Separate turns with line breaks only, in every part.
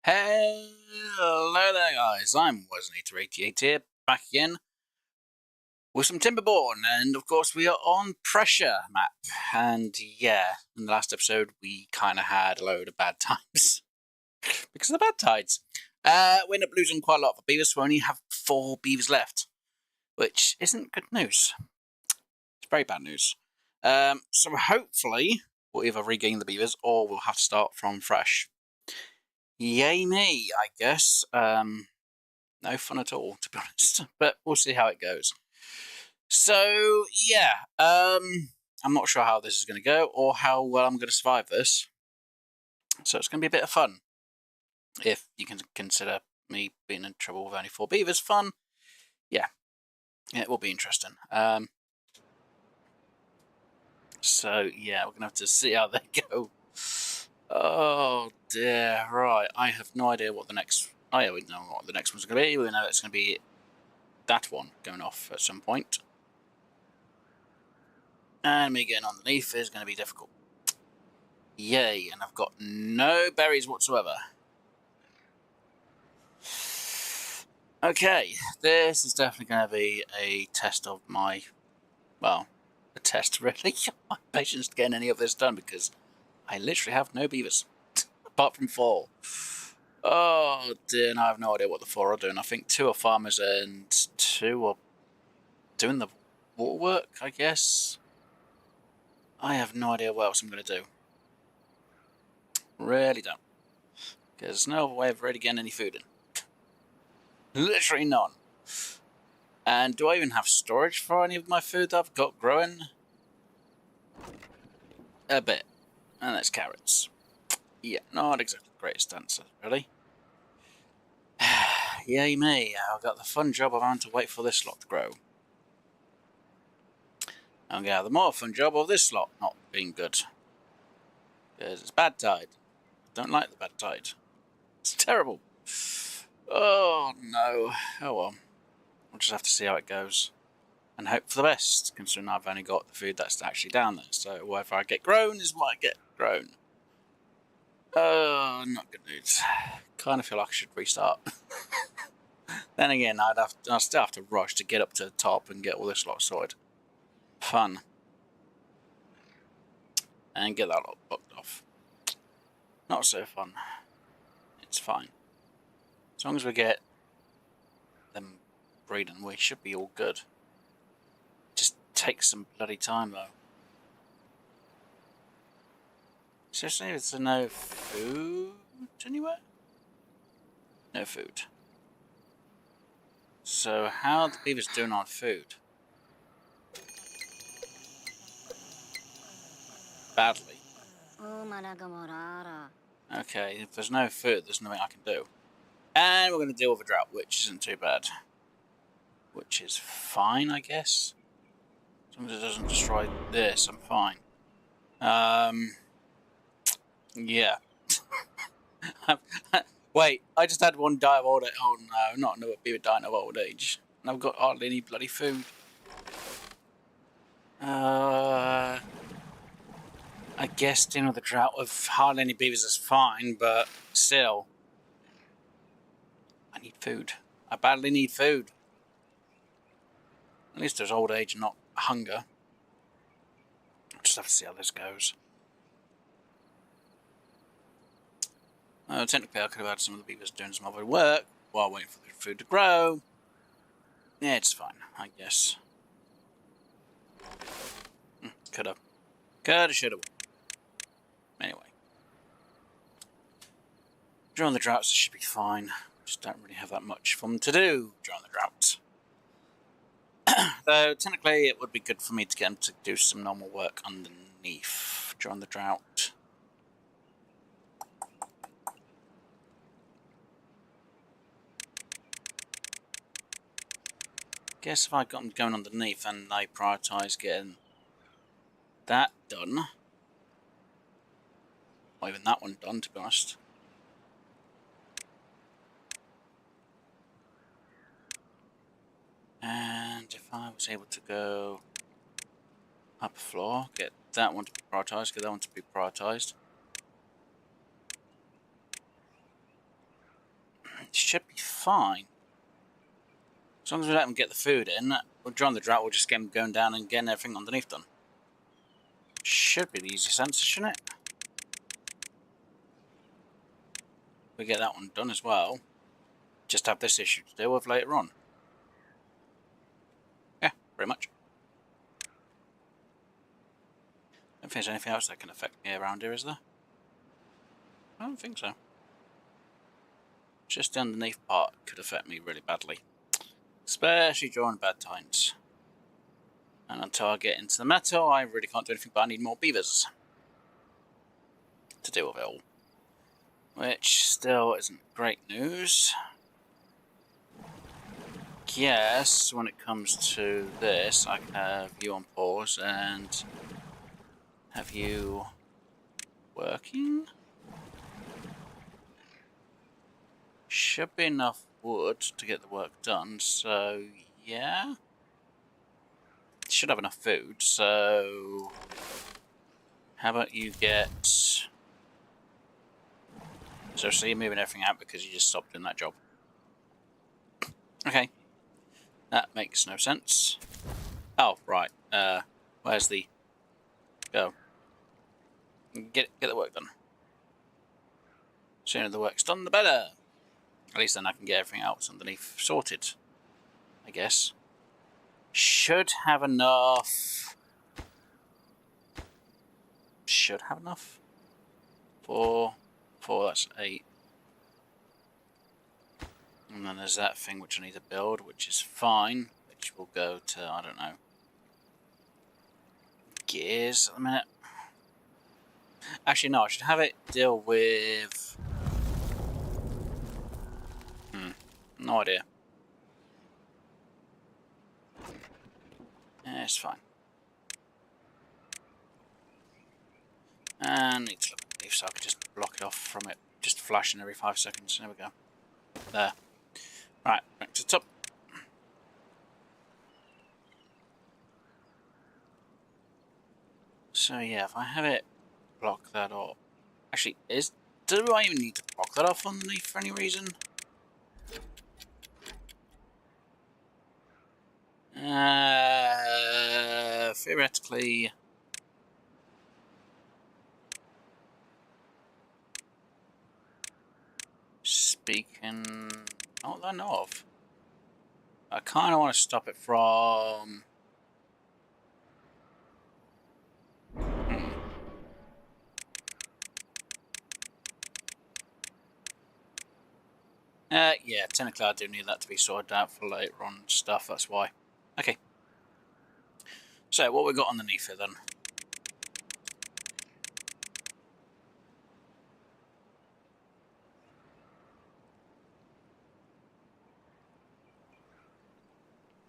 Hello there guys, I'm Wasnator88 here, back again with some Timberborn, and of course we are on pressure map, and yeah, in the last episode we kind of had a load of bad times, because of the bad tides. We ended up losing quite a lot of beavers, so we only have 4 beavers left, which isn't good news. It's very bad news. So hopefully we'll either regain the beavers, or we'll have to start from fresh. Yay me, I guess. No fun at all, to be honest. But we'll see how it goes. So, yeah. I'm not sure how this is going to go, or how well I'm going to survive this. So it's going to be a bit of fun. If you can consider me being in trouble with only 4 beavers fun. Yeah. It will be interesting. So, yeah, we're going to have to see how they go. Oh dear, right. I have no idea what the next... Oh yeah, we know what the next one's going to be. We know it's going to be that one going off at some point. And me getting underneath is going to be difficult. Yay, and I've got no berries whatsoever. Okay, this is definitely going to be a test of my... Well, a test really, my patience to getting any of this done, because I literally have no beavers. Apart from 4. Oh dear, and I have no idea what the 4 are doing. I think 2 are farmers and 2 are doing the water work, I guess. I have no idea what else I'm going to do. Really don't. Because there's no other way of really getting any food in. Literally none. And do I even have storage for any of my food that I've got growing? A bit. And that's carrots. Yeah, not exactly the greatest answer, really. Yay me, I've got the fun job of having to wait for this lot to grow. I'm going to have the more fun job of this lot not being good. Because it's bad tide. I don't like the bad tide. It's terrible. Oh no. Oh well. We'll just have to see how it goes. And hope for the best, considering I've only got the food that's actually down there. So whatever I get grown is what I get grown. Oh, not good news. Kind of feel like I should restart. Then again, I'd still have to rush to get up to the top and get all this lot sorted. Fun. And get that lot booked off. Not so fun. It's fine. As long as we get them breeding, we should be all good. Just takes some bloody time though. Seriously, is there no food anywhere? No food. So how are the beavers doing on food? Badly. Okay, if there's no food, there's nothing I can do. And we're going to deal with a drought, which isn't too bad. Which is fine, I guess. As long as it doesn't destroy this, I'm fine. Yeah. Wait, I just had one die of old age. Oh no, not another beaver dying of old age. And I've got hardly any bloody food. I guess dealing with the drought with hardly any beavers is fine, but still. I need food. I badly need food. At least there's old age and not hunger. I'll just have to see how this goes. Technically I could have had some of the beavers doing some other work while waiting for the food to grow. Yeah, it's fine, I guess. Coulda. Coulda, shoulda. Anyway. During the droughts, it should be fine. Just don't really have that much for them to do during the droughts. Though, technically, it would be good for me to get them to do some normal work underneath during the drought. Guess if I got them going underneath and I prioritise getting that done, or even that one done, to be honest. And if I was able to go up a floor, get that one to be prioritised, get that one to be prioritised. should be fine. As long as we let them get the food in, during the drought we'll just get them going down and getting everything underneath done. Should be the easiest answer, shouldn't it? We get that one done as well. Just have this issue to deal with later on. Yeah, pretty much. I don't think there's anything else that can affect me around here, is there? I don't think so. Just the underneath part could affect me really badly. Especially during bad times. And until I get into the metal, I really can't do anything, but I need more beavers to deal with it all. Which still isn't great news. Yes, when it comes to this, I can have you on pause and have you working. Should be enough wood to get the work done, so yeah. Should have enough food, so how about you get... So you're moving everything out because you just stopped doing that job. Okay. That makes no sense. Oh, right. Where's the... Go. Get the work done. Sooner the work's done, the better. At least then I can get everything else underneath sorted, I guess. Should have enough. Should have enough. 4, that's 8. And then there's that thing which I need to build, which is fine. Which will go to, I don't know, gears at the minute. Actually, no, I should have it deal with... no idea. Yeah, it's fine. And need to look at the leaf so I can just block it off from it just flashing every 5 seconds. There we go. There. Right, back to the top. So yeah, if I have it block that off. Actually, do I even need to block that off underneath for any reason? Theoretically... Speaking... Not that I know of. I kind of want to stop it from... yeah, technically I do need that to be sorted out for later on stuff, that's why. Okay. So, what we got underneath it then?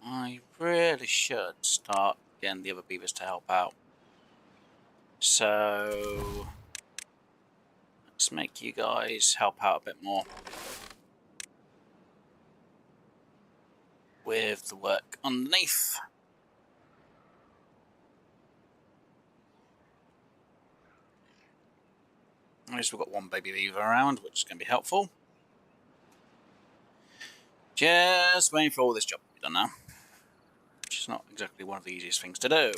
I really should start getting the other beavers to help out. So, let's make you guys help out a bit more with the work underneath. At least we've got one baby beaver around, which is going to be helpful. Just waiting for all this job to be done now. Which is not exactly one of the easiest things to do.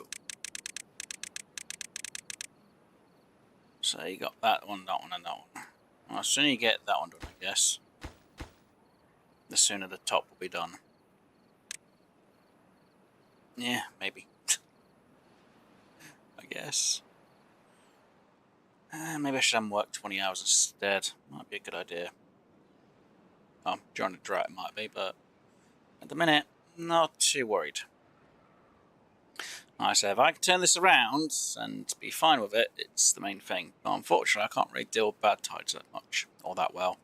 So you got that one, and that one. Well, as soon as you get that one done, I guess, the sooner the top will be done. Yeah, maybe. I guess. Maybe I should have them work 20 hours instead. Might be a good idea. During the drought it might be, but at the minute, not too worried. Like I said, if I can turn this around and be fine with it, it's the main thing. But unfortunately, I can't really deal with bad tides that much, or that well.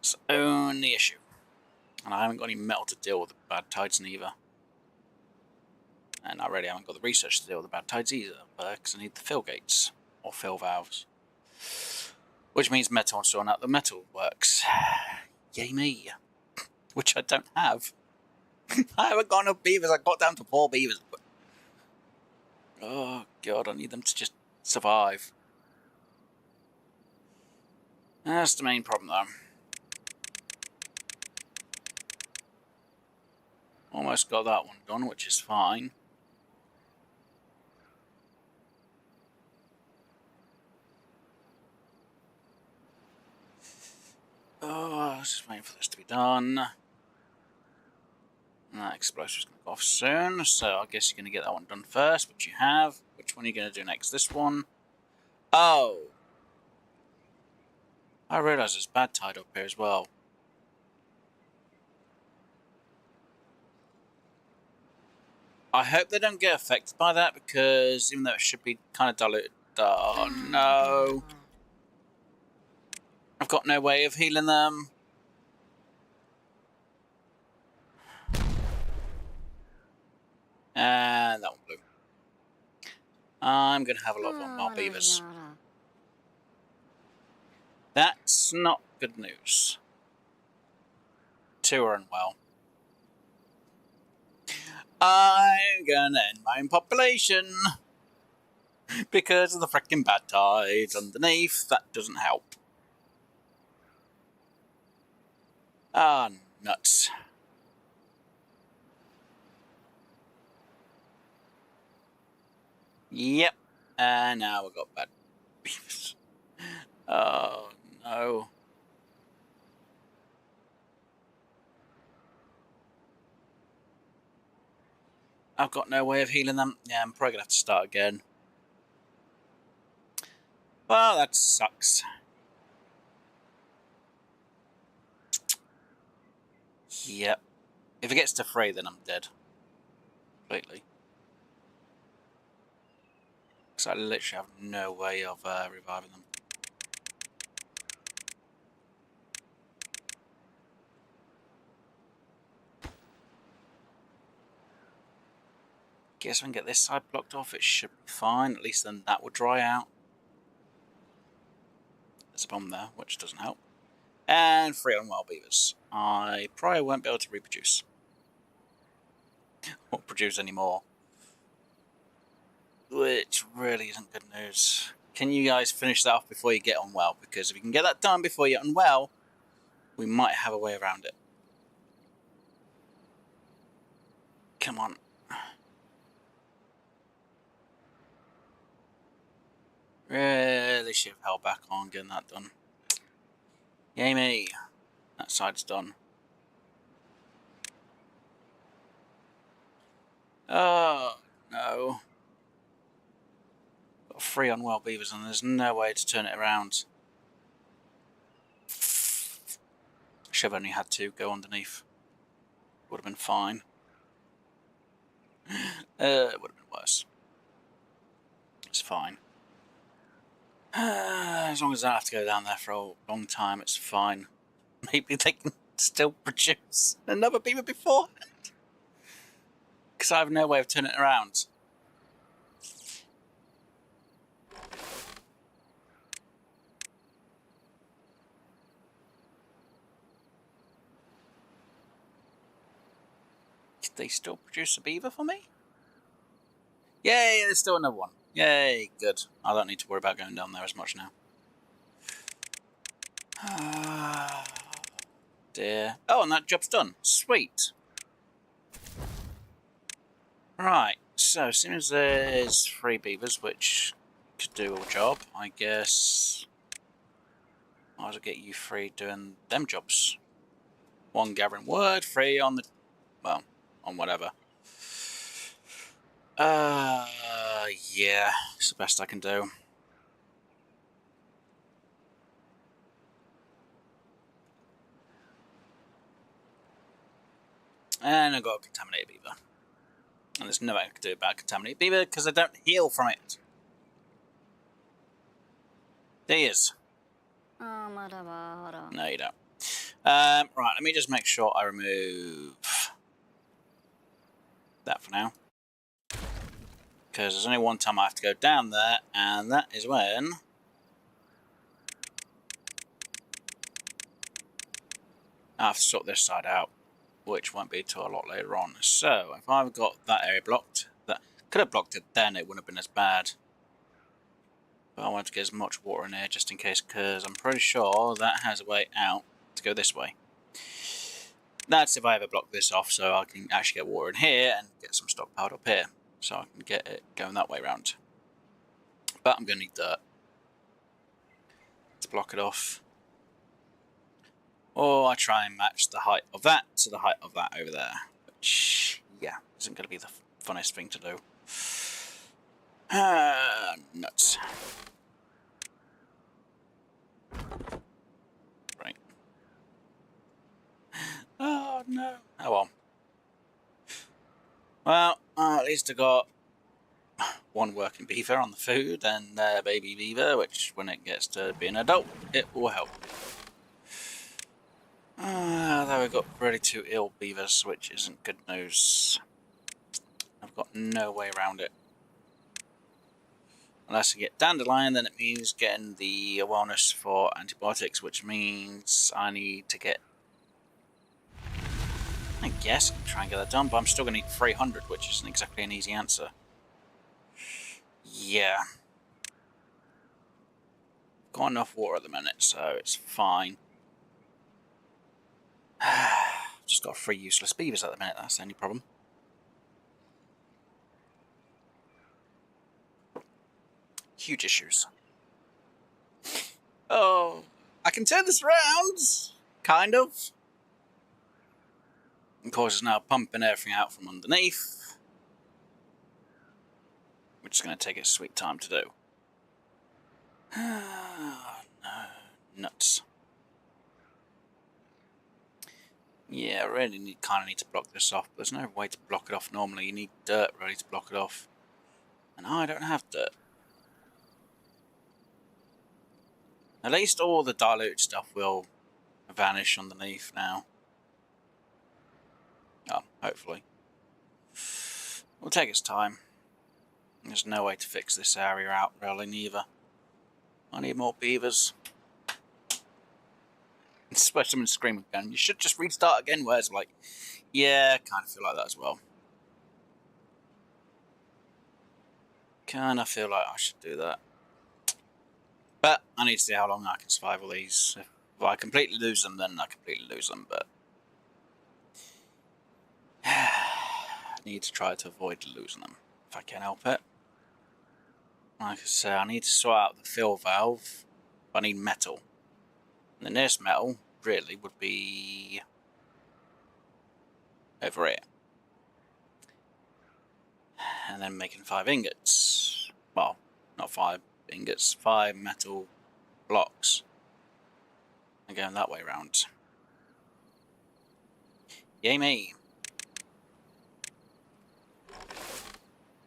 It's the only issue. And I haven't got any metal to deal with the bad tides neither. And I really haven't got the research to deal with the bad tides either, because I need the floodgates, or fill valves. Which means metal and sorting out the metal works. Yay me. Which I don't have. I haven't got enough beavers, I got down to 4 beavers. Oh god, I need them to just survive. That's the main problem though. Almost got that one done, which is fine. Oh, I was just waiting for this to be done. That explosive's going to go off soon, so I guess you're going to get that one done first, which you have. Which one are you going to do next? This one? Oh! I realise there's bad tide up here as well. I hope they don't get affected by that, because even though it should be kind of diluted... Oh, no! I've got no way of healing them. And that one blew. I'm going to have a lot of more beavers. That's not good news. 2 are unwell. I'm gonna end my own population because of the frickin' bad tides underneath. That doesn't help. Ah, nuts. Yep. And now we've got bad beavers. Oh, no. I've got no way of healing them. Yeah, I'm probably going to have to start again. Well, that sucks. Yep. If it gets to 3, then I'm dead. Completely. Because I literally have no way of reviving them. Guess I can get this side blocked off. It should be fine. At least then that will dry out. There's a bomb there, which doesn't help. And 3 unwell beavers. I probably won't be able to reproduce. Or produce anymore. Which really isn't good news. Can you guys finish that off before you get unwell? Because if you can get that done before you're unwell, we might have a way around it. Come on. Really should have held back on getting that done. Yay me. That side's done. Oh, no. Got 3 unwell beavers and there's no way to turn it around. Should have only had 2 go underneath. Would have been fine. It would have been worse. It's fine. As long as I don't have to go down there for a long time, it's fine. Maybe they can still produce another beaver beforehand. Because I have no way of turning it around. Did they still produce a beaver for me? Yay, there's still another one. Yay, good. I don't need to worry about going down there as much now. Dear. Oh, and that job's done. Sweet. Right, so as soon as there's 3 beavers, which could do a job, I guess might as well get you 3 doing them jobs. 1 gathering wood, 3 on the, well, on whatever. Yeah, it's the best I can do. And I've got a contaminated beaver. And there's nothing I can do about contaminated beaver because I don't heal from it. There he is. No, you don't. Right, let me just make sure I remove that for now. Because there's only one time I have to go down there, and that is when I have to sort this side out, which won't be till a lot later on. So, if I've got that area blocked, that could have blocked it then, it wouldn't have been as bad. But I want to get as much water in here just in case, because I'm pretty sure that has a way out to go this way. That's if I ever block this off, so I can actually get water in here and get some stockpiled up here, so I can get it going that way around. But I'm going to need dirt to block it off. Or I try and match the height of that to the height of that over there, which, yeah, isn't going to be the funnest thing to do. Nuts. Right. Oh, no. Oh, well. Well, at least I got one working beaver on the food and baby beaver, which when it gets to be an adult, it will help. Though we've got really two ill beavers, which isn't good news. I've got no way around it. Unless I get dandelion, then it means getting the wellness for antibiotics, which means I need to get... I guess I can try and get that done, but I'm still going to need 300, which isn't exactly an easy answer. Yeah. Got enough water at the minute, so it's fine. Just got 3 useless beavers at the minute, that's the only problem. Huge issues. Oh, I can turn this around! Kind of. Of course, it's now pumping everything out from underneath, which is going to take its sweet time to do. Oh, no. Nuts. Yeah, I really kind of need to block this off, but there's no way to block it off normally. You need dirt ready to block it off. And I don't have dirt. At least all the dilute stuff will vanish underneath now. Oh, hopefully. It'll take its time. There's no way to fix this area out really neither. I need more beavers. Especially someone screaming again, you should just restart again, whereas like, yeah, I kind of feel like that as well. Kind of feel like I should do that. But I need to see how long I can survive all these. If I completely lose them, then I completely lose them, but I need to try to avoid losing them, if I can help it. Like I say, I need to sort out the fill valve, but I need metal. And the nearest metal, really, would be over here. And then making 5 ingots. Well, not 5 ingots, 5 metal blocks. And going that way around. Yay me.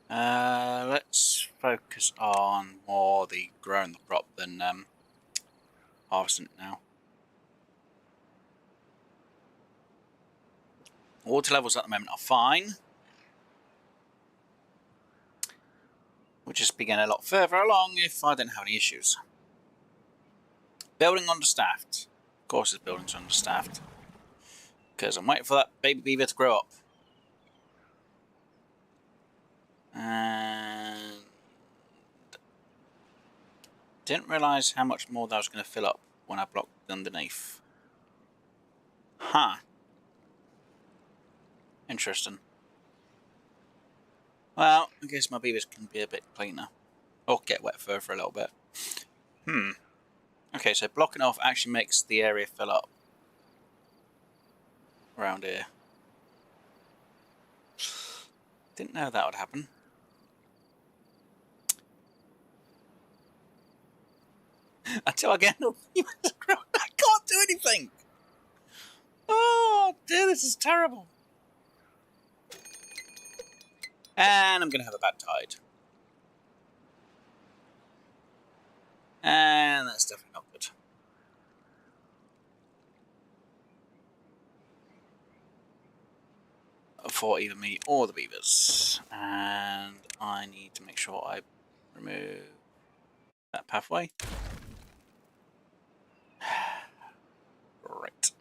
Let's focus on more the growing the crop than harvesting it now. Water levels at the moment are fine. We'll just be getting a lot further along if I didn't have any issues. Building understaffed. Of course, this building's understaffed. Because I'm waiting for that baby beaver to grow up. And didn't realise how much more that was going to fill up when I blocked underneath. Huh. Interesting. Well, I guess my beavers can be a bit cleaner. Or get wet fur for a little bit. Okay, so blocking off actually makes the area fill up. Around here. Didn't know that would happen. Until I get enough beavers to grow, I can't do anything! Oh dear, this is terrible. And I'm going to have a bad tide. And that's definitely not good. For either me or the beavers. And I need to make sure I remove that pathway. Right.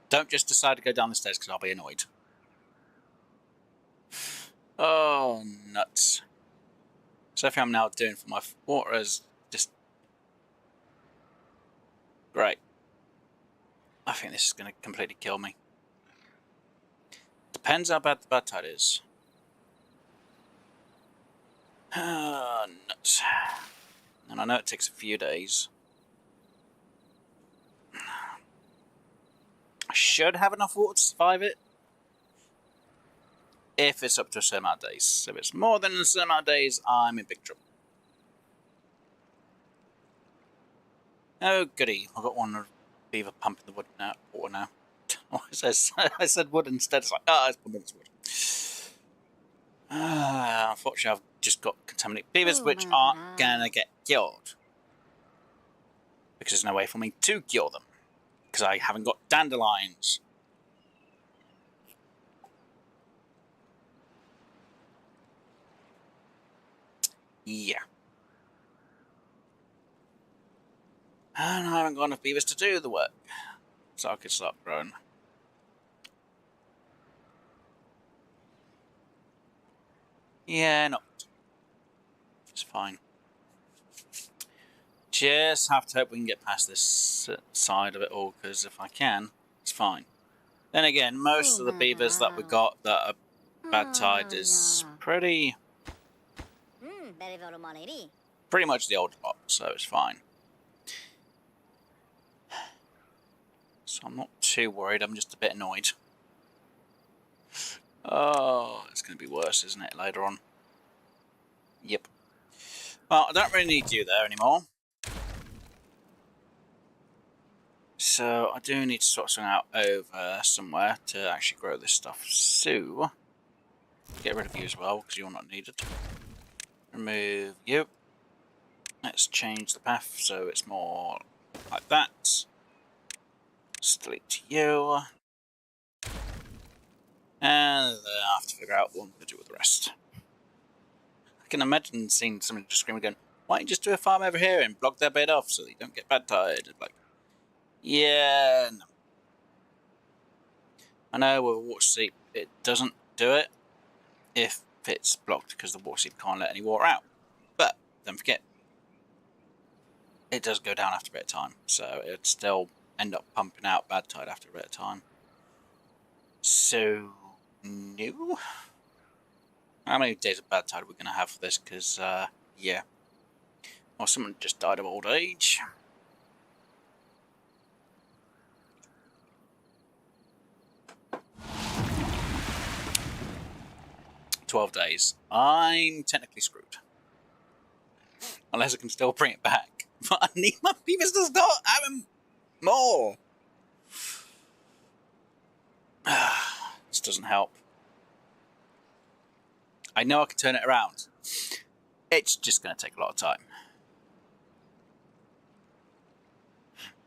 Don't just decide to go down the stairs because I'll be annoyed. Oh, nuts. So everything I'm now doing for my water is just... Great. I think this is going to completely kill me. Depends how bad the bad tide is. Nuts. And I know it takes a few days. I should have enough water to survive it. If it's up to a certain amount of days. So if it's more than a certain amount of days, I'm in big trouble. Oh goody, I've got one beaver pumping the wood now, water now. I said wood instead, it's like, it's pumping this wood. Unfortunately, I've just got contaminated beavers, which aren't gonna get killed. Because there's no way for me to kill them. Because I haven't got dandelions. Yeah. And I haven't got enough beavers to do the work. So I could start growing. Yeah, no. It's fine. Just have to hope we can get past this side of it all, because if I can, it's fine. Then again, most of the beavers that we got that are bad tide is pretty much the old lot, so it's fine. So I'm not too worried, I'm just a bit annoyed. Oh, it's going to be worse, isn't it, later on? Yep. Well, I don't really need you there anymore. So I do need to sort something out over somewhere to actually grow this stuff. So, get rid of you as well, because you're not needed. Remove you. Let's change the path so it's more like that. Delete you. And then I have to figure out what I'm going to do with the rest. I can imagine seeing somebody just screaming going, why don't you just do a farm over here and block their bed off so that you don't get bad tide? Like, yeah, no. I know with a water seep it doesn't do it if it's blocked because the water seep can't let any water out. But don't forget, it does go down after a bit of time, so it'd still end up pumping out bad tide after a bit of time. So, no. How many days of bad tide are we going to have for this? Because, yeah. Well, someone just died of old age. 12 days. I'm technically screwed. Unless I can still bring it back. But I need my beavers to start having more. This doesn't help. I know I can turn it around. It's just going to take a lot of time.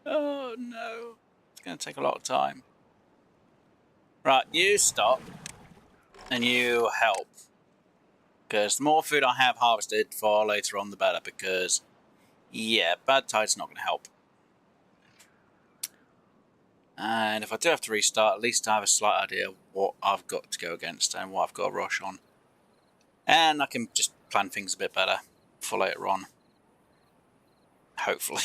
Oh no. It's going to take a lot of time. Right, you stop. And you help. Because the more food I have harvested for later on, the better. Because, yeah, bad tide's not going to help. And if I do have to restart, at least I have a slight idea of what I've got to go against and what I've got to rush on. And I can just plan things a bit better for later on. Hopefully.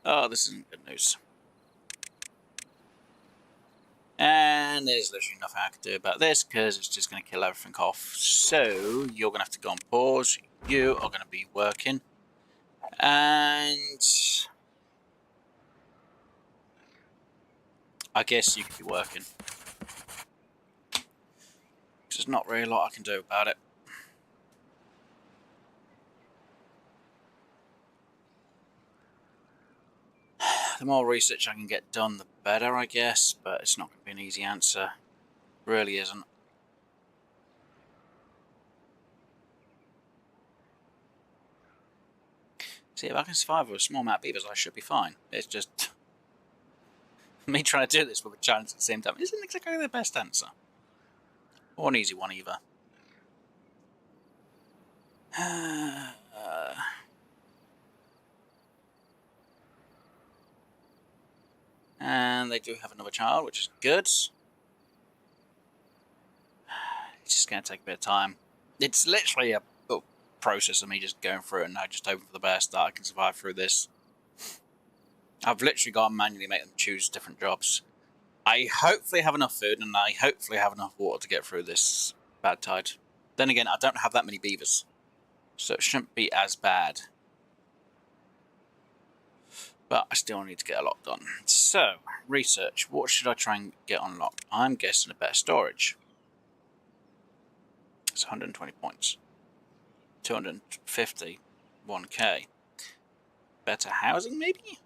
Oh, this isn't good news. And there's literally nothing I can do about this because it's just going to kill everything off. So you're going to have to go on pause. You are going to be working. And I guess you could be working. There's not really a lot I can do about it. The more research I can get done, the better, I guess. But it's not going to be an easy answer. It really isn't. See, if I can survive with a small amount of beavers, I should be fine. It's just me trying to do this with a challenge at the same time isn't exactly the best answer. Or an easy one, either. And they do have another child, which is good. It's just going to take a bit of time. It's literally a process of me just going through it and now just hoping for the best that I can survive through this. I've literally got to manually make them choose different jobs. I hopefully have enough food, and I hopefully have enough water to get through this bad tide. Then again, I don't have that many beavers, so it shouldn't be as bad. But I still need to get a lot done. So, research. What should I try and get unlocked? I'm guessing a better storage. It's 120 points. 250. 1k. Better housing, maybe?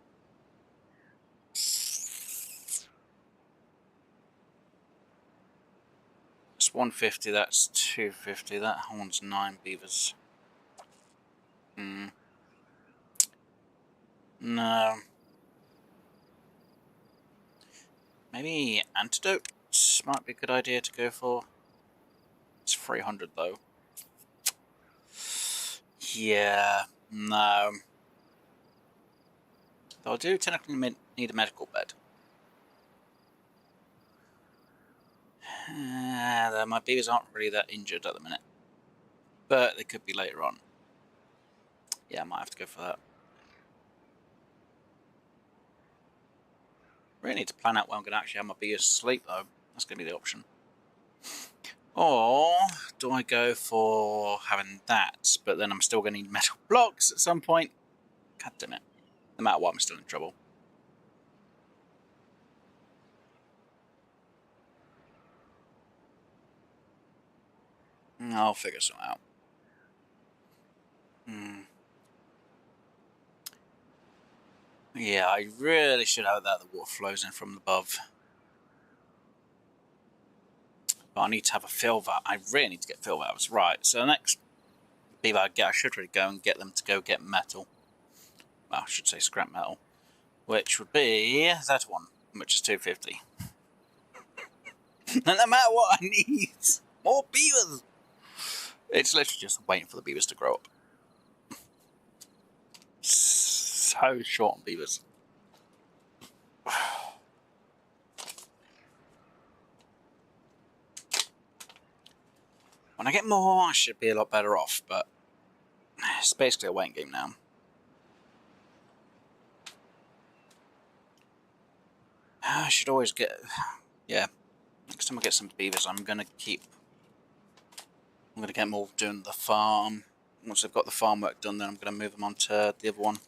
It's 150, that's 250. That one's 9 beavers. No. Maybe antidotes might be a good idea to go for. It's 300 though. Yeah, no. Though I do technically need a medical bed. My beavers aren't really that injured at the minute. But they could be later on. Yeah, I might have to go for that. Really need to plan out where I'm going to actually have my beavers sleep though. That's going to be the option. Or do I go for having that, but then I'm still going to need metal blocks at some point? God damn it. No matter what, I'm still in trouble. I'll figure something out. Yeah, I really should have that the water flows in from above. But I need to have a fill valve. I really need to get fill valves. Right, so the next beaver I get, I should really go and get them to go get metal. Well, I should say scrap metal. Which would be that one, which is 250. And no matter what I need, more beavers! It's literally just waiting for the beavers to grow up. So short on beavers. When I get more, I should be a lot better off, but it's basically a waiting game now. I should always get... Yeah, next time I get some beavers, I'm going to get more doing the farm. Once I've got the farm work done, then I'm going to move them on to the other one.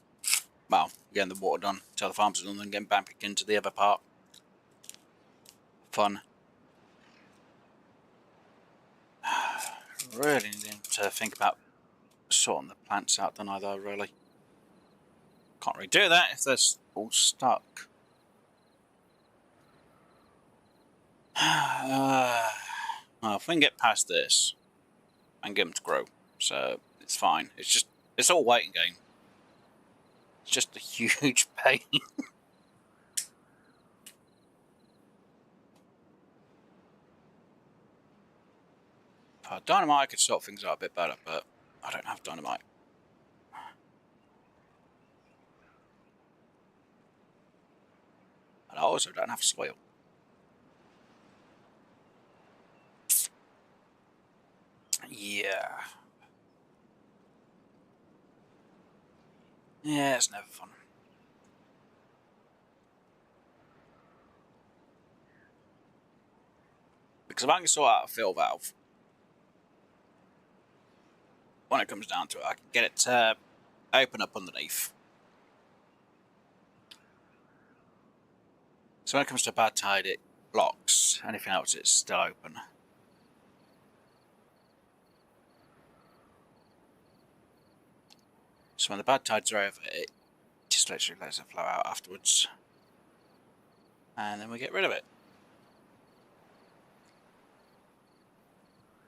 Well, getting the water done until the farm's done, and then getting back into the other part. Fun. Really need to think about sorting the plants out, don't I, though, really? Can't really do that if they're all stuck. Well, if we can get past this, I can get them to grow, so it's fine. It's all waiting game. It's just a huge pain. If I had dynamite, I could sort things out a bit better, but I don't have dynamite. And I also don't have soil. Yeah. Yeah, it's never fun. Because if I can sort out a fill valve, when it comes down to it, I can get it to open up underneath. So when it comes to a bad tide, it blocks. Anything else, it's still open. So when the bad tides are over, it just literally lets it flow out afterwards. And then we get rid of it.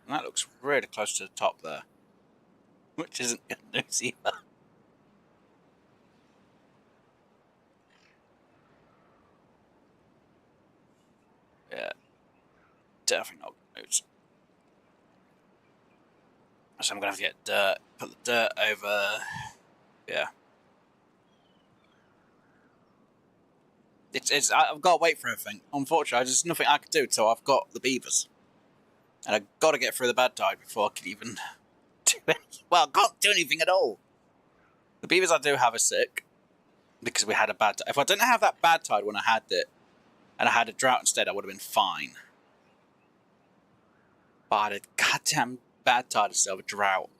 And that looks really close to the top there. Which isn't good news either. Yeah. Definitely not good news. So I'm going to have to get dirt, put the dirt over... Yeah. I've got to wait for everything. Unfortunately, there's nothing I can do until I've got the beavers. And I've got to get through the bad tide before I can even do anything. Well, I can't do anything at all. The beavers I do have are sick. because we had a bad. If I didn't have that bad tide when I had it, and I had a drought instead, I would have been fine. But I had a goddamn bad tide instead of a drought.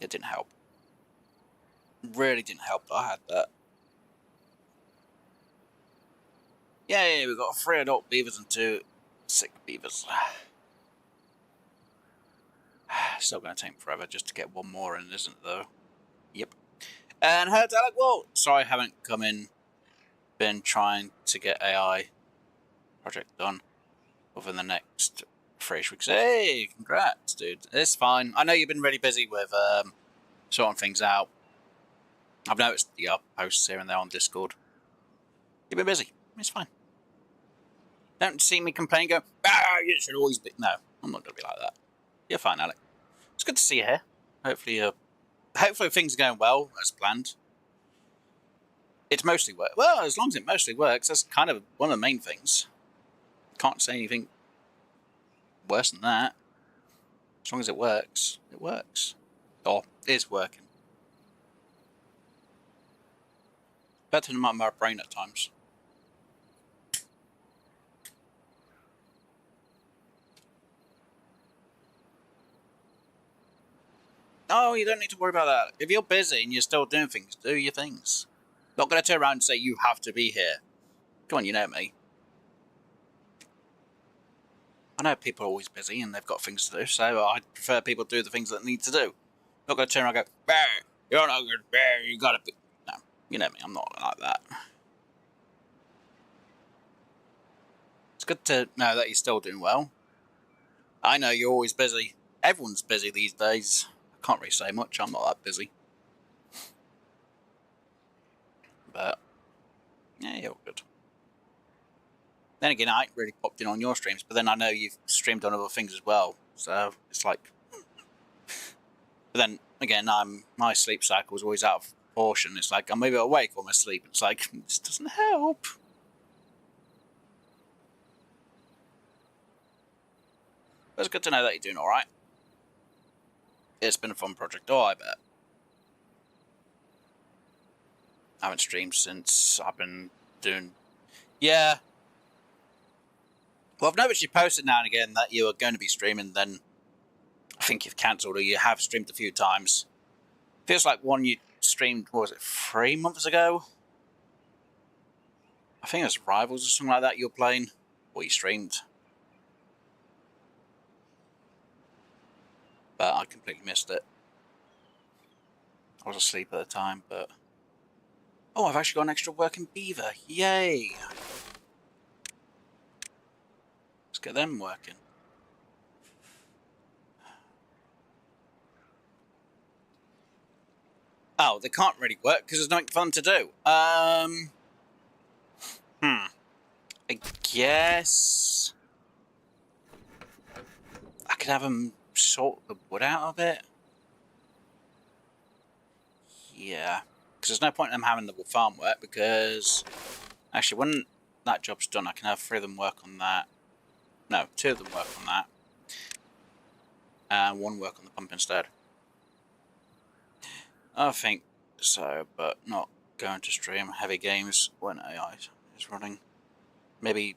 It didn't help. Really didn't help that I had that. Yay, we got 3 adult beavers and 2 sick beavers. Still going to take forever just to get one more in, isn't it, though? Yep. And heard Alec, well, sorry I haven't been trying to get AI project done within the next 3 weeks. Hey, congrats, dude. It's fine. I know you've been really busy with sorting things out. I've noticed the posts here and there on Discord. You've been busy. It's fine. Don't see me complain, go, you should always be. No, I'm not going to be like that. You're fine, Alec. It's good to see you here. Hopefully things are going well as planned. It's mostly work. Well, as long as it mostly works, that's kind of one of the main things. Can't say anything worse than that. As long as it works, it works. Or is working. Better than my brain at times. No, you don't need to worry about that. If you're busy and you're still doing things, do your things. Not going to turn around and say you have to be here. Come on, you know me. I know people are always busy and they've got things to do, so I prefer people do the things that they need to do. Not going to turn around and go, you're not good, you gotta be. No, you know me, I'm not like that. It's good to know that you're still doing well. I know you're always busy. Everyone's busy these days. I can't really say much, I'm not that busy. But, yeah, you're good. Then again, I ain't really popped in on your streams, but then I know you've streamed on other things as well, so it's like... But then, again, my sleep cycle is always out of proportion. It's like, I'm either awake or I'm asleep. It's like, this doesn't help. But it's good to know that you're doing alright. It's been a fun project, I bet. I haven't streamed since I've been doing... Yeah. Well, I've noticed you posted now and again that you are going to be streaming, then I think you've cancelled or you have streamed a few times. Feels like one you streamed, what was it, 3 months ago? I think it was Rivals or something like that you were playing, or you streamed. But I completely missed it. I was asleep at the time, but... Oh, I've actually got an extra working beaver. Yay! Let's get them working. Oh, they can't really work because there's nothing fun to do. I guess I could have them sort the wood out of it. Yeah, because there's no point in them having the farm work because actually when that job's done I can have 3 of them work on that. No, 2 of them work on that. And 1 work on the pump instead. I think so, but not going to stream heavy games when AI is running. Maybe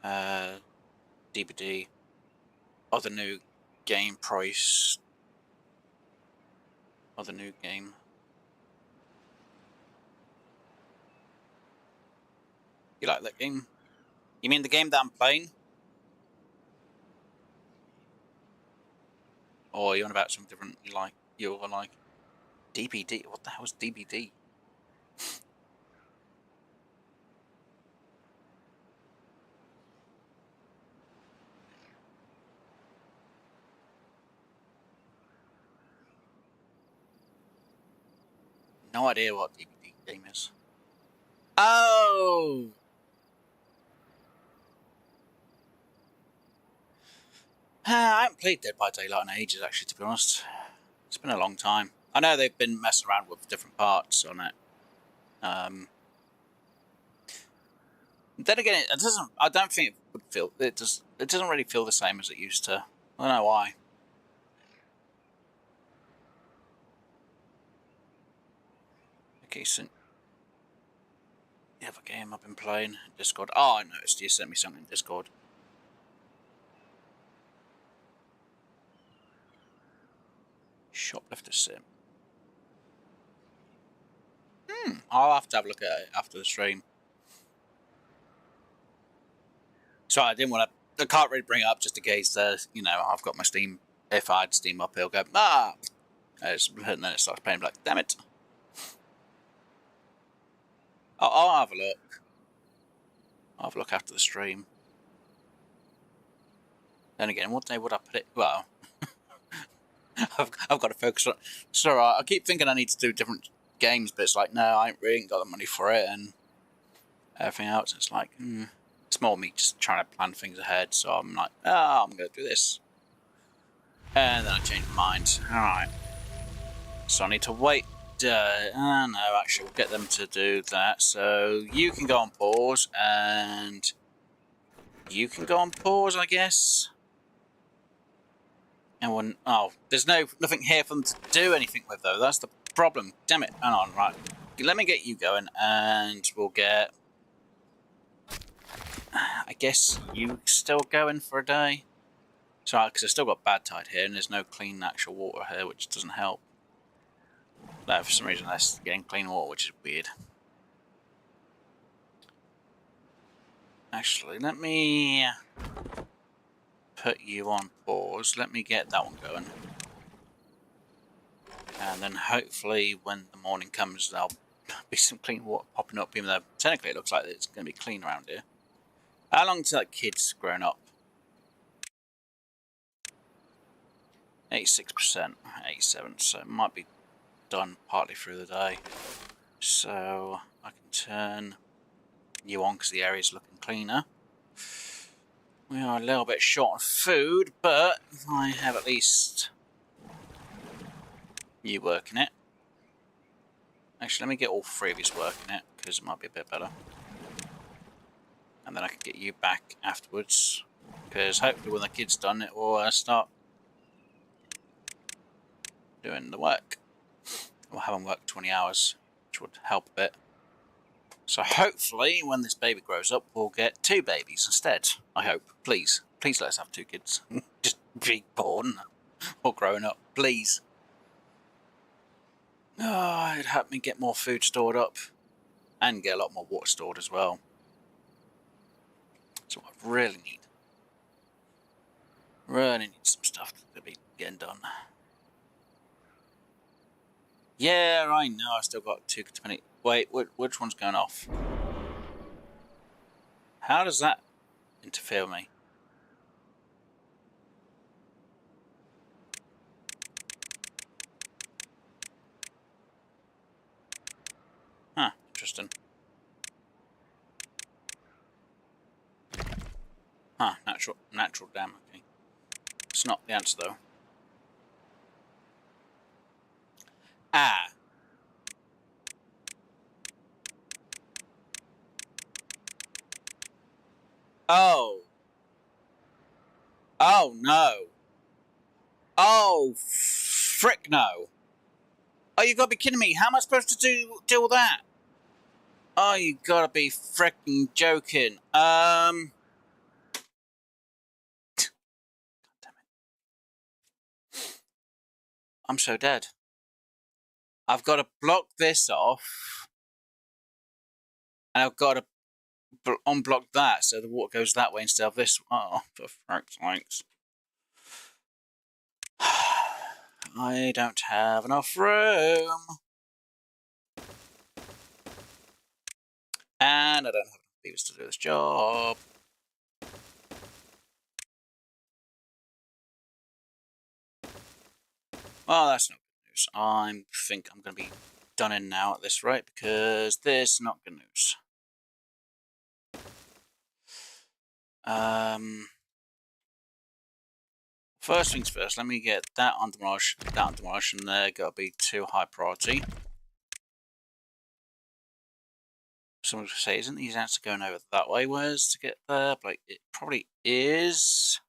DBD, other new game price, other new game. You like that game? You mean the game that I'm playing? Or you on about something different you like? You were like DBD? What the hell is DBD? No idea what DBD game is. Oh! I haven't played Dead by Daylight in ages, actually, to be honest. It's been a long time. I know they've been messing around with different parts on it. Then again, I don't think it would feel. It doesn't really feel the same as it used to. I don't know why. Okay, so the other game I've been playing, Discord. Oh, I noticed you sent me something in Discord. Shoplifter sim. I'll have to have a look at it after the stream. So I didn't want to. I can't really bring it up just in case. You know, I've got my Steam. If I had Steam up, it'll go and then it starts playing. Like, damn it! I'll have a look. I'll have a look after the stream. Then again, what day would I put it? Well, I've got to focus on. So I keep thinking I need to do different games, but it's like, no, I ain't really got the money for it, and everything else. It's like, it's more me just trying to plan things ahead. So I'm like, I'm going to do this, and then I change my mind. All right, so I need to wait. No, actually, we'll get them to do that. So you can go on pause, and you can go on pause, I guess. And when there's nothing here for them to do anything with, though. That's the problem. Damn it! Hang on, right. Let me get you going, and we'll get. I guess you still going for a day. Sorry, because I've still got bad tide here, and there's no clean actual water here, which doesn't help. No, for some reason that's getting clean water, which is weird. Actually, let me put you on pause. Let me get that one going. And then hopefully when the morning comes, there'll be some clean water popping up, even though technically it looks like it's going to be clean around here. How long until that kid's grown up? 86%, 87%, so it might be done partly through the day. So I can turn you on because the area's looking cleaner. We are a little bit short on food, but I have at least you working it. Actually, let me get all three of you working it because it might be a bit better. And then I can get you back afterwards because hopefully when the kid's done, it will start doing the work. We'll have them work 20 hours, which would help a bit. So hopefully, when this baby grows up, we'll get 2 babies instead. I hope. Please. Please let us have 2 kids. Just be born or growing up. Please. Oh, it'd help me get more food stored up. And get a lot more water stored as well. That's what I really need. Really need some stuff to be getting done. Yeah, I know. I still got 220. Wait, which one's going off? How does that interfere with me? Huh, interesting. Huh, natural dam, okay. It's not the answer, though. Ah. Oh. Oh, no. Oh, frick no. Oh, you gotta be kidding me. How am I supposed to deal with that? Oh, you gotta be fricking joking. God damn it. I'm so dead. I've got to block this off. And I've got to unblock that so the water goes that way instead of this. Oh, for frick's sakes. I don't have enough room. And I don't have enough beavers to do this job. Well, that's not good news. I think I'm going to be done in now at this rate because this is not good news. First things first, let me get that on demolition, there, gotta be 2 high priority. Someone would say, isn't the easy answer going over that way? Where's to get there? But it probably is.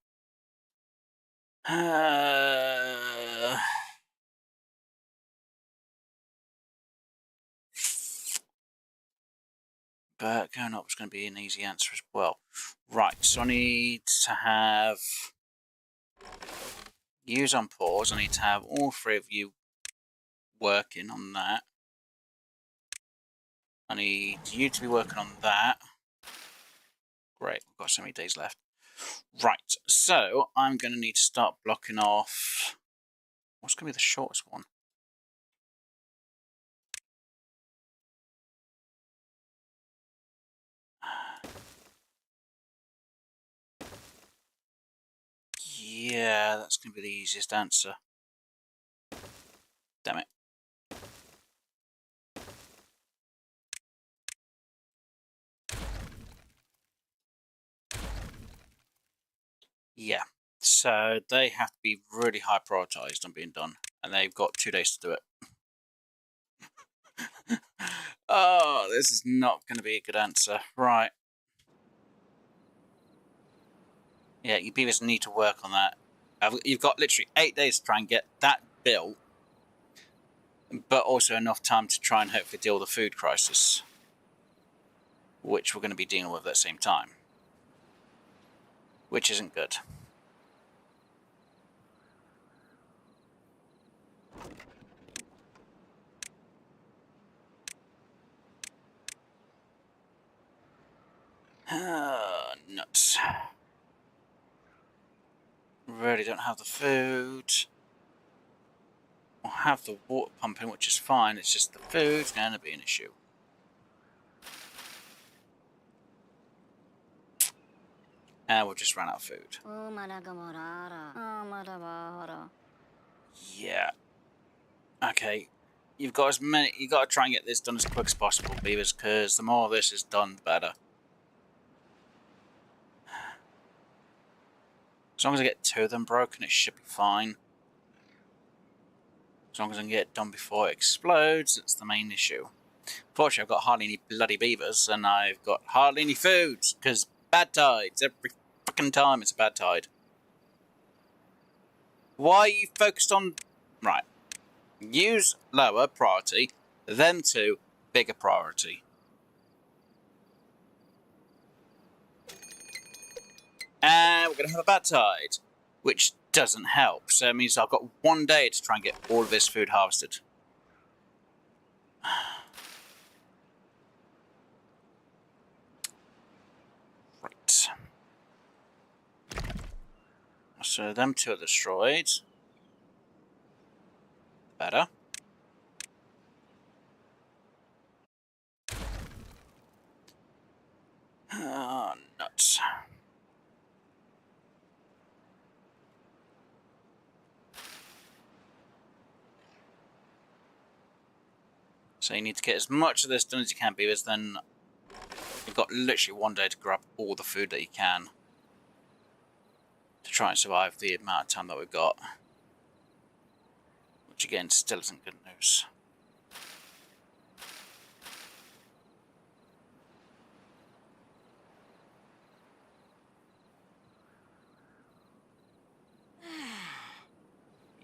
But going up is going to be an easy answer as well. Right, so I need to have use on pause. I need to have all three of you working on that. I need you to be working on that. Great, we've got so many days left. Right, so I'm going to need to start blocking off. What's going to be the shortest one? Yeah, that's going to be the easiest answer. Damn it. Yeah, so they have to be really high prioritized on being done, and they've got 2 days to do it. Oh, this is not going to be a good answer. Right. Yeah, you beavers need to work on that. You've got literally 8 days to try and get that built, but also enough time to try and hopefully deal with the food crisis, which we're going to be dealing with at the same time, which isn't good. Nuts. Really don't have the food. We'll have the water pumping, which is fine. It's just the food's going to be an issue. And we'll just run out of food. Yeah. Okay. You've got as many. You got to try and get this done as quick as possible, beavers, because the more this is done, the better. As long as I get 2 of them broken, it should be fine. As long as I can get it done before it explodes, that's the main issue. Fortunately, I've got hardly any bloody beavers, and I've got hardly any food, because bad tides. Every fucking time it's a bad tide. Why are you focused on... Right. Use lower priority, them 2 bigger priority. And we're going to have a bad tide, which doesn't help. So it means I've got 1 day to try and get all of this food harvested. Right. So them 2 are destroyed. Better. Oh, nuts. So you need to get as much of this done as you can, beavers, then you've got literally 1 day to grab all the food that you can to try and survive the amount of time that we've got. Which again, still isn't good news.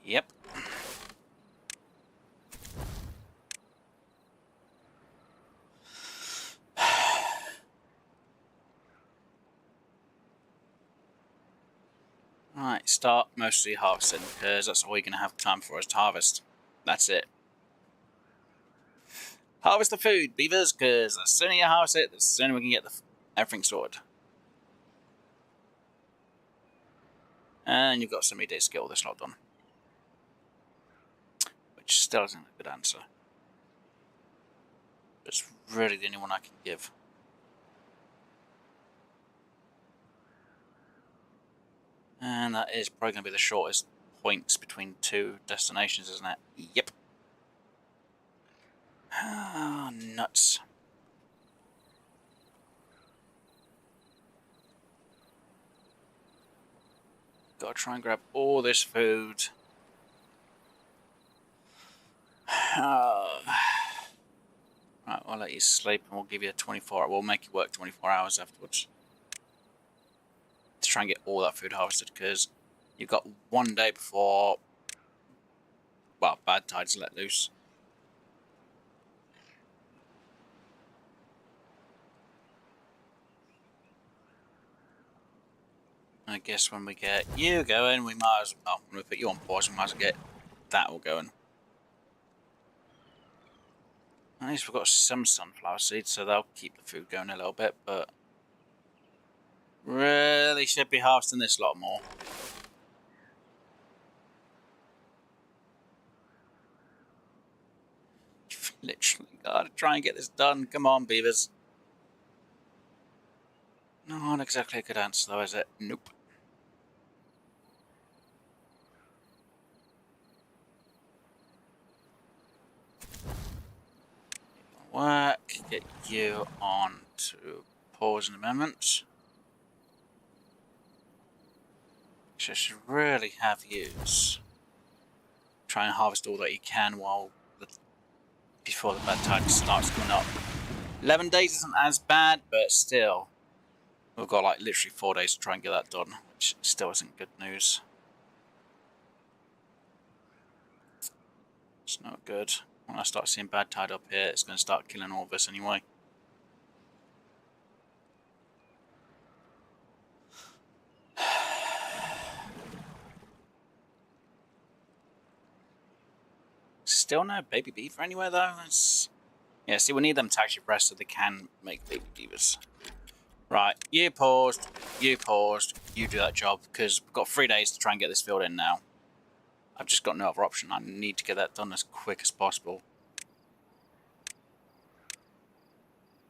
Yep. Right, start mostly harvesting, because that's all you're going to have time for is to harvest. That's it. Harvest the food, beavers, because the sooner you harvest it, the sooner we can get everything sorted. And you've got so many days to get all this lot done. Which still isn't a good answer. But it's really the only one I can give. And that is probably going to be the shortest points between 2 destinations, isn't it? Yep. Oh, nuts. Gotta try and grab all this food. Right, I'll let you sleep and we'll give you a 24. We'll make you work 24 hours afterwards to try and get all that food harvested, because you've got 1 day before, well, bad tides let loose. I guess when we get you going, we might as well, when we put you on pause, we might as well get that all going. At least we've got some sunflower seeds, so they'll keep the food going a little bit, but really should be harvesting this lot more. You've literally got to try and get this done. Come on, beavers. Not exactly a good answer, though, is it? Nope. Work. Get you on to pause in a moment. Which I should really have use. Try and harvest all that you can before the bad tide starts coming up. 11 days isn't as bad, but still. We've got like literally 4 days to try and get that done, which still isn't good news. It's not good. When I start seeing bad tide up here, it's going to start killing all of us anyway. Still no baby beaver anywhere though. Yeah, see, we need them to actually rest so they can make baby beavers. Right, you paused, you do that job, because we've got 3 days to try and get this filled in now. I've just got no other option. I need to get that done as quick as possible.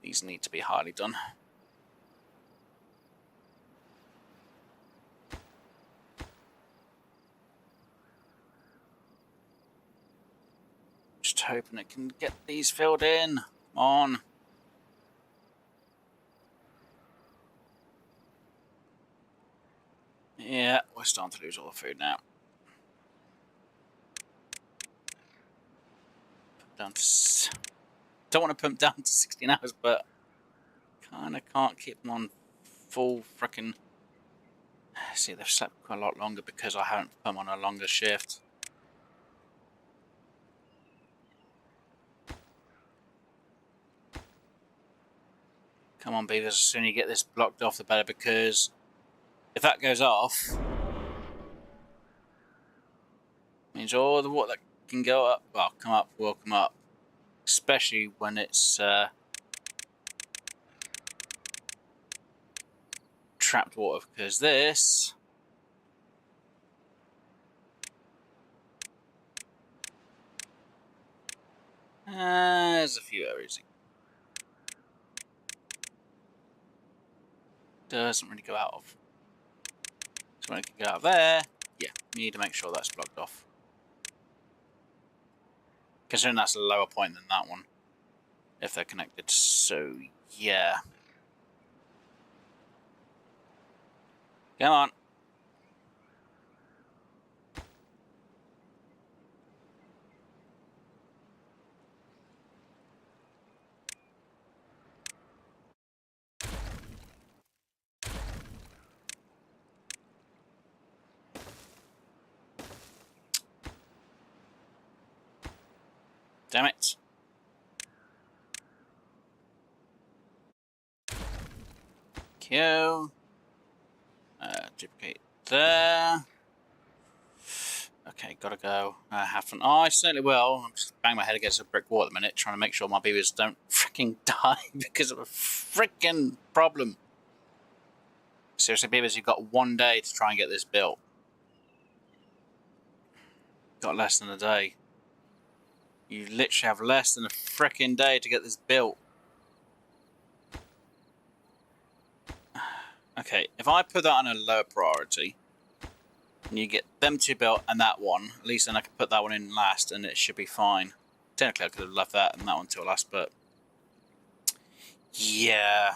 These need to be highly done. Just hoping it can get these filled in. Come on. Yeah, we're starting to lose all the food now. Down to... Don't want to put them down to 16 hours, but kind of can't keep them on full frickin'... See, they've slept quite a lot longer because I haven't put them on a longer shift. Come on, beavers, as soon as you get this blocked off, the better, because if that goes off, means all the water that can go up, well, come up, will come up. Especially when it's trapped water, because this... there's a few areas. Doesn't really go out of. So when it can get out of there, yeah, you need to make sure that's blocked off. Considering that's a lower point than that one, if they're connected. So yeah. Come on. Damn it. Q. Duplicate there. Okay, gotta go. Haven't. Oh, I certainly will. I'm just banging my head against a brick wall at the minute, trying to make sure my beavers don't freaking die because of a freaking problem. Seriously, beavers, you've got 1 day to try and get this built. Got less than a day. You literally have less than a freaking day to get this built. Okay, if I put that on a lower priority, and you get them two built and that one, at least then I can put that one in last and it should be fine. Technically I could have left that and that one till last, but... yeah.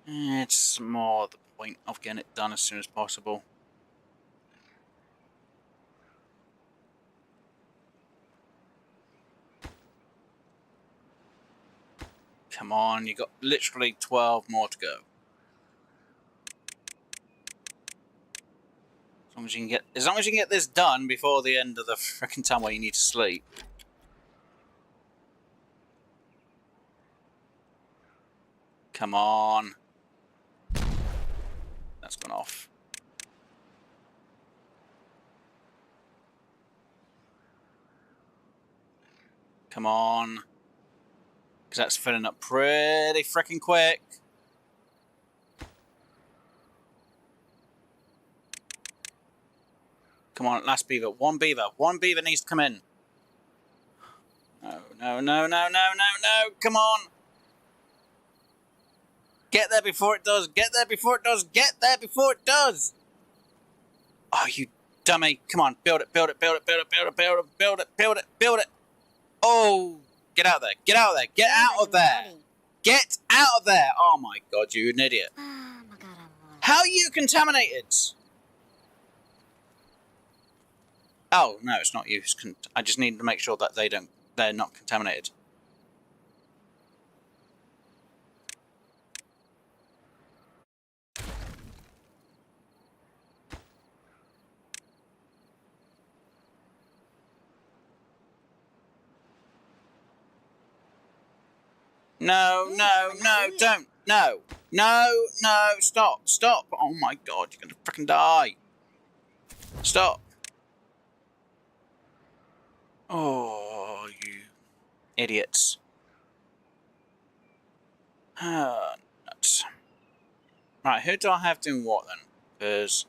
It's more the point of getting it done as soon as possible. Come on, you got literally 12 more to go. As long as you can get this done before the end of the frickin' time where you need to sleep. Come on. that's gone off. Come on. Because that's filling up pretty freaking quick. Come on, last beaver. One beaver. One beaver needs to come in. No, no, no, no, no, no, no. Come on. Get there before it does. Get there before it does. Get there before it does. Oh, you dummy. Come on. Build it, build it, build it, build it, build it, build it, build it, build it, build it. Oh, get out there. Get out of there. Get out of there. Get out of there. Oh, my God, you're an idiot. How are you contaminated? Oh, no, it's not you. I just need to make sure that they're not contaminated. No, no, no, don't. No, no, no, stop, stop. Oh my God, you're gonna freaking die. Stop. Oh, you idiots. Ah, nuts. Right, who do I have doing what then? Because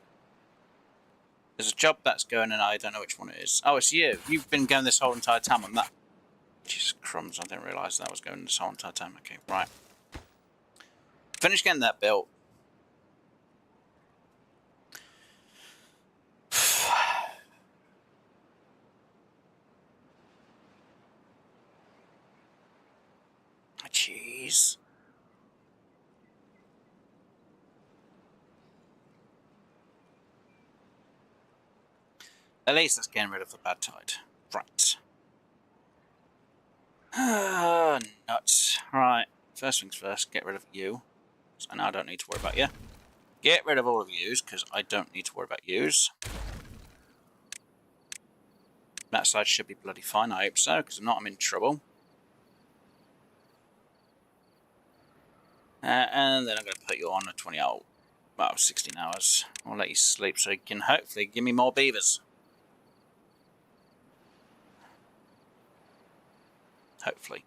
there's a job that's going and I don't know which one it is. Oh, it's you. You've been going this whole entire time on that. Jesus crumbs, I didn't realise that was going this whole entire time. Okay, right. Finish getting that built. Jeez. At least that's getting rid of the bad tide. Right. Nuts. Right. First things first, get rid of you. So now I don't need to worry about you. Get rid of all of yous, because I don't need to worry about yous. That side should be bloody fine, I hope so, because if not, I'm in trouble. And then I'm going to put you on a 20 hour, well, 16 hours. I'll let you sleep so you can hopefully give me more beavers. Hopefully.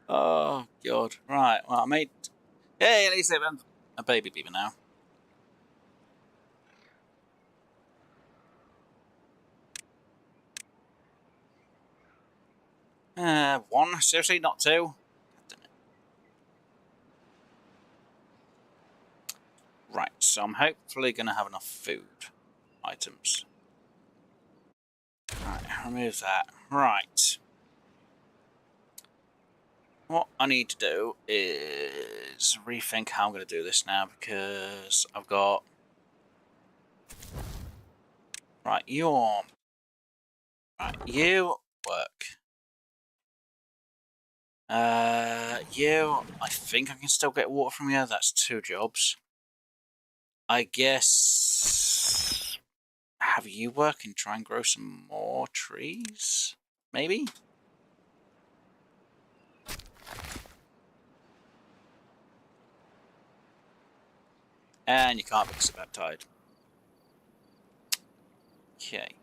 Oh, God. Right, well, I made... Hey, at least I have a baby beaver now. One? Seriously, not two? Right, so I'm hopefully going to have enough food items. Right, remove that. Right. What I need to do is rethink how I'm going to do this now, because I've got... Right, you're... Right, you work. You... I think I can still get water from you. That's 2 jobs. I guess... Have you work and try and grow some more trees? Maybe? And you can't because of that tide. Okay.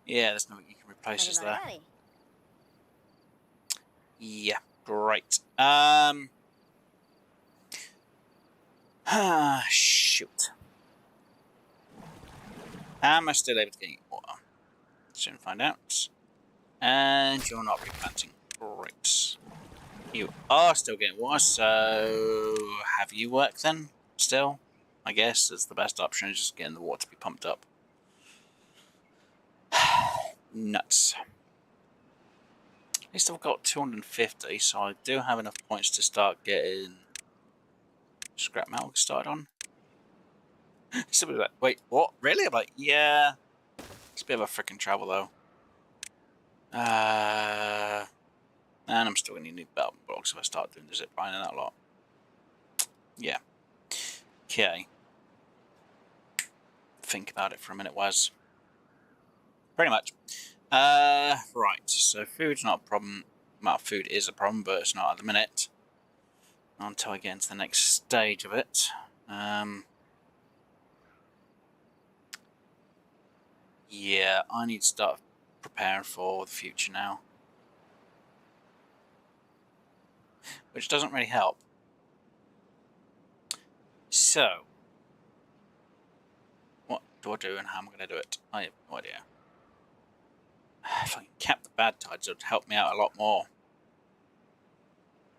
Yeah, there's nothing you can replace us there. Yeah, great. Shoot. Am I still able to get water? Soon find out. And you're not replanting. Great. You are still getting water, so have you work then? Still? I guess it's the best option, is just getting the water to be pumped up. Nuts. At least I've got 250, so I do have enough points to start getting scrap metal started on. Somebody's like, wait, what? Really? I'm like, yeah. It's a bit of a freaking trouble, though. And I'm still going to need belt blocks if I start doing the zip lining that a lot. Yeah. Okay. Think about it for a minute, Waz. Pretty much. Right, so food's not a problem. Well, food is a problem, but it's not at the minute. until I get into the next stage of it. Yeah, I need to start preparing for the future now, which doesn't really help. So, what do I do and how am I going to do it? I have no idea. If I can cap the bad tides, it would help me out a lot more.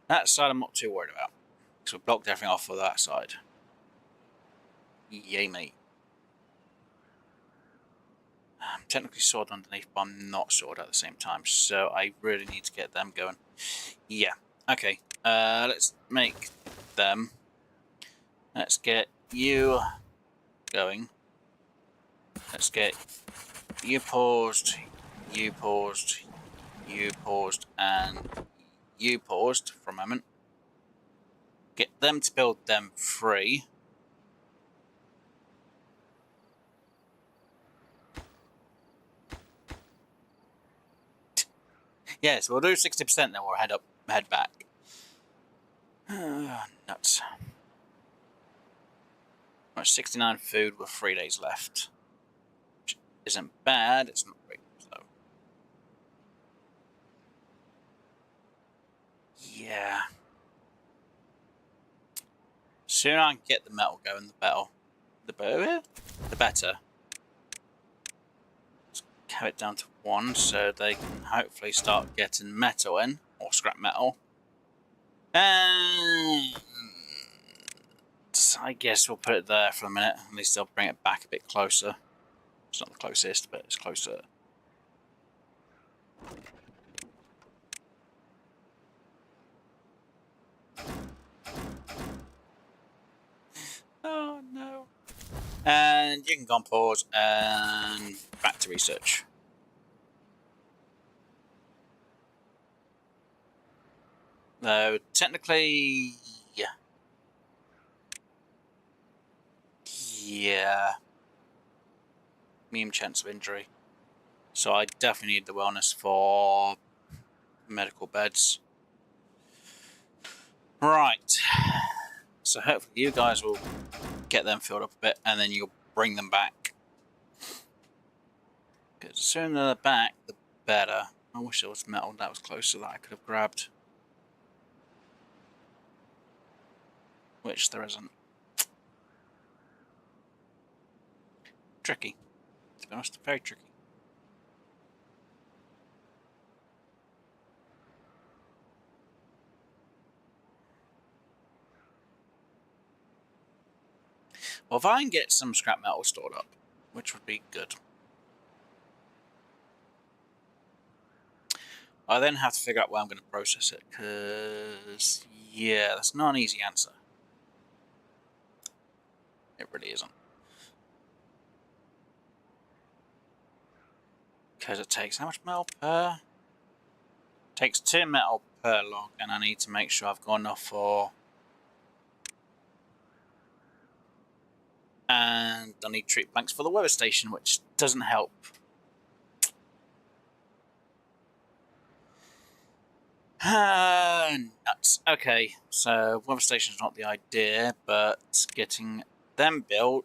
That side I'm not too worried about, because we've blocked everything off for that side. Yay me. I'm technically sword underneath, but I'm not sword at the same time, so I really need to get them going. Yeah, okay. Let's make them. Let's get you going. Let's get you paused, you paused, you paused, and you paused for a moment. Get them to build them free. Yeah, so we'll do 60%, then we'll head back. Nuts. Right, 69 food with 3 days left. Which isn't bad, it's not great though. Yeah. Sooner I can get the metal going, the better. The better. Let's have it down to 1 so they can hopefully start getting metal in, or scrap metal. And I guess we'll put it there for a minute. At least I'll bring it back a bit closer. It's not the closest, but it's closer. Oh no. And you can go on pause and back to research. Though technically, yeah, medium chance of injury. So I definitely need the wellness for medical beds. Right. So hopefully you guys will get them filled up a bit, and then you'll bring them back. Because the sooner they're back, the better. I wish there was metal that was closer that I could have grabbed. Which there isn't. Tricky. To be honest, very tricky. Well, if I can get some scrap metal stored up, which would be good. I then have to figure out where I'm going to process it, because, yeah, that's not an easy answer. It really isn't. Because it takes how much metal per? It takes 2 metal per log, and I need to make sure I've got enough for... And I need treat planks for the weather station, which doesn't help. Nuts. Okay, so weather station's not the idea, but getting them built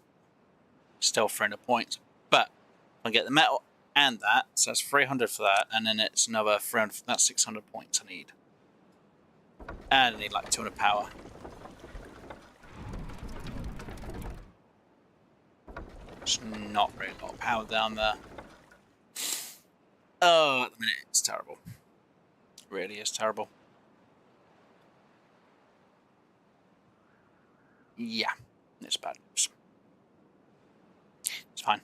still 300 points. But I get the metal and that, so that's 300 for that, and then it's another 300. That's 600 points I need, and I need like 200 power. It's not really a lot of power down there. Oh, at the minute it's terrible. It really is terrible. Yeah, it's bad news. It's fine.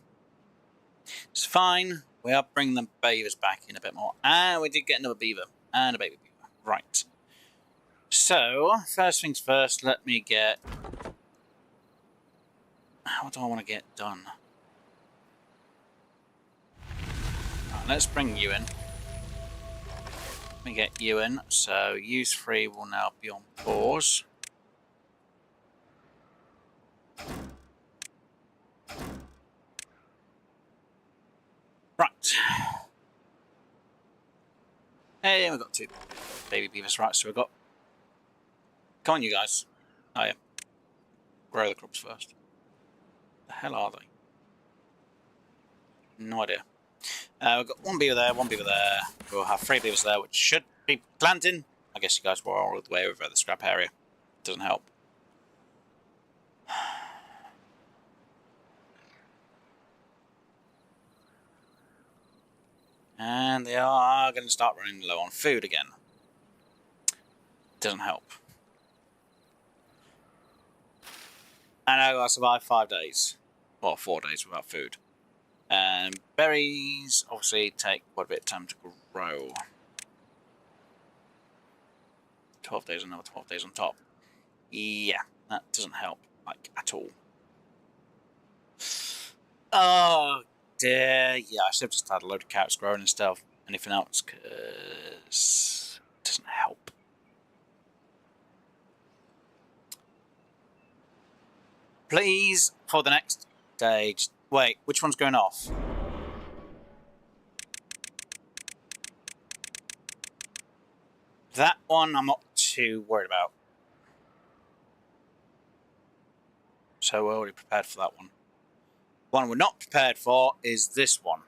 It's fine. We are bringing the beavers back in a bit more. And we did get another beaver. And a baby beaver. Right. So, first things first, let me get... What do I want to get done? Right, let's bring you in. Let me get you in. So, use 3 will now be on pause. Right. Hey, we've got 2 baby beavers. Right, so we've got Come on, you guys. Oh, yeah. Grow the crops first. The hell are they? No idea. We've got one beaver there, one beaver there. We'll have 3 beavers there, which should be planting. I guess you guys were all the way over the scrap area. Doesn't help. And they are going to start running low on food again. Doesn't help. And I've got to survive 5 days. Well, 4 days without food. And berries obviously take quite a bit of time to grow. 12 days, another 12 days on top. Yeah, that doesn't help, like, at all. Oh, dear. Yeah, I should have just had a load of carrots growing instead of anything else, because it doesn't help. Please, for the next stage... Wait, which one's going off? That one I'm not too worried about. So we're already prepared for that one. One we're not prepared for is this one.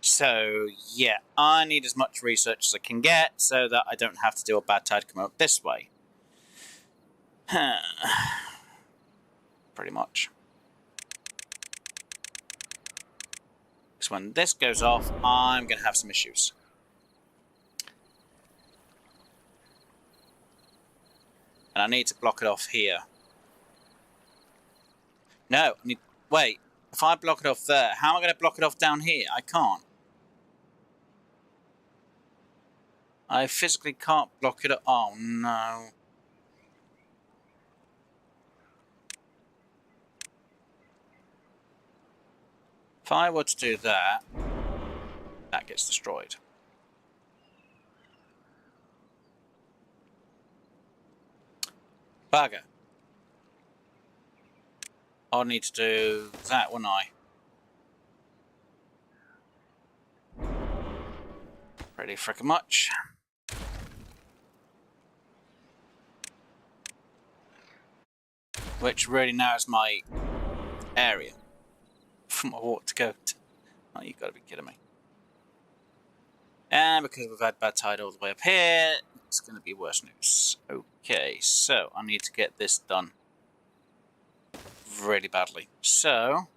So, yeah, I need as much research as I can get so that I don't have to do a bad tide come out this way. Pretty much. Because when this goes off, I'm going to have some issues. And I need to block it off here. No, I need... Wait, if I block it off there, how am I going to block it off down here? I can't. I physically can't block it up. Oh, no. If I were to do that, that gets destroyed. Bugger. I'll need to do that, wouldn't I? Pretty frickin' much. Which really narrows my area for my water to go to. Oh, you've got to be kidding me. And because we've had bad tide all the way up here, it's going to be worse news. Okay, so I need to get this done really badly. So...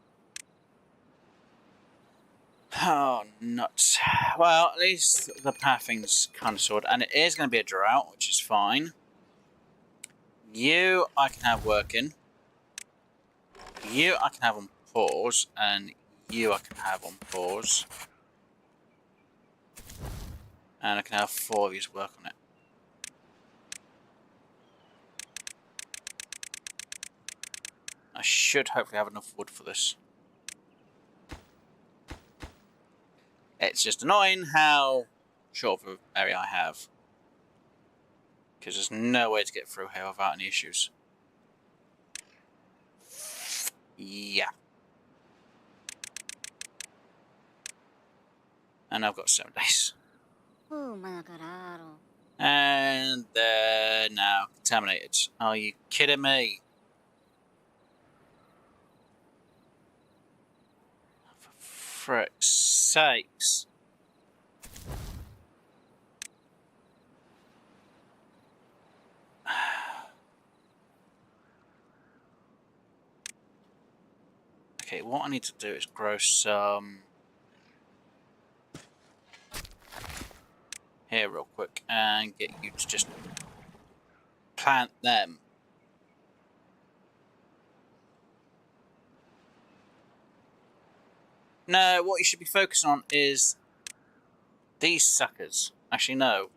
Oh, nuts. Well, at least the pathing's kind of sorted. And it is going to be a drought, which is fine. You I can have working. You I can have on pause. And you I can have on pause. And I can have 4 of you work on it. I should hopefully have enough wood for this. It's just annoying how short of an area I have. Because there's no way to get through here without any issues. Yeah. And I've got 7 days. And they're now contaminated. Are you kidding me? For frick's sakes. Okay, what I need to do is grow some here real quick and get you to just plant them. No, what you should be focusing on is these suckers. Actually, no.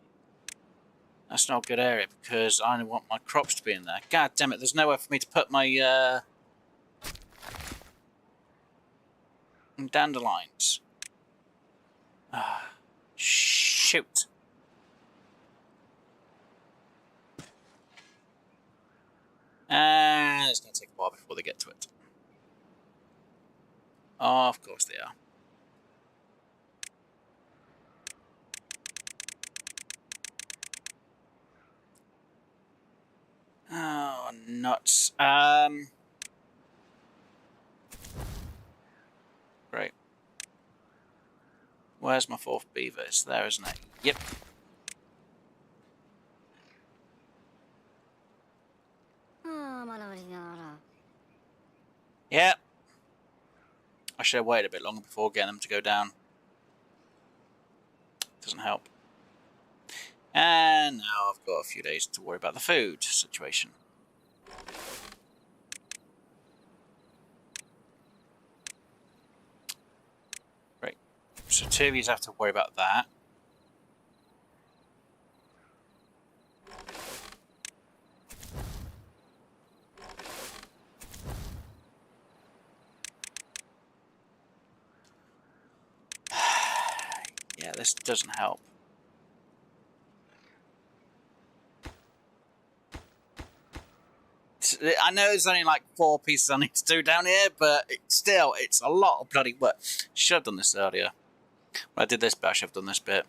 That's not a good area because I want my crops to be in there. God damn it, there's nowhere for me to put my dandelions. Shoot. And it's going to take a while before they get to it. Oh, of course they are. nuts. Great. Where's my fourth beaver? It's there, isn't it? Yep. Yep. I should have waited a bit longer before getting them to go down. Doesn't help. And now I've got a few days to worry about the food situation. Great. So 2 of you have to worry about that. Yeah, this doesn't help. I know there's only like 4 pieces I need to do down here, but still, it's a lot of bloody work. Should have done this earlier. When I did this bit, I should have done this bit.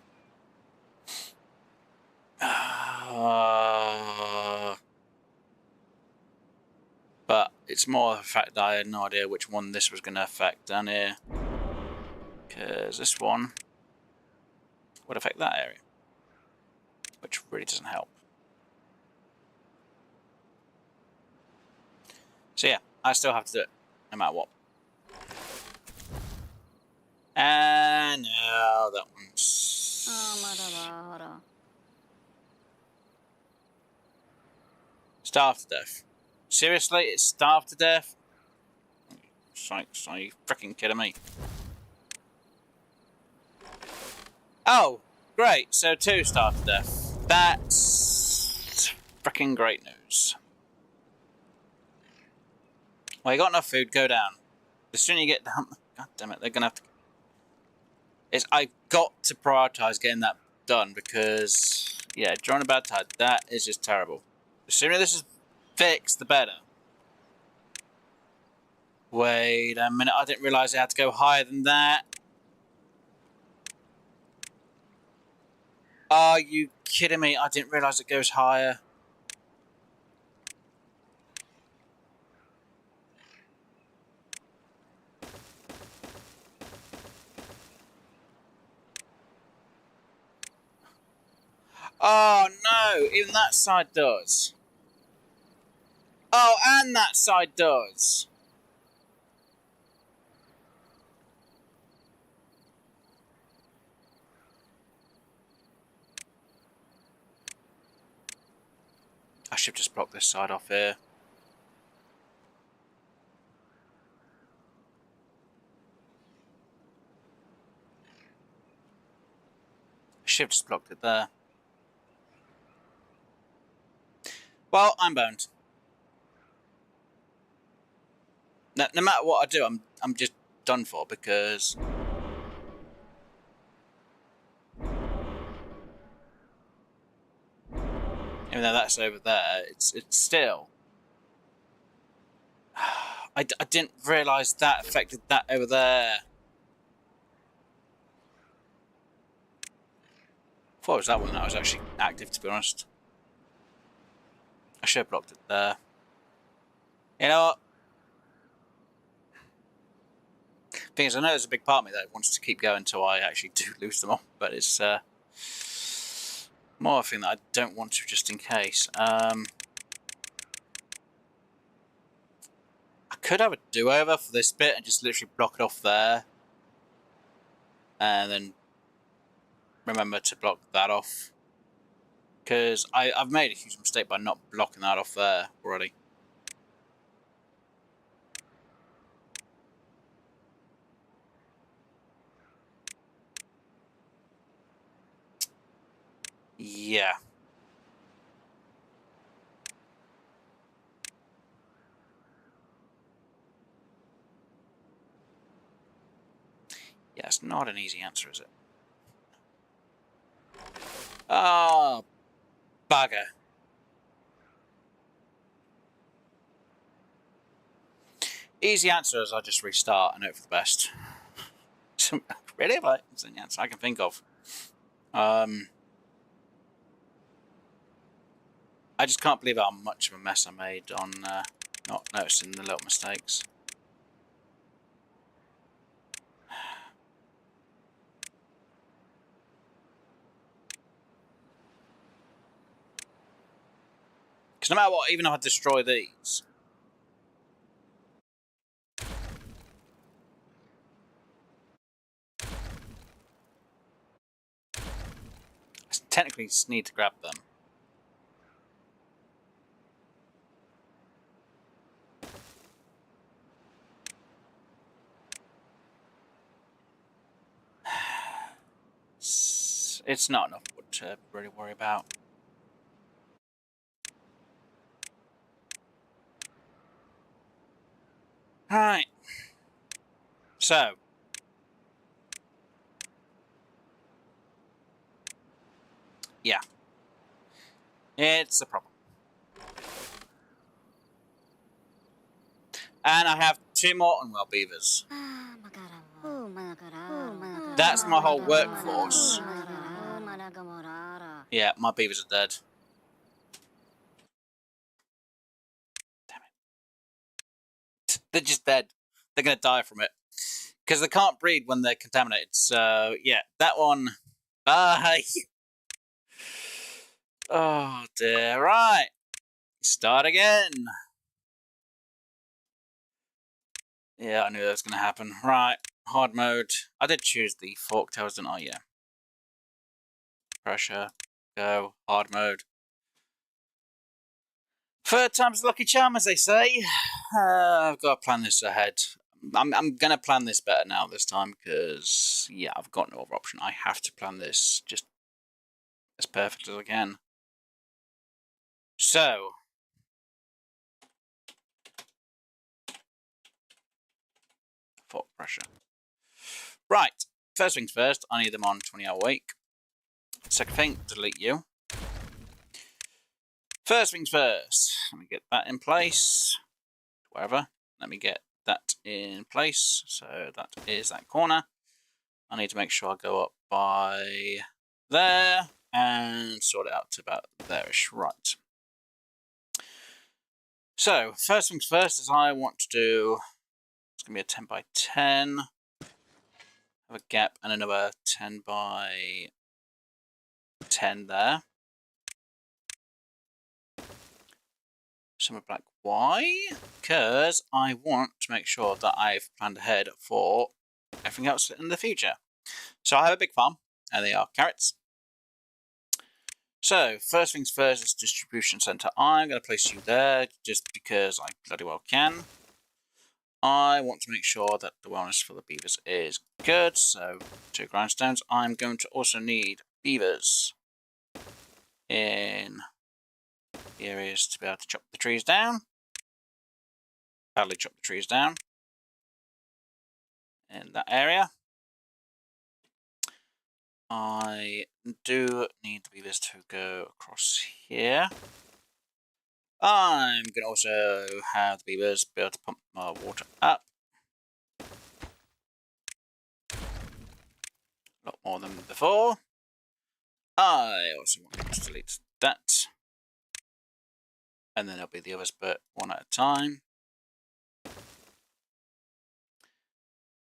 But it's more the fact that I had no idea which one this was going to affect down here. Because this one would affect that area, which really doesn't help. So yeah, I still have to do it, no matter what. And now that one's... starved to death. Seriously, it's starved to death? Sykes, are you freaking kidding me? Oh, great, so 2 starved to death. That's freaking great news. Well, you got enough food, go down. The sooner you get down... God damn it, they're going to have to... I've got to prioritise getting that done because... yeah, during a bad tide, that is just terrible. The sooner this is fixed, the better. Wait a minute, I didn't realise I had to go higher than that. Are you kidding me? I didn't realise it goes higher. Oh no, even that side does. Oh, and that side does. I should just block this side off here. I should have just blocked it there. Well, I'm boned. No matter what I do, I'm just done for because even though that's over there, it's still. I didn't realise that affected that over there. I thought it was that one that was actually active, to be honest. I should have blocked it there. You know what? Thing is, I know there's a big part of me that wants to keep going until I actually do lose them all, but it's more a thing that I don't want to, just in case. I could have a do-over for this bit and just literally block it off there. And then remember to block that off. Because I've made a huge mistake by not blocking that off there already. Yeah. Yeah, it's not an easy answer, is it? Oh, bugger. Easy answer is I just restart and hope for the best. Really? But it's the answer I can think of. I I just can't believe how much of a mess I made on not noticing the little mistakes. Because no matter what, even if I destroy these, I technically just need to grab them. It's not enough wood to really worry about. Right. So. Yeah. It's a problem. And I have 2 more unwell beavers. That's my whole workforce. Yeah, my beavers are dead. Damn it. They're just dead. They're going to die from it. Because they can't breed when they're contaminated. So, yeah, that one. Bye. Oh, dear. Right. Start again. Yeah, I knew that was going to happen. Right. Hard mode. I did choose the Folktails, didn't I? Yeah. Pressure. Go. Hard mode. Third time's a lucky charm, as they say. I've got to plan this ahead. I'm going to plan this better now this time because, yeah, I've got no other option. I have to plan this just as perfect as I can. So, fort pressure. Right, first things first, I need them on 20-hour week. Second thing, delete you. First things first, let me get that in place. Wherever, let me get that in place. So that is that corner. I need to make sure I go up by there and sort it out to about there-ish. Right. So, first things first is I want to do, it's going to be a 10 by 10. Have a gap and another 10 by 10 there. Some black. Why? Because I want to make sure that I've planned ahead for everything else in the future. So I have a big farm, and they are carrots. So, first things first is distribution center. I'm going to place you there just because I bloody well can. I want to make sure that the wellness for the beavers is good. So, 2 grindstones. I'm going to also need beavers in the areas to be able to chop the trees down. Badly chop the trees down in that area. I do need the beavers to go across here. I'm going to also have the beavers be able to pump my water up. A lot more than before. I also want to delete that. And then there'll be the others, but one at a time.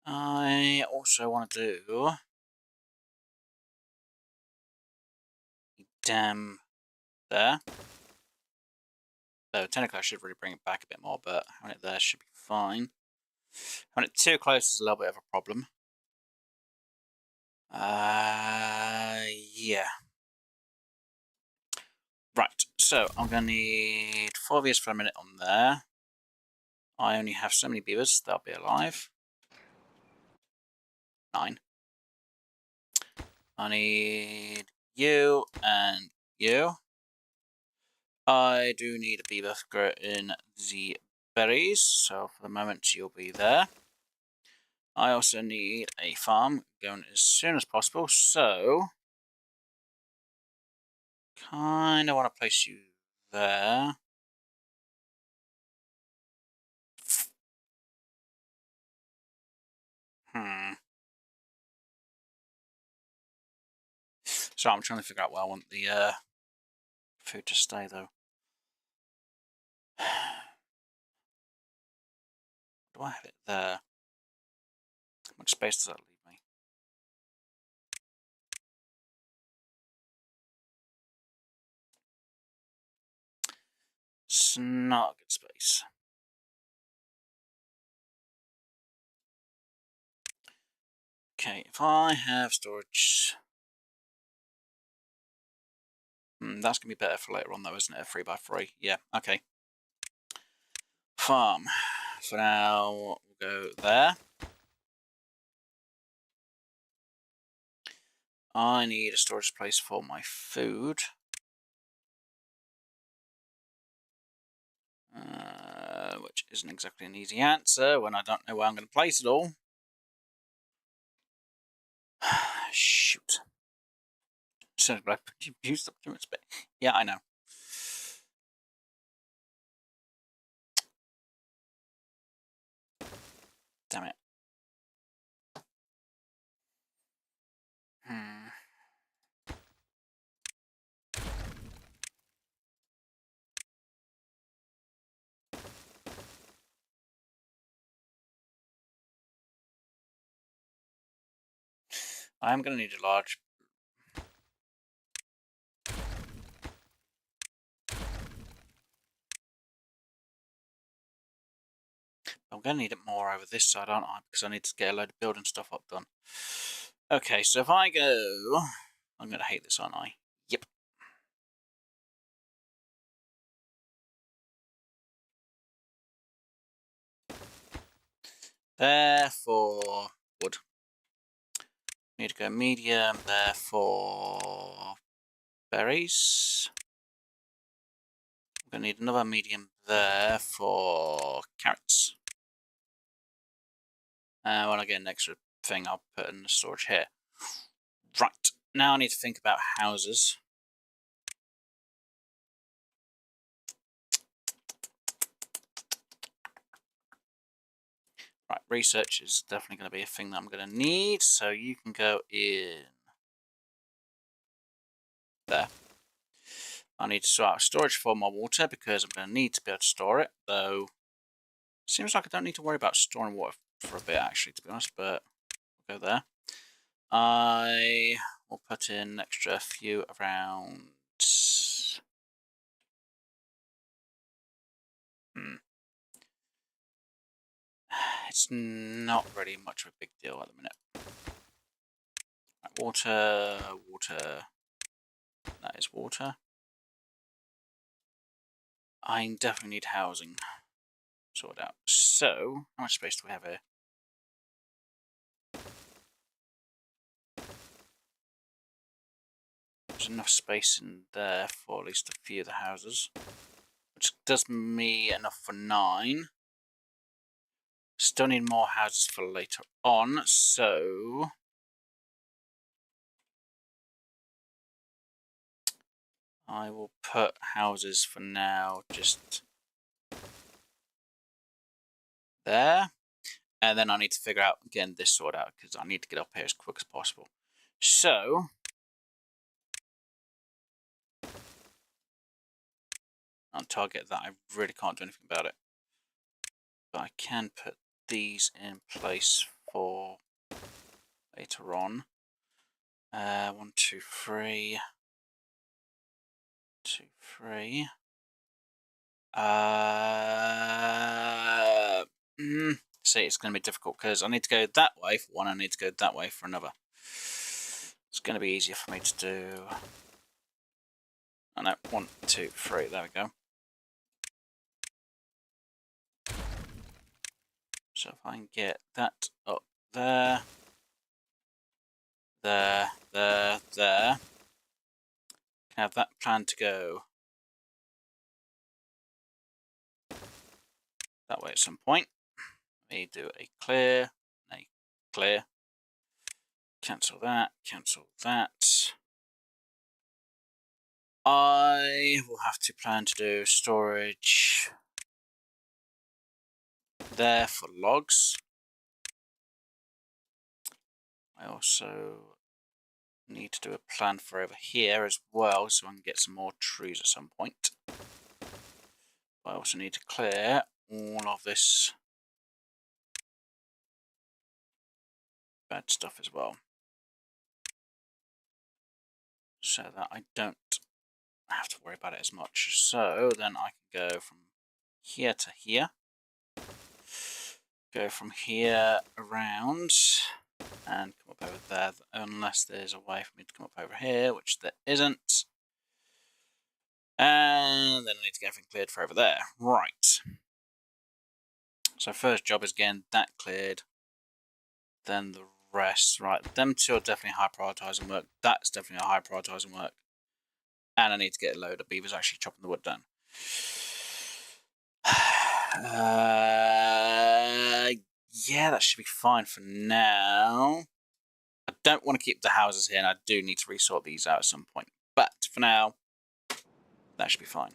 I also want to do a dam there. So technically I should really bring it back a bit more, but having it there should be fine. Having it too close is a little bit of a problem. Yeah. Right, so I'm going to need 4 beavers for a minute on there. I only have so many beavers, they'll be alive. 9. I need you and you. I do need a beaver to grow in the berries, so for the moment you'll be there. I also need a farm going as soon as possible, so kind of want to place you there. So I'm trying to figure out where I want the food to stay, though. Do I have it there? How much space does that leave me? It's not a good space. Okay, if I have storage... that's going to be better for later on though, isn't it? A 3x3. Yeah, okay. Farm. For now, we'll go there. I need a storage place for my food. Which isn't exactly an easy answer when I don't know where I'm going to place it all. Shoot. So I used up too much space. Yeah, I know. Damn it. I'm going to need a large... I'm going to need it more over this side, aren't I? Because I need to get a load of building stuff up done. Okay, so if I go... I'm going to hate this, aren't I? Yep. Therefore, wood. Need to go medium, therefore berries. I'm going to need another medium there for carrots. When I get an extra thing, I'll put in the storage here. Right, now I need to think about houses. Right, research is definitely going to be a thing that I'm going to need, so you can go in there. I need to sort out storage for my water because I'm going to need to be able to store it, though seems like I don't need to worry about storing water for a bit actually, to be honest, but we'll go there. I will put in an extra few around... It's not really much of a big deal at the minute. Right, water, water. That is water. I definitely need housing sorted out. So, how much space do we have here? There's enough space in there for at least a few of the houses, which does me enough for 9. Still need more houses for later on, so I will put houses for now just there. And then I need to figure out, again, this sort out, because I need to get up here as quick as possible. So, on target that, I really can't do anything about it. But I can put these in place for later on. 1, 2, 3. 2, 3. See, it's going to be difficult because I need to go that way for one, I need to go that way for another. It's going to be easier for me to do. Oh no, 1, 2, 3, there we go. So if I can get that up there, there, can have that plan to go that way at some point. Let me do a clear, a clear. Cancel that, cancel that. I will have to plan to do storage there for logs. I also need to do a plan for over here as well, so I can get some more trees at some point. I also need to clear all of this bad stuff as well, so that I don't have to worry about it as much. So then I can go from here to here, go from here around, and come up over there, unless there's a way for me to come up over here, which there isn't. And then I need to get everything cleared for over there. Right. So first job is getting that cleared, then the rest. Right, them two are definitely high prioritising work. That's definitely a high prioritising work. And I need to get a load of beavers actually chopping the wood down. Yeah, that should be fine for now. I don't want to keep the houses here, and I do need to resort these out at some point. But for now, that should be fine.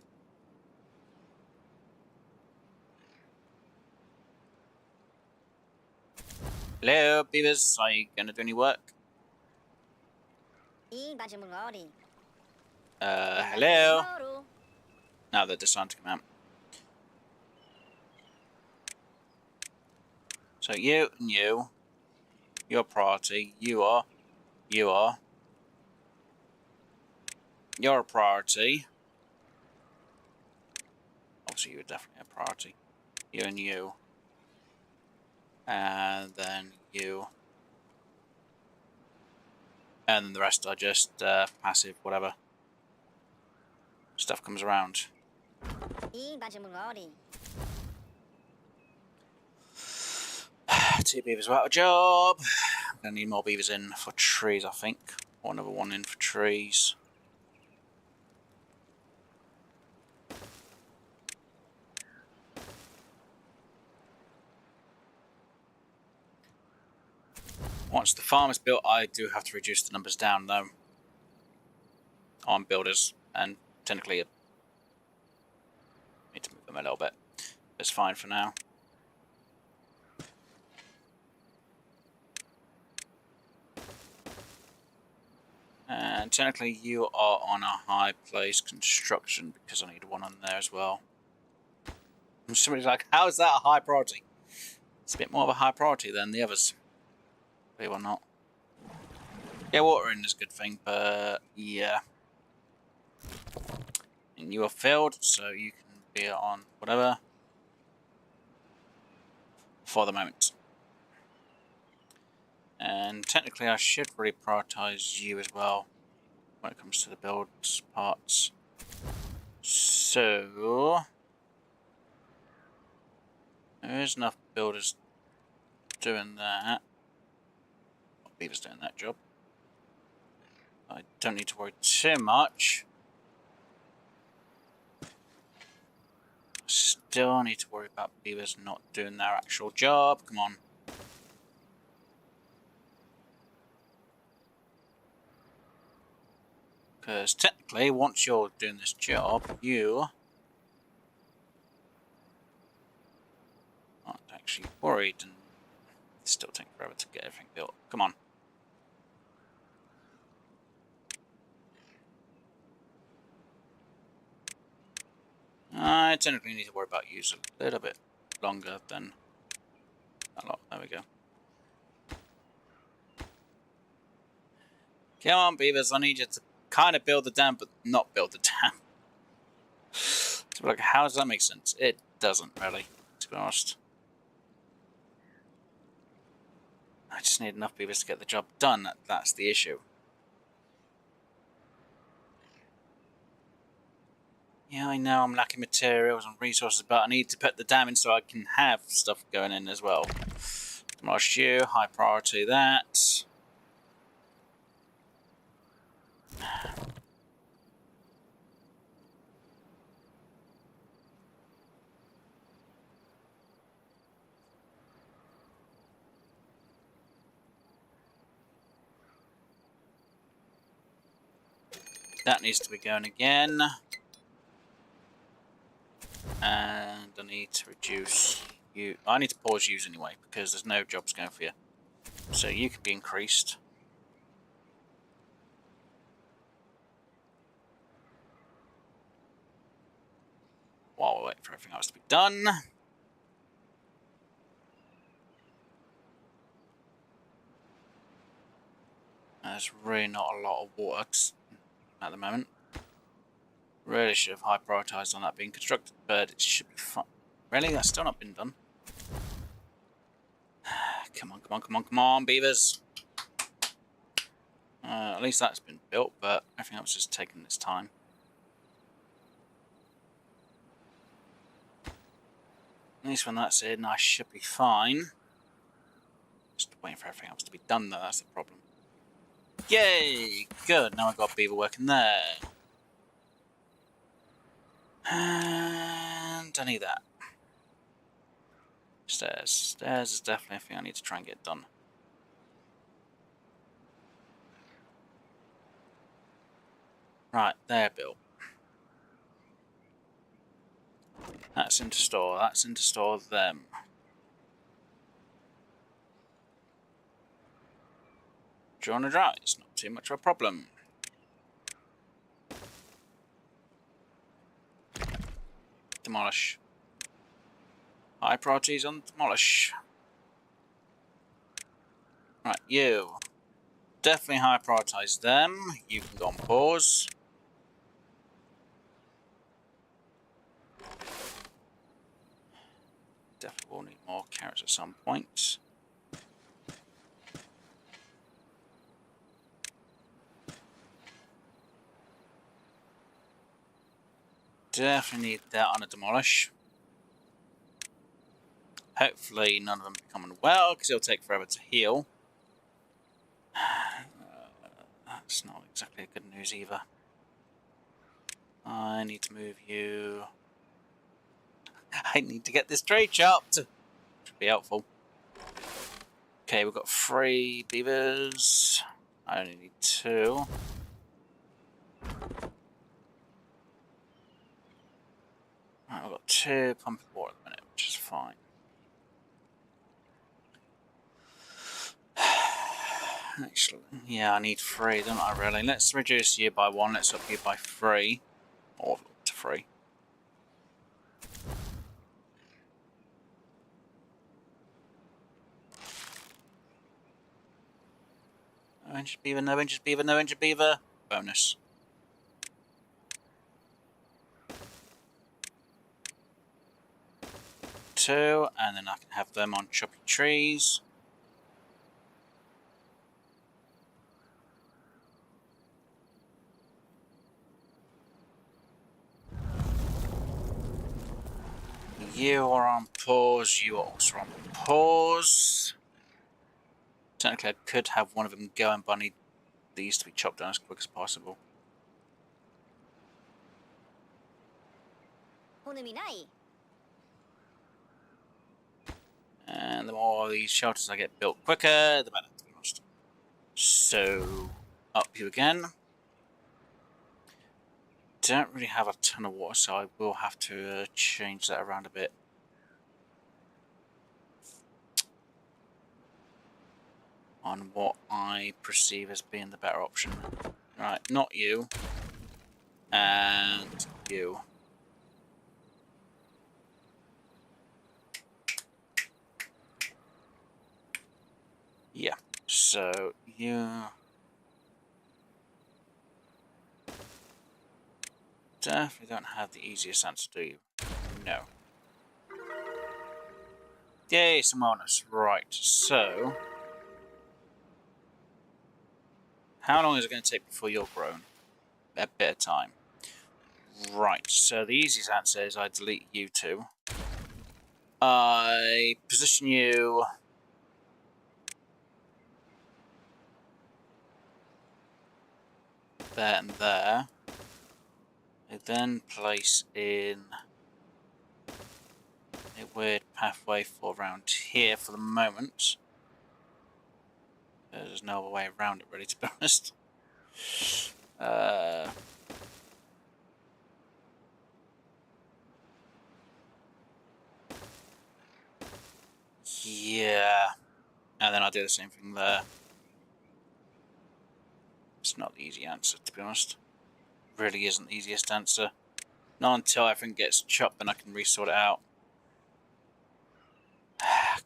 Hello, beavers. Are you going to do any work? Hello? Now they're deciding to come out. So you and you, your priority, you're a priority. Obviously you're definitely a priority. You and you. And then you. And then the rest are just passive, whatever. Stuff comes around. Two beavers without a job. I'm going to need more beavers in for trees, I think. Or another one in for trees. Once the farm is built, I do have to reduce the numbers down, though, on builders, and technically I need to move them a little bit. It's fine for now. And technically you are on a high place construction, because I need one on there as well. And somebody's like, how is that a high priority? It's a bit more of a high priority than the others. Believe it or not. Yeah, watering is a good thing, but yeah. And you are filled, so you can be on whatever for the moment. And technically I should really prioritise you as well when it comes to the build parts. So there is enough builders doing that. Beavers doing that job. I don't need to worry too much. Still need to worry about beavers not doing their actual job. Come on. Because technically, once you're doing this job, you aren't actually worried, and it's still taking forever to get everything built. Come on. I technically need to worry about you a little bit longer than a lot. There we go. Come on, beavers. I need you to kind of build the dam, but not build the dam. So, like, how does that make sense? It doesn't really, to be honest. I just need enough beavers to get the job done. That's the issue. Yeah, I know I'm lacking materials and resources, but I need to put the dam in so I can have stuff going in as well. Demolish you, high priority that. That needs to be going again. And I need to reduce you. I need to pause use anyway, because there's no jobs going for you. So you can be increased. while we wait for everything else to be done. There's really not a lot of water at the moment. Really should have high prioritised on that being constructed, but it should be fine. Really? That's still not been done. Come on, come on, come on, come on, beavers. At least that's been built, but everything else is taking its time. At least when that's in, I should be fine. Just waiting for everything else to be done, though, that's the problem. Yay! Good, now I've got beaver working there. And I need that. Stairs. Stairs is definitely a thing I need to try and get done. Right, they're built. That's into store. That's into store them. During a drought, it's not too much of a problem. Demolish. High priorities on demolish. Right, you. Definitely high prioritize them. You can go on pause. Definitely will need more carrots at some point. Definitely need that on a demolish. Hopefully none of them become unwell, because it'll take forever to heal. That's not exactly good news either. I need to move you. I need to get this tree chopped. Should be helpful. Okay, we've got 3 beavers. I only need 2. Right, I've got 2 pumping water at the minute, which is fine. Actually, yeah, I need 3, don't I, really? Let's reduce you by 1, let's up you by 3. Or up to 3. No injured beaver, no injured beaver, no injured beaver. Bonus. Two, and then I can have them on choppy trees. You are on pause, you are also on pause. Technically I could have one of them going, but I need these to be chopped down as quick as possible. And the more of these shelters I get built quicker, the better, to be honest. So, up you again. Don't really have a ton of water, so I will have to change that around a bit. On what I perceive as being the better option. Right, not you. And you. Yeah, so you definitely don't have the easiest answer, do you? No. Yay, some wellness. Right, so how long is it going to take before you're grown? A bit of time. Right, so the easiest answer is I delete you two. I position you there and there. I then place in a weird pathway for around here for the moment. There's no other way around it, really, to be honest. Yeah. And then I'll do the same thing there. It's not the easy answer, to be honest. Really isn't the easiest answer. Not until everything gets chopped, then I can resort it out.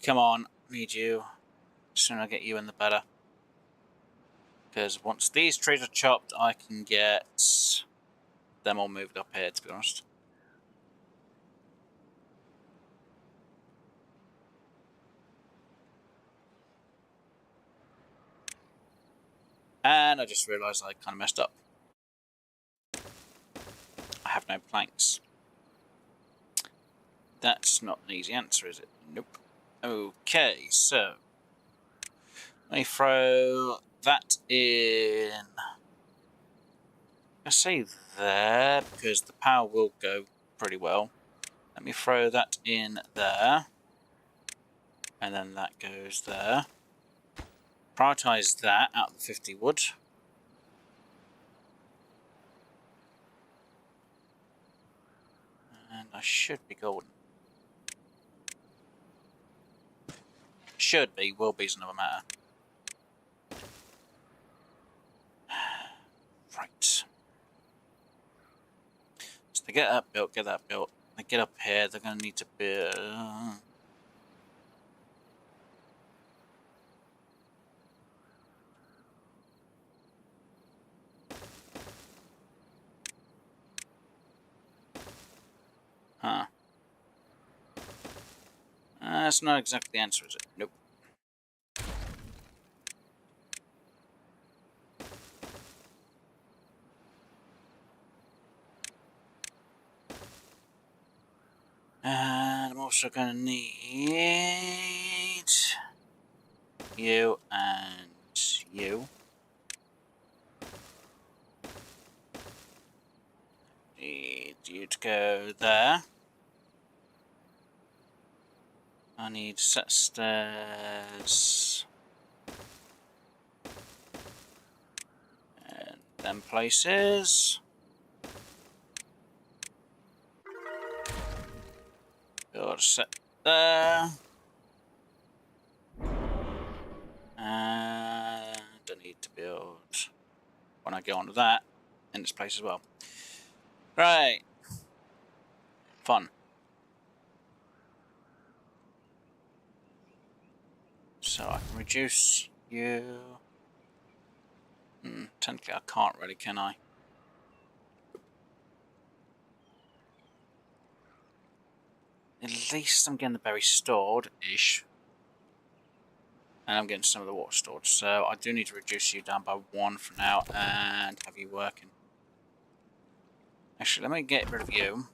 Come on, need you. The sooner I get you in, the better. Because once these trees are chopped, I can get them all moved up here, to be honest. And I just realised I kind of messed up. I have no planks. That's not an easy answer, is it? Nope. Okay, so let me throw that in. I say there because the power will go pretty well. Let me throw that in there, and then that goes there. Prioritise that out of the 50 wood. And I should be golden. Should be, will be is another matter. Right. So to get that built, get that built. They get up here, they're going to need to build. Huh. That's not exactly the answer, is it? Nope. And I'm also going to need you and you. Need you to go there. I need set stairs. And them places. Build a set there. And I need to build, when I go onto that, in this place as well. Right. Fun. So I can reduce you. Technically I can't really, can I? At least I'm getting the berries stored-ish. And I'm getting some of the water stored. So I do need to reduce you down by 1 for now and have you working. Actually, let me get rid of you.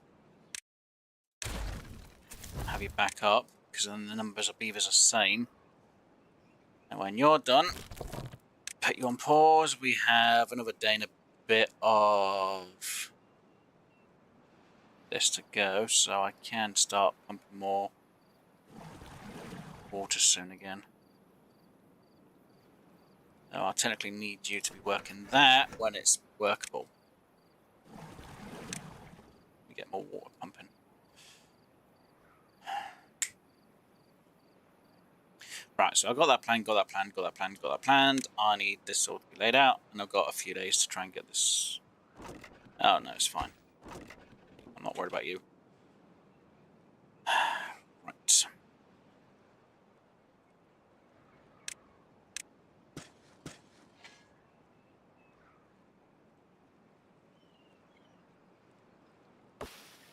Have you back up, because then the numbers of beavers are the same. And when you're done, put you on pause. We have another day and a bit of this to go, so I can start pumping more water soon again. Now, I technically need you to be working that when it's workable. We get more water pumping. Right, so I've got that plan, got that plan, got that plan, got that planned. I need this all to be laid out, and I've got a few days to try and get this. Oh, no, it's fine. I'm not worried about you. Right.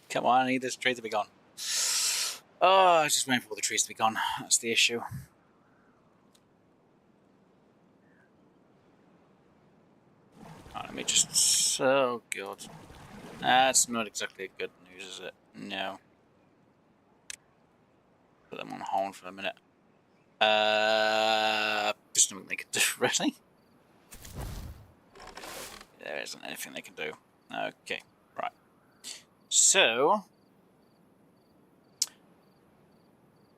Come on, I need this tree to be gone. Oh, I was just waiting for all the trees to be gone. That's the issue. Right, let me just... So good. That's not exactly good news, is it? No. Put them on hold for a minute. There's nothing they can do, really. There isn't anything they can do. Okay, right. So...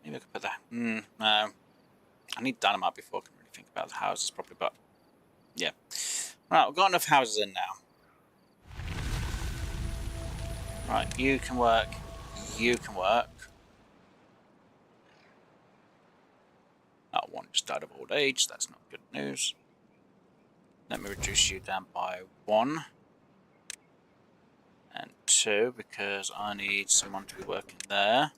maybe I could put that... no. I need dynamite before I can really think about the houses properly, but... yeah. Right, we've got enough houses in now. Right, you can work. You can work. That one just died of old age. That's not good news. Let me reduce you down by 1. And 2 because I need someone to be working there.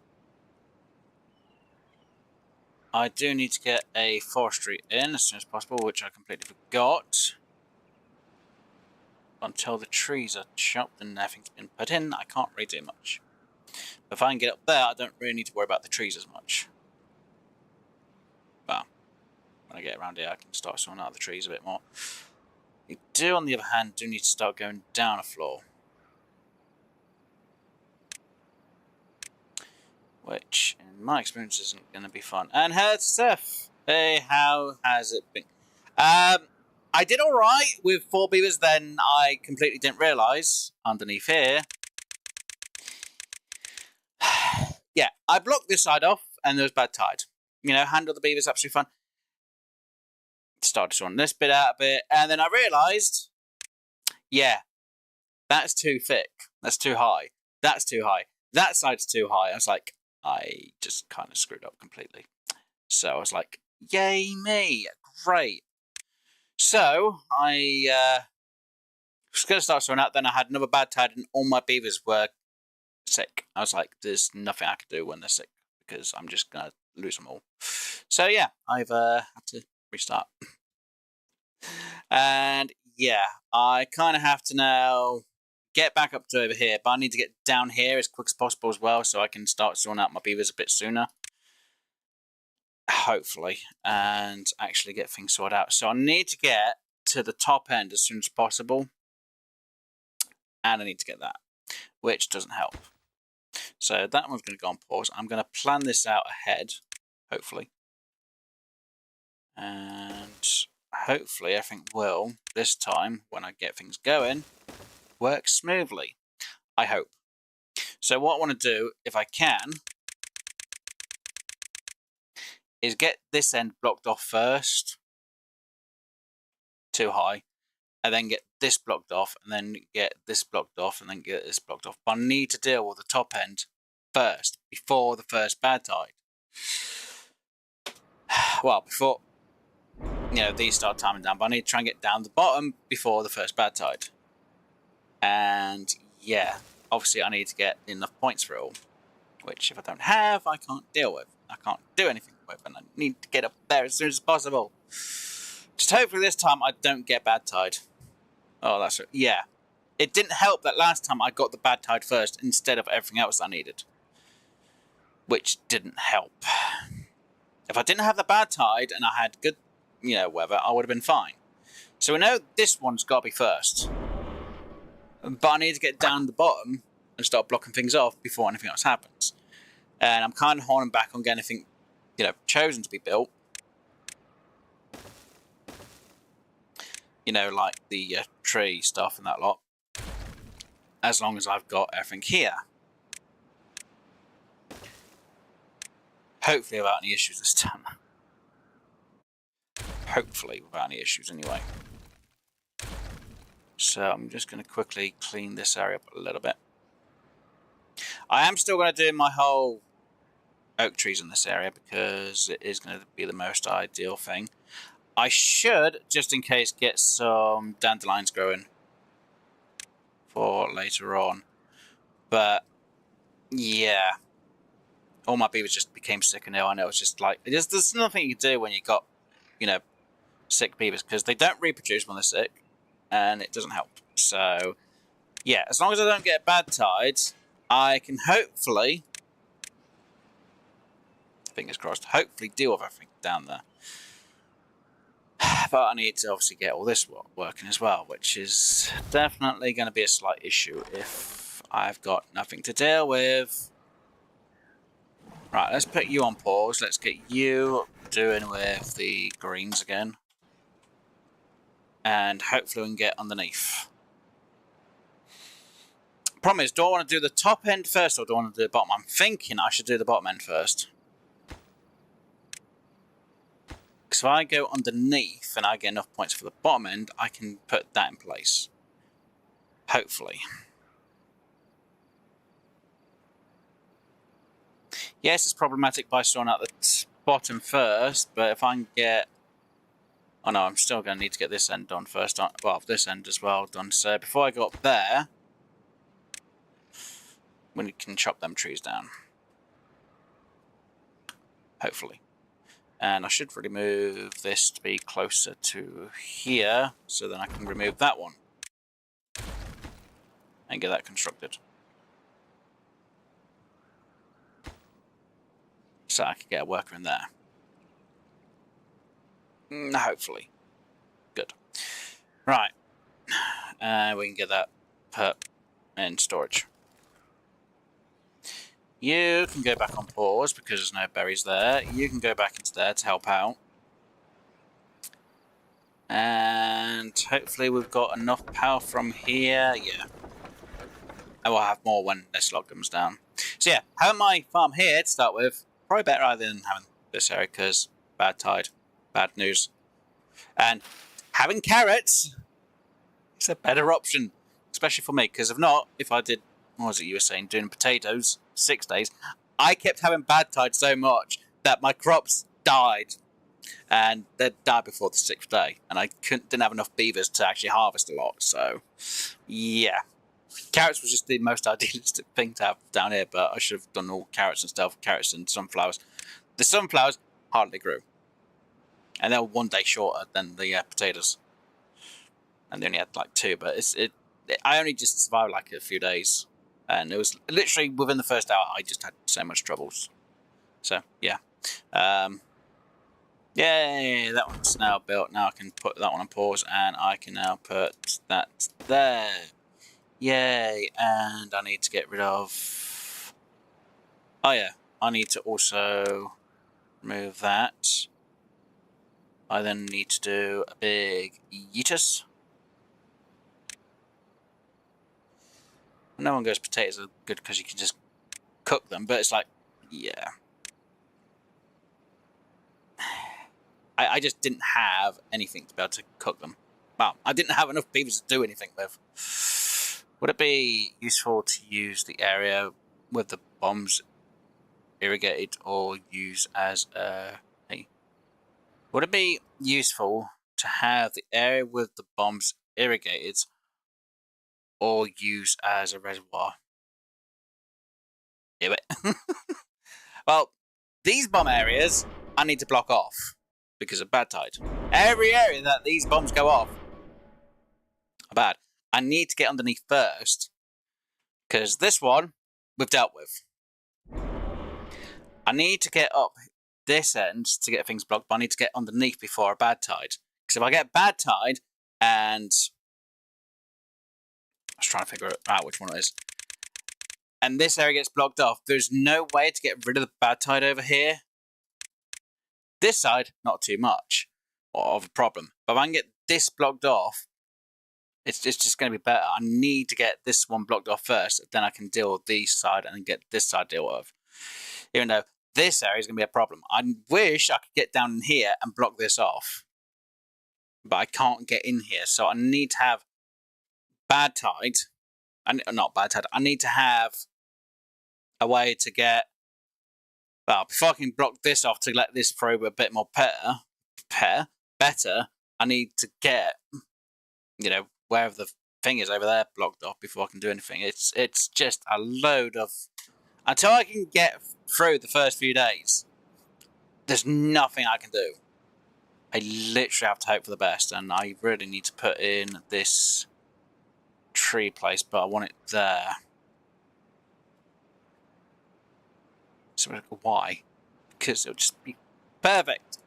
I do need to get a forestry in as soon as possible, which I completely forgot. Until the trees are chopped and everything's been put in, I can't really do much. But if I can get up there, I don't really need to worry about the trees as much. Well, when I get around here, I can start sorting out the trees a bit more. You do, on the other hand, do need to start going down a floor. Which, in my experience, isn't going to be fun. And hey, Seth! Hey, how has it been? I did alright with 4 beavers, then I completely didn't realise, underneath here. Yeah, I blocked this side off, and there was bad tide. You know, handle the beavers, absolutely fun. Started sorting this bit out a bit, and then I realised, yeah, that's too thick. That's too high. That's too high. That side's too high. I was like, I just kind of screwed up completely. So I was like, yay me, great. So I was going to start sorting out, then I had another bad tide and all my beavers were sick. I was like, there's nothing I can do when they're sick because I'm just going to lose them all. So yeah, I've had to restart. And yeah, I kind of have to now get back up to over here, but I need to get down here as quick as possible as well so I can start sorting out my beavers a bit sooner. Hopefully, and actually get things sorted out. So I need to get to the top end as soon as possible, and I need to get that, which doesn't help. So that one's going to go on pause. I'm going to plan this out ahead, hopefully. And hopefully everything will, this time, when I get things going, work smoothly. I hope. So what I want to do, if I can, is get this end blocked off first. Too high. And then get this blocked off, and then get this blocked off, and then get this blocked off. But I need to deal with the top end first, before the first bad tide. Well, before, you know, these start timing down, but I need to try and get down the bottom before the first bad tide. And yeah, obviously I need to get enough points for it all, which if I don't have, I can't deal with. I can't do anything with, and I need to get up there as soon as possible. Just hopefully this time I don't get bad tide. Oh, that's it. Yeah. It didn't help that last time I got the bad tide first instead of everything else I needed. Which didn't help. If I didn't have the bad tide and I had good, you know, weather, I would have been fine. So we know this one's got to be first. But I need to get down the bottom and start blocking things off before anything else happens. And I'm kind of holding back on getting anything, you know, chosen to be built. You know, like the tree stuff and that lot. As long as I've got everything here. Hopefully without any issues this time. Hopefully without any issues anyway. So I'm just going to quickly clean this area up a little bit. I am still going to do my whole oak trees in this area because it is going to be the most ideal thing. I should, just in case, get some dandelions growing for later on. But, yeah. All my beavers just became sick and ill. I know it's just like, there's nothing you can do when you got, you know, sick beavers. Because they don't reproduce when they're sick. And it doesn't help. So, yeah. As long as I don't get bad tides, I can hopefully, fingers crossed, hopefully deal with everything down there. But I need to obviously get all this working as well, which is definitely going to be a slight issue if I've got nothing to deal with. Right, let's put you on pause. Let's get you doing with the greens again. And hopefully we can get underneath. Problem is, do I want to do the top end first or do I want to do the bottom? I'm thinking I should do the bottom end first. Because if I go underneath and I get enough points for the bottom end, I can put that in place. Hopefully. Yes, it's problematic by sorting out the bottom first, but if I can get... Oh no, I'm still going to need to get this end done first. Well, this end as well done. So before I go up there, when we can chop them trees down. Hopefully. And I should really move this to be closer to here, so then I can remove that one. And get that constructed. So I can get a worker in there. Hopefully. Good. Right. We can get that put in storage. You can go back on pause because there's no berries there. You can go back into there to help out. And hopefully we've got enough power from here. Yeah. I will have more when this log comes down. So yeah, having my farm here to start with, probably better either than having this area because bad tide, bad news. And having carrots is a better option, especially for me, because if not, if I did, what was it you were saying, doing potatoes 6 days, I kept having bad tide so much that my crops died. And they died before the 6th day, and I didn't have enough beavers to actually harvest a lot, so yeah. Carrots was just the most idealistic thing to have down here, but I should have done all carrots and stuff, carrots and sunflowers. The sunflowers hardly grew. And they were 1 day shorter than the potatoes. And they only had like 2, but I only just survived like a few days. And it was literally within the first hour, I just had so much troubles. So, yeah. Yay, that one's now built. Now I can put that one on pause, and I can now put that there. Yay, and I need to get rid of... Oh yeah, I need to also remove that. I then need to do a big yeetus. No one goes potatoes are good because you can just cook them, but it's like, yeah. I just didn't have anything to be able to cook them. Well, I didn't have enough beavers to do anything with. Would it be useful to use the area with the bombs irrigated or use as a... Hey. Would it be useful to have the area with the bombs irrigated or use as a reservoir? Do it. Well, these bomb areas I need to block off because of bad tide. Every area that these bombs go off are bad. I need to get underneath first because this one we've dealt with. I need to get up this end to get things blocked, but I need to get underneath before a bad tide. Because if I get bad tide and... I was trying to figure out which one it is. And this area gets blocked off, there's no way to get rid of the bad tide over here. This side, not too much of a problem. But if I can get this blocked off, it's just going to be better. I need to get this one blocked off first, then I can deal with this side and then get this side dealt with. Even though this area is going to be a problem. I wish I could get down in here and block this off. But I can't get in here, so I need to have bad tide. Not bad tide. I need to have a way to get... Well, before I can block this off to let this probe a bit more better, I need to get, wherever the thing is over there blocked off before I can do anything. It's just a load of... Until I can get through the first few days, there's nothing I can do. I literally have to hope for the best, and I really need to put in this tree place, but I want it there. So why? Because it'll just be perfect.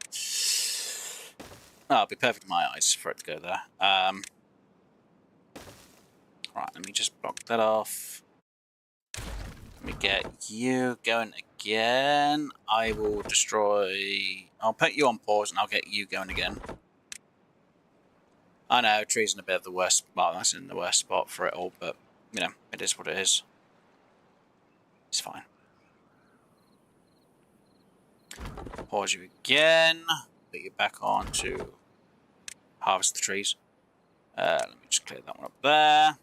Oh, it'll be perfect in my eyes for it to go there. Right, let me just block that off. Let me get you going again. I will destroy... I'll put you on pause and I'll get you going again. I know, tree's in a bit of the worst... Well, that's in the worst spot for it all, but, it is what it is. It's fine. Pause you again. Put you back on to harvest the trees. Let me just clear that one up there.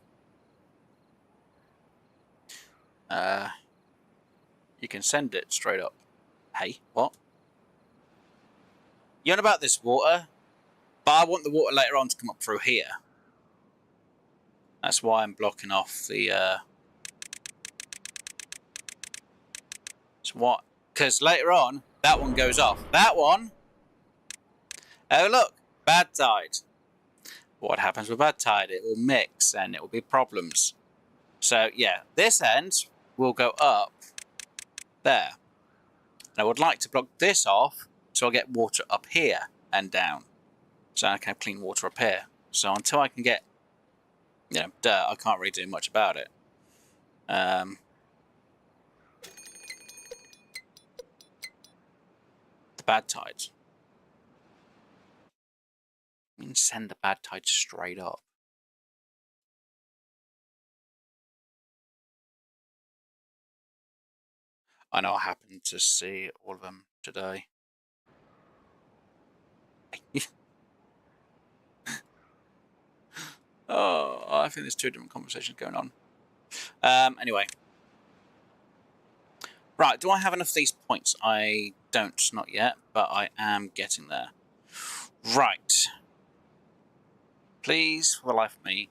You can send it straight up. Hey, what? You on about this water? But I want the water later on to come up through here. That's why I'm blocking off the So what? Because later on, that one goes off. That one... Oh, look! Bad tide. What happens with bad tide? It will mix and it will be problems. So, yeah, this end will go up there. And I would like to block this off so I'll get water up here and down. So I can have clean water up here. So until I can get, dirt, I can't really do much about it. The bad tides. I mean, send the bad tides straight up. I know I happened to see all of them today. Oh, I think there's two different conversations going on. Anyway. Right, do I have enough of these points? I don't, not yet, but I am getting there. Right. Please, for the life of me,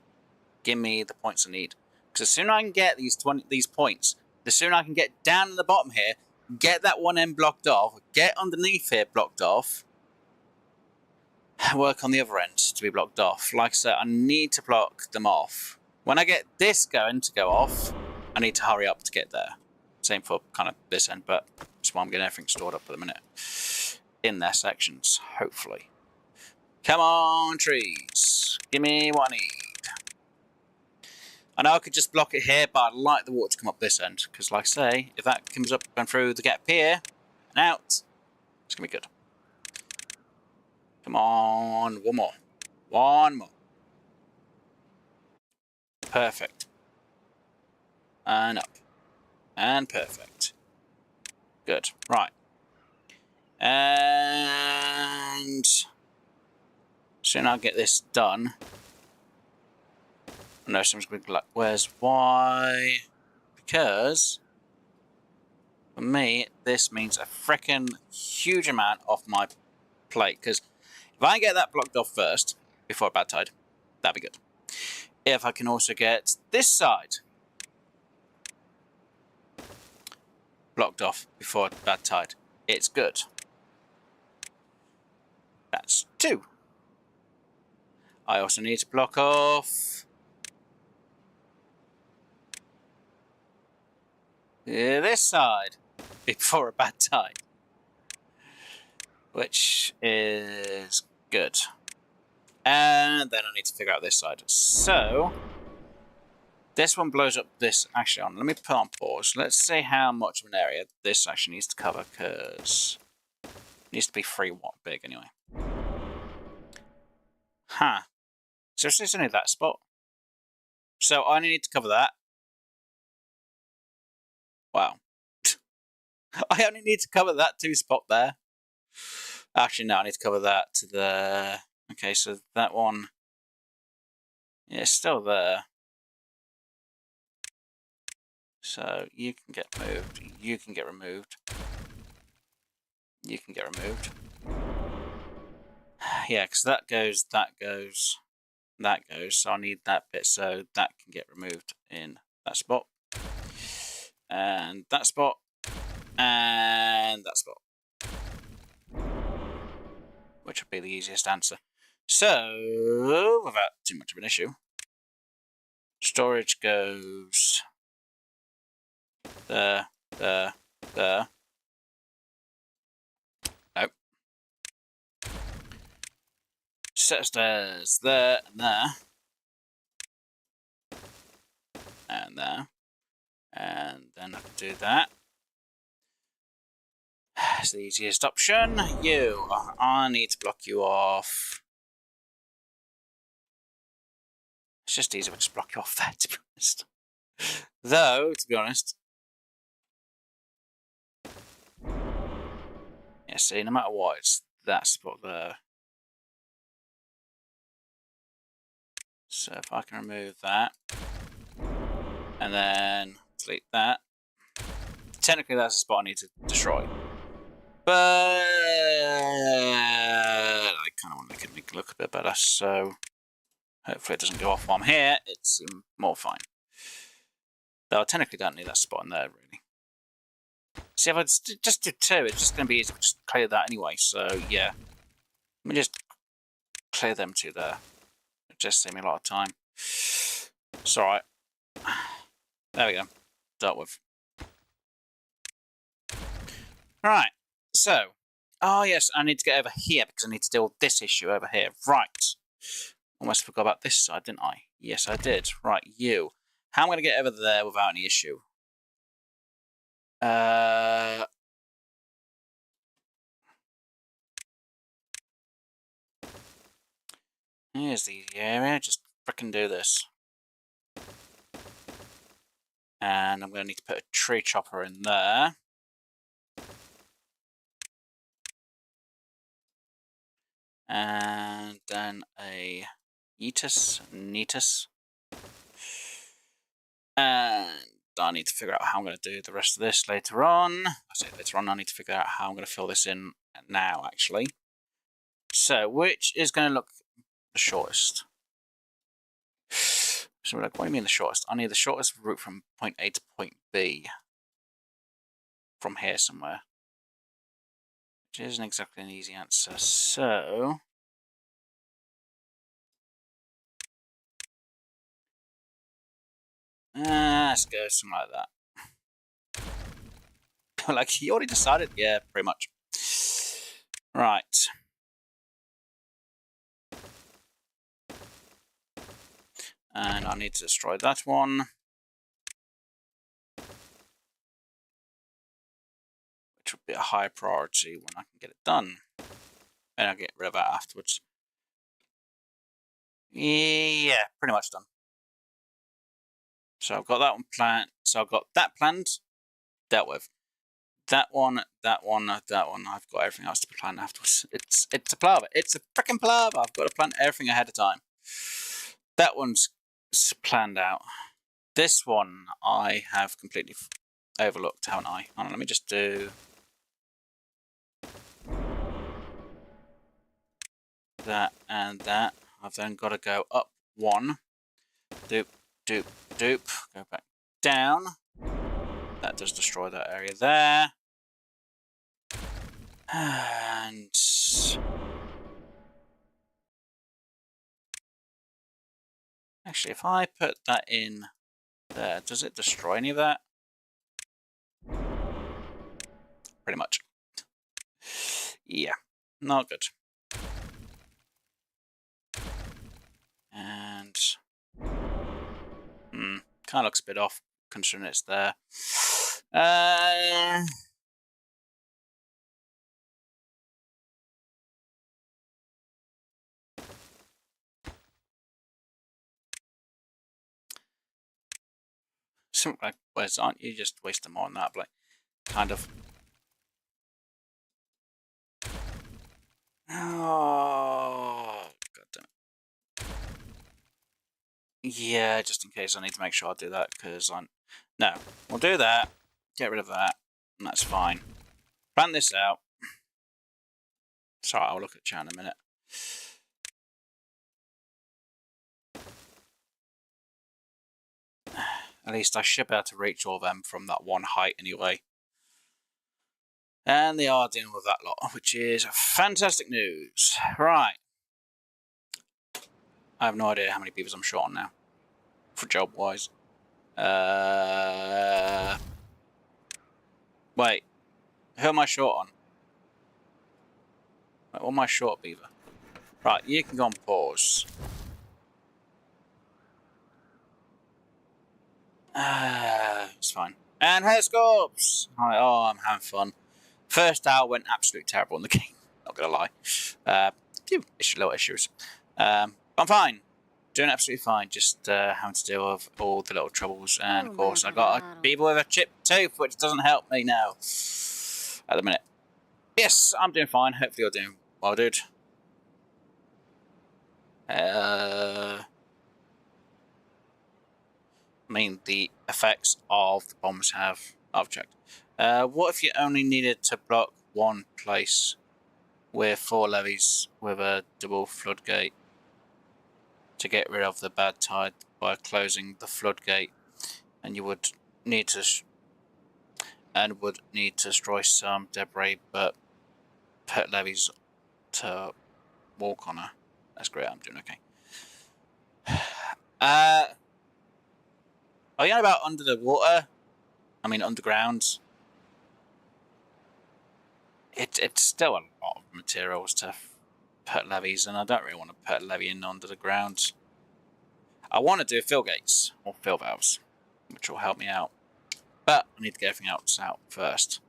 give me the points I need. Because the sooner I can get these points, the sooner I can get down in the bottom here, get that one end blocked off, get underneath here blocked off, work on the other end to be blocked off. Like I said, I need to block them off. When I get this going to go off, I need to hurry up to get there. Same for kind of this end, but that's why I'm getting everything stored up at the minute. In their sections, hopefully. Come on, trees. Give me what I need. I know I could just block it here, but I'd like the water to come up this end. Because like I say, if that comes up and through the gap here and out, it's going to be good. Come on, one more. One more. Perfect. And up. And perfect. Good. Right. And soon I'll get this done. I know someone's going to be like, where's why? Because for me, this means a frickin' huge amount off my plate. Because if I get that blocked off first, before a bad tide, that'd be good. If I can also get this side blocked off before a bad tide, it's good. That's 2. I also need to block off this side before a bad tide, which is good. And then I need to figure out this side. So this one blows up this. Actually, let me put on pause. Let's see how much of an area this actually needs to cover, because it needs to be 3 watt big anyway. Huh. So it's only that spot. So I only need to cover that. Wow. I only need to cover that 2 spot there. Actually, no, I need to cover that to the... Okay, so that one... Yeah, it's still there. So you can get moved. You can get removed. You can get removed. Yeah, because that goes, that goes, that goes. So I need that bit so that can get removed in that spot. And that spot. And that spot. Which would be the easiest answer. So, without too much of an issue, storage goes there, there, there. Nope. Set of stairs there and there. And there. And then I can do that. It's the easiest option. You. I need to block you off. It's just easier to just block you off there, to be honest. Though, to be honest. Yeah, see, no matter what, it's that spot there. So if I can remove that. And then delete that. Technically, that's the spot I need to destroy. But I kind of want to make it look a bit better, so hopefully it doesn't go off while I'm here. It's more fine. Though I technically don't need that spot in there, really. See, if I just do 2, it's just going to be easy to just clear that anyway. So, yeah. Let me just clear them 2 there. It just saved me a lot of time. It's alright. There we go. Dealt with. Right. So. Oh, yes, I need to get over here because I need to deal with this issue over here. Right. Almost forgot about this side, didn't I? Yes, I did. Right, you. How am I going to get over there without any issue? Here's the area. Just frickin' do this. And I'm going to need to put a tree chopper in there. And then a neatus. And I need to figure out how I'm going to do the rest of this later on. I say later on, I need to figure out how I'm going to fill this in now, actually. So, which is going to look the shortest? So we're like, what do you mean the shortest? I need the shortest route from point A to point B. From here somewhere. Which isn't exactly an easy answer. So... let's go something like that. Like, you already decided? Yeah, pretty much. Right. And I need to destroy that one. Which would be a high priority when I can get it done. And I'll get rid of that afterwards. Yeah, pretty much done. So I've got that one planned. So I've got that planned, dealt with. That one, that one, that one. I've got everything else to be planned afterwards. It's a palaver. It's a freaking palaver. I've got to plan everything ahead of time. That one's planned out. This one I have completely overlooked, haven't I? Hold on, let me just do that and that. I've then got to go up 1. Doop, doop, doop. Go back down. That does destroy that area there. And... actually, if I put that in there, does it destroy any of that? Pretty much. Yeah, not good. And... kind of looks a bit off, considering it's there. Something like, where's aren't you just wasting more on that, like, kind of. Oh, god damn it. Yeah, just in case I need to make sure I do that, because I'm... no, we'll do that, get rid of that, and that's fine. Plan this out. Sorry, I'll look at chat in a minute. At least I should be able to reach all of them from that one height anyway. And they are dealing with that lot, which is fantastic news. Right. I have no idea how many beavers I'm short on now. For job-wise. Wait. Who am I short on? Wait, what am I short, beaver? Right, you can go on pause. It's fine. And hair scorps! Oh, I'm having fun. First hour went absolutely terrible in the game. Not gonna lie. Few little issues. I'm fine. Doing absolutely fine. Just having to deal with all the little troubles. And of course, I got a beaver with a chipped tooth, which doesn't help me now. At the minute. Yes, I'm doing fine. Hopefully, you're doing well, dude. I mean, the effects of the bombs have... I've checked. What if you only needed to block one place with 4 levees with a double floodgate to get rid of the bad tide by closing the floodgate, and you would need to... and would need to destroy some debris, but put levees to walk on her. That's great. I'm doing okay. Are you on about under the water? I mean, underground. It's still a lot of materials to put levees, and I don't really want to put a levee in under the ground. I want to do floodgates or fill valves, which will help me out. But I need to get everything else out first.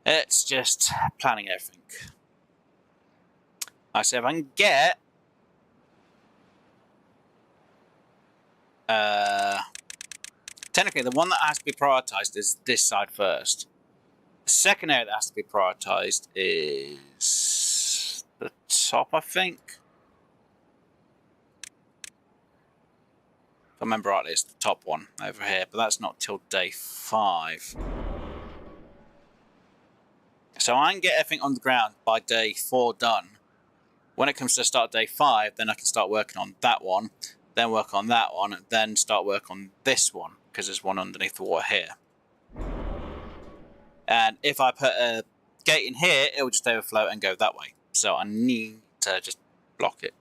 It's just planning everything. Like I said, if I can get technically the one that has to be prioritized is this side first. The second area that has to be prioritized is the top, I think. If I remember rightly, it's the top one over here, but that's not till day 5. So I can get everything on the ground by day 4 done. When it comes to start day 5, then I can start working on that one, then work on that one, and then start work on this one, because there's one underneath the water here. And if I put a gate in here, it will just overflow and go that way. So I need to just block it.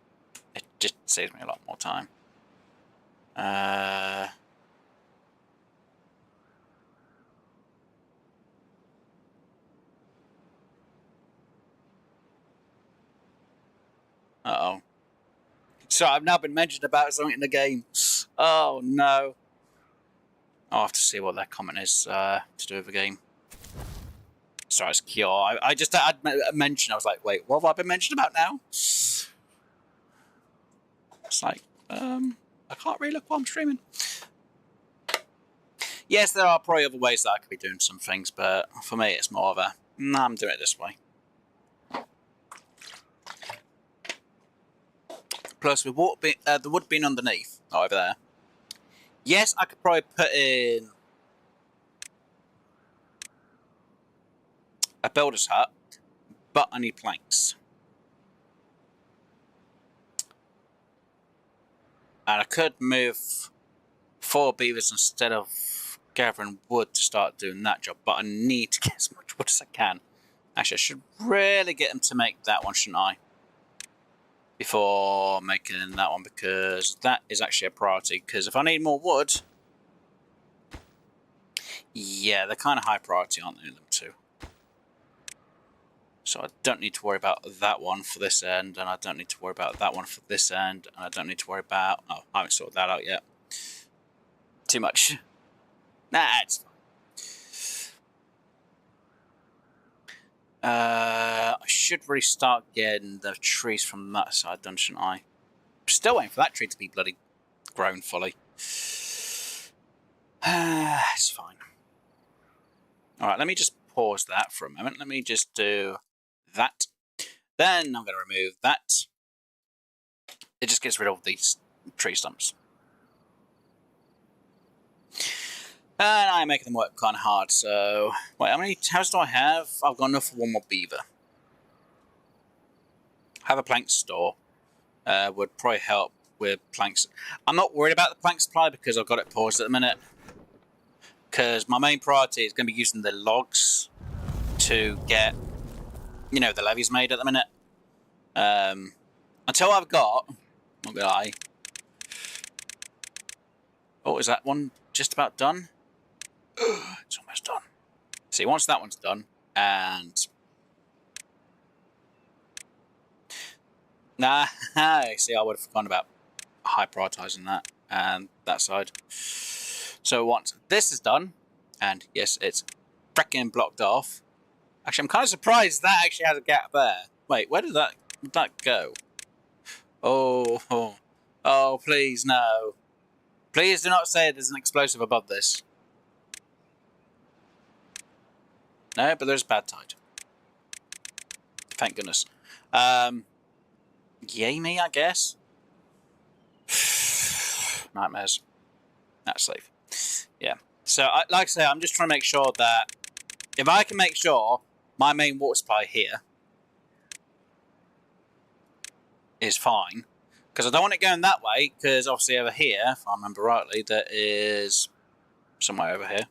It just saves me a lot more time. Uh-oh. So I've now been mentioned about something in the game. Oh, no. I'll have to see what that comment is to do with the game. Sorry, it's Cure. I just had mentioned. I was like, wait, what have I been mentioned about now? It's like, I can't really look while I'm streaming. Yes, there are probably other ways that I could be doing some things, but for me, it's more of a, nah, I'm doing it this way. Plus, with the wood being underneath, over there. Yes, I could probably put in a builder's hut, but I need planks. And I could move 4 beavers instead of gathering wood to start doing that job, but I need to get as much wood as I can. Actually, I should really get them to make that one, shouldn't I? Before making that one, because that is actually a priority. Because if I need more wood, yeah, they're kind of high priority, aren't they, them two? So I don't need to worry about that one for this end, and I don't need to worry about that one for this end, and I don't need to worry about... Oh, I haven't sorted that out yet. Too much. Nah, it's fine. I should really start getting the trees from that side done, shouldn't I? I'm still waiting for that tree to be bloody grown fully. It's fine. Alright, let me just pause that for a moment. Let me just do that. Then I'm going to remove that. It just gets rid of these tree stumps. And I'm making them work kind of hard, so... Wait, how many houses do I have? I've got enough for one more beaver. Have a plank store. Would probably help with planks. I'm not worried about the plank supply because I've got it paused at the minute. Because my main priority is going to be using the logs to get, you know, the levees made at the minute. Until I've got... Not gonna lie. Oh, is that one just about done? It's almost done. See, once that one's done, and... Nah, see, I would have forgotten about high prioritising that and that side. So once this is done, and yes, it's freaking blocked off. Actually, I'm kind of surprised that actually has a gap there. Wait, where did that go? Oh, please, no. Please do not say there's an explosive above this. No, but there's bad tide. Thank goodness. Yay me, I guess. Nightmares. That's safe. Yeah. So, like I say, I'm just trying to make sure that if I can make sure my main water supply here is fine, because I don't want it going that way, because obviously over here, if I remember rightly, there is somewhere over here.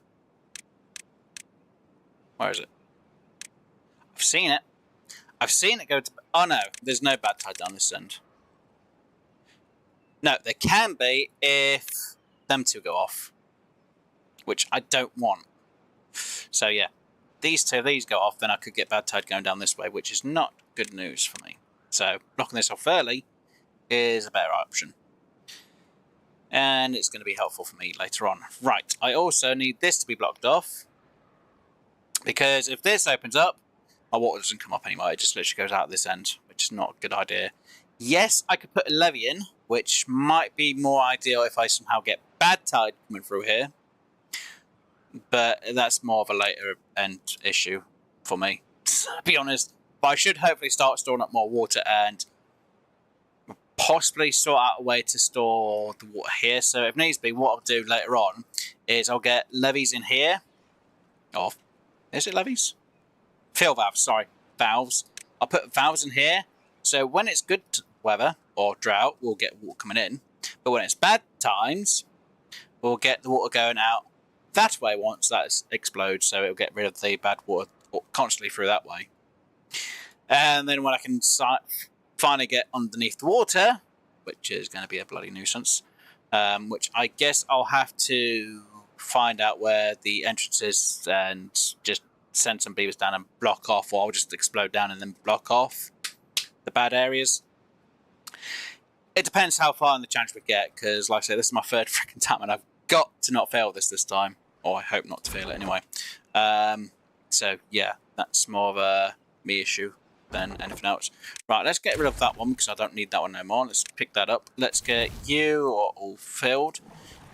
Where is it? I've seen it. I've seen it go to... Oh no, there's no bad tide down this end. No, there can be if them two go off, which I don't want. So yeah, these two, these go off, then I could get bad tide going down this way, which is not good news for me. So blocking this off early is a better option. And it's going to be helpful for me later on. Right, I also need this to be blocked off, because if this opens up, my water doesn't come up anymore. It just literally goes out this end, which is not a good idea. Yes, I could put a levee in, which might be more ideal if I somehow get bad tide coming through here. But that's more of a later end issue for me, to be honest. But I should hopefully start storing up more water and possibly sort out a way to store the water here. So if needs be, what I'll do later on is I'll get levees in here. Oh, is it levees? Fill valves, sorry. Valves. I'll put valves in here. So when it's good weather or drought, we'll get water coming in. But when it's bad times, we'll get the water going out that way once that explodes. So it'll get rid of the bad water constantly through that way. And then when I can finally get underneath the water, which is going to be a bloody nuisance, which I guess I'll have to find out where the entrance is and just send some beavers down and block off, or I'll just explode down and then block off the bad areas. It depends how far in the challenge we get, because like I said, this is my third freaking time and I've got to not fail this time, or I hope not to fail it anyway. So yeah, that's more of a me issue than anything else. Right, let's get rid of that one because I don't need that one no more. Let's pick that up. Let's get you all filled.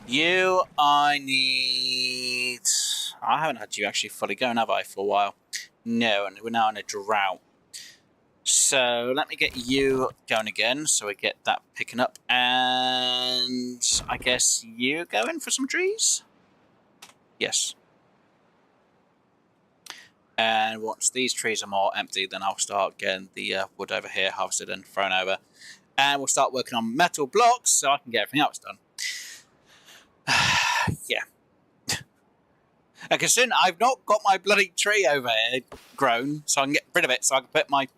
You, I need... I haven't had you actually fully going, have I, for a while? No, and we're now in a drought. So let me get you going again, so we get that picking up. And I guess you going for some trees? Yes. And once these trees are more empty, then I'll start getting the wood over here harvested and thrown over. And we'll start working on metal blocks so I can get everything else done. Yeah. And considering I've not got my bloody tree over here grown, so I can get rid of it, so I can put my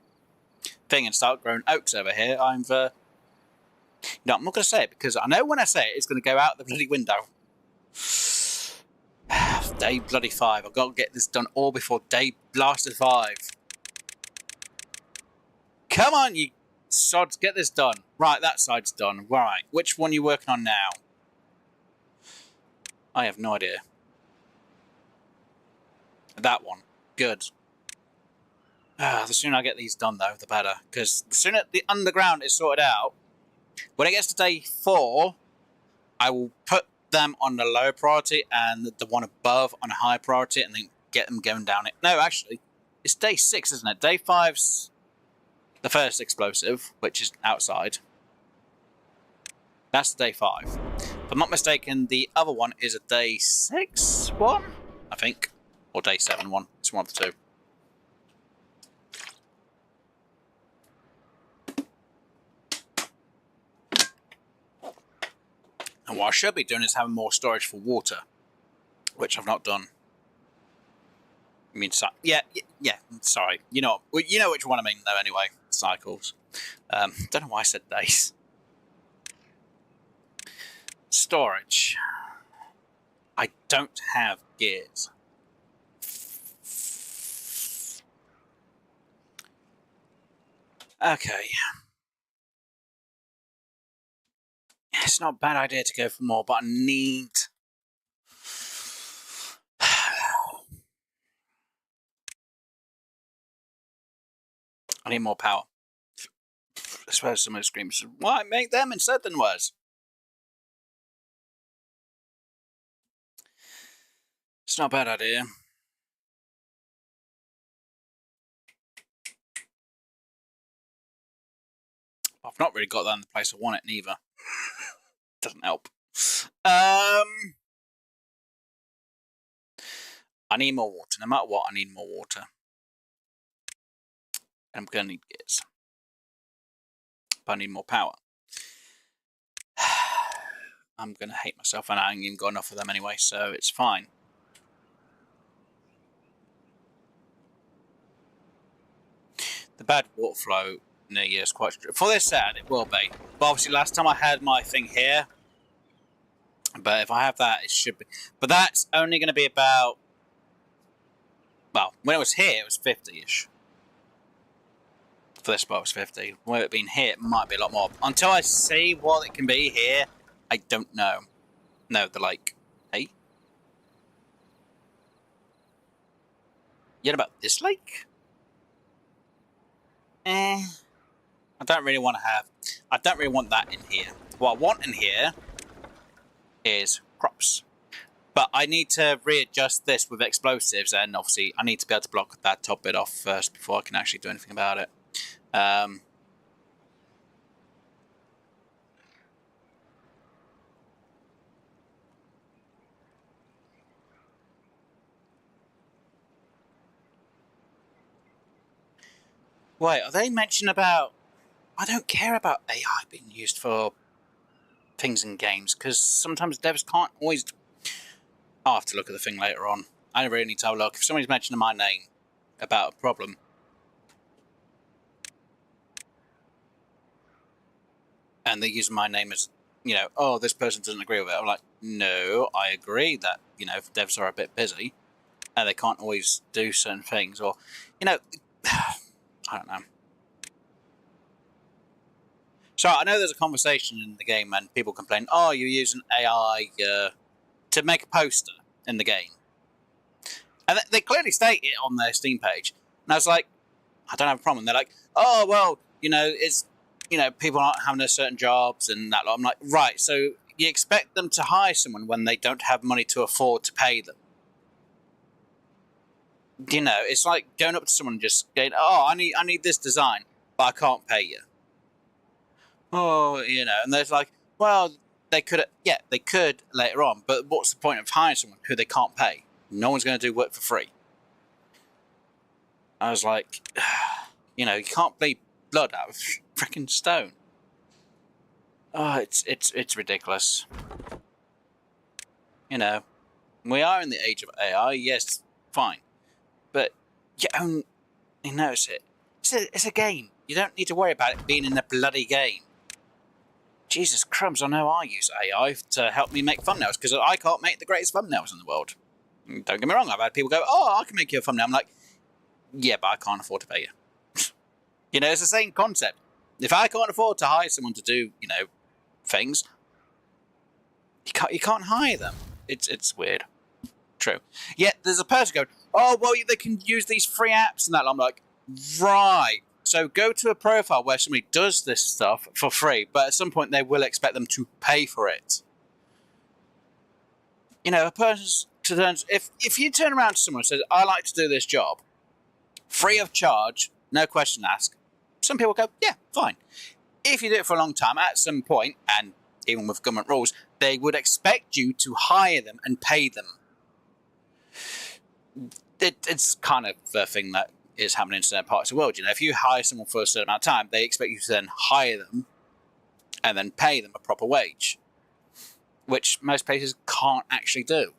thing and start growing oaks over here, I'm no, I'm not going to say it, because I know when I say it, it's going to go out the bloody window. Day bloody 5. I've got to get this done all before day blasted 5. Come on, you sods, get this done. Right, that side's done. Right, which one are you working on now? I have no idea. That one. Good. The sooner I get these done, though, the better. Because the sooner the underground is sorted out, when it gets to day 4, I will put them on the lower priority and the one above on a high priority and then get them going down it. No, actually, it's day 6, isn't it? Day 5's the first explosive, which is outside. That's day 5. If I'm not mistaken, the other one is a day 6 one, I think. Or day 7 one. It's one of the two. And what I should be doing is having more storage for water, which I've not done. I mean, yeah, sorry. You know which one I mean, though, anyway. Cycles. Don't know why I said days. Storage. I don't have gears. Okay. It's not a bad idea to go for more, but I need... I need more power. I suppose some of the screams, why make them instead than worse? It's not a bad idea. I've not really got that in the place I want it, neither. Doesn't help. I need more water. No matter what, I need more water. And I'm going to need gears. But I need more power. I'm going to hate myself, and I ain't even got enough of them anyway, so it's fine. The bad water flow near you is quite... For this set, it will be. But obviously, last time I had my thing here. But if I have that, it should be... But that's only going to be about... Well, when it was here, it was 50-ish. For this spot, it was 50. When it being here, it might be a lot more. Until I see what it can be here, I don't know. No, they're like... Hey? Yet about this lake? I don't really want to have... I don't really want that in here. What I want in here is crops. But I need to readjust this with explosives, and obviously I need to be able to block that top bit off first before I can actually do anything about it. Wait, are they mentioning about... I don't care about AI being used for things in games, because sometimes devs can't always... I'll have to look at the thing later on. I really need to have a look. If somebody's mentioning my name about a problem... and they're using my name as, you know, oh, this person doesn't agree with it. I'm like, no, I agree that, you know, devs are a bit busy and they can't always do certain things, or, you know, I don't know. So I know there's a conversation in the game and people complain, oh, you're using AI to make a poster in the game. And they clearly state it on their Steam page. And I was like, I don't have a problem. They're like, oh, well, you know, it's... You know, people aren't having their certain jobs and that. I'm like, right, so you expect them to hire someone when they don't have money to afford to pay them. You know, it's like going up to someone and just going, oh, I need this design, but I can't pay you. Oh, you know, and there's like, well, they could later on, but what's the point of hiring someone who they can't pay? No one's going to do work for free. I was like, you know, you can't bleed blood out of freaking stone. Oh, it's ridiculous. You know, we are in the age of AI, yes, fine. But you only notice it. It's a game. You don't need to worry about it being in a bloody game. Jesus crumbs, I know I use AI to help me make thumbnails, because I can't make the greatest thumbnails in the world. Don't get me wrong, I've had people go, oh, I can make you a thumbnail. I'm like, yeah, but I can't afford to pay you. You know, it's the same concept. If I can't afford to hire someone to do, you know, things, you can't hire them. It's weird. True. Yet there's a person going, oh, well, they can use these free apps and that. I'm like, right. So go to a profile where somebody does this stuff for free, but at some point they will expect them to pay for it. You know, a person turns... If you turn around to someone and says, I like to do this job, free of charge, no question asked, some people go, yeah, fine. If you do it for a long time, at some point, and even with government rules, they would expect you to hire them and pay them. It's kind of the thing that is happening in certain parts of the world. You know, if you hire someone for a certain amount of time, they expect you to then hire them and then pay them a proper wage, which most places can't actually do.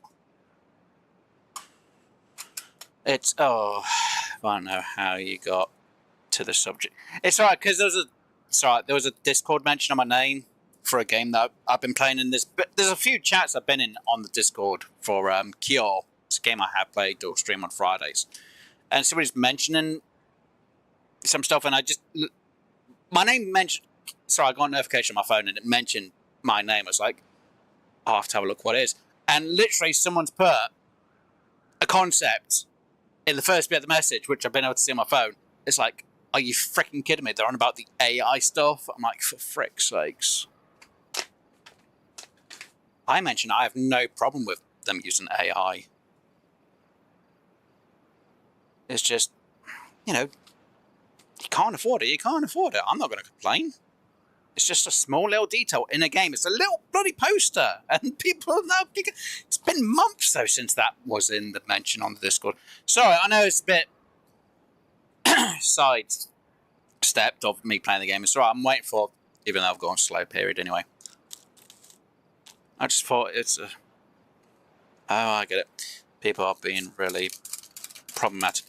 It's, oh, I don't know how you got to the subject. It's alright, because there was a Discord mention of my name for a game that I've been playing in this. But there's a few chats I've been in on the Discord for Cure. It's a game I have played or stream on Fridays, and somebody's mentioning some stuff, and my name mentioned. Sorry, I got a notification on my phone and it mentioned my name. I was like, I'll have to have a look what it is, and literally someone's put a concept in the first bit of the message, which I've been able to see on my phone. It's like, are you freaking kidding me? They're on about the AI stuff. I'm like, for frick's sakes. I mentioned I have no problem with them using AI. It's just, you know, you can't afford it. You can't afford it. I'm not going to complain. It's just a small little detail in a game. It's a little bloody poster. And people know. It's been months, though, since that was in the mention on the Discord. Sorry, I know it's a bit side-stepped of me playing the game. It's alright. I'm waiting for, even though I've gone slow period anyway. I just thought it's a... Oh, I get it. People are being really problematic.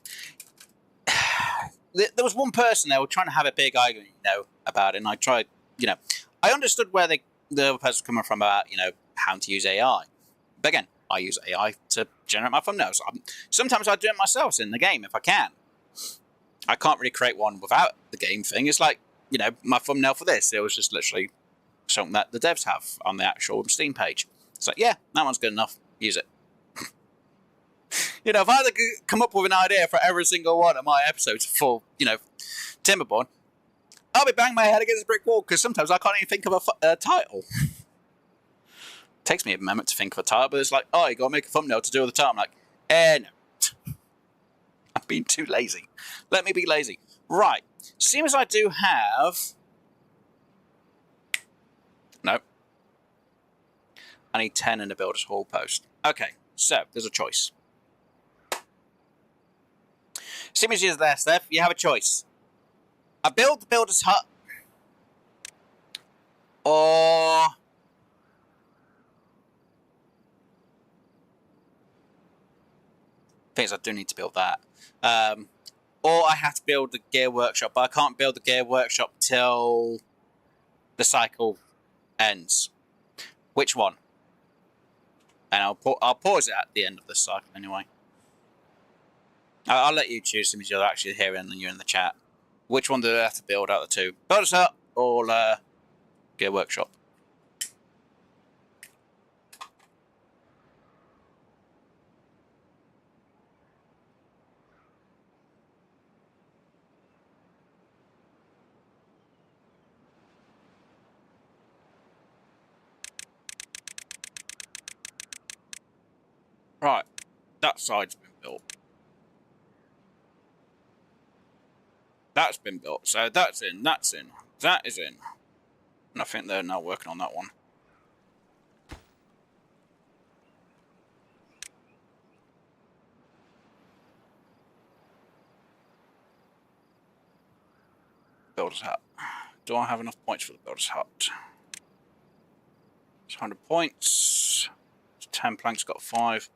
there was one person there were trying to have a big argument, about it, and I tried, I understood where the other person was coming from about, how to use AI. But again, I use AI to generate my thumbnails. Sometimes I do it myself in the game if I can. I can't really create one without the game thing. It's like, my thumbnail for this, it was just literally something that the devs have on the actual Steam page. It's like, yeah, that one's good enough. Use it. If I had to come up with an idea for every single one of my episodes for, Timberborn, I'll be banging my head against a brick wall because sometimes I can't even think of a title. Takes me a moment to think of a title, but it's like, oh, you got to make a thumbnail to do with the title. I'm like, no. I've been too lazy. Let me be lazy. Right. Seems I do have... No. I need 10 in the builder's hall post. Okay, so there's a choice. Seems you're there, Steph. You have a choice. I build the builder's hut, or things I do need to build that. Or I have to build the gear workshop, but I can't build the gear workshop till the cycle ends. Which one? And I'll pause it at the end of the cycle anyway. I'll let you choose since you're actually here and you're in the chat. Which one do I have to build out of the two? Builder's hut or gear workshop? Right, that side's been built. That's been built, so that's in, that is in. And I think they're now working on that one. Builder's hut. Do I have enough points for the builder's hut? It's 100 points. 10 planks, got 5.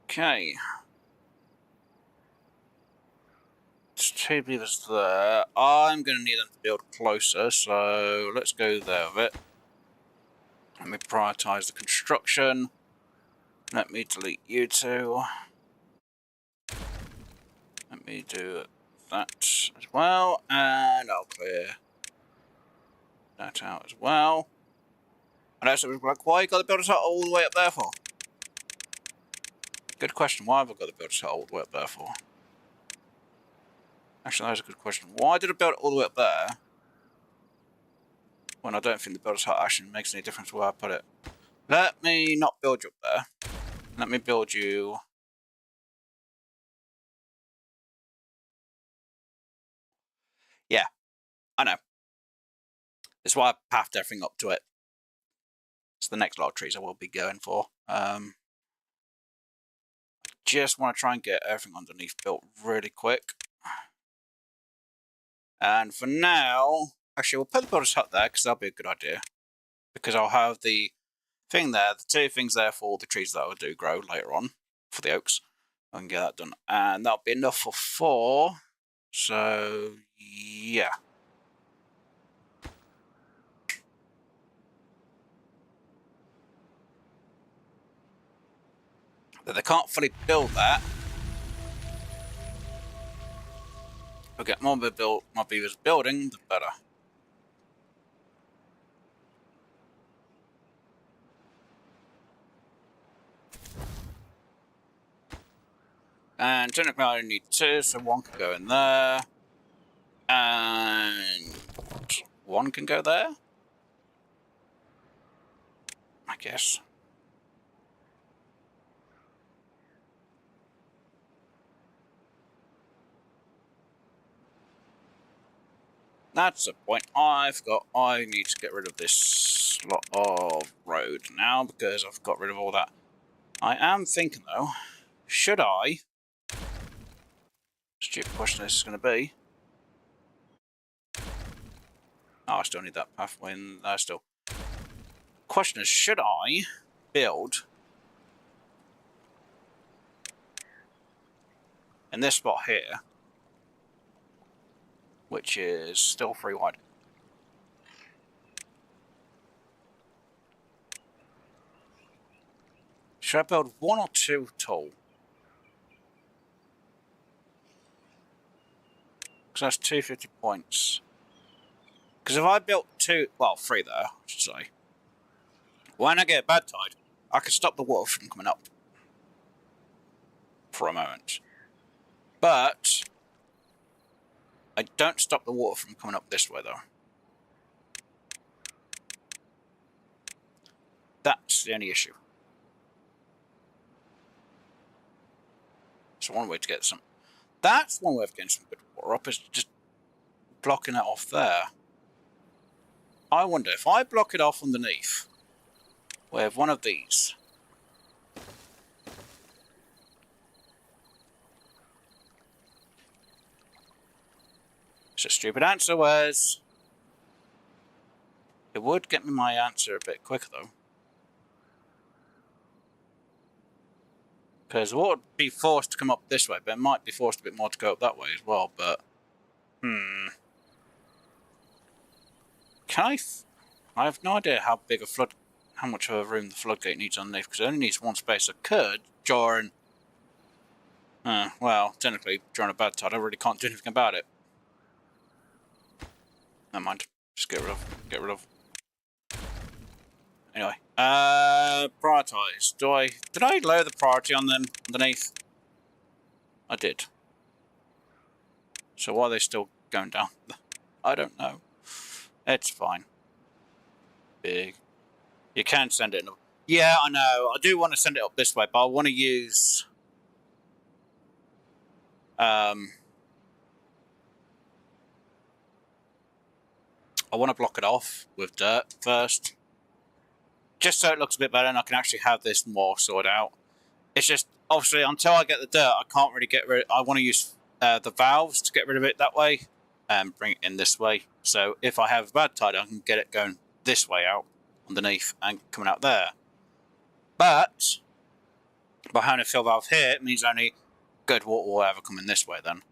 Okay. There's 2 beavers there. I'm going to need them to build closer, so let's go there with it. Let me prioritise the construction. Let me delete you two. Let me do that as well, and I'll clear that out as well. And also, like, why you got the builder's hut all the way up there for? Good question. Why have I got the builder's hut all the way up there for? Actually, that's a good question. Why did I build it all the way up there when I don't think the builder's hut actually makes any difference where I put it? Let me not build you up there. Let me build you... Yeah, I know. That's why I pathed everything up to it. It's the next lot of trees I will be going for. Just want to try and get everything underneath built really quick. And for now, actually, we'll put the builder's hut there because that'll be a good idea. Because I'll have the thing there, the 2 things there for all the trees that I will do grow later on for the oaks. I can get that done. And that'll be enough for 4. So, yeah. But they can't fully build that. If I get more beavers building, the better. And technically I only need 2, so 1 can go in there. And 1 can go there? I guess. That's the point. I forgot I need to get rid of this lot of road now because I've got rid of all that. I am thinking though, should I? Stupid question this is going to be. Oh, I still need that pathway in there still. Question is, should I build in this spot here which is still 3 wide. Should I build 1 or 2 tall? Because that's 250 points. Because if I built 2, well, 3 there, I should say. When I get a bad tide, I can stop the water from coming up. For a moment. But I don't stop the water from coming up this way, though. That's the only issue. So one way to get some... That's one way of getting some good water up, is just blocking it off there. I wonder, if I block it off underneath with one of these... It's a stupid answer, Wes. It would get me my answer a bit quicker, though. Because the water would be forced to come up this way, but it might be forced a bit more to go up that way as well, but... Can I have no idea how big a flood... How much of a room the floodgate needs underneath, because it only needs one space. I could, during... well, technically, during a bad tide, I really can't do anything about it. Never mind. Just get rid of. Get rid of. Anyway. Prioritize. Did I lower the priority on them underneath? I did. So why are they still going down? I don't know. It's fine. Big. You can send it. Yeah, I know. I do want to send it up this way, but I want to use... I want to block it off with dirt first. Just so it looks a bit better and I can actually have this more sorted out. It's just, obviously, until I get the dirt, I can't really get rid of... I want to use the valves to get rid of it that way. And bring it in this way. So if I have a bad tide, I can get it going this way out, underneath, and coming out there. But, by having a fill valve here, it means only good water will ever come in this way then.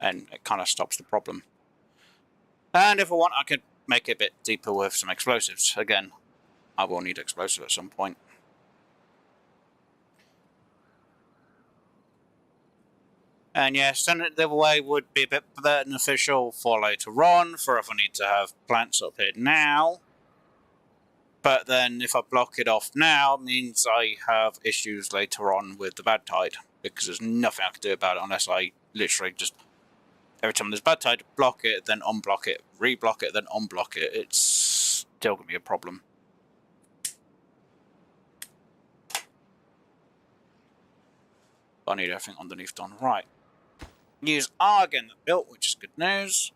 And it kind of stops the problem. And if I want, I could make it a bit deeper with some explosives. Again, I will need explosive at some point. And yeah, sending it the other way would be a bit beneficial for later on, for if I need to have plants up here now. But then if I block it off now, it means I have issues later on with the bad tide. Because there's nothing I can do about it unless I literally just... Every time there's bad tide, block it, then unblock it, reblock it, then unblock it. It's still going to be a problem. But I need everything underneath done right. Use R again that built, which is good news.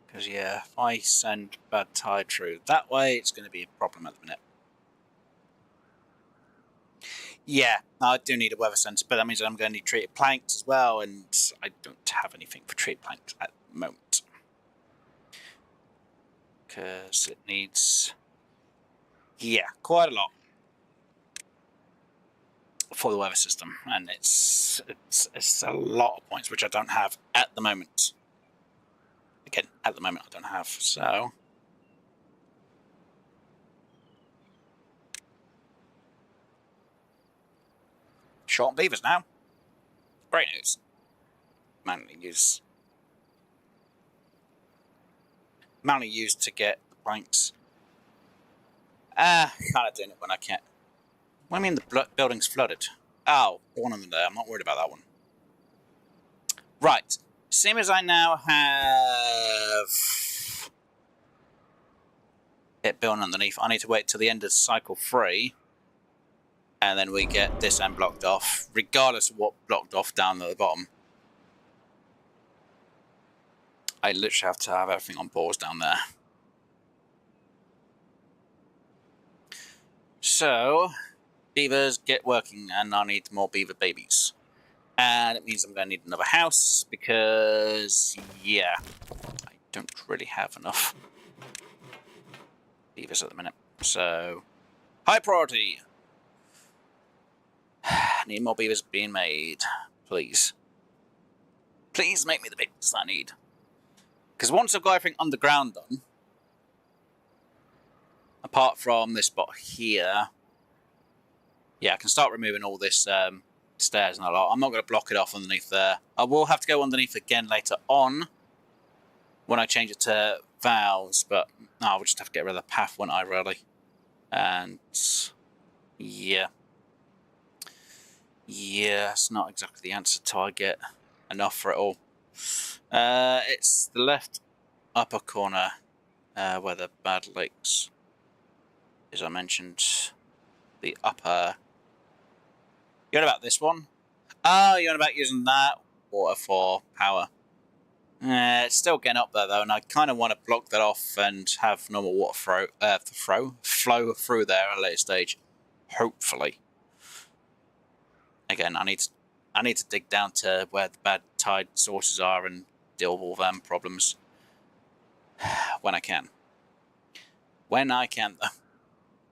Because yeah, if I send bad tide through that way, it's going to be a problem at the minute. Yeah, I do need a weather sensor, but that means I'm going to need treated planks as well, and I don't have anything for treated planks at the moment. Because it needs, yeah, quite a lot for the weather system, and it's a lot of points which I don't have at the moment. Again, at the moment I don't have, so... Short on beavers now. Great news. Mainly used to get the planks. Kind of doing it when I can't. What do I mean the building's flooded? Oh, the one under there. I'm not worried about that one. Right. Same as I now have it building underneath. I need to wait till the end of cycle 3. And then we get this end blocked off, regardless of what blocked off down at the bottom. I literally have to have everything on pause down there. So, beavers, get working, and I need more beaver babies. And it means I'm going to need another house, because, yeah, I don't really have enough beavers at the minute. So, high priority. Need more beavers being made. Please. Please make me the beavers I need. Because once I've got everything underground done, apart from this spot here, yeah, I can start removing all this stairs and a lot. I'm not going to block it off underneath there. I will have to go underneath again later on when I change it to valves, but no, I'll just have to get rid of the path, won't I, really? And yeah. Yeah, it's not exactly the answer till I get enough for it all. It's the left upper corner where the bad lakes, as I mentioned, the upper. You're on about this one? Oh, you're on about using that water for power. It's still getting up there though, and I kind of want to block that off and have normal water flow through there at a later stage, hopefully. Again, I need to dig down to where the bad tide sources are and deal with all them problems when I can. When I can, though.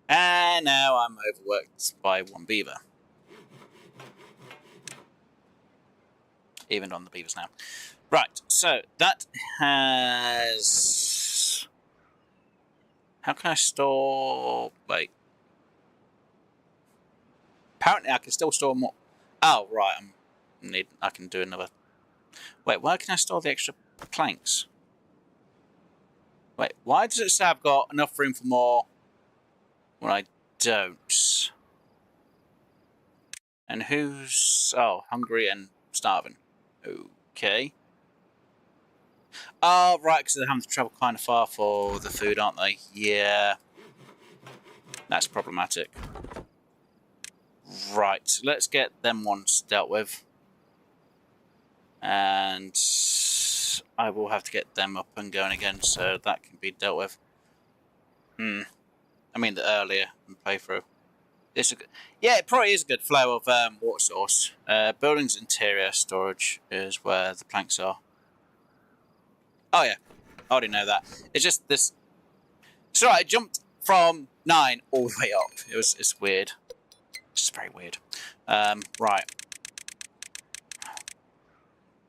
And now I'm overworked by one beaver. Even on the beavers now. Right, so that has... How can I store... Wait. Apparently I can still store more... Oh, right, I can do another... Wait, where can I store the extra planks? Wait, why does it say I've got enough room for more when I don't? And who's... Oh, hungry and starving. Okay. Oh, right, because they're having to travel kind of far for the food, aren't they? Yeah. That's problematic. Right, let's get them ones dealt with. And I will have to get them up and going again, so that can be dealt with. I mean, the earlier in the playthrough. Yeah, it probably is a good flow of water source. Buildings interior storage is where the planks are. Oh yeah, I already know that. It's just this. So I jumped from 9 all the way up. It's weird. It's just very weird. Right.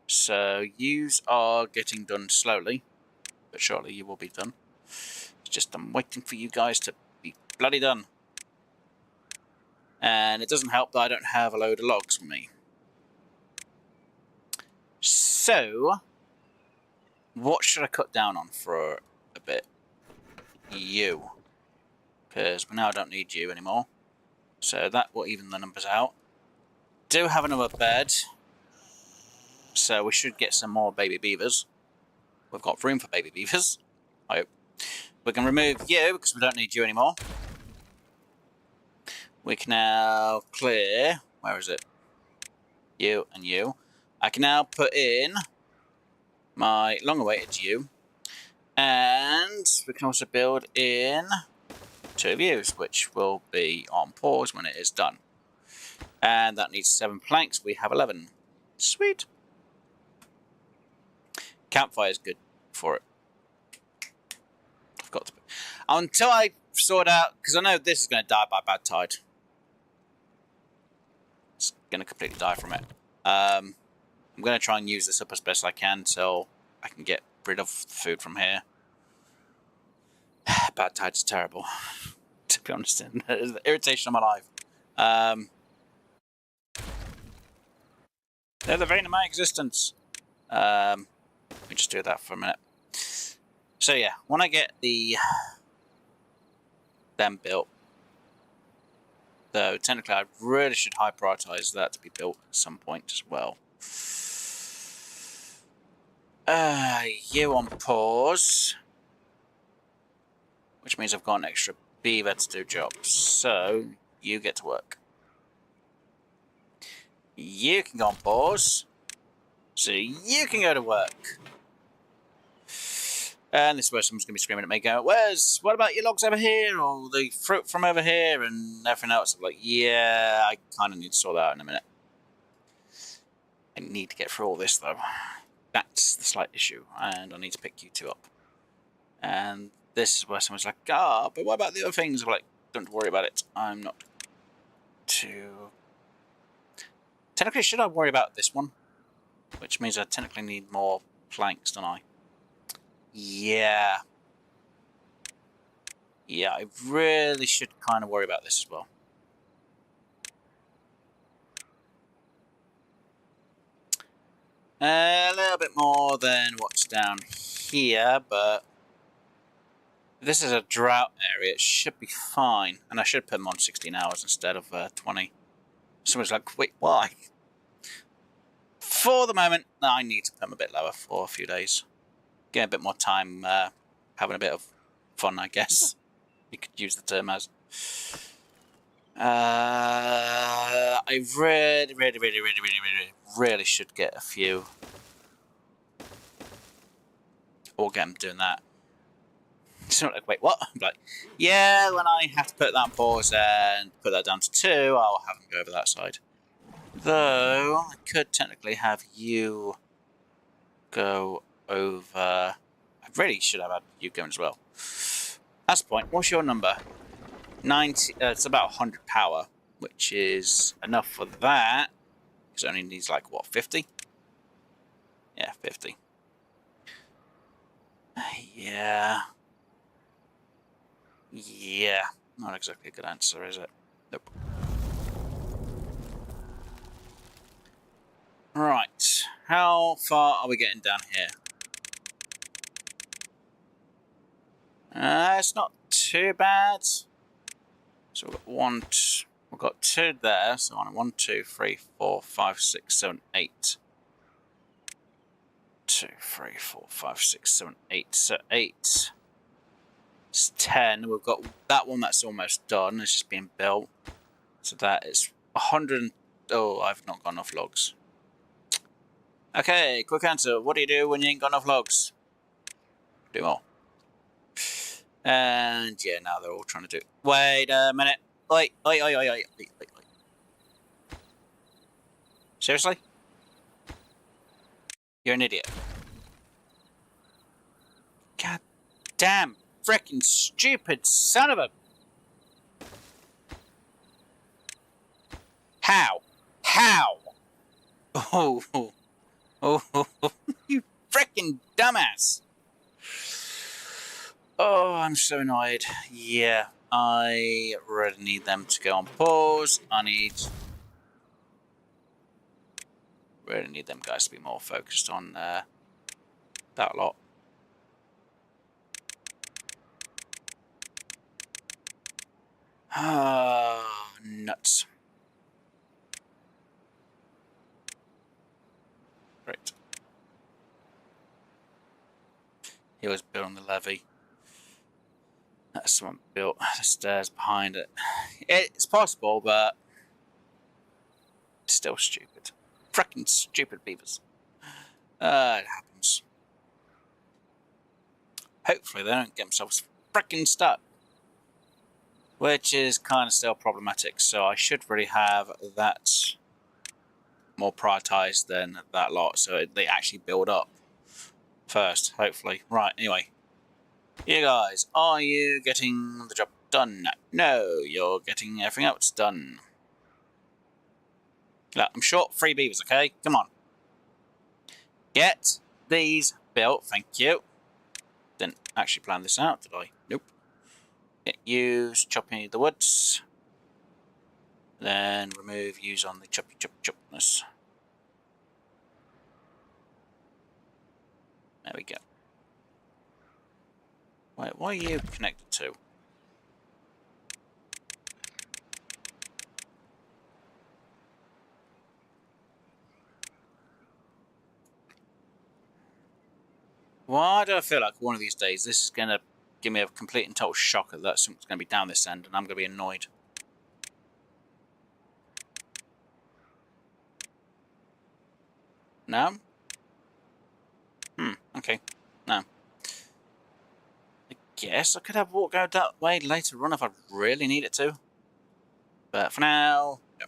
So yous are getting done slowly, but surely you will be done. It's just I'm waiting for you guys to be bloody done. And it doesn't help that I don't have a load of logs with me. So, what should I cut down on for a bit? You. Because now I don't need you anymore. So that will even the numbers out. Do have another bed. So we should get some more baby beavers. We've got room for baby beavers. I hope. We can remove you because we don't need you anymore. We can now clear... Where is it? You and you. I can now put in my long-awaited you. And we can also build in 2 views, which will be on pause when it is done. And that needs 7 planks. We have 11. Sweet. Campfire is good for it. I've got to... Until I sort out... Because I know this is going to die by bad tide. It's going to completely die from it. I'm going to try and use this up as best I can so I can get rid of the food from here. Bad tide's terrible, to be honest. It's the irritation of my life. They're the vein of my existence. Let me just do that for a minute. So yeah, when I get them built, though technically I really should high prioritize that to be built at some point as well. You on pause, which means I've got an extra beaver to do jobs. So you get to work. You can go on pause, so you can go to work. And this is where someone's going to be screaming at me, going, what about your logs over here, or the fruit from over here, and everything else? I'm like, yeah, I kind of need to sort that out in a minute. I need to get through all this, though. That's the slight issue, and I need to pick you 2 up. And this is where someone's like, but what about the other things? I'm like, don't worry about it. I'm not too Technically, should I worry about this one? Which means I technically need more planks, don't I? Yeah. Yeah, I really should kind of worry about this as well. A little bit more than what's down here, but if this is a drought area, it should be fine. And I should put them on 16 hours instead of 20. Someone's like, wait, why? For the moment, I need to put them a bit lower for a few days. Get a bit more time having a bit of fun, I guess. You could use the term as. I really should get a few. Or get them doing that. It's not like, wait, what? I'm like, yeah, when I have to put that on pause and put that down to 2, I'll have them go over that side. Though, I could technically have you go over. I really should have had you going as well. That's the point. What's your number? 90. It's about 100 power, which is enough for that. Because it only needs like, what, 50? Yeah, 50. Yeah. Yeah. Not exactly a good answer, is it? Nope. Right. How far are we getting down here? It's not too bad. So we've got we've got 2 there. So on 1, 2, 3, 4, 5, 6, 7, 8. 2, 3, 4, 5, 6, 7, 8. So 8. It's 10. We've got that one that's almost done. It's just being built. So that is 100. Oh, I've not got enough logs. Okay, quick answer. What do you do when you ain't got enough logs? Do more. And yeah, now they're all trying to do it. Wait a minute. Wait. Seriously? You're an idiot. God damn, frickin' stupid son of a... How? Oh, you frickin' dumbass. Oh, I'm so annoyed. Yeah, I really need them to go on pause. Really need them guys to be more focused on that lot. Ah, nuts. Great. He was building the levee. That's someone built the stairs behind it. It's possible, but it's still stupid. Frickin' stupid beavers. It happens. Hopefully they don't get themselves frickin' stuck. Which is kind of still problematic, so I should really have that more prioritized than that lot, so they actually build up first, hopefully. Right, anyway. You guys, are you getting the job done? No, you're getting everything else done. Look, I'm short 3 beavers, okay? Come on. Get these built, thank you. Didn't actually plan this out, did I? Nope. Get use chopping the woods. Then remove use on the chopness. There we go. Wait, what are you connected to? Why do I feel like one of these days this is going to give me a complete and total shock that something's going to be down this end and I'm going to be annoyed? No? Okay. No. I guess I could have walked out that way later on if I really needed to. But for now, no.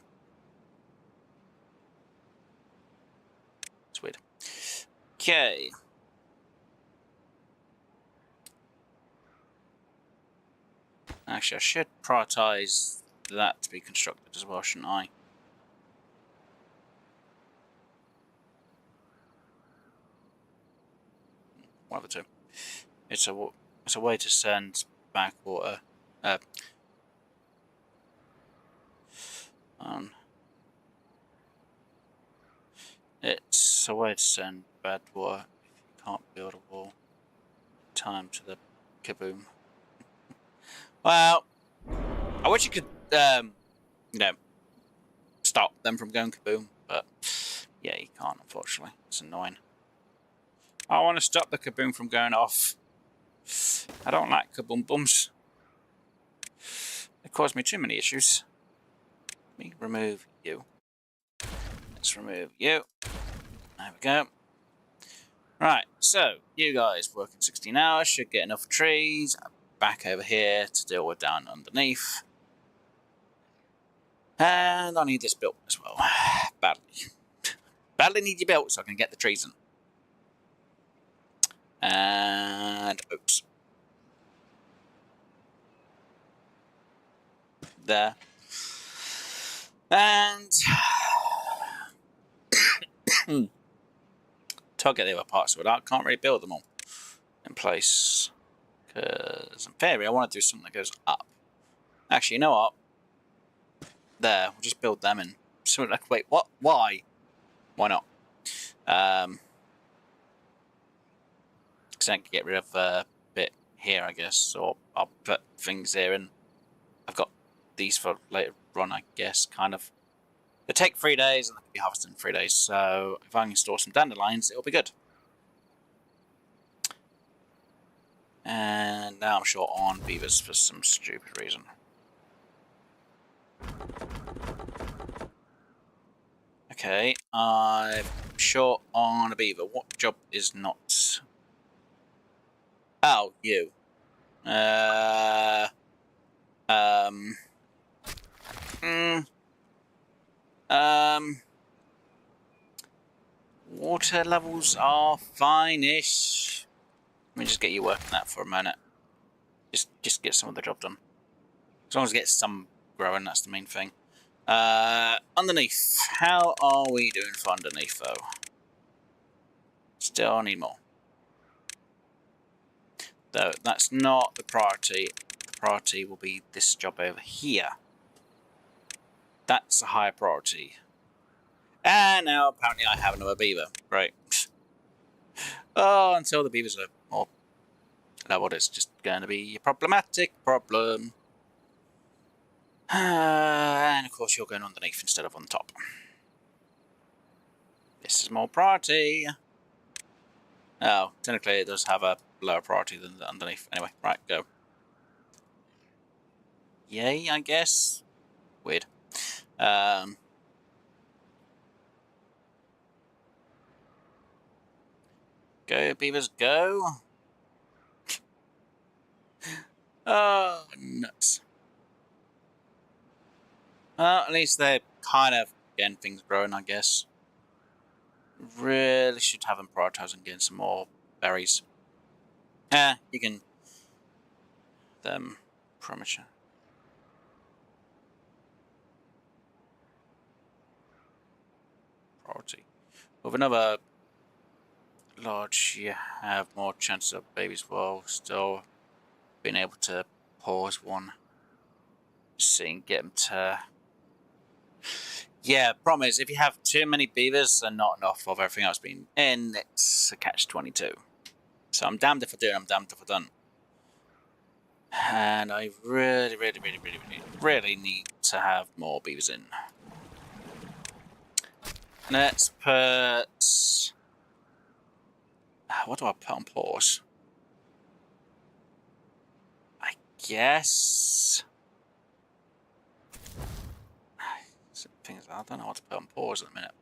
It's weird. Okay. Actually, I should prioritise that to be constructed as well, shouldn't I? one of the two. It's a way to send back water. It's a way to send bad water if you can't build a wall. Time to the kaboom. Well, I wish you could, you know, stop them from going kaboom, but yeah, you can't, unfortunately. It's annoying. I want to stop the kaboom from going off. I don't like kaboom booms. They cause me too many issues. Let me remove you. Let's remove you. There we go. Right, so you guys working 16 hours should get enough trees back over here to deal with down underneath. And I need this built as well. Badly. Badly need you built so I can get the trees in. And oops. There. And to get the other parts of it, I can't really build them all in place. Because in theory, I want to do something that goes up. Actually, you know what? There, we'll just build them in. So, like, wait, what? Why? Why not? Because I can get rid of a bit here, I guess, or I'll put things here, and I've got these for later on, I guess, kind of. They take 3 days, and they can be harvested in 3 days, so if I can store some dandelions, it'll be good. And now I'm short on beavers for some stupid reason. Okay, I'm short on a beaver. What job is not? Oh, you. Water levels are fine-ish. Let me just get you working that for a minute. Just get some of the job done. As long as I get some growing, that's the main thing. Underneath. How are we doing for underneath, though? Still need more. Though, that's not the priority. The priority will be this job over here. That's a higher priority. And now, apparently, I have another beaver. Great. Oh, until the beavers are more leveled, it's just going to be a problematic problem. And of course, you're going underneath instead of on the top. This is more priority. Oh, technically, it does have a lower priority than the underneath. Anyway, right, go. Yay, I guess. Weird. Go, beavers, go. Oh, nuts. Well, at least they're kind of getting things growing, I guess. Really should have them prioritizing getting some more berries. You can... them premature. Priority. With another large, you have more chances of babies while still being able to pause one. Seeing get them to... Yeah, problem is, if you have too many beavers and not enough of everything else being in, it's a catch-22. So I'm damned if I do and I'm damned if I don't. And I really need to have more beavers in. Let's put... What do I put on pause? I guess... I don't know what to put on pause at the minute.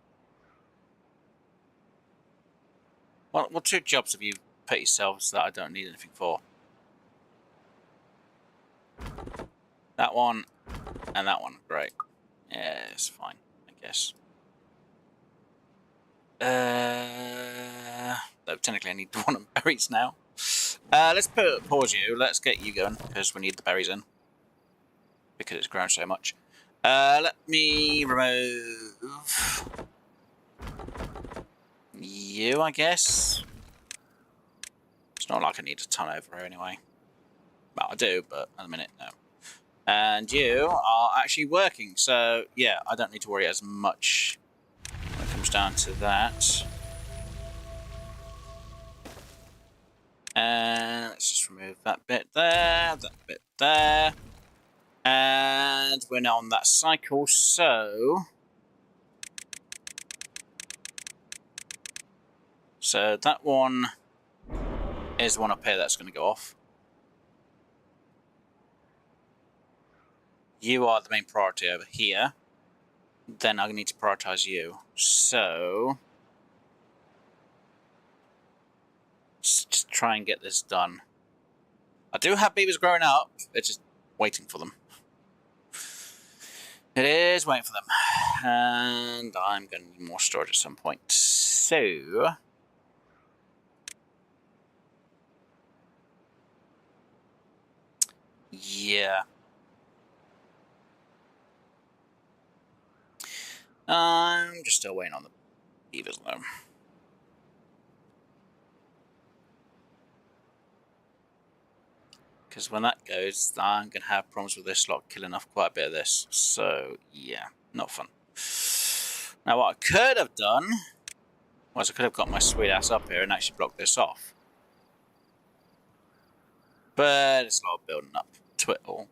What two jobs have you put yourselves that I don't need anything for? That one and that one. Great. Yeah, it's fine, I guess. Though technically I need one of berries now. Let's pause you. Let's get you going because we need the berries in because it's grown so much. Let me remove you, I guess. not like I need a ton over here anyway. Well, I do, but at the minute, no. And you are actually working, so yeah, I don't need to worry as much when it comes down to that. And let's just remove that bit there, that bit there. And we're now on that cycle, so that one is the one up here that's going to go off. You are the main priority over here. Then I need to prioritize you. So just try and get this done. I do have beavers growing up. It's just waiting for them. It is waiting for them. And I'm going to need more storage at some point. So yeah. I'm just still waiting on the beavers though. Because when that goes, I'm going to have problems with this lot killing off quite a bit of this. So, yeah, not fun. Now, what I could have done was I could have got my sweet ass up here and actually blocked this off. But it's a lot of building up to it all.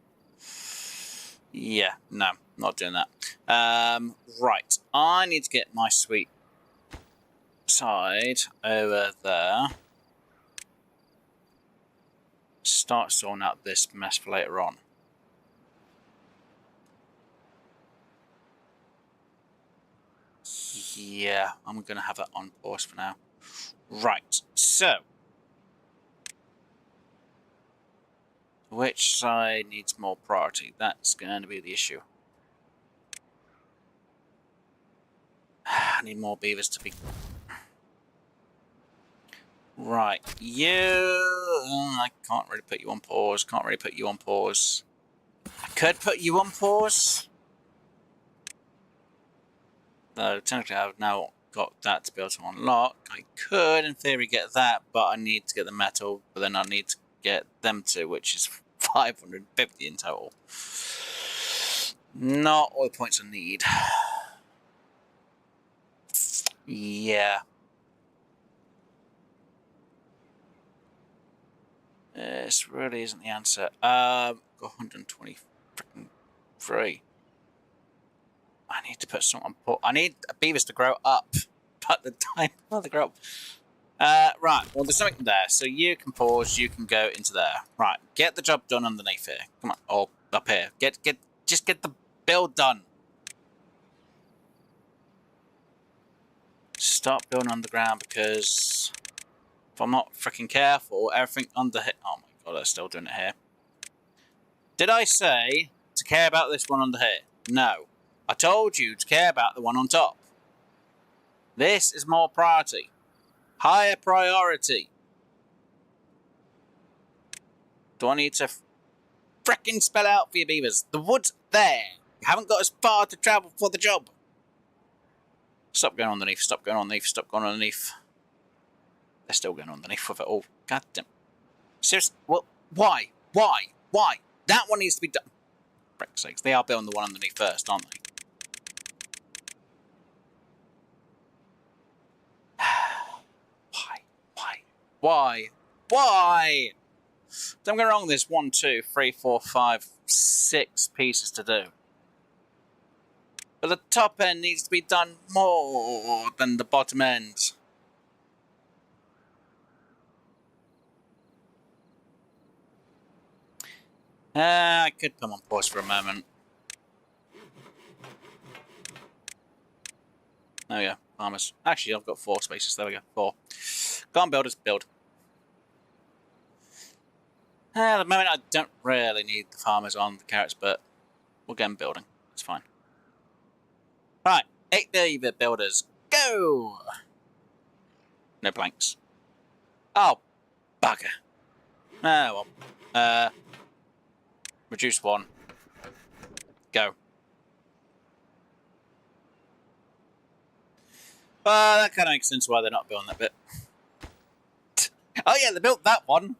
Yeah, no, not doing that. Right, I need to get my sweet side over there. Start sorting out this mess for later on. Yeah, I'm going to have that on pause for now. Right, so which side needs more priority? That's going to be the issue. I need more beavers to be... Right, you... I can't really put you on pause. Can't really put you on pause. I could put you on pause. Though technically I've now got that to be able to unlock. I could, in theory, get that, but I need to get the metal, but then I need to get them two, which is 550 in total. Not all the points I need. Yeah. This really isn't the answer. Got 120 freaking free. I need to put some on pause. I need beavers to grow up. But the time they grow up. Right, well, there's something there. So you can pause, you can go into there. Right, get the job done underneath here. Come on, or up here. Just get the build done. Stop building underground because if I'm not freaking careful, everything under here. Oh my god, they're still doing it here. Did I say to care about this one under here? No. I told you to care about the one on top. This is more priority. Higher priority. Do I need to frickin' spell out for your beavers? The wood's there. You haven't got as far to travel for the job. Stop going underneath. Stop going underneath. Stop going underneath. They're still going underneath with it all. God damn. Seriously? Well, why? Why? Why? That one needs to be done. For frick's sakes. They are building the one underneath first, aren't they? Why? Why? Don't get me wrong, there's 1, 2, 3, 4, 5, 6 pieces to do. But the top end needs to be done more than the bottom end. I could come on pause for a moment. There we go, farmers. Actually, I've got 4 spaces. There we go, 4. Go on, builders, build. At the moment, I don't really need the farmers on the carrots, but we'll get them building. It's fine. Right, 8 beaver builders, go! No blanks. Oh, bugger. Oh, well. Reduce 1. Go. Well, that kind of makes sense why they're not building that bit. Oh yeah, they built that one.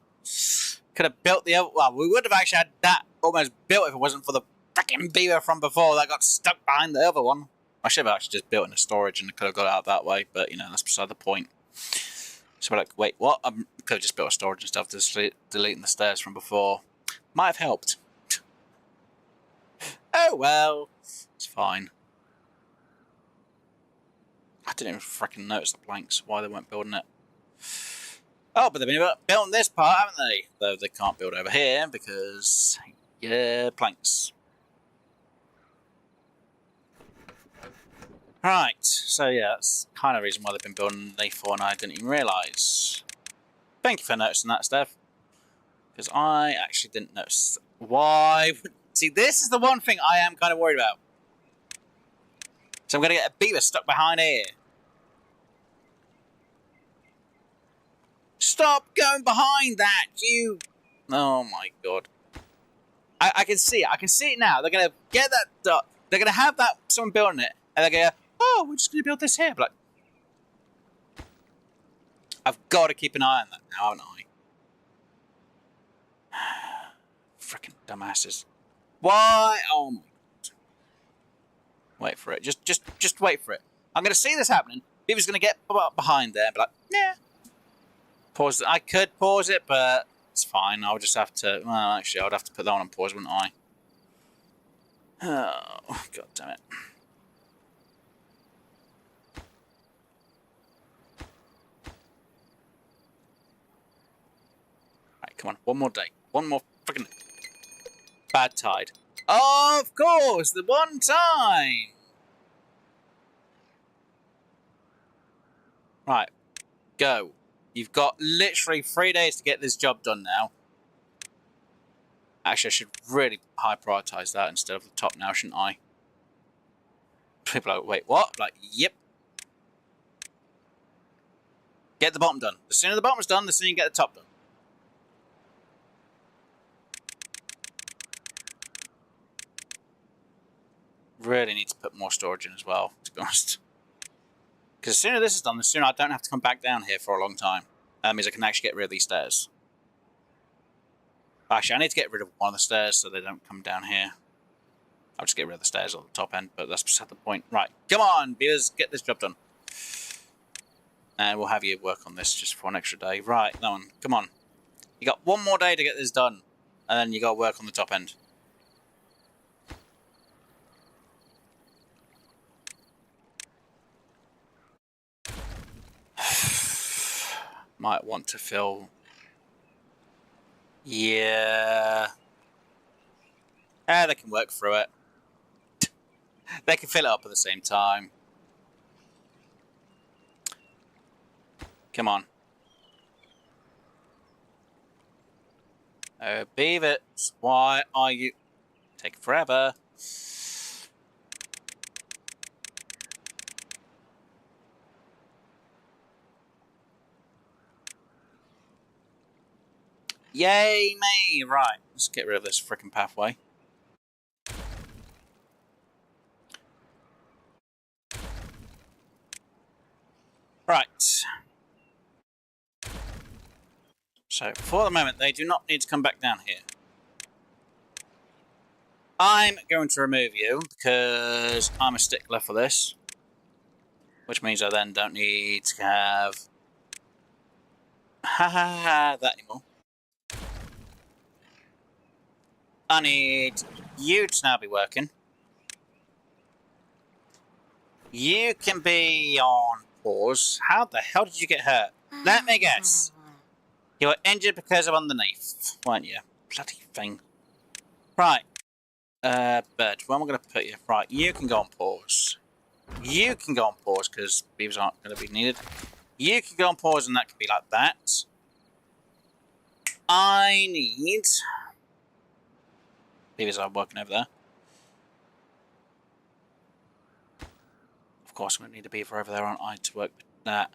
Could have built the other. Well, we would have actually had that almost built if it wasn't for the freaking beaver from before that got stuck behind the other one. I should have actually just built in a storage and could have got out that way, but you know, that's beside the point. So we're like, wait, what? I could have just built a storage and stuff, just deleting the stairs from before. Might have helped. Oh well, it's fine. I didn't even freaking notice the planks, why they weren't building it. Oh, but they've been building this part, haven't they? Though they can't build over here because, yeah, planks. Right, so yeah, that's kind of the reason why they've been building A4 and I didn't even realise. Thank you for noticing that, Steph. Because I actually didn't notice. Why? See, this is the one thing I am kind of worried about. So I'm going to get a beaver stuck behind here. Stop going behind that, you... Oh my god. I can see it. I can see it now. They're going to get that duck. They're going to have that someone building it. And they're going to go, oh, we're just going to build this here. But like, I've got to keep an eye on that now, haven't I? Frickin' dumbasses. Why? Oh my god. Wait for it. Just wait for it. I'm going to see this happening. Beaver's going to get behind there and be like, yeah. Pause. I could pause it, but it's fine. I'll just have to... Well, actually, I would have to put that one on pause, wouldn't I? Oh, god damn it. Right, come on. One more day. One more freaking... Bad tide. Of course! The one time! Right. Go. You've got literally 3 days to get this job done now. Actually, I should really high prioritise that instead of the top now, shouldn't I? People are like, wait, what? Like, yep. Get the bottom done. The sooner the bottom's done, the sooner you get the top done. Really need to put more storage in as well, to be honest. Because the sooner this is done, the sooner I don't have to come back down here for a long time. That means I can actually get rid of these stairs. Actually, I need to get rid of one of the stairs so they don't come down here. I'll just get rid of the stairs on the top end, but that's beside the point. Right, come on, Beavers, get this job done. And we'll have you work on this just for an extra day. Right, that one, come on. You got one more day to get this done, and then you got to work on the top end. Might want to fill... Yeah... they can work through it. They can fill it up at the same time. Come on. Oh, Beavers, why are you... Taking forever. Yay me! Right, let's get rid of this frickin' pathway. Right. So, for the moment, they do not need to come back down here. I'm going to remove you, because I'm a stickler for this. Which means I then don't need to have... that anymore. I need you to now be working. You can be on pause. How the hell did you get hurt? Let me guess. You were injured because of underneath, weren't you? Bloody thing. Right. Bird, where am I going to put you? Right, you can go on pause. You can go on pause because beavers aren't going to be needed. You can go on pause and that can be like that. I need... Beavers are working over there. Of course, I'm going to need a beaver over there, aren't I, to work with that.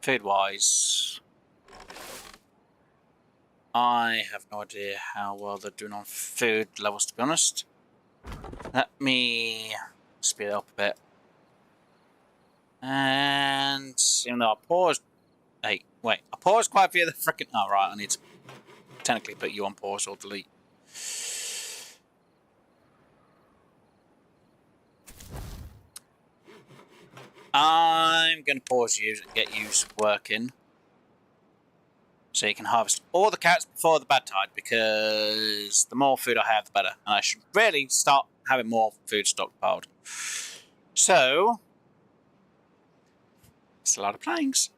Food-wise, I have no idea how well they're doing on food levels, to be honest. Let me speed it up a bit. And even though I paused, hey, wait, I paused quite a few of the frickin'. Oh, right, I need to technically put you on pause or delete. I'm going to pause you and get you working. So you can harvest all the carrots before the bad tide, because the more food I have, the better. And I should really start having more food stockpiled. So, it's a lot of planks.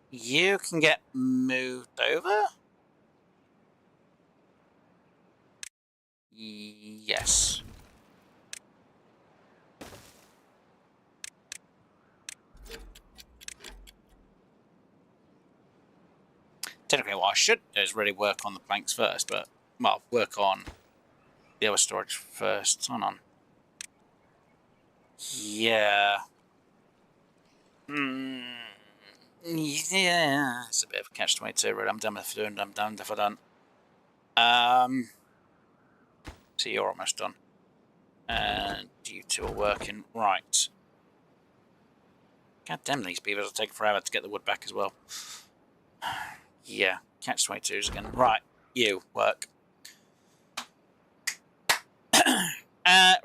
You can get moved over. Yes. Technically, what I should do is really work on the planks first, but, well, work on the other storage first. Hold on. Yeah. Yeah. It's a bit of a catch-22, really. I'm done with doing. I'm done if I'm done. So you're almost done. And you two are working. Right. God damn, these beavers will take forever to get the wood back as well. Yeah, catch-22s again. Right, you, work.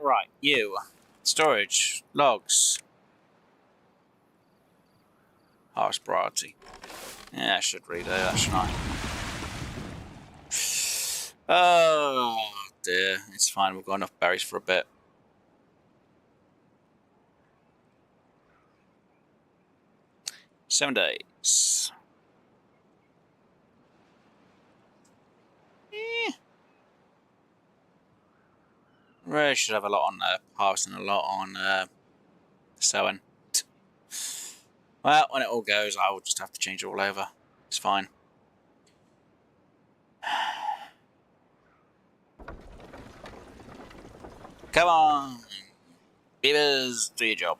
Right, you. Storage, logs. Harvest priority. Yeah, I should read that, shouldn't I? Oh, dear. It's fine, we've got enough berries for a bit. Seven days. Really should have a lot on harvesting, a lot on sowing. Well, when it all goes, I will just have to change it all over. It's fine. Come on! Beavers, do your job.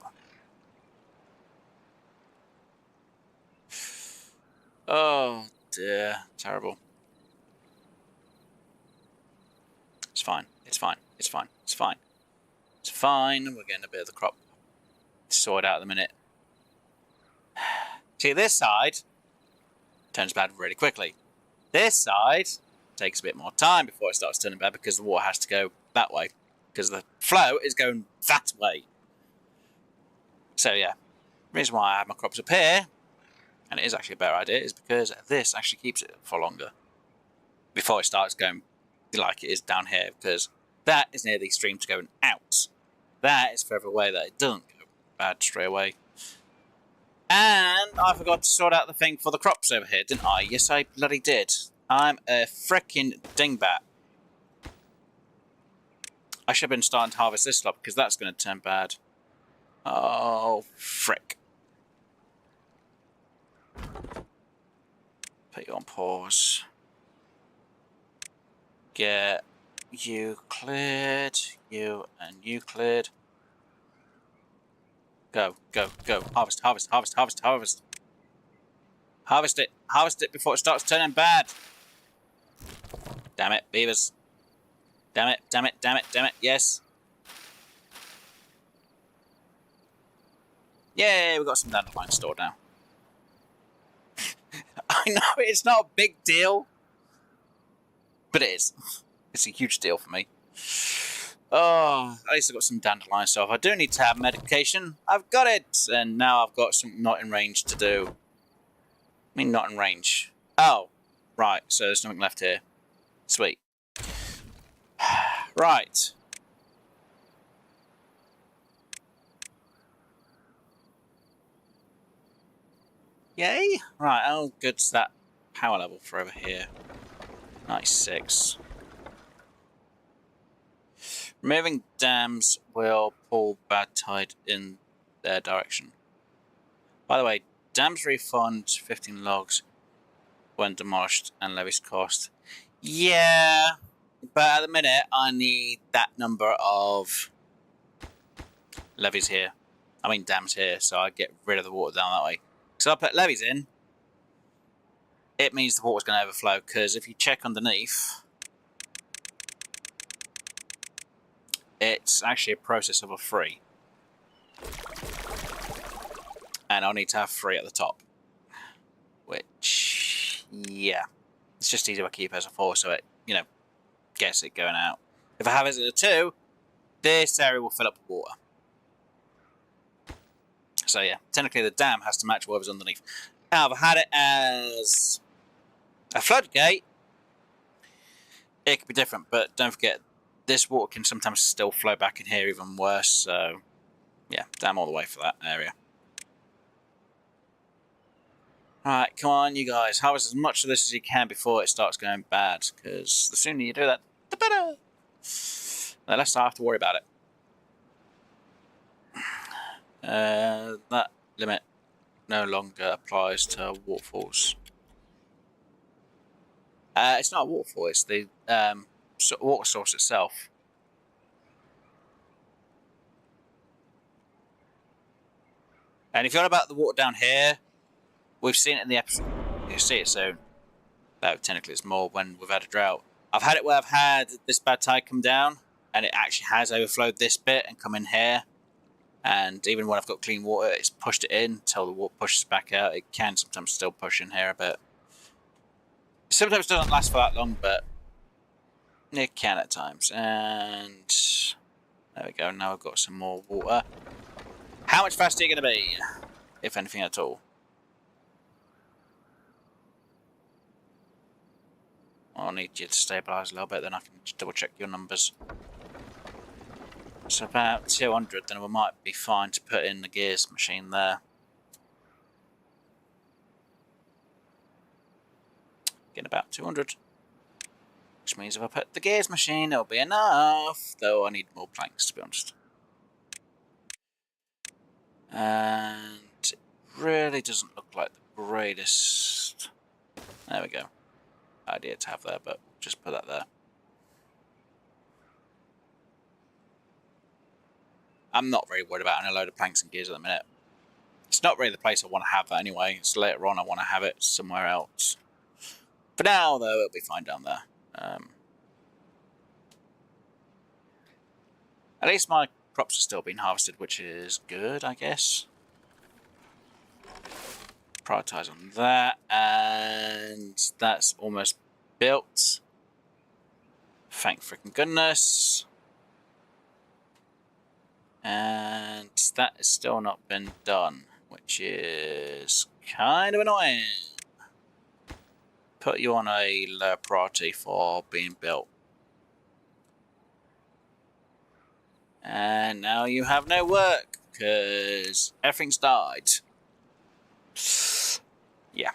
Oh dear, terrible. It's fine, it's fine, it's fine, it's fine. It's fine, we're getting a bit of the crop sorted out in a minute. See, this side turns bad really quickly. This side takes a bit more time before it starts turning bad because the water has to go that way. Because the flow is going that way. So yeah, the reason why I have my crops up here, and it is actually a better idea, is because this actually keeps it for longer before it starts going like it is down here, because that is near the streams going out. That is further away that it doesn't go bad straight away. And I forgot to sort out the thing for the crops over here, didn't I? Yes, I bloody did. I'm a frickin' dingbat. I should have been starting to harvest this lot because that's going to turn bad. Oh, frick. Put you on pause. Get you cleared. You and you cleared. Go, go, go. Harvest, harvest, harvest, harvest, harvest. Harvest it. Harvest it before it starts turning bad. Damn it, beavers. Damn it, damn it, damn it, damn it. Yes. Yay, we've got some dandelion stored now. I know it's not a big deal, but it is. It's a huge deal for me. Oh, at least I've got some dandelion stuff. I do need to have medication. I've got it, and now I've got something not in range to do. I mean, not in range. Oh, right. So there's nothing left here. Sweet. Right. Yay. Right, how good's that power level for over here? 96. Removing dams will pull bad tide in their direction. By the way, dams refund 15 logs when demolished and levies cost. Yeah, but at the minute I need that number of levies here. I mean dams here, so I get rid of the water down that way. So I put levies in, it means the water's going to overflow, because if you check underneath, it's actually a process of a 3. And I'll need to have 3 at the top. Which, yeah. It's just easier to keep as a 4, so it, gets it going out. If I have it as a 2, this area will fill up with water. So yeah, technically the dam has to match whatever's underneath. Now, if I had it as a floodgate, it could be different, but don't forget, this water can sometimes still flow back in here even worse, so yeah, dam all the way for that area. Alright, come on you guys, harvest as much of this as you can before it starts going bad, because the sooner you do that, the better! The less I have to worry about it. That limit no longer applies to waterfalls. It's not a waterfall, it's the water source itself. And if you're on about the water down here, we've seen it in the episode. You'll see it soon. Though technically it's more when we've had a drought. I've had it where I've had this bad tide come down, and it actually has overflowed this bit and come in here. And even when I've got clean water, it's pushed it in until the water pushes back out. It can sometimes still push in here a bit. Sometimes it doesn't last for that long, but it can at times. And there we go. Now I've got some more water. How much faster are you going to be? If anything at all. I'll need you to stabilise a little bit, then I can just double check your numbers. So about 200, then we might be fine to put in the gears machine there. Getting about 200. Which means if I put the gears machine, it'll be enough. Though I need more planks, to be honest. And it really doesn't look like the greatest. There we go. Idea to have there, but just put that there. I'm not very worried about a load of planks and gears at the minute. It's not really the place I want to have that anyway. It's later on I want to have it somewhere else. For now, though, it'll be fine down there. At least my crops are still being harvested, which is good, I guess. Prioritise on that, and that's almost built. Thank freaking goodness. And that has still not been done, which is kind of annoying. Put you on a low priority for being built. And now you have no work, because everything's died. Yeah.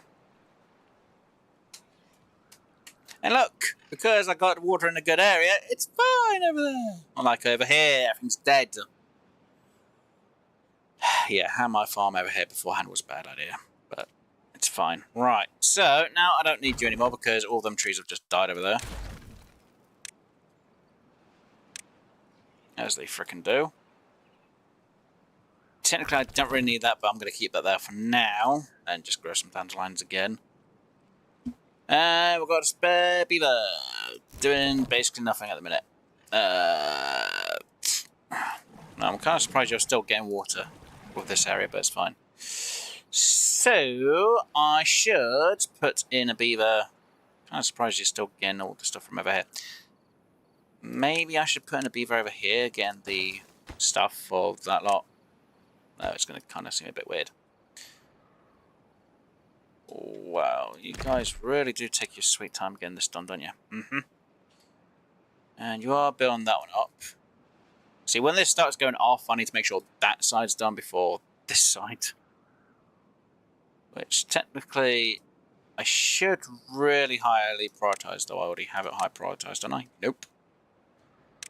And look, because I got water in a good area, it's fine over there. Unlike over here, everything's dead. Yeah, having my farm over here beforehand was a bad idea, but it's fine. Right, so now I don't need you anymore because all them trees have just died over there. As they frickin' do. Technically, I don't really need that, but I'm going to keep that there for now. And just grow some dandelions again. And we've got a spare beaver. Doing basically nothing at the minute. No, I'm kind of surprised you're still getting water with this area, but it's fine. So, I should put in a beaver. Kind of surprised you're still getting all the stuff from over here. Maybe I should put in a beaver over here, getting the stuff for that lot. No, it's going to kind of seem a bit weird. Wow, you guys really do take your sweet time getting this done, don't you? Mm-hmm. And you are building that one up. See, when this starts going off, I need to make sure that side's done before this side. Which, technically, I should really highly prioritise, though I already have it high prioritised, don't I? Nope.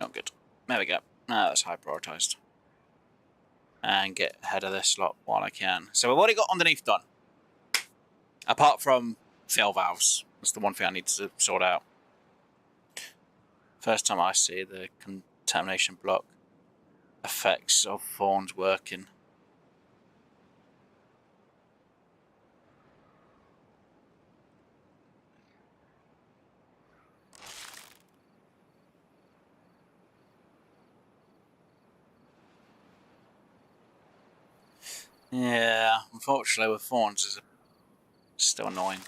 Not good. There we go. Now that's high prioritised. And get ahead of this lot while I can. So we've already got underneath done. Apart from fill valves. That's the one thing I need to sort out. First time I see the contamination block effects of thorns working. Yeah, unfortunately with thorns is still annoying.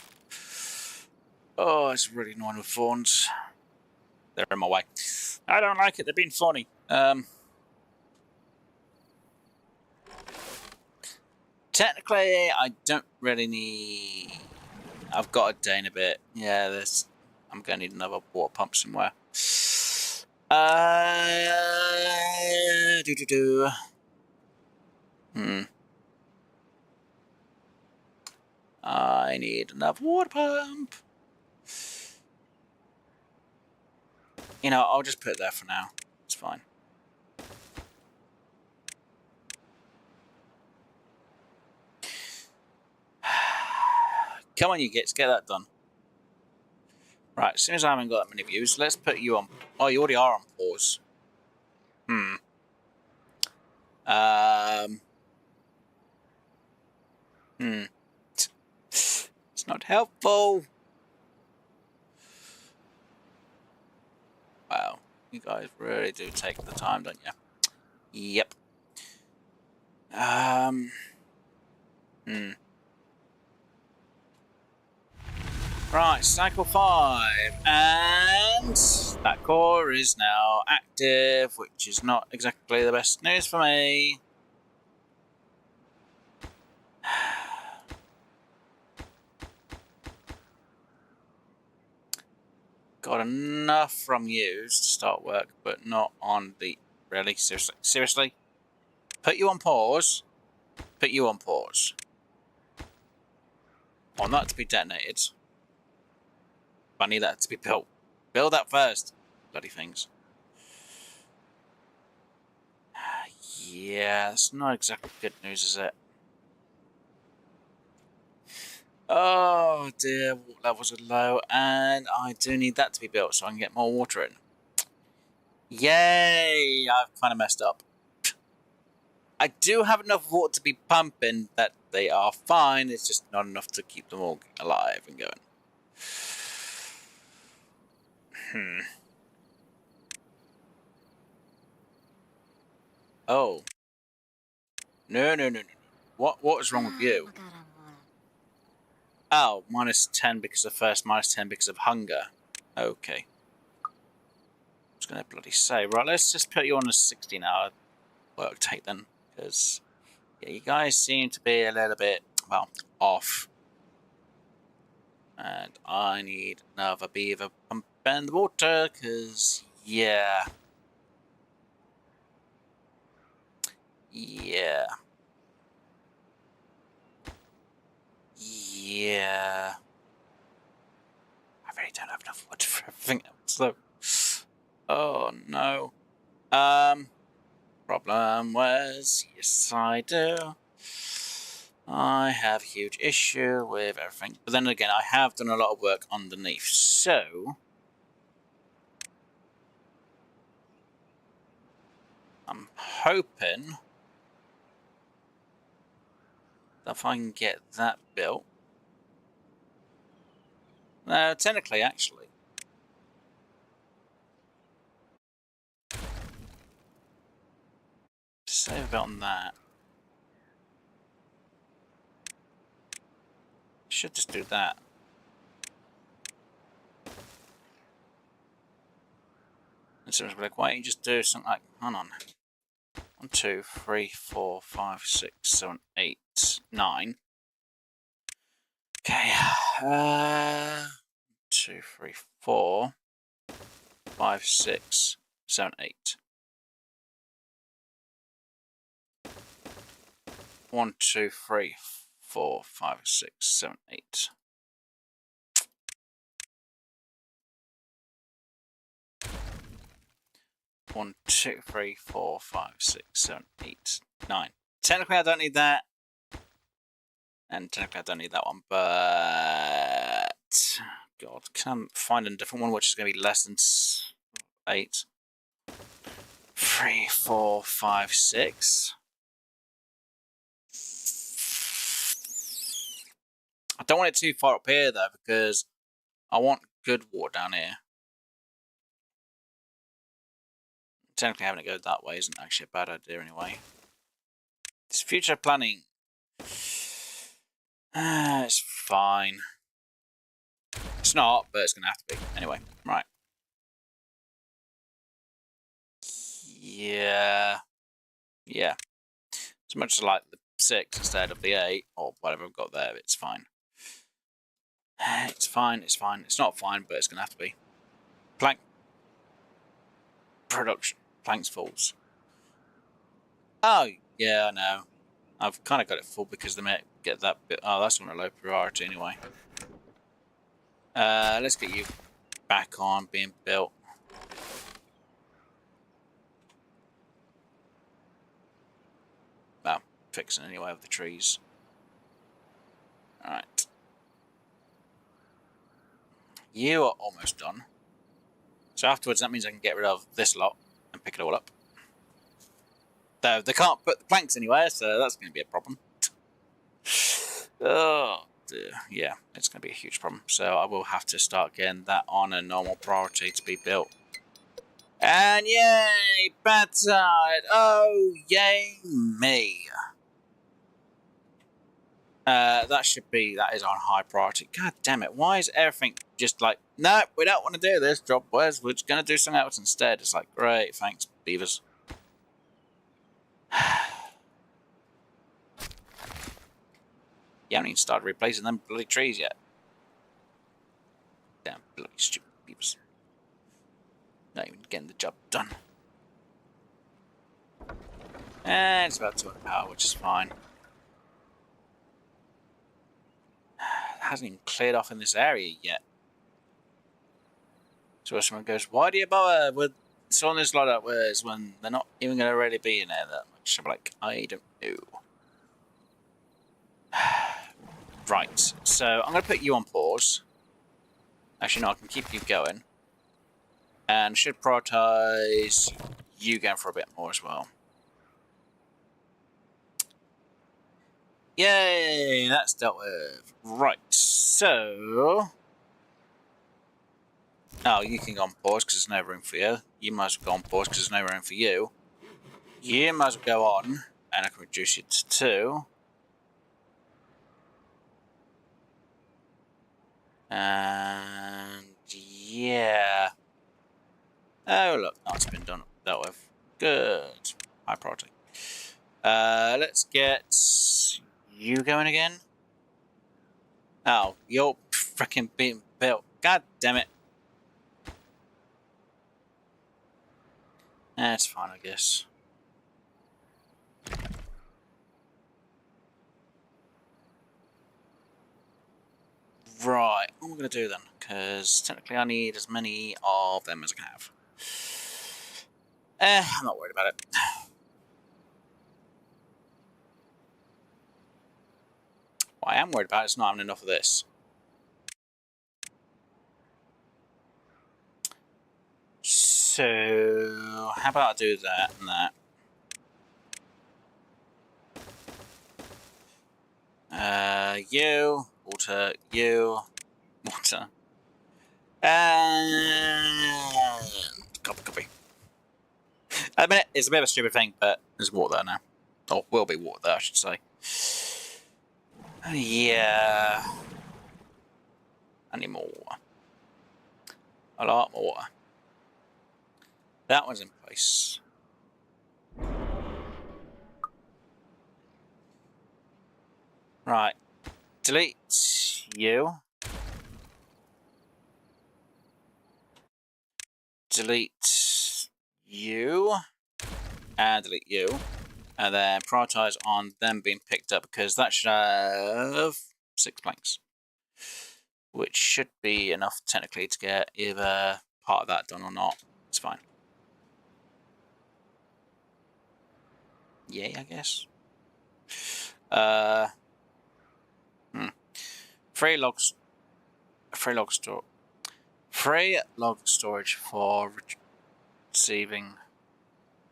Oh, it's really annoying with thorns. They're in my way. I don't like it, they're being funny. Technically, I don't really need... I've got a day in a bit. Yeah, I'm going to need another water pump somewhere. Do. I need another water pump. You know, I'll just put it there for now. It's fine. Come on, you gits, get that done. Right, as soon as I haven't got that many views, let's put you on... Oh, you already are on pause. It's not helpful. Wow, you guys really do take the time, don't you? Yep. Right, cycle 5, and that core is now active, which is not exactly the best news for me. Got enough from you to start work, but not on the... Really? Seriously? Seriously? Put you on pause. Put you on pause. I want that to be detonated. I need that to be built. Build that first. Bloody things. Yeah, that's not exactly good news, is it? Oh dear, water levels are low, and I do need that to be built so I can get more water in. Yay! I've kind of messed up. I do have enough water to be pumping that they are fine, it's just not enough to keep them all alive and going. Oh. No. What is wrong with you? Oh, -10 because of thirst, -10 because of hunger. Okay. I was going to bloody say. Right, let's just put you on a 16-hour work take then. Because, yeah, you guys seem to be a little bit, well, off. And I need another beaver pumping the water, because, yeah. Yeah. I really don't have enough water for everything else, though. Oh, no. Problem was, yes, I do. I have a huge issue with everything. But then again, I have done a lot of work underneath, so... I'm hoping that if I can get that built... No, technically, actually. Save a bit on that. Should just do that. And so it's like, why don't you just do something like... Hold on. 1, 2, 3, 4, 5, 6, 7, 8, 9. Okay. 2, 3, 4, 5, 6, 7, 8. 1, 2, 3, 4, 5, 6, 7, 8. One, 2, 3, 4, 5, 6, 7, 8, 9. Technically, I don't need that. And technically, I don't need that one, but... God, can I find a different one which is going to be less than 8? 3, 4, 5, 6. I don't want it too far up here, though, because I want good water down here. Technically, having it go that way isn't actually a bad idea anyway. It's future planning. It's fine. It's not, but it's going to have to be. Anyway, right. Yeah. Yeah. As much as I like the 6 instead of the 8, or whatever I've got there, it's fine. It's fine, it's fine. It's not fine, but it's going to have to be. Plank production. Planks falls. Oh, yeah, I know. I've kind of got it full because they may get that bit. Oh, that's on a low priority anyway. Let's get you back on being built. Well, fixing anyway with the trees. Alright. You are almost done. So afterwards, that means I can get rid of this lot and pick it all up. Though they can't put the planks anywhere, so that's going to be a problem. Oh, dear. Yeah, it's going to be a huge problem. So I will have to start getting that on a normal priority to be built. And yay, bad side. Oh, yay me. That is on high priority. God damn it, why is everything just like, no, we don't want to do this, drop where's, we're just going to do something else instead. It's like, great, thanks, beavers. You haven't even started replacing them bloody trees yet. Damn bloody stupid beavers. Not even getting the job done. And it's about 200 power, which is fine. It hasn't even cleared off in this area yet. So someone goes, why do you bother with sawing this lot up when they're not even going to really be in there that much? I'm like, I don't know. Right, so I'm going to put you on pause. Actually, no, I can keep you going. And should prioritize you going for a bit more as well. Yay, that's dealt with. Right, so... Oh, you can go on pause because there's no room for you. You might as well go on pause because there's no room for you. You might as well go on, and I can reduce it to 2. And yeah. Oh look, that's been dealt with. Good. High priority. Let's get you going again. Oh, you're freaking being built. God damn it. That's fine, I guess. Right, what am I going to do then? Because technically I need as many of them as I can have. I'm not worried about it. What I am worried about is not having enough of this. So, how about I do that and that? You, water, you, water. And copy. I mean, it's a bit of a stupid thing, but there's water there now. Or will be water there, I should say. Yeah. I need more water. A lot more water. That one's in place. Right. Delete you. Delete you. And delete you. And then prioritize on them being picked up because that should have 6 planks. Which should be enough technically to get either part of that done or not. It's fine. Yay, I guess. Free log storage for receiving.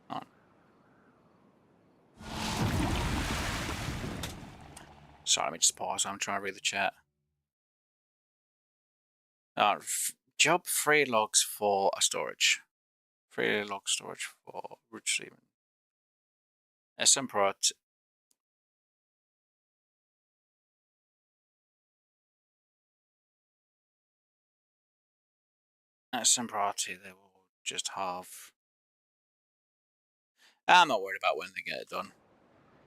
On. Sorry, let me just pause. I'm trying to read the chat. Job free logs for a storage. Free log storage for receiving. SM product. at some priority, they will just halve. I'm not worried about when they get it done.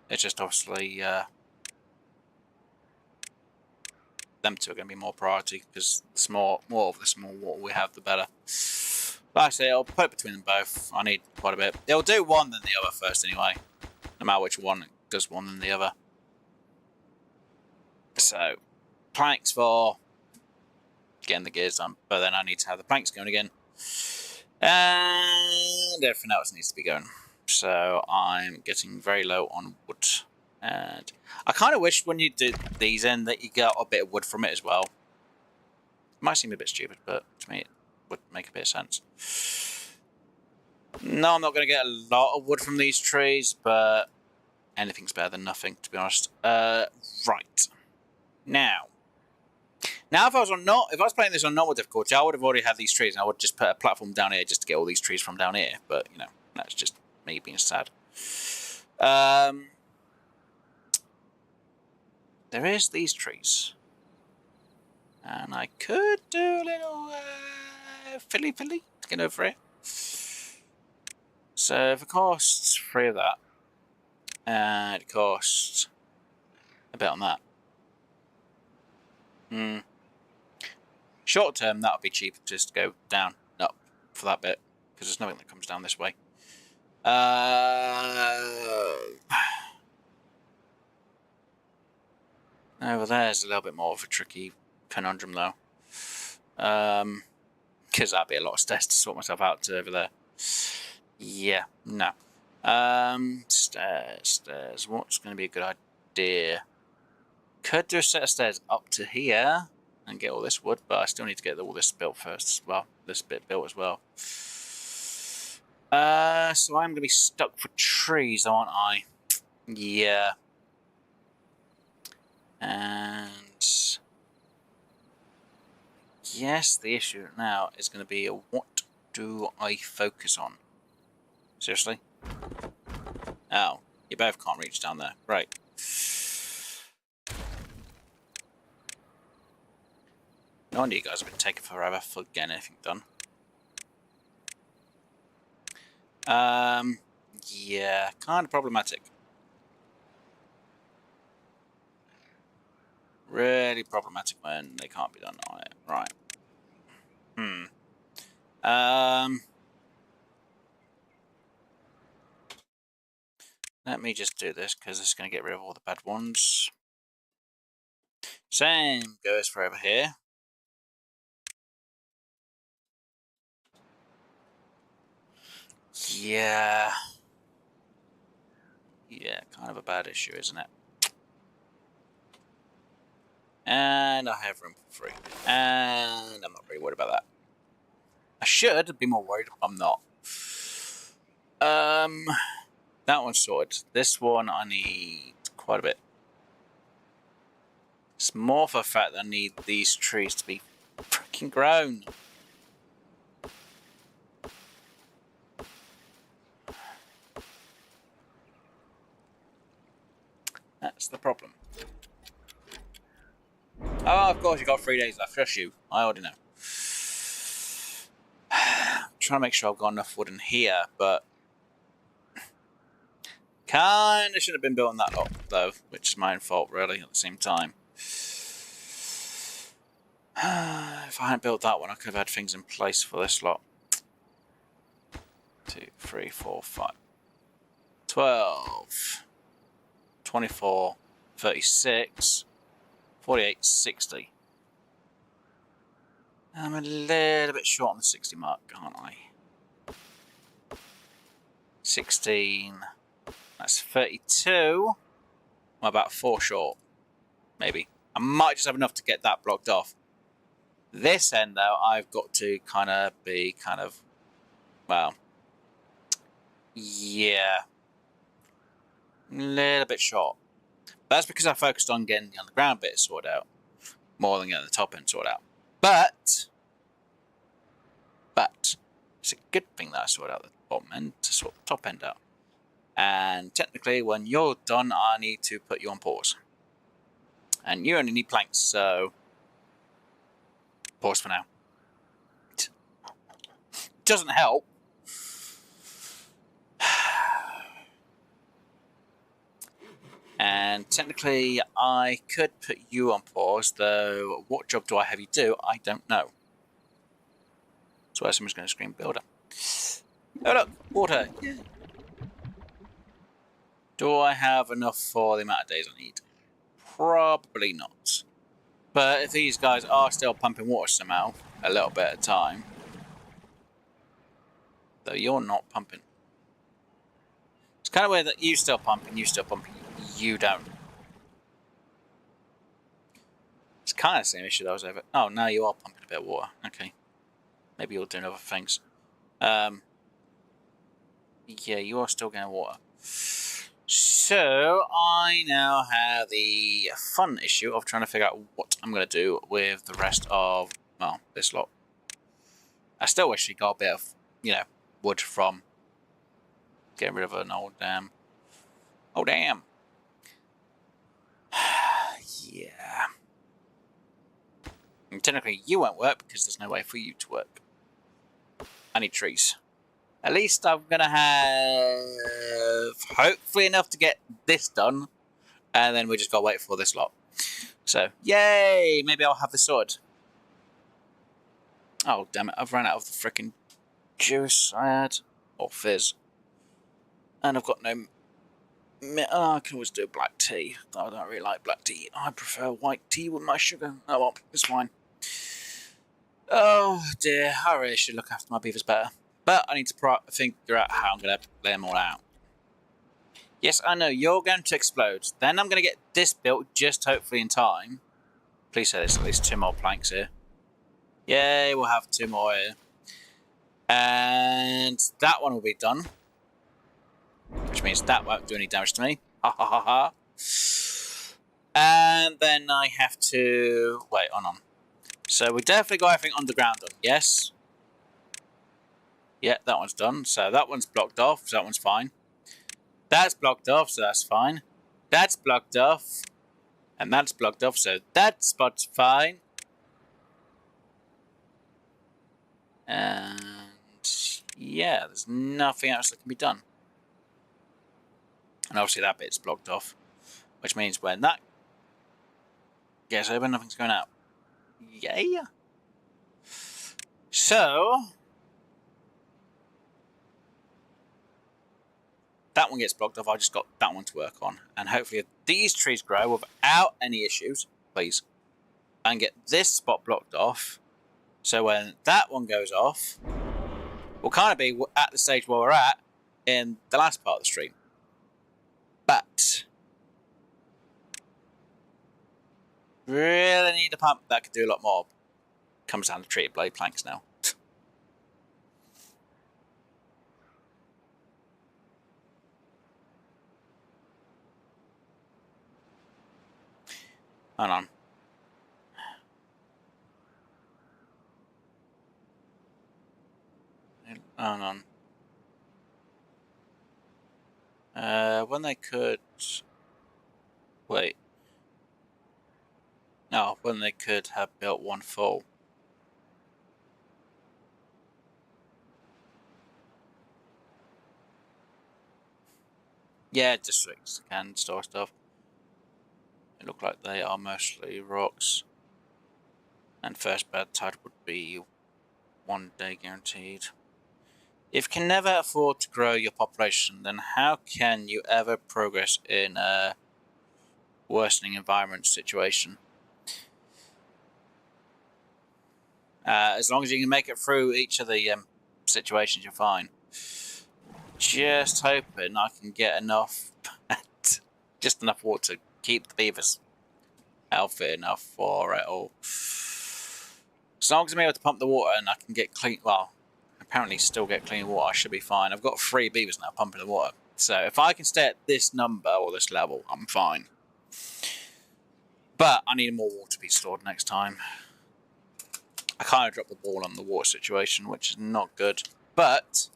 It's just obviously them two are going to be more priority because the more of the small water we have, the better. Like I say, I'll put it between them both. I need quite a bit. They'll do one then the other first anyway. No matter which one does one than the other. So, planks for getting the gears done, but then I need to have the planks going again. And everything else needs to be going. So I'm getting very low on wood. And I kind of wish when you did these in that you got a bit of wood from it as well. It might seem a bit stupid, but to me it would make a bit of sense. No, I'm not going to get a lot of wood from these trees, but anything's better than nothing, to be honest. Right. Now if I was playing this on normal difficulty, I would have already had these trees, and I would just put a platform down here just to get all these trees from down here. But you know, that's just me being sad. There is these trees, and I could do a little filly to get over it. So if it costs 3 of that, and it costs a bit on that. Short term, that would be cheaper just to go down, up for that bit, because there's nothing that comes down this way. Over there's a little bit more of a tricky conundrum, though. Because that'd be a lot of stairs to sort myself out to over there. Yeah, no. Stairs. What's going to be a good idea? Could do a set of stairs up to here and get all this wood, but I still need to get all this built first as well. This bit built as well. So I'm going to be stuck for trees, aren't I? Yeah. And yes, the issue now is going to be what do I focus on? Seriously? Oh, you both can't reach down there. Right. No wonder you guys have been taking forever for getting anything done. Yeah, kind of problematic. Really problematic when they can't be done on it. Right. Let me just do this because it's going to get rid of all the bad ones. Same goes for over here. Yeah. Yeah, kind of a bad issue, isn't it? And I have room for 3. And I'm not really worried about that. I should be more worried, but I'm not. That one's sorted. This one I need quite a bit. It's more for the fact that I need these trees to be freaking grown. That's the problem. Oh, of course, you've got 3 days left. Just you. I already know. I'm trying to make sure I've got enough wood in here, but kind of should have been building that lot, though, which is my own fault, really, at the same time. If I hadn't built that one, I could have had things in place for this lot. 2, 3, 4, 5, 12, 24, 36, 48, 60. I'm a little bit short on the 60 mark, aren't I? 16. That's 32. I'm about 4 short. Maybe. I might just have enough to get that blocked off. This end, though, I've got to be well, yeah. A little bit short. But that's because I focused on getting the underground bit sorted out. More than getting the top end sorted out. But it's a good thing that I sorted out the bottom end to sort the top end out. And technically, when you're done, I need to put you on pause. And you only need planks, so pause for now. doesn't help. And technically, I could put you on pause, though what job do I have you do? I don't know. So someone's going to scream builder. Oh look, water. Yeah. Do I have enough for the amount of days I need? Probably not. But if these guys are still pumping water somehow, a little bit at a time, though you're not pumping. It's kind of weird that you still pumping, you don't. It's kind of the same issue that was over. Oh, now you are pumping a bit of water. Okay. Maybe you're doing other things. Yeah, you are still getting water. So, I now have the fun issue of trying to figure out what I'm going to do with the rest of, well, this lot. I still wish we got a bit of, wood from getting rid of an old dam. Oh, damn. Yeah. And technically, you won't work because there's no way for you to work. I need trees. At least I'm going to have hopefully enough to get this done. And then we just got to wait for this lot. So, yay! Maybe I'll have the sword. Oh, damn it. I've run out of the frickin' juice I had. Or fizz. And I've got no... Oh, I can always do black tea. I don't really like black tea. I prefer white tea with my sugar. Oh well, it's fine. Oh dear, I really should look after my beavers better. But I need to figure out how I'm going to lay them all out. Yes, I know, you're going to explode. Then I'm going to get this built just hopefully in time. Please say there's at least 2 more planks here. Yay, we'll have 2 more here. And that one will be done. Which means that won't do any damage to me. Ha ha ha ha. And then I have to... Wait, on. So we definitely got everything underground done, yes? Yeah, that one's done. So that one's blocked off, so that one's fine. That's blocked off, so that's fine. That's blocked off. And that's blocked off, so that spot's fine. And... yeah, there's nothing else that can be done. And obviously that bit's blocked off. Which means when that gets open, nothing's going out. Yay! So... that one gets blocked off, I just got that one to work on. And hopefully if these trees grow without any issues, please, and get this spot blocked off, so when that one goes off, we'll kind of be at the stage where we're at in the last part of the stream. But really need a pump that could do a lot more. Comes down to treated blade planks now. Hold on. Hold on. When they could... wait. No, when they could have built one full. Yeah, districts can store stuff. It look like they are mostly rocks. And first bad tide would be 1 day guaranteed. If you can never afford to grow your population, then how can you ever progress in a worsening environment situation? As long as you can make it through each of the situations, you're fine. Just hoping I can get enough, just enough water to keep the beavers healthy enough for it all. As long as I'm able to pump the water and I can get clean, well, apparently still get clean water, I should be fine. I've got 3 beavers now pumping the water. So if I can stay at this number or this level, I'm fine. But I need more water to be stored next time. I kind of dropped the ball on the water situation, which is not good. But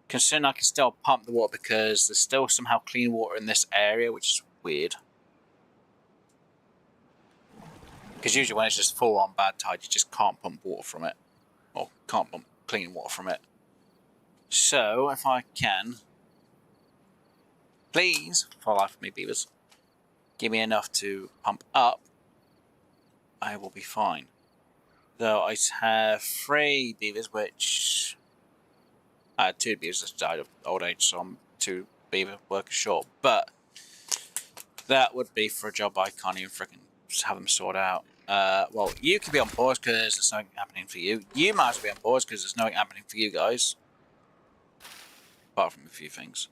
considering I can still pump the water because there's still somehow clean water in this area, which is weird. Because usually when it's just full on bad tide, you just can't pump water from it. Or can't pump clean water from it. So, if I can, please, for the life of me, beavers, give me enough to pump up, I will be fine. Though I have 3 beavers, which... I had 2 beavers that died of old age, so I'm 2 beaver workers short. But that would be for a job I can't even freaking have them sort out. Well, you can be on pause because there's nothing happening for you. You might as well be on pause because there's nothing happening for you guys. Apart from a few things.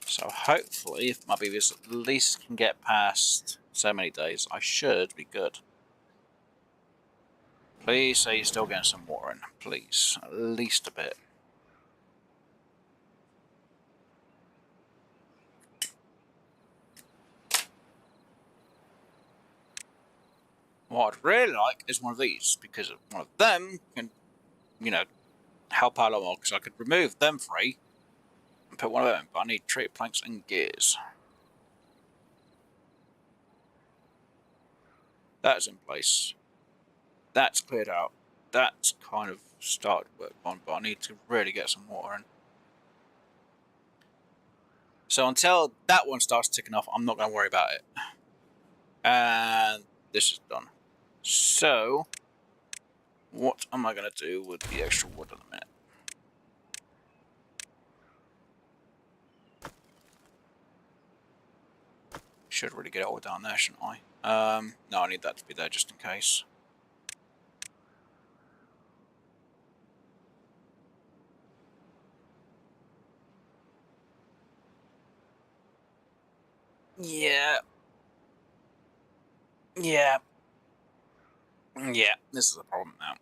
So hopefully, if my beavers at least can get past so many days, I should be good. Please say you're still getting some water in. Please. At least a bit. What I'd really like is one of these, because one of them can, you know, help out a lot more, because I could remove them 3 and put one of them in, but I need tree planks and gears. That's in place. That's cleared out. That's kind of started work on, but I need to really get some water in. So until that one starts ticking off, I'm not going to worry about it. And this is done. So, what am I going to do with the extra wood in a minute? Should really get it all down there, shouldn't I? No, I need that to be there just in case. Yeah. Yeah. Yeah, this is a problem now.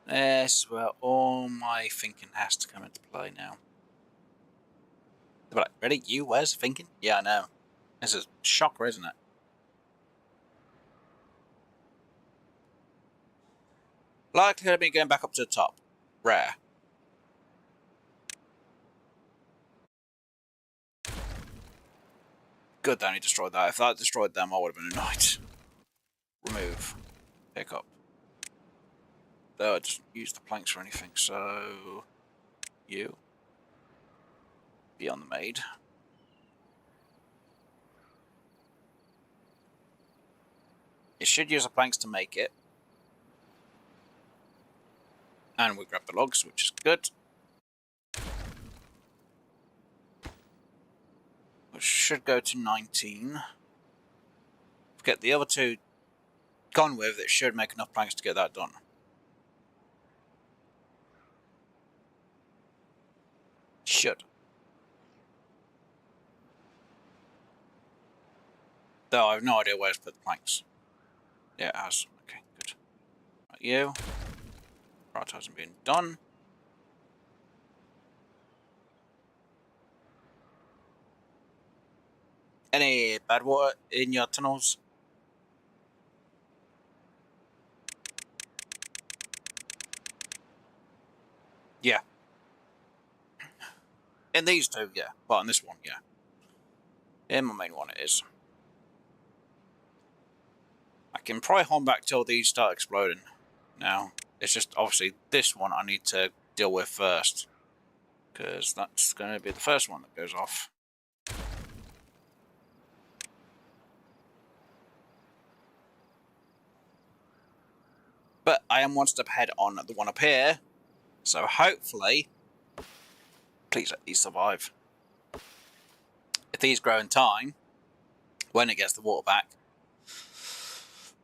That's where all my thinking has to come into play now. They're like, ready? You? Where's thinking? Yeah, I know. This is a shocker, isn't it? Likelihood of me going back up to the top. Rare. Good that I destroyed that. If that destroyed them, I would have been annoyed. Remove. Pick up. Though I didn't use the planks or anything, so... You. Be on the maid. It should use the planks to make it. And we grab the logs, which is good. Which should go to 19. Get the other 2 gone with, it should make enough planks to get that done. Should. Though I have no idea where to put the planks. Yeah, it has. Okay, good. Right, you. Right, hasn't been done. Any bad water in your tunnels? Yeah. In these 2, yeah. Well, in this one, yeah. In my main one, it is. I can probably hold back till these start exploding. Now, it's just obviously this one I need to deal with first. Because that's going to be the first one that goes off. But I am one step ahead on the one up here. So hopefully, please let these survive. If these grow in time, when it gets the water back,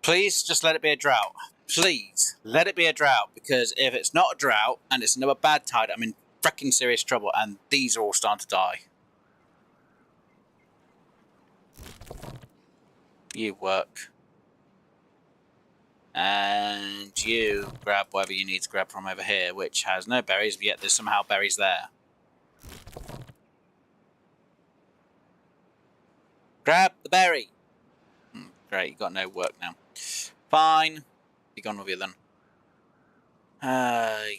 please just let it be a drought. Please, let it be a drought. Because if it's not a drought and it's another bad tide, I'm in freaking serious trouble. And these are all starting to die. You work. And you grab whatever you need to grab from over here, which has no berries, but yet there's somehow berries there. Grab the berry. Great, you got no work now. Fine. Be gone with you then.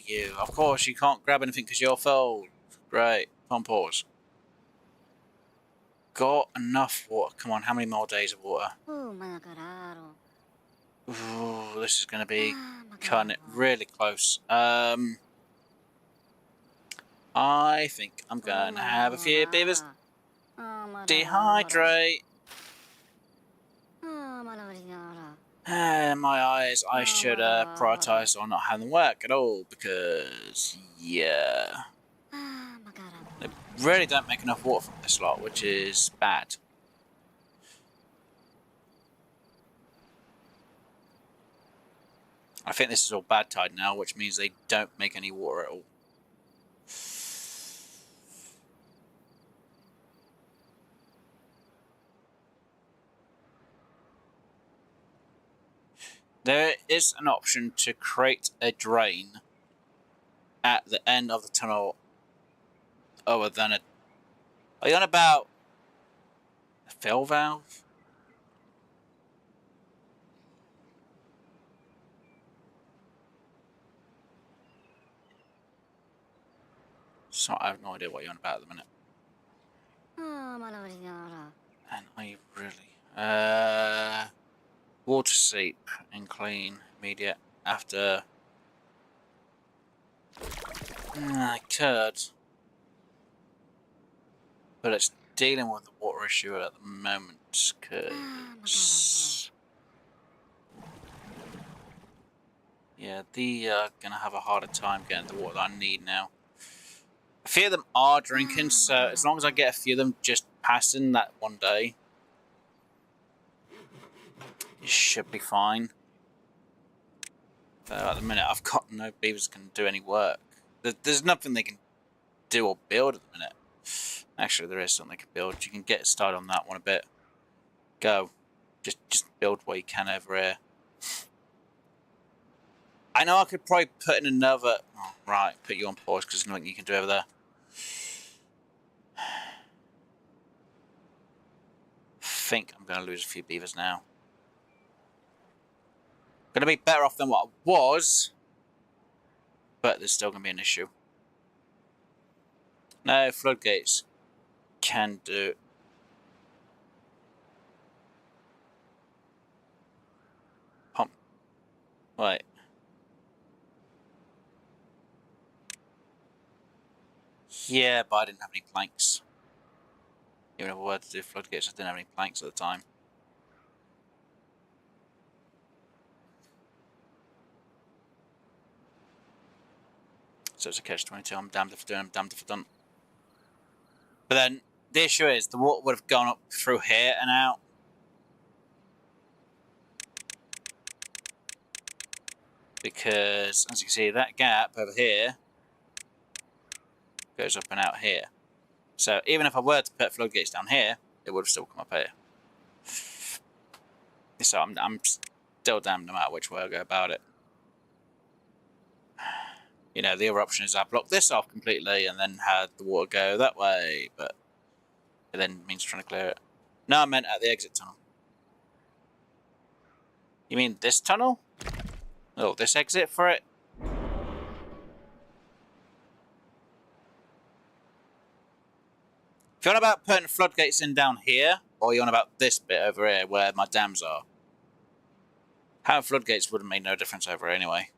You. Of course, you can't grab anything because you're full. Great. On pause. Got enough water. Come on, how many more days of water? Ooh, this is going to be cutting it really close. I think I'm going to have a few beavers dehydrate. My eyes, I should prioritise on not having them work at all because, yeah, they really don't make enough water from this lot, which is bad. I think this is all bad tide now, which means they don't make any water at all. There is an option to create a drain at the end of the tunnel other than a... Are you on about a fill valve? So I have no idea what you're on about at the minute. And are you really? Water seep and clean immediate after. I could, but it's dealing with the water issue at the moment because yeah, they are gonna have a harder time getting the water that I need now. A few of them are drinking, so as long as I get a few of them just passing that one day, it should be fine. So at the minute, I've got no beavers that can do any work. There's nothing they can do or build at the minute. Actually, there is something they can build. You can get started on that one a bit. Go. Just build what you can over here. I know I could probably put in another... Oh, right, put you on pause because there's nothing you can do over there. I think I'm going to lose a few beavers now. Going to be better off than what I was, but there's still going to be an issue. No, floodgates can do. Pump. Wait. Yeah, but I didn't have any planks. Even if I were to do floodgates, I didn't have any planks at the time. So it's a catch-22. I'm damned if I do, I'm damned if I don't. But then, the issue is, the water would have gone up through here and out. Because, as you can see, that gap over here goes up and out here. So even if I were to put floodgates down here, it would have still come up here. So I'm still damned no matter which way I go about it. You know, the other option is I block this off completely and then had the water go that way, but it then means trying to clear it. No, I meant at the exit tunnel. You mean this tunnel? Oh, this exit for it? If you're on about putting floodgates in down here, or you're on about this bit over here where my dams are, having floodgates would have made no difference over here anyway.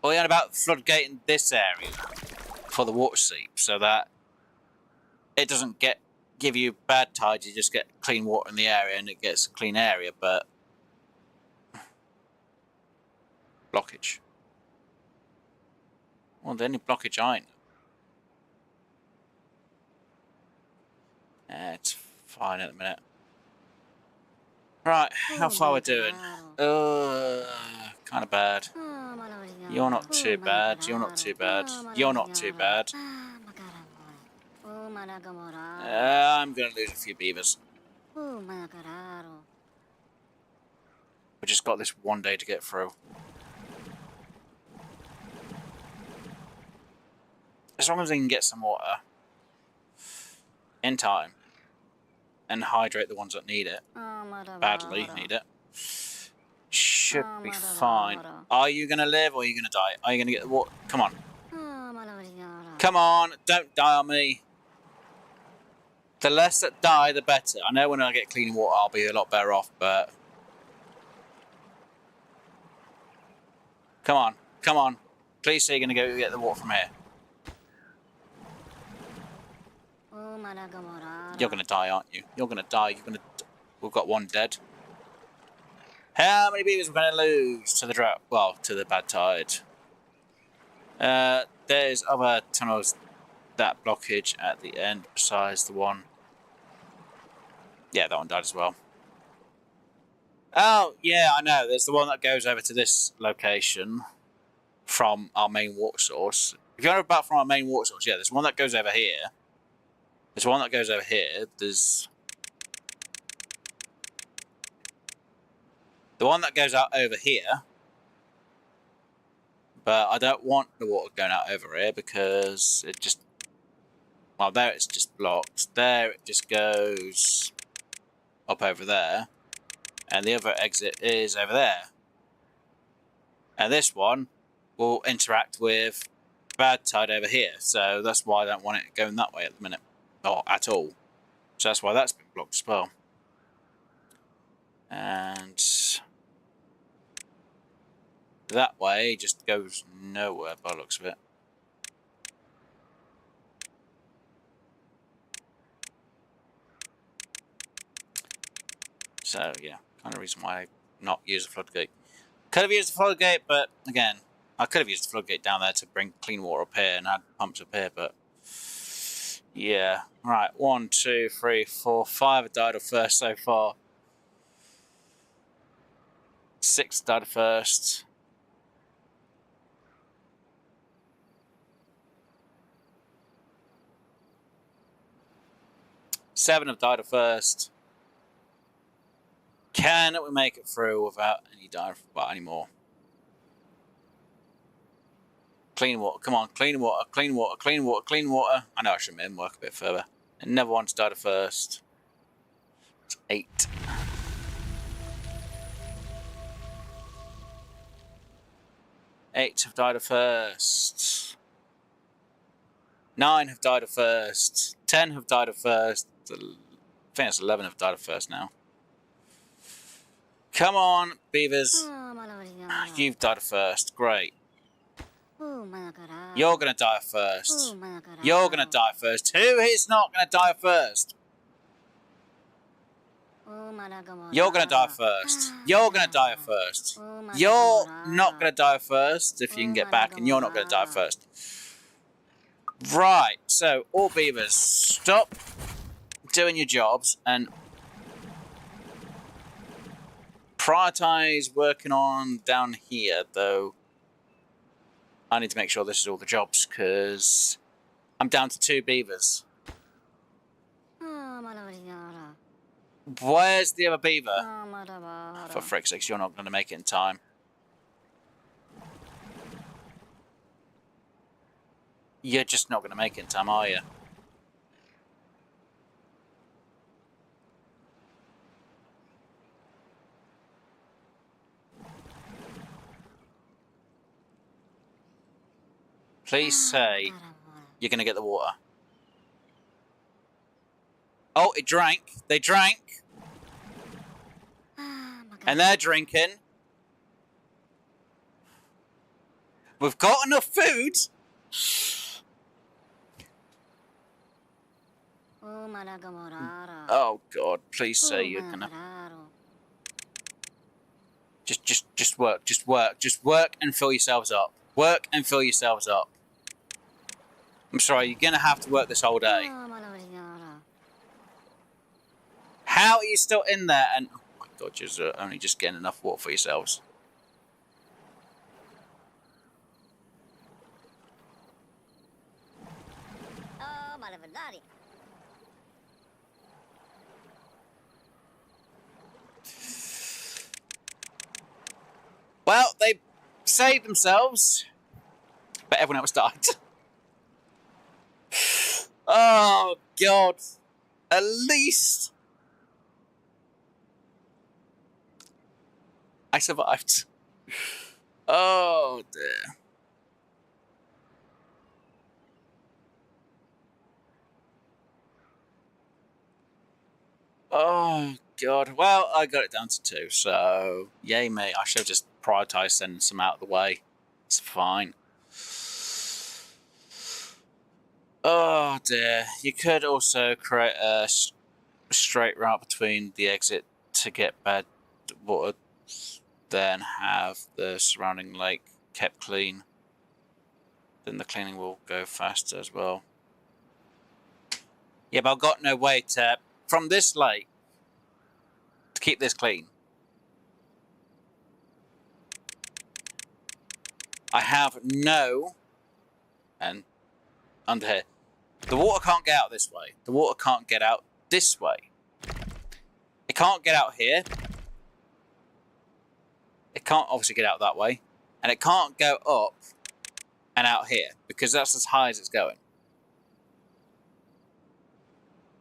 Or you're on about floodgate in this area for the water seep, so that it doesn't give you bad tides, you just get clean water in the area and it gets a clean area, but blockage. Well, the only blockage I know. It's fine at the minute. Right, how far we're doing? Kind of bad. You're not too bad. You're not too bad. You're not too bad. I'm gonna lose a few beavers. We just got this one day to get through. As long as we can get some water in time and hydrate the ones that need it, badly need it, should be fine. Are you going to live or are you going to die? Are you going to get the water? Come on. Come on, don't die on me. The less that die, the better. I know when I get clean water, I'll be a lot better off, but... Come on, come on. Please say you're going to go get the water from here. You're going to die, aren't you? You're going to die. You're going to... We've got one dead. How many beavers are we going to lose to the drought? Well, to the bad tide. There's other tunnels, that blockage at the end, besides the one. Yeah, that one died as well. Oh, yeah, I know. There's the one that goes over to this location from our main water source. If you're about from our main water source, yeah, there's one that goes over here. There's one that goes over here. There's the one that goes out over here. But I don't want the water going out over here because it just... Well, there it's just blocked. There it just goes up over there. And the other exit is over there. And this one will interact with bad tide over here. So that's why I don't want it going that way at the minute. Or at all. So that's why that's been blocked as well. And that way just goes nowhere by the looks of it. So yeah, kind of reason why I not use the floodgate. Could have used the floodgate, but again, I could have used the floodgate down there to bring clean water up here and add pumps up here, but yeah. Right, 1, 2, 3, 4, 5 have died of first so far. 6 died of first. 7 have died of first. Can we make it through without any any more? Clean water, come on, clean water, clean water, clean water, clean water. I know I should maybe work a bit further. And never once died of first. It's 8. Eight have died of first. 9 have died of first. 10 have died of first. I think it's 11 have died of first now. Come on, beavers. You've died of first. Great. You're going to die first. You're going to die first. Who is not going to die first? You're going to die first. You're going to die first. You're not going to die first if you can get back, and you're not going to die first. Right, so all beavers, stop doing your jobs and prioritize working on down here, though. I need to make sure this is all the jobs because I'm down to 2 beavers. Where's the other beaver? For frick's sakes, you're not going to make it in time. You're just not going to make it in time, are you? Please say you're going to get the water. Oh, it drank. They drank. And they're drinking. We've got enough food. Oh God, please say you're gonna just work and fill yourselves up. Work and fill yourselves up. I'm sorry, you're gonna have to work this whole day. How are you still in there? And oh my God, you're only just getting enough water for yourselves. Well, they saved themselves, but everyone else died. god! At least I survived. Oh dear. Oh god. Well, I got it down to 2, so yay me. I should have just prioritised sending some out of the way. It's fine. Oh dear. You could also create a straight route between the exit to get bad water, then have the surrounding lake kept clean. Then the cleaning will go faster as well. Yeah, but I've got no way to, from this lake, to keep this clean. I have no, and under here, the water can't get out this way. The water can't get out this way. It can't get out here. It can't obviously get out that way. And it can't go up and out here, because that's as high as it's going.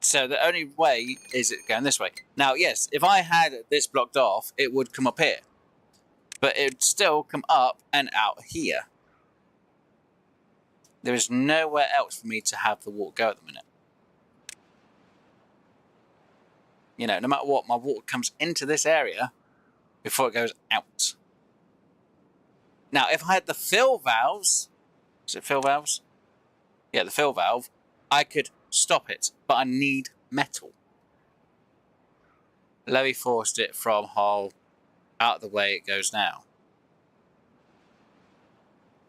So the only way is it going this way. Now, yes, if I had this blocked off, it would come up here. But it would still come up and out here. There is nowhere else for me to have the water go at the minute. You know, no matter what, my water comes into this area before it goes out. Now, if I had the fill valves, is it fill valves? Yeah, the fill valve, I could stop it, but I need metal. Levy forced it from hole out of the way it goes now.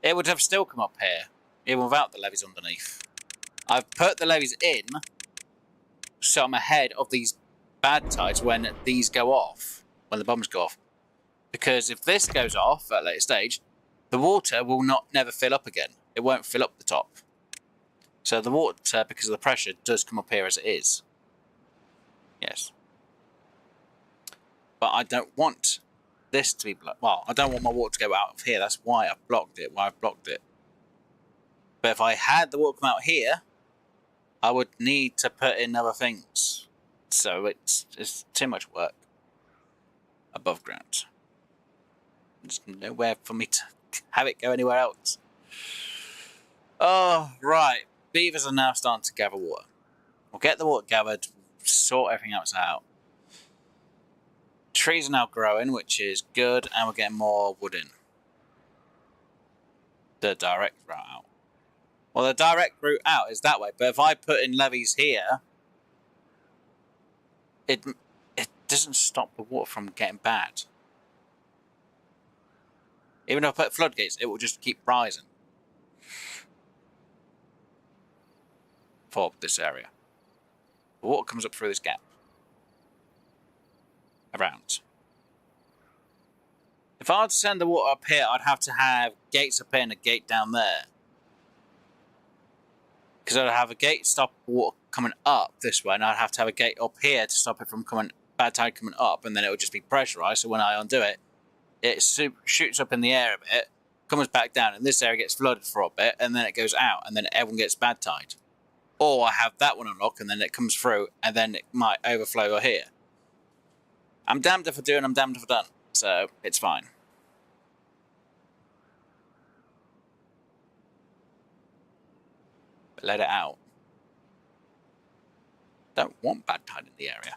It would have still come up here, even without the levees underneath. I've put the levees in, so I'm ahead of these bad tides when these go off, when the bombs go off. Because if this goes off at a later stage, the water will never fill up again. It won't fill up the top. So the water, because of the pressure, does come up here as it is. Yes. But I don't want this to be blocked. Well, I don't want my water to go out of here. That's why I've blocked it, But if I had the water come out here, I would need to put in other things. So it's too much work above ground. There's nowhere for me to have it go anywhere else. Oh, right. Beavers are now starting to gather water. We'll get the water gathered, sort everything else out. Trees are now growing, which is good, and we're getting more wood in. The direct route out. Well, the direct route out is that way, but if I put in levees here, it doesn't stop the water from getting bad. Even if I put floodgates, it will just keep rising. For this area. The water comes up through this gap. Around. If I were to send the water up here, I'd have to have gates up here and a gate down there. Because I'd have a gate to stop the water coming up this way, and I'd have to have a gate up here to stop it from bad tide coming up, and then it would just be pressurized, so when I undo it, it shoots up in the air a bit, comes back down, and this area gets flooded for a bit, and then it goes out, and then everyone gets bad tide. Or I have that one unlocked, and then it comes through, and then it might overflow here. I'm damned if I do, and I'm damned if I don't. So, it's fine. But let it out. Don't want bad tide in the area.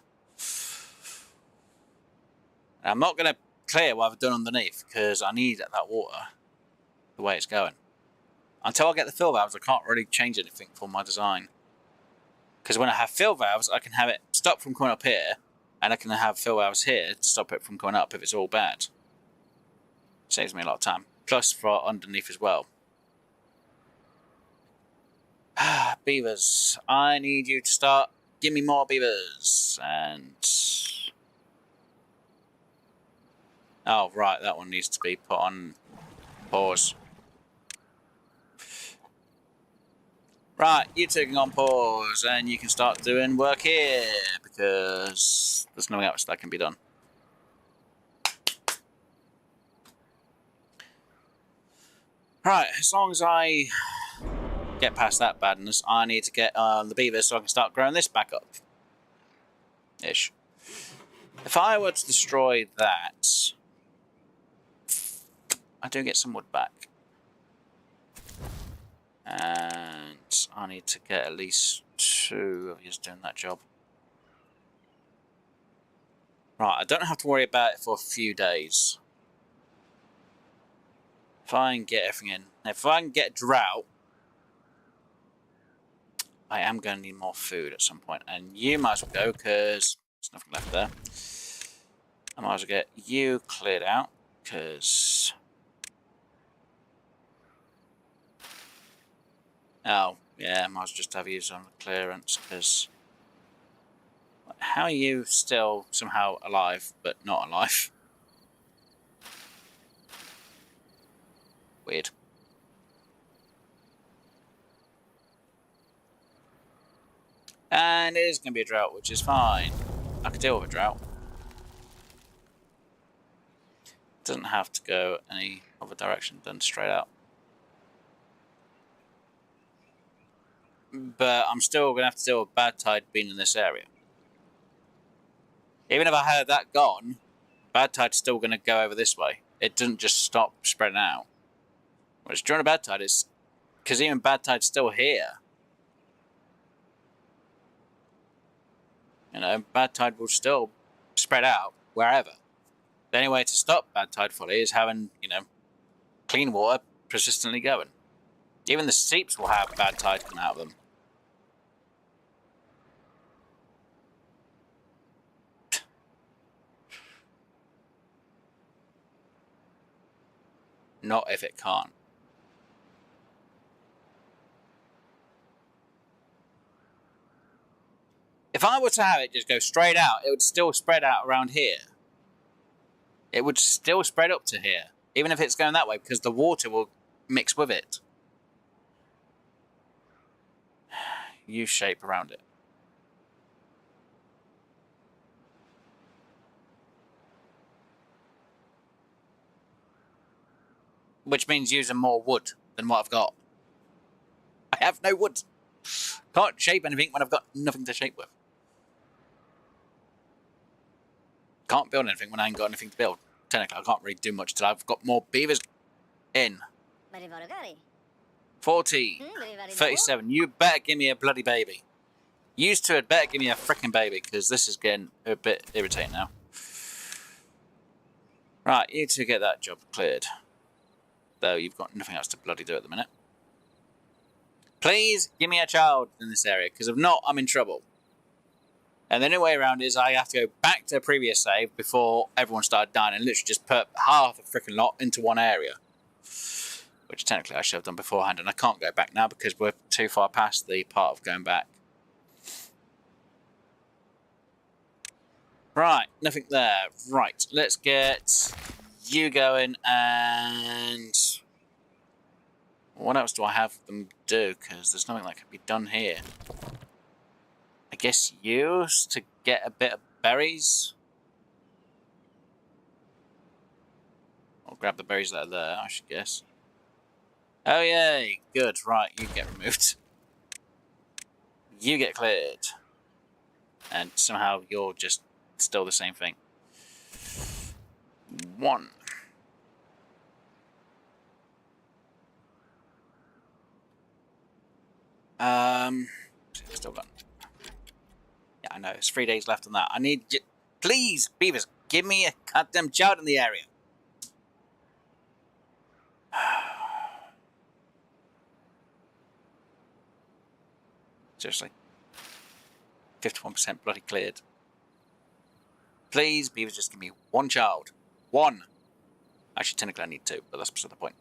And I'm not going to clear what I've done underneath, because I need that water the way it's going. Until I get the fill valves, I can't really change anything for my design. Because when I have fill valves, I can have it stop from coming up here, and I can have fill valves here to stop it from going up if it's all bad. Saves me a lot of time. Plus for underneath as well. Beavers. I need you to start. Give me more beavers. And... oh, right. That one needs to be put on pause. Right, you're taking on pause, and you can start doing work here, because there's nothing else that can be done. Right, as long as I get past that badness, I need to get the beavers so I can start growing this back up. Ish. If I were to destroy that, I do get some wood back. And I need to get at least 2 of you doing that job. Right, I don't have to worry about it for a few days. If I can get everything in. If I can get drought, I am going to need more food at some point. And you might as well go, because there's nothing left there. I might as well get you cleared out, because... Oh, yeah, I might as well just have you on the clearance, because... How are you still somehow alive, but not alive? Weird. And it is going to be a drought, which is fine. I can deal with a drought. Doesn't have to go any other direction than straight out. But I'm still going to have to deal with bad tide being in this area. Even if I had that gone, bad tide's still going to go over this way. It doesn't just stop spreading out. Whereas during a bad tide, it's because even bad tide's still here. You know, bad tide will still spread out wherever. The only way to stop bad tide fully is having, you know, clean water persistently going. Even the seeps will have bad tide come out of them. Not if it can't. If I were to have it just go straight out, it would still spread out around here. It would still spread up to here, even if it's going that way, because the water will mix with it. U-shape around it. Which means using more wood than what I've got. I have no wood. Can't shape anything when I've got nothing to shape with. Can't build anything when I ain't got anything to build. Technically, I can't really do much till I've got more beavers in. 40. 37. You better give me a bloody baby. Used to it, better give me a freaking baby, because this is getting a bit irritating now. Right, you two get that job cleared. Though you've got nothing else to bloody do at the minute. Please give me a child in this area, because if not, I'm in trouble. And the only way around is I have to go back to a previous save before everyone started dying and literally just put half a freaking lot into one area. Which technically I should have done beforehand, and I can't go back now because we're too far past the part of going back. Right, nothing there. Right, let's get you going, and what else do I have them do? Because there's nothing that can be done here. I guess use to get a bit of berries. I'll grab the berries that are there, I should guess. Oh yay, good, right, you get removed. You get cleared. And somehow you're just still the same thing. 1. Still got... Yeah, I know, it's 3 days left on that. I need... Please, beavers, give me a goddamn child in the area. Seriously. 51% bloody cleared. Please, beavers, just give me 1 child. 1. Actually, technically I need 2, but that's beside the point.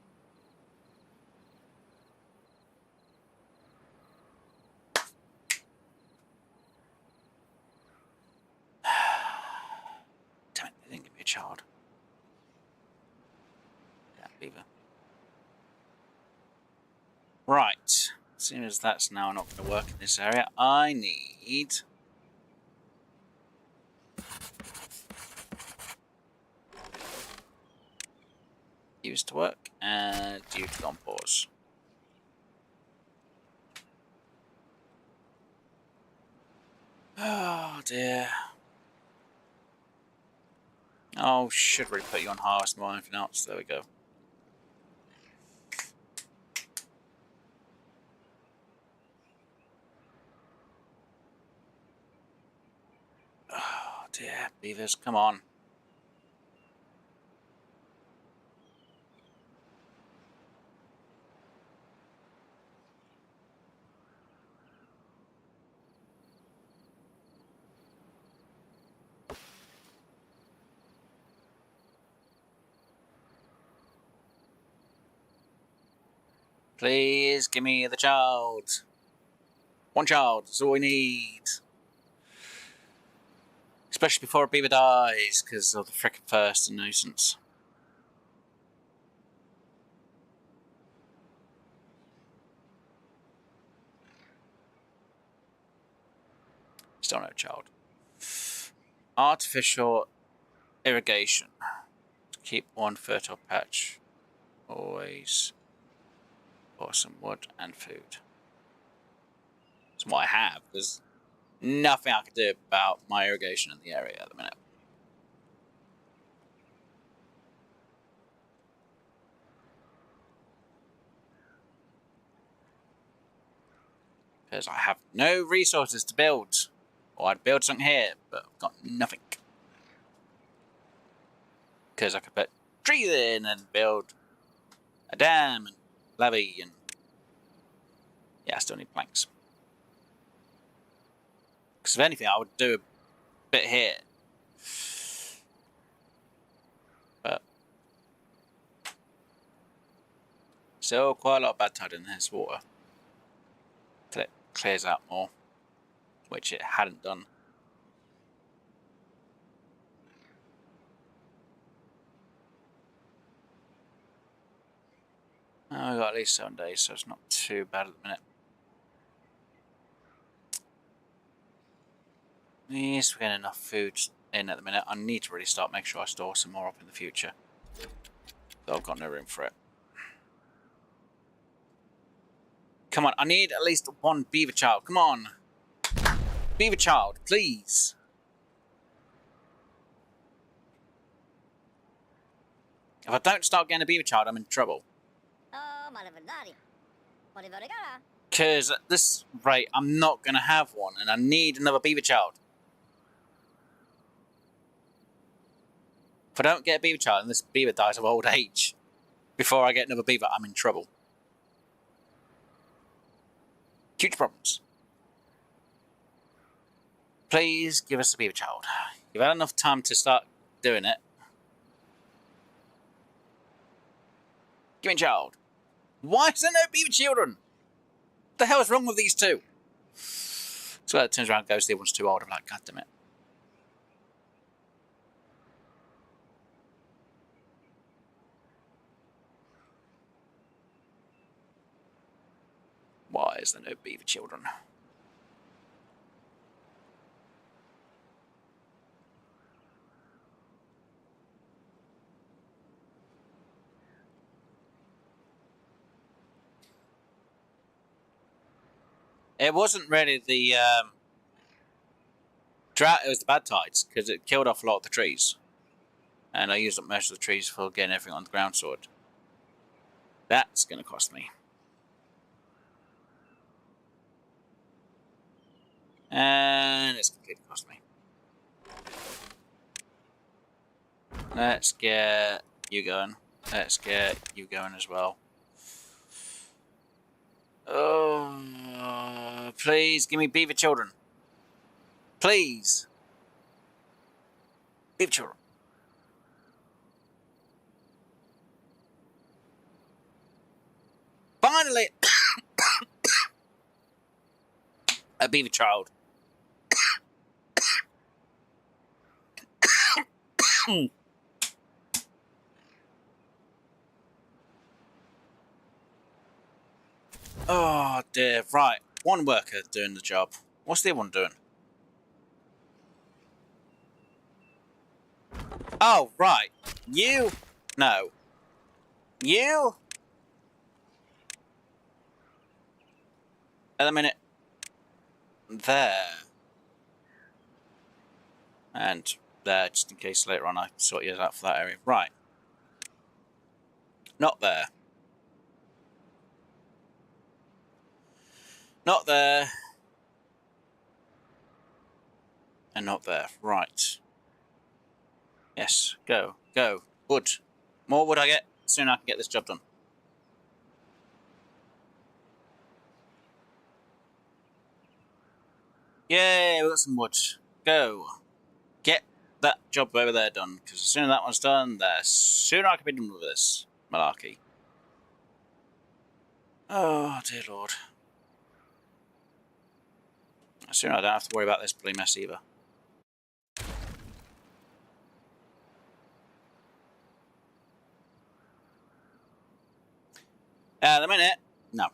Damn it, they didn't give me a child. Yeah, beaver. Right. Seeing as that's now not going to work in this area, I need... Used to work, and you to go on pause. Oh dear. Oh, should really put you on harvest more than anything else. There we go. Oh dear, beavers, come on. Please give me the child. One child is all we need. Especially before a beaver dies, because of the frickin' thirst and nuisance. Still no child. Artificial irrigation. To keep one fertile patch. Always for some wood and food. That's what I have. There's nothing I can do about my irrigation in the area at the minute. Because I have no resources to build. Or I'd build something here, but I've got nothing. Because I could put trees in and build a dam and levee and... yeah, I still need planks. Because if anything, I would do a bit here. But... still quite a lot of bad tide in this water. Till it clears out more. Which it hadn't done. Oh, we've got at least 7 days, so it's not too bad at the minute. Yes, we're getting enough food in at the minute. I need to really start making sure I store some more up in the future. Though I've got no room for it. Come on, I need at least one beaver child. Come on. Beaver child, please. If I don't start getting a beaver child, I'm in trouble. Because at this rate, I'm not going to have one, and I need another beaver child. If I don't get a beaver child and this beaver dies of old age before I get another beaver, I'm in trouble. Huge problems. Please give us a beaver child. You've had enough time to start doing it. Give me a child. Why is there no beaver children? What the hell is wrong with these two? So it turns around and goes, the other one's too old. I'm like, God damn it. Why is there no beaver children? It wasn't really the drought, it was the bad tides, because it killed off a lot of the trees. And I used up most of the trees for getting everything on the ground sorted. That's going to cost me. And it's completely cost me. Let's get you going. Let's get you going as well. Oh, please give me beaver children. Please. Beaver children. Finally! A beaver child. Oh dear, right. One worker doing the job. What's the other one doing? Oh, right. You? No. You? At a minute. There. And there, just in case later on I sort you out for that area. Right. Not there. Not there. And not there. Right. Yes, go. Go. Wood. More wood I get, the sooner I can get this job done. Yay, we got some wood. Go. Get that job over there done, because the sooner that one's done, the sooner I can be done with this malarkey. Oh, dear Lord. The sooner I don't have to worry about this bloody mess either. At the minute, no.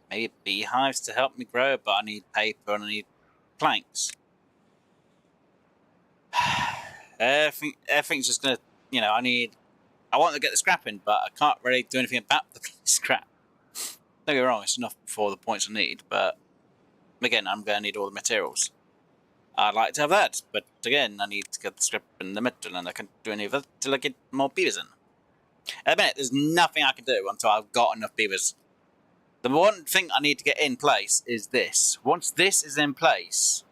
Maybe beehives to help me grow, but I need paper and I need planks. Everything's just gonna, I want to get the scrap in, but I can't really do anything about the scrap. Don't get me wrong, it's enough for the points I need, but again, I'm going to need all the materials. I'd like to have that, but again, I need to get the scrap in the middle, and I can't do any of it till I get more beavers in. At the minute, there's nothing I can do until I've got enough beavers. The one thing I need to get in place is this. Once this is in place,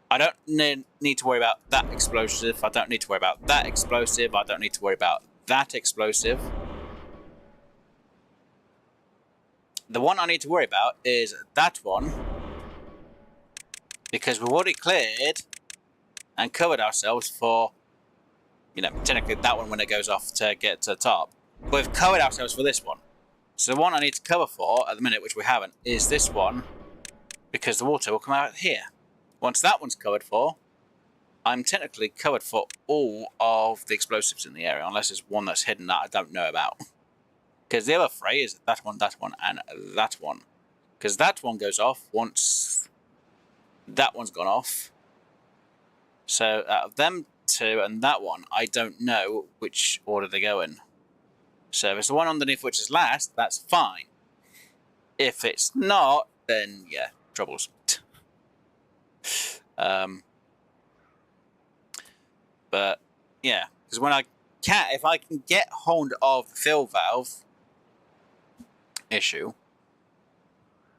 I don't need to worry about that explosive. I don't need to worry about that explosive. I don't need to worry about that explosive. The one I need to worry about is that one, because we've already cleared and covered ourselves for, technically that one when it goes off to get to the top. But we've covered ourselves for this one. So the one I need to cover for, at the minute, which we haven't, is this one, because the water will come out here. Once that one's covered for, I'm technically covered for all of the explosives in the area, unless there's one that's hidden that I don't know about. Because the other three is that one, and that one. Because that one goes off once that one's gone off. So out of them two and that one, I don't know which order they go in. So if it's the one underneath which is last, that's fine. If it's not, then yeah, troubles. But yeah, because when if I can get hold of the fill valve issue,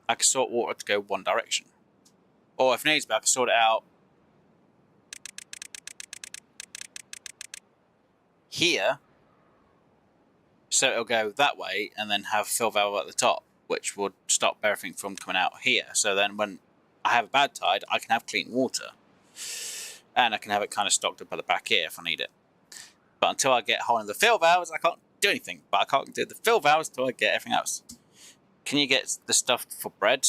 I can sort water to go one direction. Or if needs be, I can sort it out here, so it'll go that way, and then have fill valve at the top, which would stop everything from coming out here. So then when I have a bad tide, I can have clean water. And I can have it kind of stocked up at the back here if I need it. But until I get hold of the fill valves, I can't do anything. But I can't do the fill valves until I get everything else. Can you get the stuff for bread?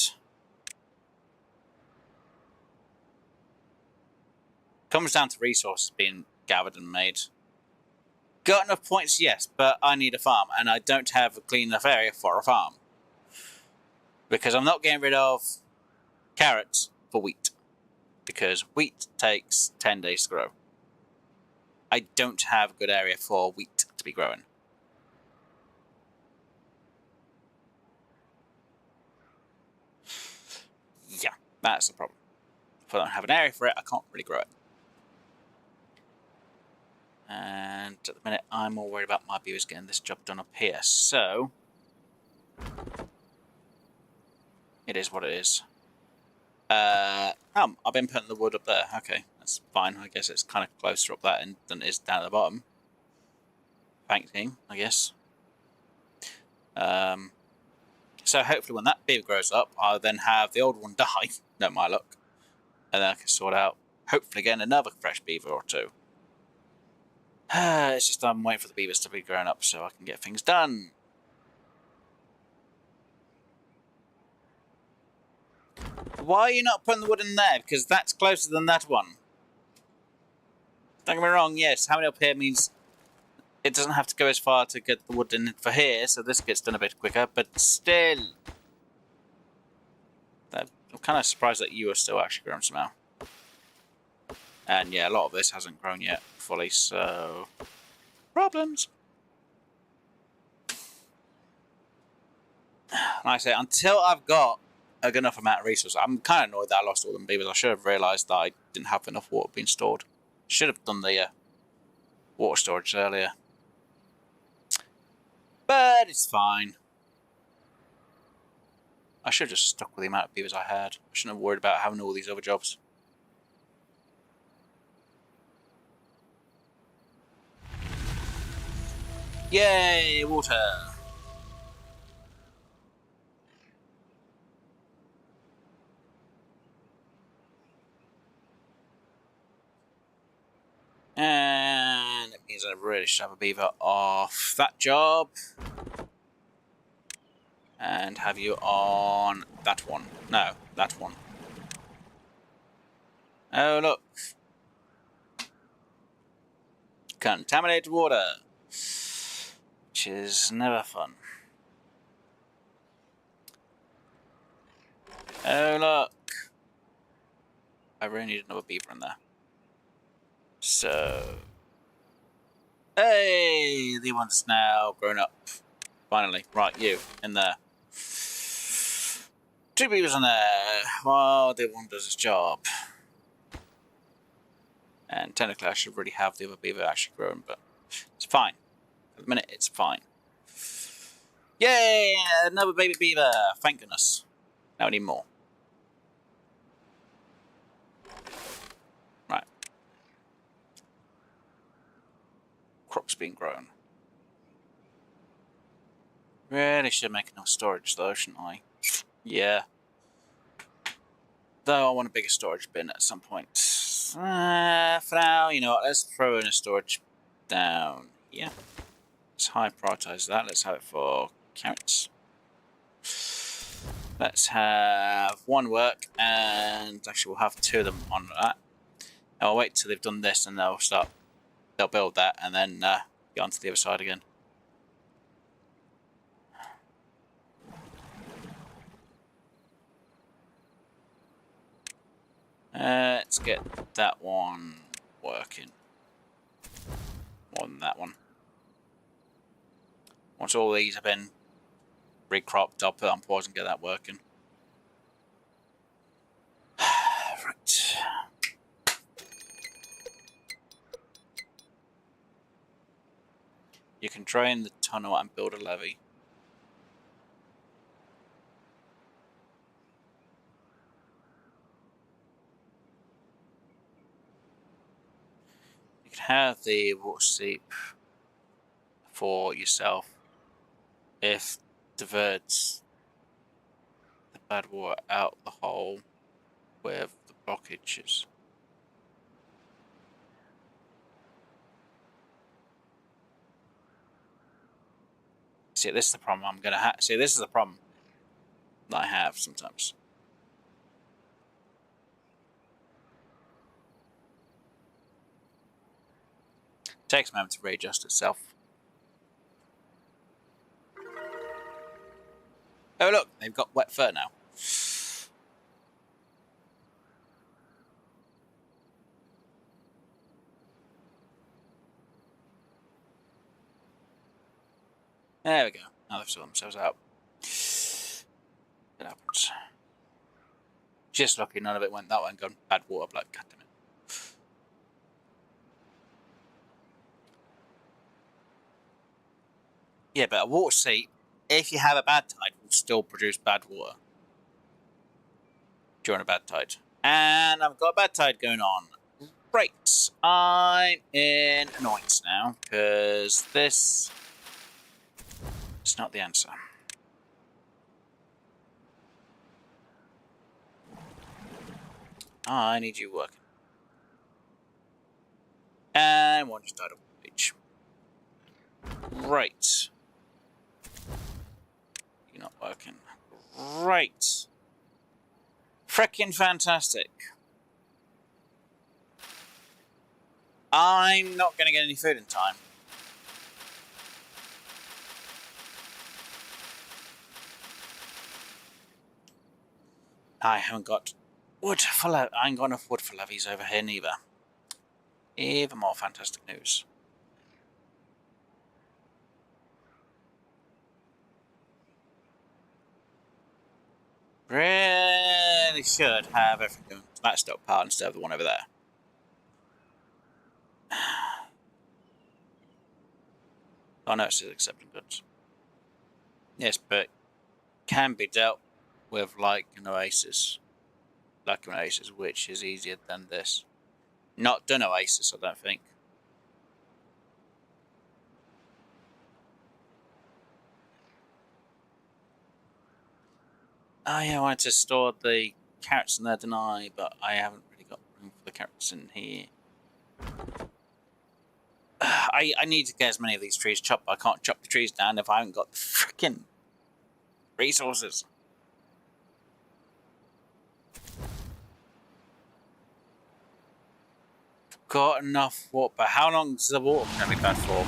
Comes down to resources being gathered and made. Got enough points, yes, but I need a farm, and I don't have a clean enough area for a farm. Because I'm not getting rid of carrots for wheat. Because wheat takes 10 days to grow. I don't have a good area for wheat to be growing. Yeah, that's the problem. If I don't have an area for it, I can't really grow it. And at the minute, I'm more worried about my beavers getting this job done up here. So, it is what it is. I've been putting the wood up there. Okay, that's fine. I guess it's kind of closer up that end than it is down at the bottom. Banking, I guess. So hopefully when that beaver grows up, I'll then have the old one die. No, my luck. And then I can sort out, hopefully again, another fresh beaver or two. It's just I'm waiting for the beavers to be grown up so I can get things done. Why are you not putting the wood in there? Because that's closer than that one. Don't get me wrong, yes, having it up here means it doesn't have to go as far to get the wood in for here, so this gets done a bit quicker, but still. I'm kind of surprised that you are still actually growing somehow. And yeah, a lot of this hasn't grown yet fully, so problems. Like I say, until I've got a good enough amount of resources, I'm kind of annoyed that I lost all them beavers. I should have realised that I didn't have enough water being stored. Should have done the water storage earlier. But it's fine. I should have just stuck with the amount of beavers I had. I shouldn't have worried about having all these other jobs. Yay, water! And it means I really should have a beaver off that job. And have you on that one. No, that one. Oh, look. Contaminated water. Which is never fun. Oh, look. I really need another beaver in there. So... Hey! The one's now grown up. Finally. Right, you. In there. 2 beavers in there. While the one does its job. And technically I should really have the other beaver actually grown, but it's fine. At the minute, it's fine. Yay! Another baby beaver! Thank goodness. Now we need more. Right. Crops being grown. Really should make enough storage though, shouldn't I? Yeah. Though I want a bigger storage bin at some point. For now, you know what, let's throw in a storage down here. Let's high prioritize that. Let's have it for carrots. Let's have 1 work, and actually we'll have 2 of them on that. I'll wait till they've done this and they'll build that and then get onto the other side again. Let's get that one working. More than that one. Once all these have been recropped, I'll put on pause and get that working. Right. You can drain the tunnel and build a levee. You can have the water seep for yourself if diverts the bad water out the hole with the blockages. See, this is the problem I'm gonna have. See, this is the problem that I have sometimes. It takes a moment to readjust itself. Oh look, they've got wet fur now. There we go. Now they've sorted themselves out. It happens. Just lucky none of it went that way and gone bad water, bloke. God damn it. Yeah, but a water seep, if you have a bad tide, will still produce bad water during a bad tide. And I've got a bad tide going on. Right, I'm in annoyance now because this is not the answer. I need you working. And one just died of each. Right. You're not working. Right. Frickin' fantastic. I'm not going to get any food in time. I haven't got wood for I ain't got enough wood for levees over here neither. Even more fantastic news. definitely should have everything going to that stockpile instead of the one over there. Oh no, it's accepting goods. Yes, but can be dealt with like an oasis. Like an oasis, which is easier than this. Not done oasis, I don't think. Oh yeah, I wanted to store the carrots in there, didn't I? But I haven't really got room for the carrots in here. I need to get as many of these trees chopped, but I can't chop the trees down if I haven't got the freaking resources. Got enough water, but how long is the water going to be bad for?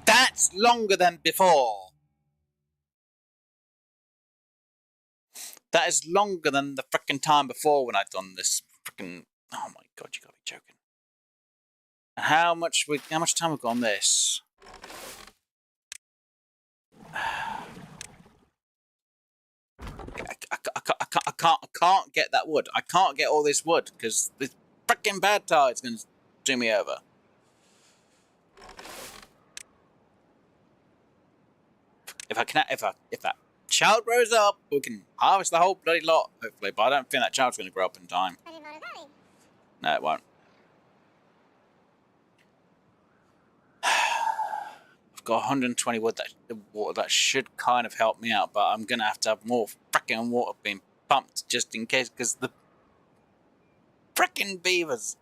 That's longer than before. That is longer than the freaking time before when I've done this freaking. Oh my god, you gotta be joking. And how much time we've got on this? I can't get that wood. I can't get all this wood because this freaking bad tide's going to do me over. If that child grows up, we can harvest the whole bloody lot, hopefully. But I don't think that child's going to grow up in time. No, it won't. I've got 120 wood that should kind of help me out, but I'm going to have more freaking water being pumped just in case, because the freaking beavers.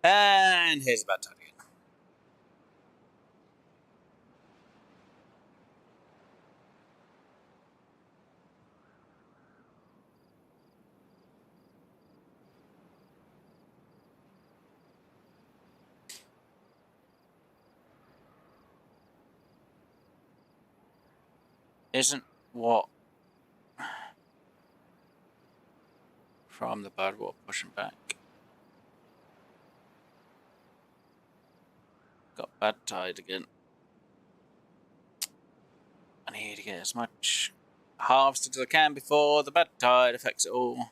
And here's about time again. Isn't what from the bad water pushing back? Got bad tide again. I need to get as much harvested as I can before the bad tide affects it all.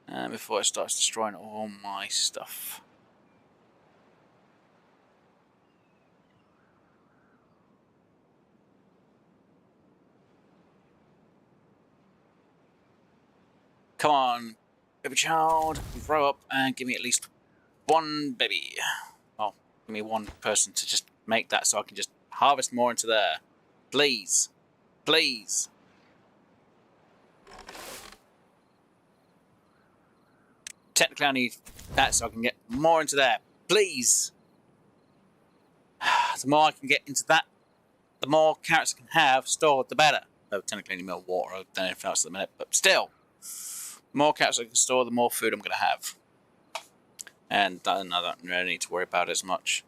And before it starts destroying all my stuff. Come on, baby child, grow up and give me at least one baby. Well, give me one person to just make that so I can just harvest more into there. Please. Please. Technically, I need that so I can get more into there. Please. The more I can get into that, the more carrots I can have stored, the better. Though technically I need more water than anything else at the minute, but still. The more carrots I can store, the more food I'm going to have. And I don't really need to worry about it as much.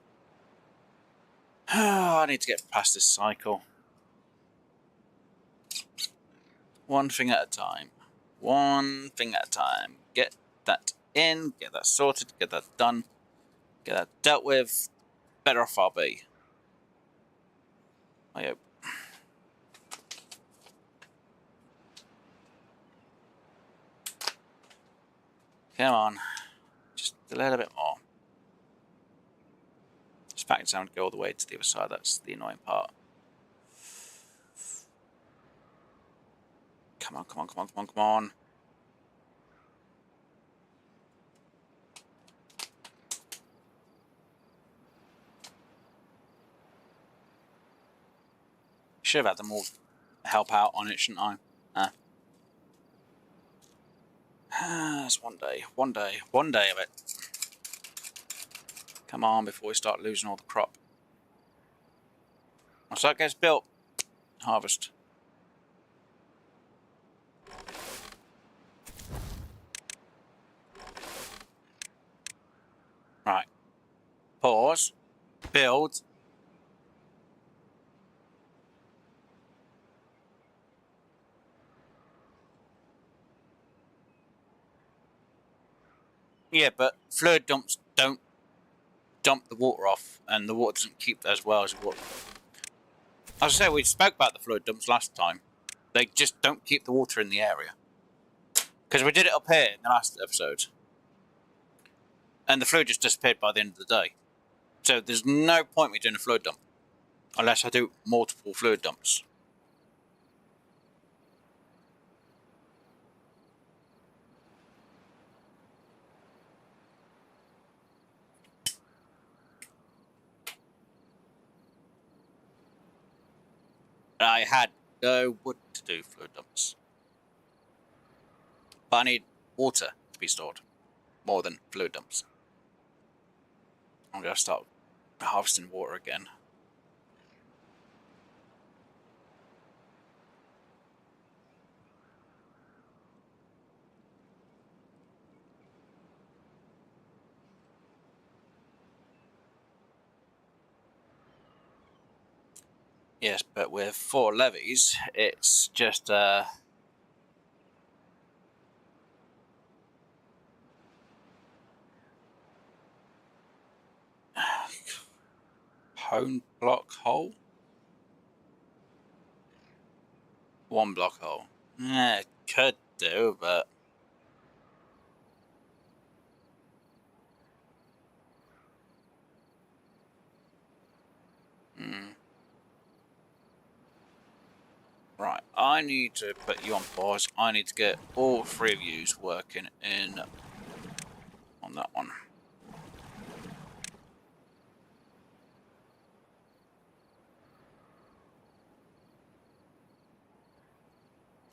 I need to get past this cycle. One thing at a time. One thing at a time. Get that in, get that sorted, get that done, get that dealt with. Better off I'll be. I hope. Come on. Just a little bit more. This package sound go all the way to the other side, that's the annoying part. Come on, come on, come on, come on, come on. Should have had them all help out on it, shouldn't I? It's one day of it. Come on, before we start losing all the crop. Once that gets built, harvest. Right. Pause. Build. Yeah, but fluid dumps don't dump the water off, and the water doesn't keep as well as it would. As I say, we spoke about the fluid dumps last time. They just don't keep the water in the area. Because we did it up here in the last episode. And the fluid just disappeared by the end of the day. So there's no point me doing a fluid dump. Unless I do multiple fluid dumps. I had no wood to do fluid dumps. But I need water to be stored. More than fluid dumps. I'm going to start harvesting water again. Yes, but with 4 levees, it's just home block hole? 1 block hole. Yeah, it could do, but right, I need to put you on pause. I need to get all 3 of you working in on that one.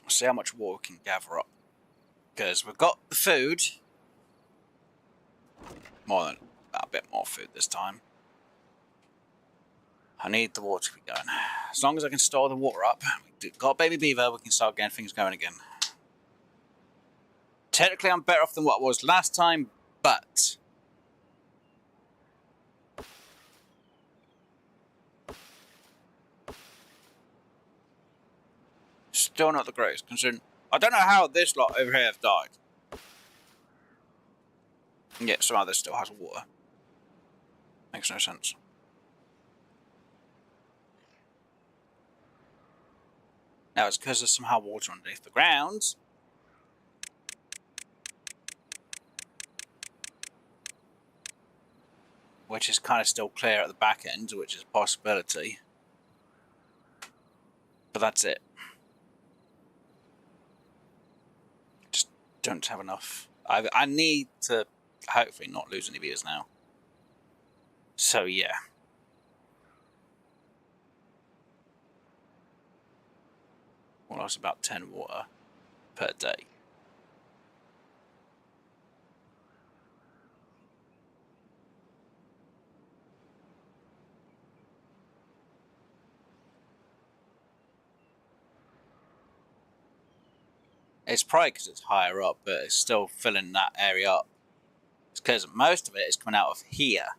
See how much water we can gather up. Because we've got the food. More than a bit more food this time. I need the water to be going. As long as I can store the water up, we've got baby beaver, we can start getting things going again. Technically, I'm better off than what I was last time, but still not the greatest. Considering I don't know how this lot over here have died. And yet somehow this still has water. Makes no sense. Now it's because there's somehow water underneath the ground. Which is kind of still clear at the back end, which is a possibility. But that's it. Just don't have enough. I need to hopefully not lose any beers now. So yeah. Well, that's about 10 water per day. It's probably because it's higher up, but it's still filling that area up. It's because most of it is coming out of here.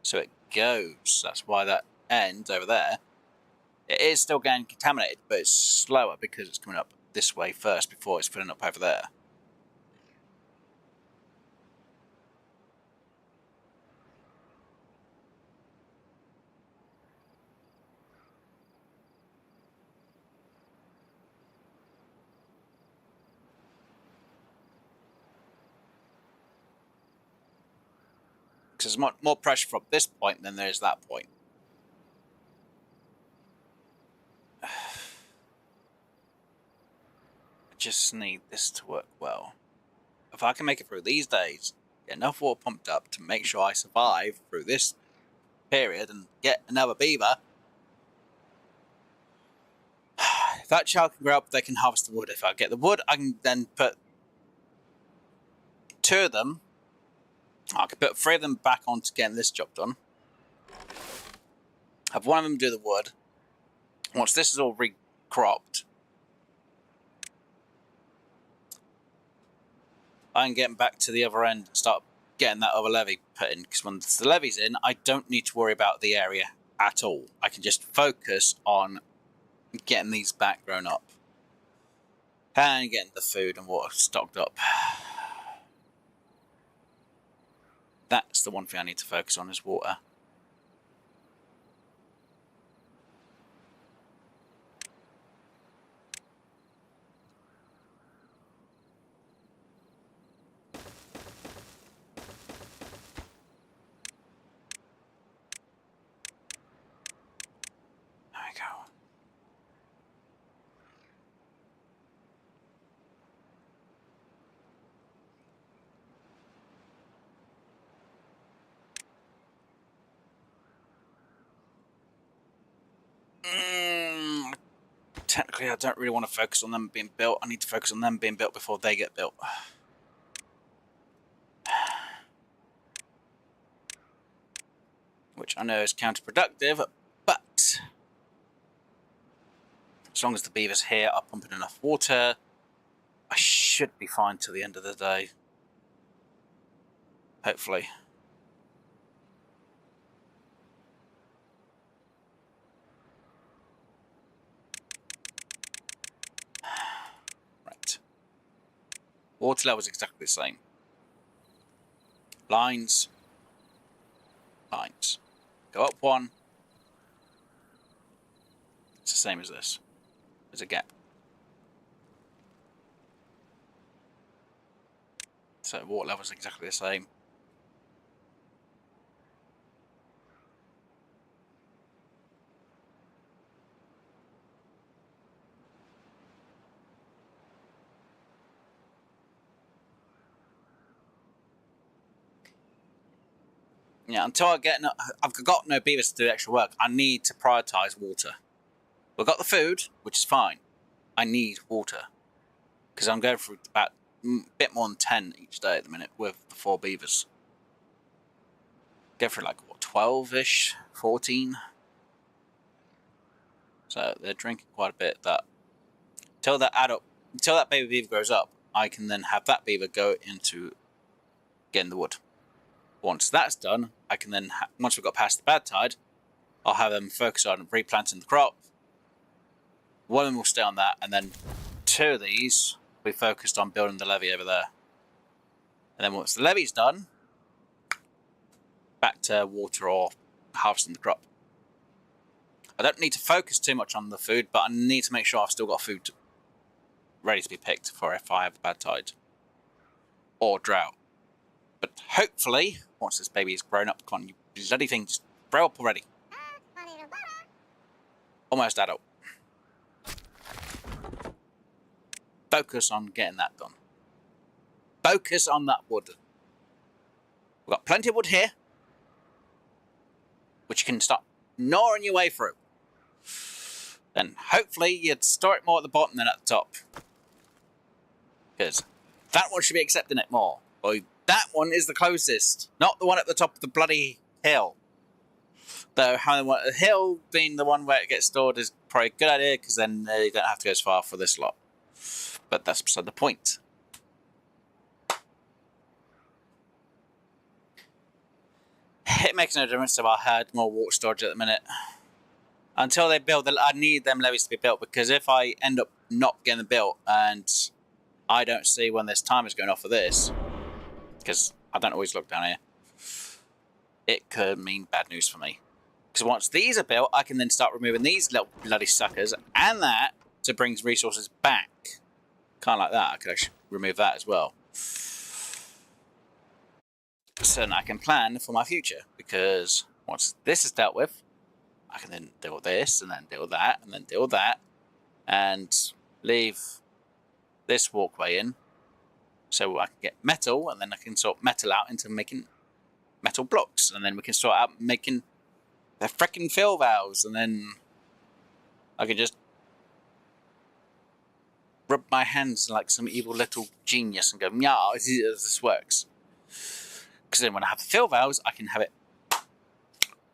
So it goes. That's why that end over there, it is still getting contaminated, but it's slower because it's coming up this way first before it's filling up over there. Because there's more pressure from this point than there is that point. I just need this to work well. If I can make it through these days, get enough water pumped up to make sure I survive through this period and get another beaver, if that child can grow up, they can harvest the wood. If I get the wood, I can then put 2 of them. I can put 3 of them back onto getting this job done. Have one of them do the wood. Once this is all recropped, I can get back to the other end and start getting that other levee put in. Because once the levee's in, I don't need to worry about the area at all. I can just focus on getting these back grown up. And getting the food and water stocked up. That's the one thing I need to focus on, is water. There we go. Technically, I don't really want to focus on them being built. I need to focus on them being built before they get built. Which I know is counterproductive, but as long as the beavers here are pumping enough water, I should be fine till the end of the day. Hopefully. Right. Water level is exactly the same. Lines. Lines. Go up one. It's the same as this. There's a gap. So water level is exactly the same. Yeah, until I've got no beavers to do extra work, I need to prioritise water. We've got the food, which is fine. I need water. Because I'm going through about a bit more than 10 each day at the minute with the 4 beavers. Go through like, what, 12-ish? 14? So they're drinking quite a bit. Until that baby beaver grows up, I can then have that beaver go into getting the wood. Once that's done, I can then, once we've got past the bad tide, I'll have them focus on replanting the crop. One of them will stay on that, and then 2 of these will be focused on building the levee over there. And then once the levee's done, back to water or harvesting the crop. I don't need to focus too much on the food, but I need to make sure I've still got food ready to be picked for if I have a bad tide or drought. But hopefully, once this baby is grown up, come on, you bloody thing, just grow up already. Almost adult. Focus on getting that done. Focus on that wood. We've got plenty of wood here, which you can start gnawing your way through. Then hopefully you'd store it more at the bottom than at the top. Because that one should be accepting it more. Well, that one is the closest, not the one at the top of the bloody hill. Though having the hill being the one where it gets stored is probably a good idea, because then you don't have to go as far for this lot. But that's beside the point. It makes no difference if I had more water storage at the minute. Until they build, I need them levees to be built, because if I end up not getting them built and I don't see when this timer's going off for this, because I don't always look down here, it could mean bad news for me. Because once these are built, I can then start removing these little bloody suckers and that to bring resources back. Kind of like that. I could actually remove that as well. So then I can plan for my future, because once this is dealt with, I can then deal with this, and then deal with that, and then deal with that, and leave this walkway in, so I can get metal, and then I can sort metal out into making metal blocks, and then we can sort out making the frickin' fill valves, and then I can just rub my hands like some evil little genius and go, yeah, this works. Because then when I have the fill valves, I can have it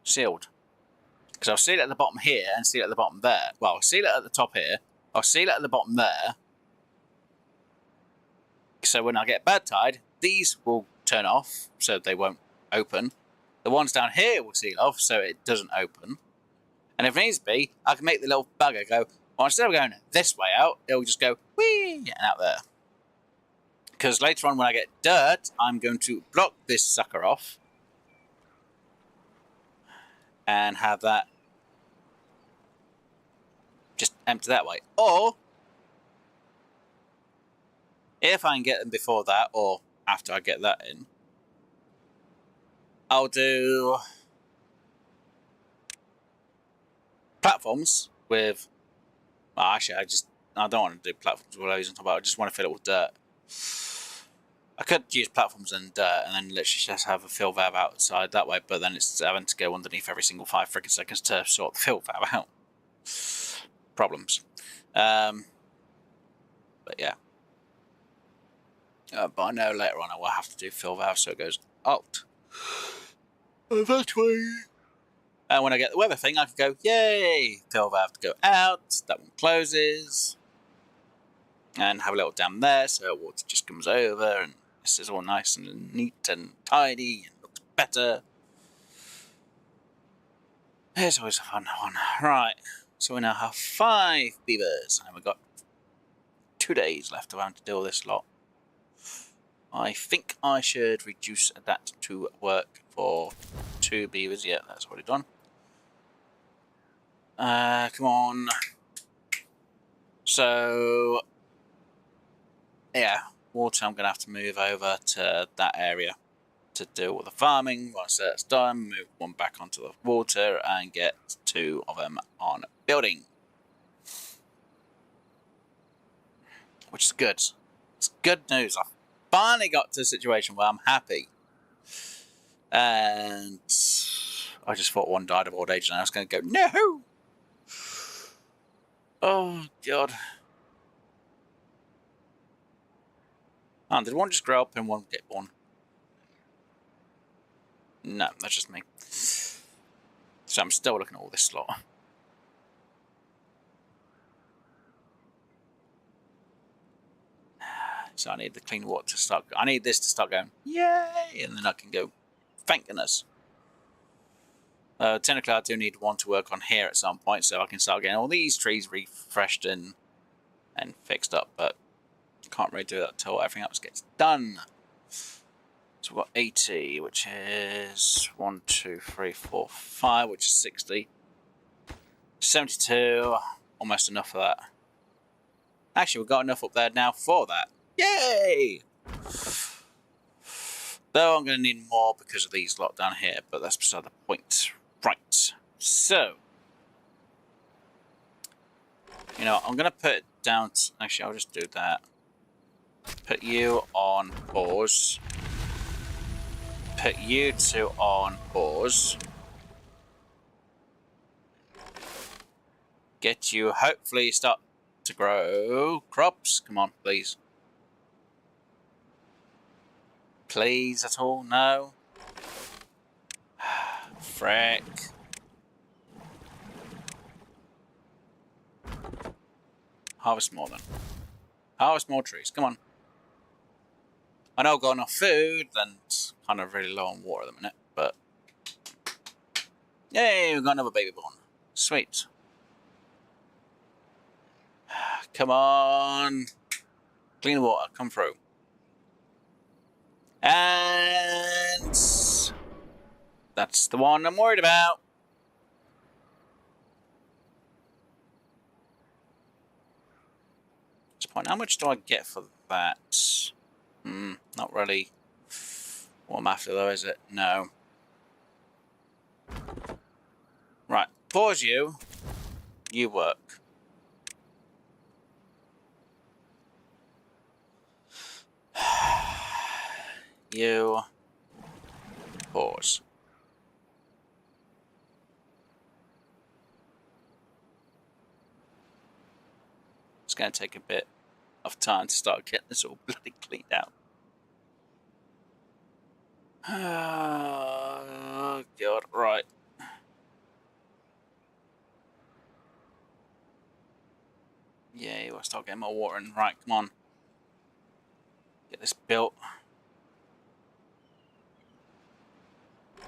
sealed. Because I'll seal it at the bottom here and seal it at the bottom there. Well, I'll seal it at the top here. I'll seal it at the bottom there. So when I get bad tide, these will turn off, so they won't open. The ones down here will seal off, so it doesn't open. And if it needs to be, I can make the little bugger go, well, instead of going this way out, it'll just go, whee, and out there. Because later on when I get dirt, I'm going to block this sucker off, and have that just empty that way. Or if I can get them before that, or after I get that in, I'll do platforms with. Well, actually, I don't want to do platforms with loads on top. I just want to fill it with dirt. I could use platforms and dirt, and then literally just have a fill valve outside that way. But then it's having to go underneath every single 5 freaking seconds to sort the fill valve out. Problems. But yeah. But I know later on I will have to do fill valve, so it goes Alt. That way. And when I get the weather thing, I can go, yay! Fill valve to go out. That one closes. And have a little dam there, so water just comes over, and this is all nice and neat and tidy and looks better. It's always a fun one. Right, so we now have 5 beavers, and we've got 2 days left around to do all this lot. I think I should reduce that to work for 2 beavers. Yeah, that's already done. Come on. So, yeah, water I'm going to have to move over to that area to do all the farming. Once that's done, move one back onto the water and get 2 of them on building. Which is good. It's good news. I finally got to a situation where I'm happy. And I just thought one died of old age and I was going to go, no! Oh, God. Oh, did one just grow up and one get born? No, that's just me. So I'm still looking at all this slot. So I need the clean water to start. I need this to start going, yay! And then I can go, thank goodness. Technically, I do need one to work on here at some point, so I can start getting all these trees refreshed and fixed up. But can't really do that until everything else gets done. So we've got 80, which is 1, 2, 3, 4, 5, which is 60. 72, almost enough of that. Actually, we've got enough up there now for that. Yay! Though I'm going to need more because of these lot down here, but that's beside the point. Right, so, you know, I'm going to put it down to, actually, I'll just do that. Put you on pause. Put you 2 on pause. Get you, hopefully, start to grow crops. Come on, please. Please at all? No? Frick. Harvest more then. Harvest more trees, come on. I know I've got enough food, then it's kind of really low on water at the minute, but... Yay, we've got another baby born. Sweet. Come on. Clean water, come through. And... that's the one I'm worried about. At this point, how much do I get for that? Not really what I'm after though, is it? No. Right, pause you. You work. You pause. It's going to take a bit of time to start getting this all bloody cleaned out. Oh, God, right. Yeah, we'll start getting more water in. Right, come on. Get this built.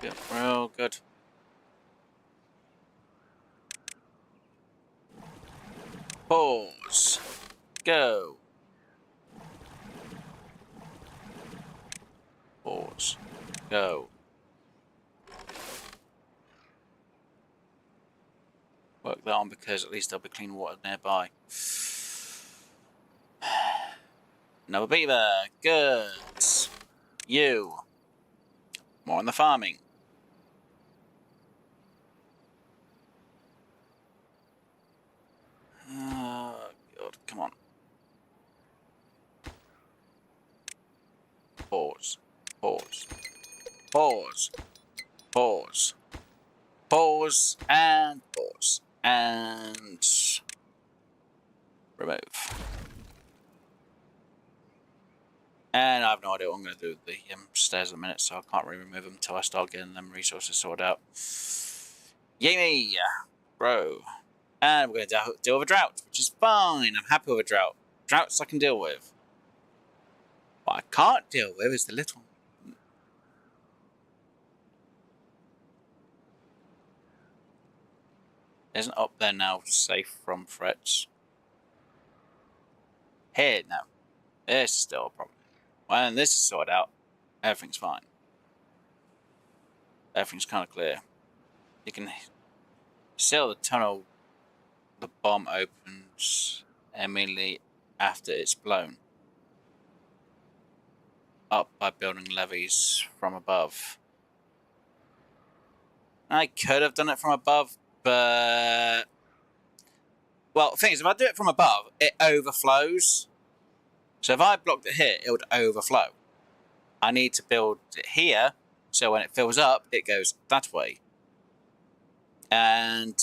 Built real good. Pause. Go. Pause. Go. click that on because at least there'll be clean water nearby. Another beaver. Good. You. More on the farming. Oh, God. Come on. Pause. Pause. Pause. Pause. Pause. And pause. And remove. And I have no idea what I'm going to do with the stairs in a minute, so I can't really remove them until I start getting them resources sorted out. Yay me! Bro. And we're going to deal with a drought, which is fine. I'm happy with a drought. Droughts I can deal with. What I can't deal with is the little... Isn't up there now safe from threats? Here, no. This is still a problem. When this is sorted out, everything's fine. Everything's kind of clear. You can see the tunnel, the bomb opens immediately after it's blown. Up by building levees from above. I could have done it from above, but... Well, the thing is, if I do it from above, it overflows. So if I blocked it here, it would overflow. I need to build it here, so when it fills up, it goes that way. And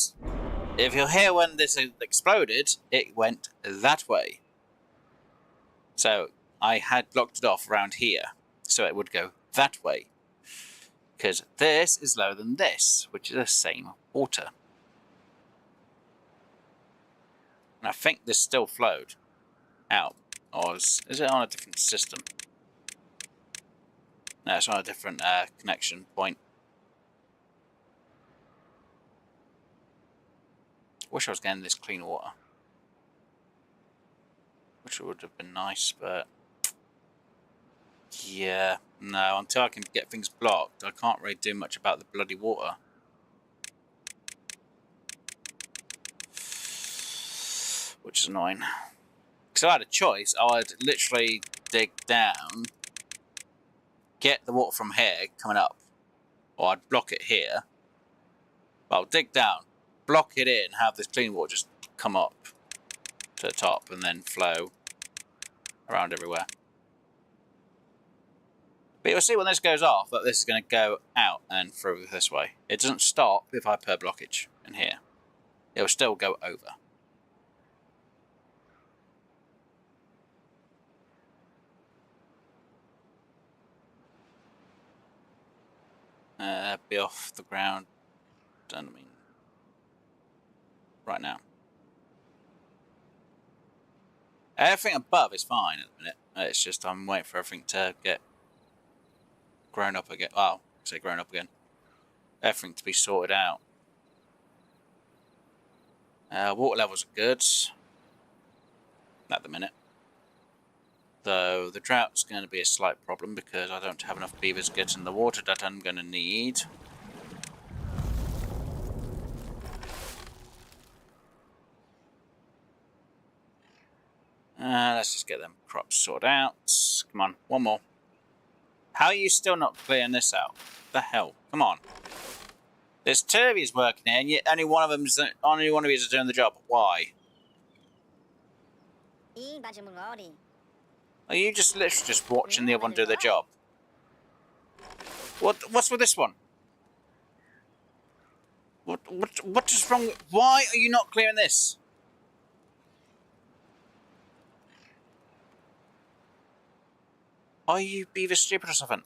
if you'll hear when this exploded, it went that way. So I had blocked it off around here, so it would go that way. Because this is lower than this, which is the same water. And I think this still flowed out. Or is it on a different system? No, it's on a different connection point. Wish I was getting this clean water. Which would have been nice, but... Yeah, no, until I can get things blocked, I can't really do much about the bloody water. Which is annoying. Because if I had a choice, I would literally dig down, get the water from here coming up, or I'd block it here. But I'll dig down, block it in, have this clean water just come up to the top and then flow around everywhere. But you'll see when this goes off that this is going to go out and through this way. It doesn't stop if I put blockage in here. It will still go over. Be off the ground. I mean, right now. Everything above is fine at the minute. It's just I'm waiting for everything to get grown up again. Well, I say grown up again. Everything to be sorted out. Water levels are good at the minute. Though the drought's going to be a slight problem because I don't have enough beavers getting the water that I'm going to need. Let's just get them crops sorted out. Come on, one more. How are you still not clearing this out? The hell? Come on. There's two of you working here, and yet only one of you is doing the job. Why? Are you just literally just watching the other one do their job? What's with this one? What is wrong? Why are you not clearing this? Are you beaver stupid or something?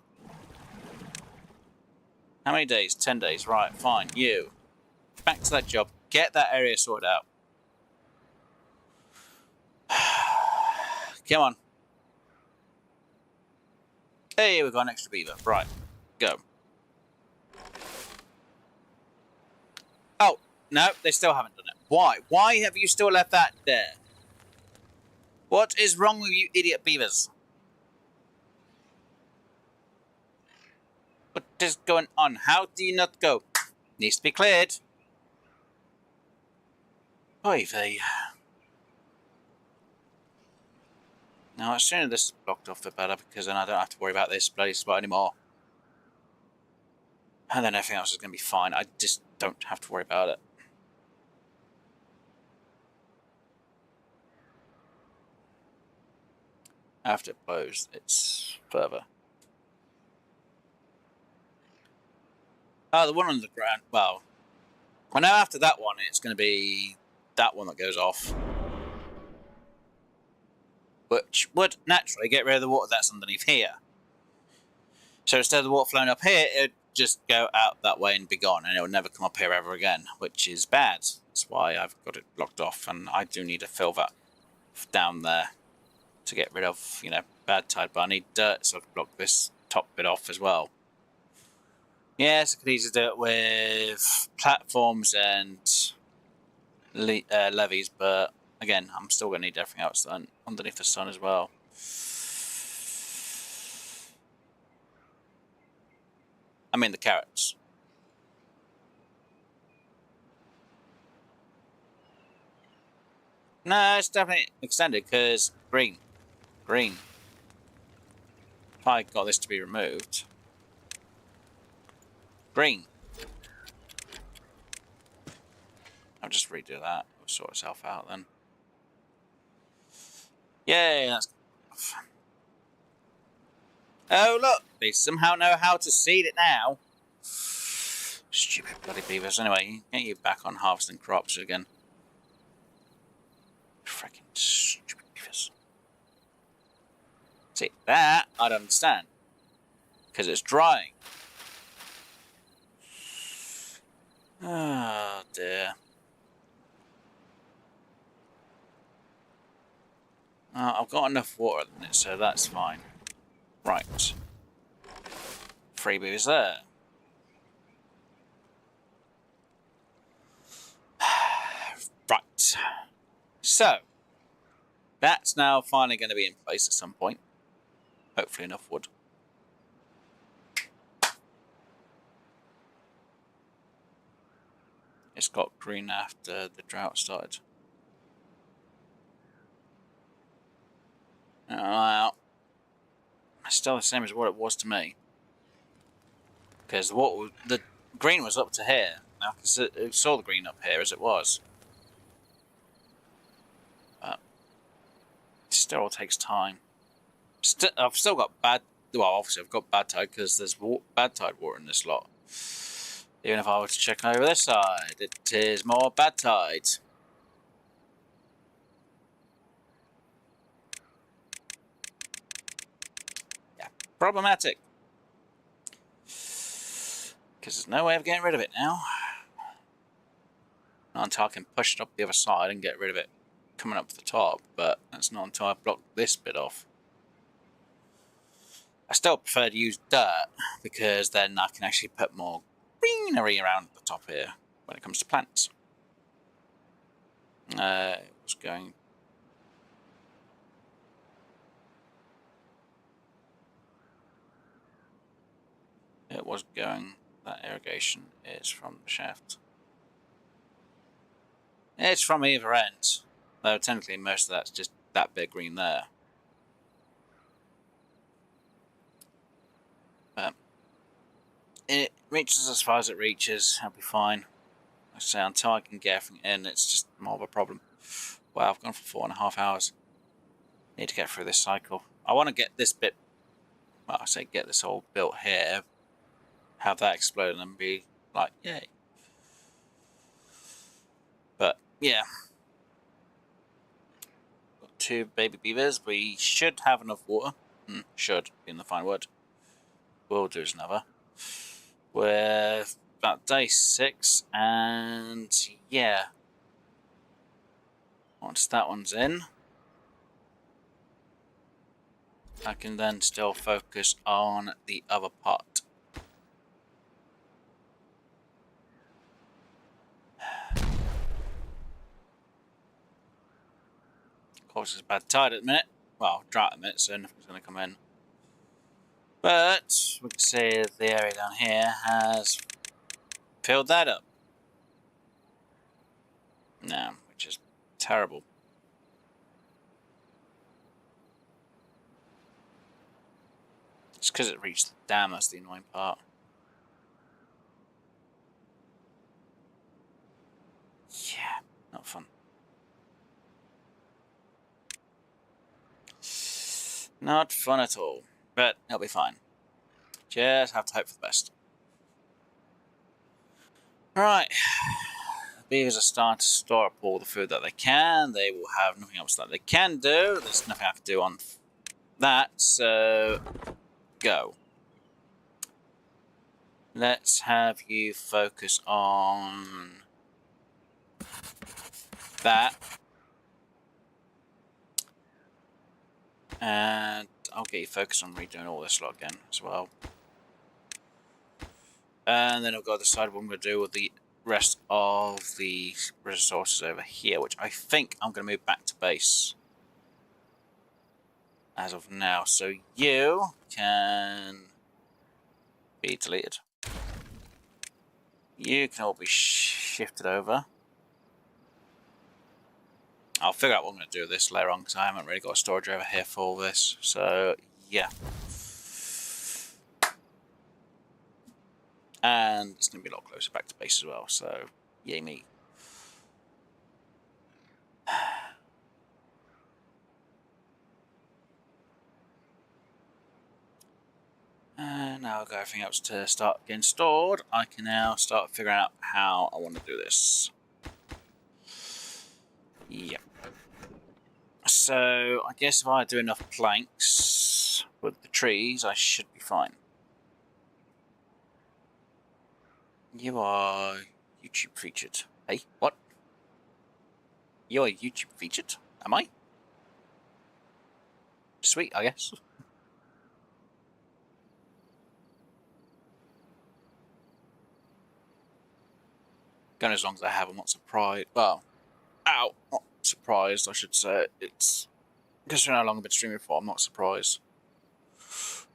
How many days? 10 days. Right, fine. You. Back to that job. Get that area sorted out. Come on. Hey, we've got an extra beaver. Right. Go. Oh, no, they still haven't done it. Why? Why have you still left that there? What is wrong with you idiot beavers? What is going on? How do you not go? Needs to be cleared. Oy vey. Now, as soon as this is blocked off, the better, because then I don't have to worry about this bloody spot anymore. And then everything else is going to be fine. I just don't have to worry about it. After it blows, it's further. Oh, the one on the ground. Well, I know after that one, it's going to be that one that goes off. Which would naturally get rid of the water that's underneath here. So instead of the water flowing up here, it would just go out that way and be gone, and it will never come up here ever again, which is bad. That's why I've got it blocked off, and I do need to fill that down there to get rid of, you know, bad tide, but I need dirt so I can block this top bit off as well. Yes, I could easily do it with platforms and levees, but again, I'm still going to need everything else underneath the sun as well. I mean the carrots. No, it's definitely extended because green. Green. If I got this to be removed. Green. I'll just redo that. It'll sort itself out then. Yay, that's good enough. Oh, look! They somehow know how to seed it now. Stupid bloody beavers. Anyway, get you back on harvesting crops again. Freaking stupid beavers. See, that I don't understand. Because it's drying. Oh, dear. I've got enough water in it, so that's fine. Right. 3 beavers there. Right. So, that's now finally going to be in place at some point. Hopefully enough wood. It's got green after the drought started. Well, it's still the same as what it was to me. Because the green was up to here. I saw the green up here as it was. But it still takes time. I've still got obviously I've got bad tide because there's bad tide water in this lot. Even if I were to check over this side, it is more bad tide. Yeah, problematic. Because there's no way of getting rid of it now. Not until I can push it up the other side and get rid of it coming up to the top, but that's not until I block this bit off. I still prefer to use dirt, because then I can actually put more greenery around the top here when it comes to plants. It was going... That irrigation is from the shaft. It's from either end, though technically most of that's just that bit green there. But it reaches as far as it reaches, I'll be fine. Like I say, until I can get everything in, it's just more of a problem. Wow, I've gone for 4.5 hours. Need to get through this cycle. I want to get this bit, well, I say get this all built here, have that explode and be like, yay. But, yeah. Got 2 baby beavers. We should have enough water. Should, being the fine word. Will do is another. We're about day 6, and yeah. Once that one's in, I can then still focus on the other part. Of course, it's bad tide at the minute. Well, drought at the minute, so nothing's going to come in. But we can see the area down here has filled that up. Now, which is terrible. It's because it reached the dam, that's the annoying part. Yeah, not fun. Not fun at all. But it'll be fine. Just have to hope for the best. Right. The beavers are starting to store up all the food that they can. They will have nothing else that they can do. There's nothing I can do on that, so go. Let's have you focus on that. And I'll get you focused on redoing all this lot again as well. And then I've got to decide what I'm going to do with the rest of the resources over here, which I think I'm going to move back to base as of now. So you can be deleted. You can all be shifted over. I'll figure out what I'm going to do with this later on because I haven't really got a storage over here for all this. So, yeah. And it's going to be a lot closer back to base as well. So, yay me. And now I've got everything else to start getting stored. I can now start figuring out how I want to do this. Yep. So, I guess if I do enough planks with the trees, I should be fine. You are YouTube featured. Hey, what? You're YouTube featured? Am I? Sweet, I guess. Going as long as I have, I'm not surprised. Well, ow, not surprised, I should say. It's because how long I've been streaming for, I'm not surprised.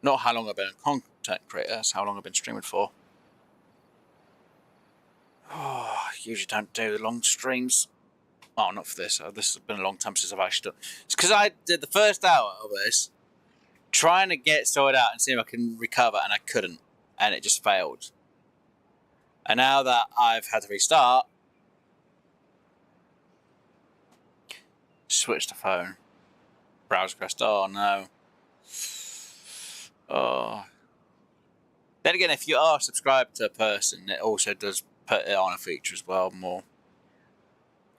Not how long I've been a content creator, that's how long I've been streaming for. Oh, I usually don't do long streams. Oh, not for this. This has been a long time since I've actually done. It's because I did the first hour of this trying to get sorted out and see if I can recover, and I couldn't, and it just failed. And now that I've had to restart, switch the phone, browser crashed. Oh no. Oh. Then again, if you are subscribed to a person, it also does put it on a feature as well more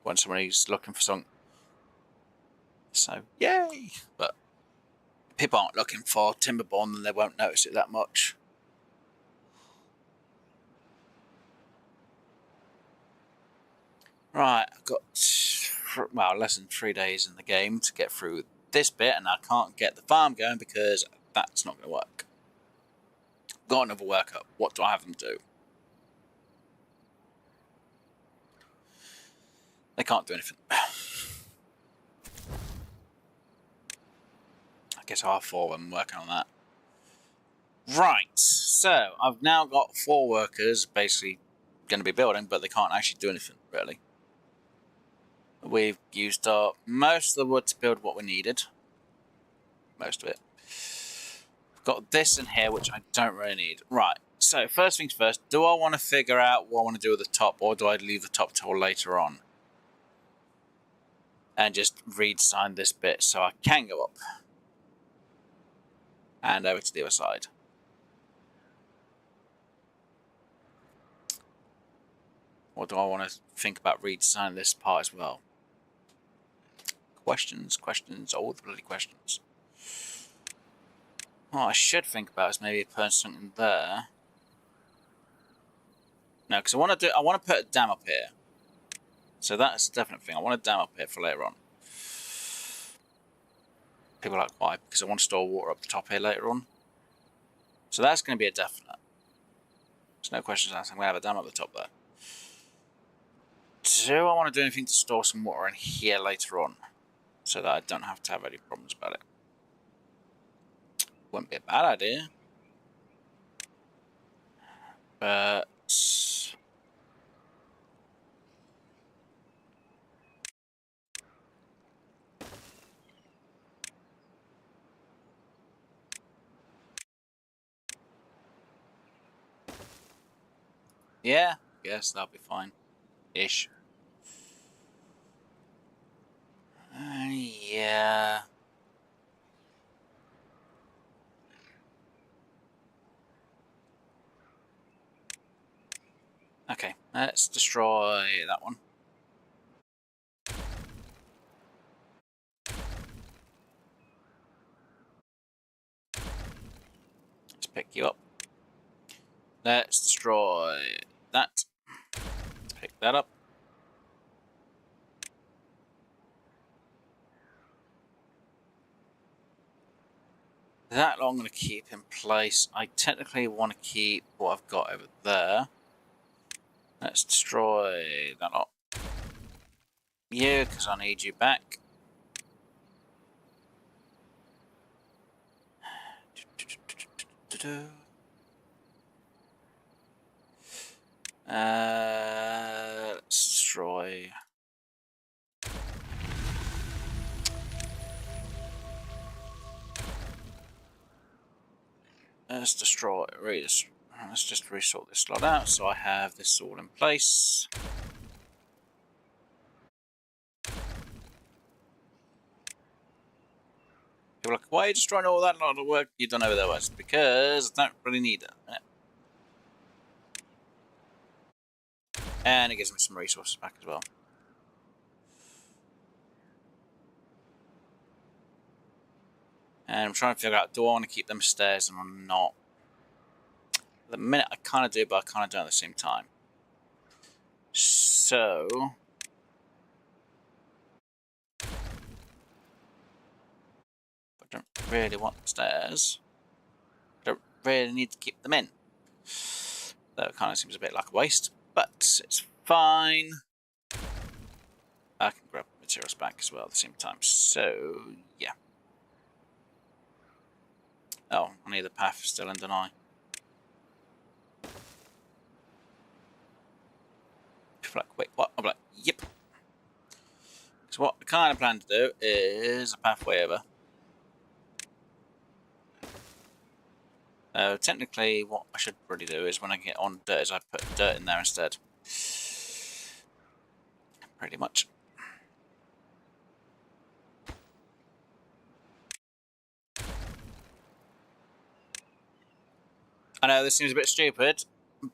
when somebody's looking for something. So, yay! But if people aren't looking for Timberborn, then they won't notice it that much. Right, I've got, well, less than 3 days in the game to get through this bit, and I can't get the farm going because that's not going to work. Got another workup. What do I have them do? They can't do anything. I guess I'll have 4 of them working on that. Right, so I've now got 4 workers basically going to be building, but they can't actually do anything, really. We've used up most of the wood to build what we needed. Most of it. I've got this in here, which I don't really need. Right, so first things first, do I want to figure out what I want to do with the top, or do I leave the top till later on? And just redesign this bit so I can go up. And over to the other side. Or do I want to think about redesigning this part as well? Questions, all the bloody questions. What I should think about is maybe putting something there. No, because I want to put a dam up here. So that's a definite thing. I want a dam up here for later on. People are like, why? Because I want to store water up the top here later on. So that's going to be a definite. There's no questions asked. I'm going to have a dam up the top there. Do I want to do anything to store some water in here later on? So that I don't have to have any problems about it. Wouldn't be a bad idea. But Yeah, guess that'll be fine. Ish. Yeah. Okay, let's destroy that one. Let's pick you up. Let's destroy that. Let's pick that up. That I'm going to keep in place. I technically want to keep what I've got over there. Let's destroy that lot. You, because I need you back. Let's destroy. Let's destroy. Let's just resort this slot out so I have this all in place. People are like, why are you destroying all that lot of work you've done over there, Wes? Because I don't really need it. And it gives me some resources back as well. And I'm trying to figure out, do I want to keep them stairs or not? At the minute, I kind of do, but I kind of don't at the same time. So... I don't really want the stairs. I don't really need to keep them in. That kind of seems a bit like a waste, but it's fine. I can grab materials back as well at the same time, so yeah. Oh, I need the path still in, don't I? People are like, wait, what? I'm like, yep. So what I kind of plan to do is a pathway over. Technically, what I should really do is when I get on dirt, is I put dirt in there instead. Pretty much. I know this seems a bit stupid,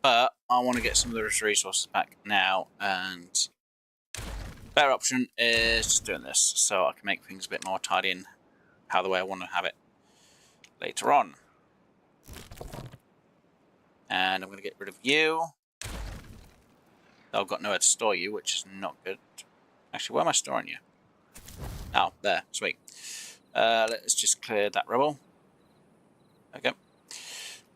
but I want to get some of those resources back now, and better option is just doing this, so I can make things a bit more tidy in how the way I want to have it later on. And I'm going to get rid of you. I've got nowhere to store you, which is not good. Actually, where am I storing you? Oh, there. Sweet. Let's just clear that rubble. Okay.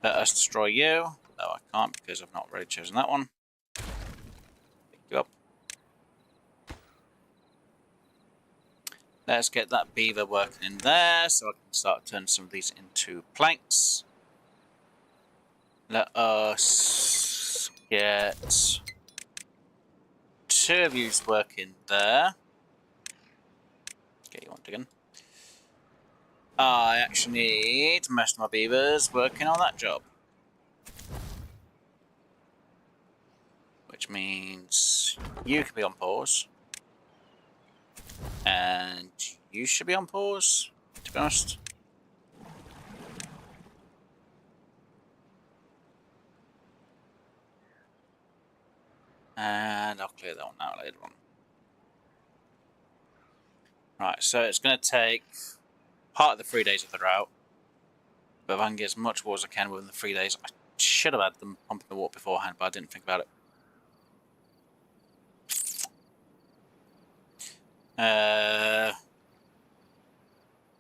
Let us destroy you. No, I can't because I've not really chosen that one. Pick you up. Let's get that beaver working in there so I can start turning some of these into planks. Let us get 2 of you working there. Get you on digging. I actually need most of my beavers working on that job. Which means you can be on pause. And you should be on pause, to be honest. And I'll clear that one out later on. Right, so it's going to take part of the 3 days of the drought. But if I can get as much water as I can within the 3 days, I should have had them pumping the water beforehand, but I didn't think about it.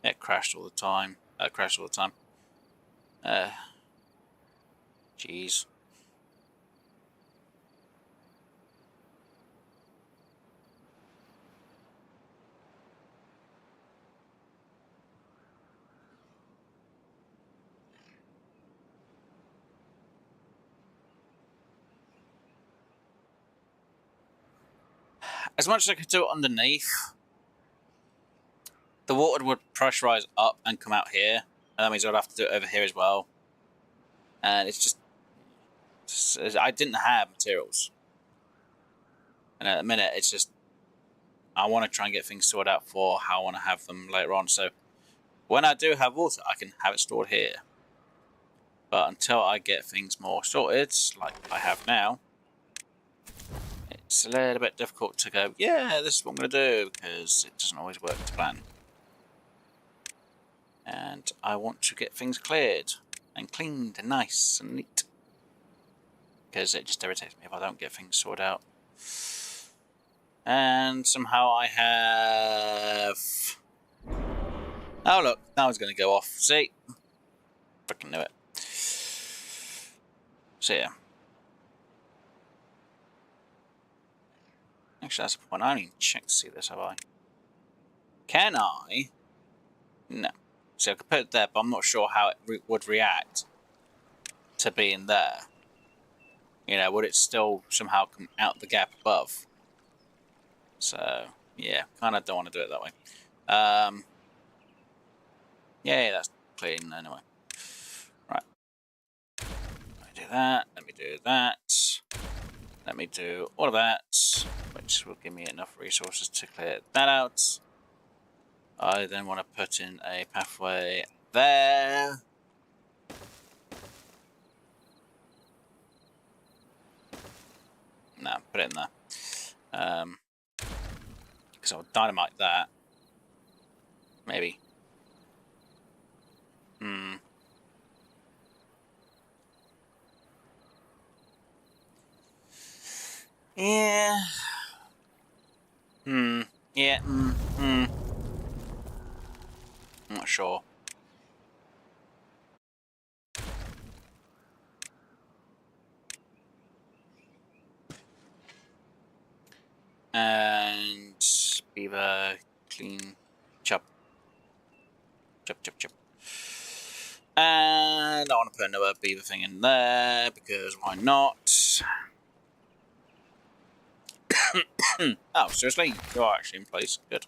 It crashed all the time. Jeez. As much as I could do it underneath, the water would pressurize up and come out here, and that means I'd have to do it over here as well. And it's I didn't have materials. And at the minute, it's just, I want to try and get things sorted out for how I want to have them later on. So when I do have water, I can have it stored here. But until I get things more sorted, like I have now, it's a little bit difficult to go, yeah, this is what I'm going to do, because it doesn't always work to plan. And I want to get things cleared and cleaned and nice and neat, because it just irritates me if I don't get things sorted out. And somehow I have... Oh look, now it's going to go off. See? Freaking knew it. So yeah. Actually, that's the point. I haven't even checked to see this, have I? Can I? No. So I could put it there, but I'm not sure how it would react to being there. You know, would it still somehow come out the gap above? So, yeah, kind of don't want to do it that way. Yeah, that's clean anyway. Right. Let me do that. Let me do that. Let me do all of that, which will give me enough resources to clear that out. I then want to put in a pathway there. No, put it in there. Because I'll dynamite that. Maybe. Yeah. Yeah. I'm not sure. And beaver, clean, chop. Chop, chop, chop. And I want to put another beaver thing in there, because why not? Oh, seriously? You are actually in place. Good.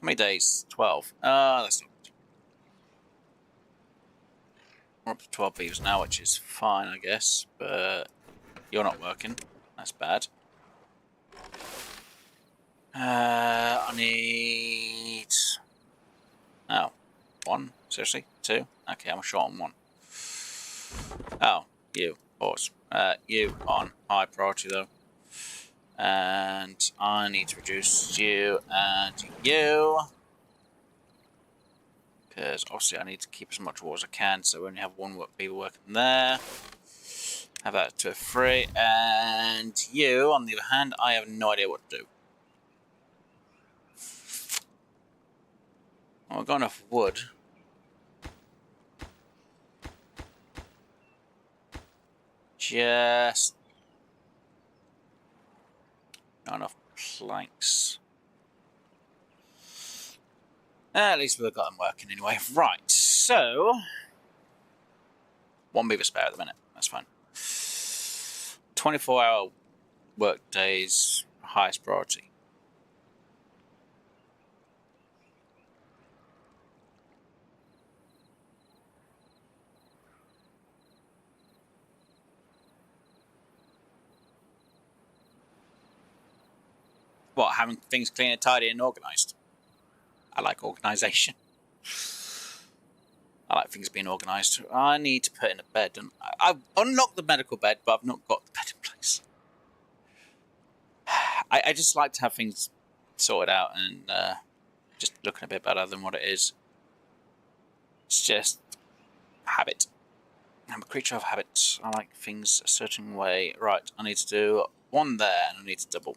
How many days? 12. That's not good. We're up to 12 beavers now, which is fine, I guess. But you're not working. That's bad. I need... Oh. 1? Seriously? 2? Okay, I'm short on 1. Oh, you. Pause. You on high priority though. And I need to reduce you and you. Because obviously I need to keep as much water as I can, so we only have 1 beaver working there. Have that to a 3. And you, on the other hand, I have no idea what to do. Well, I've got enough wood. Just not enough planks. At least we've got them working anyway. Right, so 1 beaver spare at the minute. That's fine. 24-hour work days, highest priority. What, having things clean and tidy and organised? I like organisation. I like things being organised. I need to put in a bed. And I've unlocked the medical bed, but I've not got the bed in place. I just like to have things sorted out and just looking a bit better than what it is. It's just habit. I'm a creature of habits. I like things a certain way. Right, I need to do 1 there and I need to double.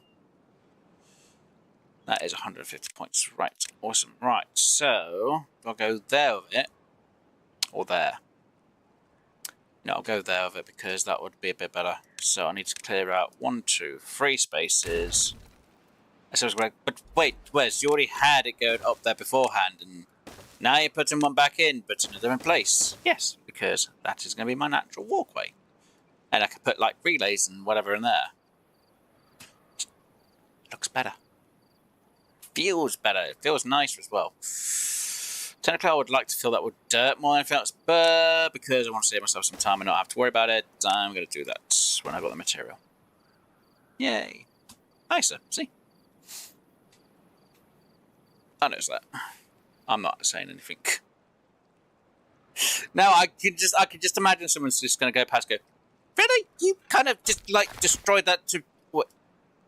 That is 150 points. Right, awesome. Right, so I'll go there with it. Or there. No, I'll go there with it because that would be a bit better. So I need to clear out 1, 2, 3 spaces. So but wait, Wes, you already had it going up there beforehand, and now you're putting 1 back in, but another in place. Yes, because that is going to be my natural walkway. And I can put like relays and whatever in there. Looks better. Feels better. It feels nicer as well. Technically, I would like to fill that with dirt more than anything else, but because I want to save myself some time and not have to worry about it, I'm going to do that when I've got the material. Yay. Nicer, see? I noticed that. I'm not saying anything. No, I could just imagine someone's just going to go past, go, really? You kind of just like destroyed that to what?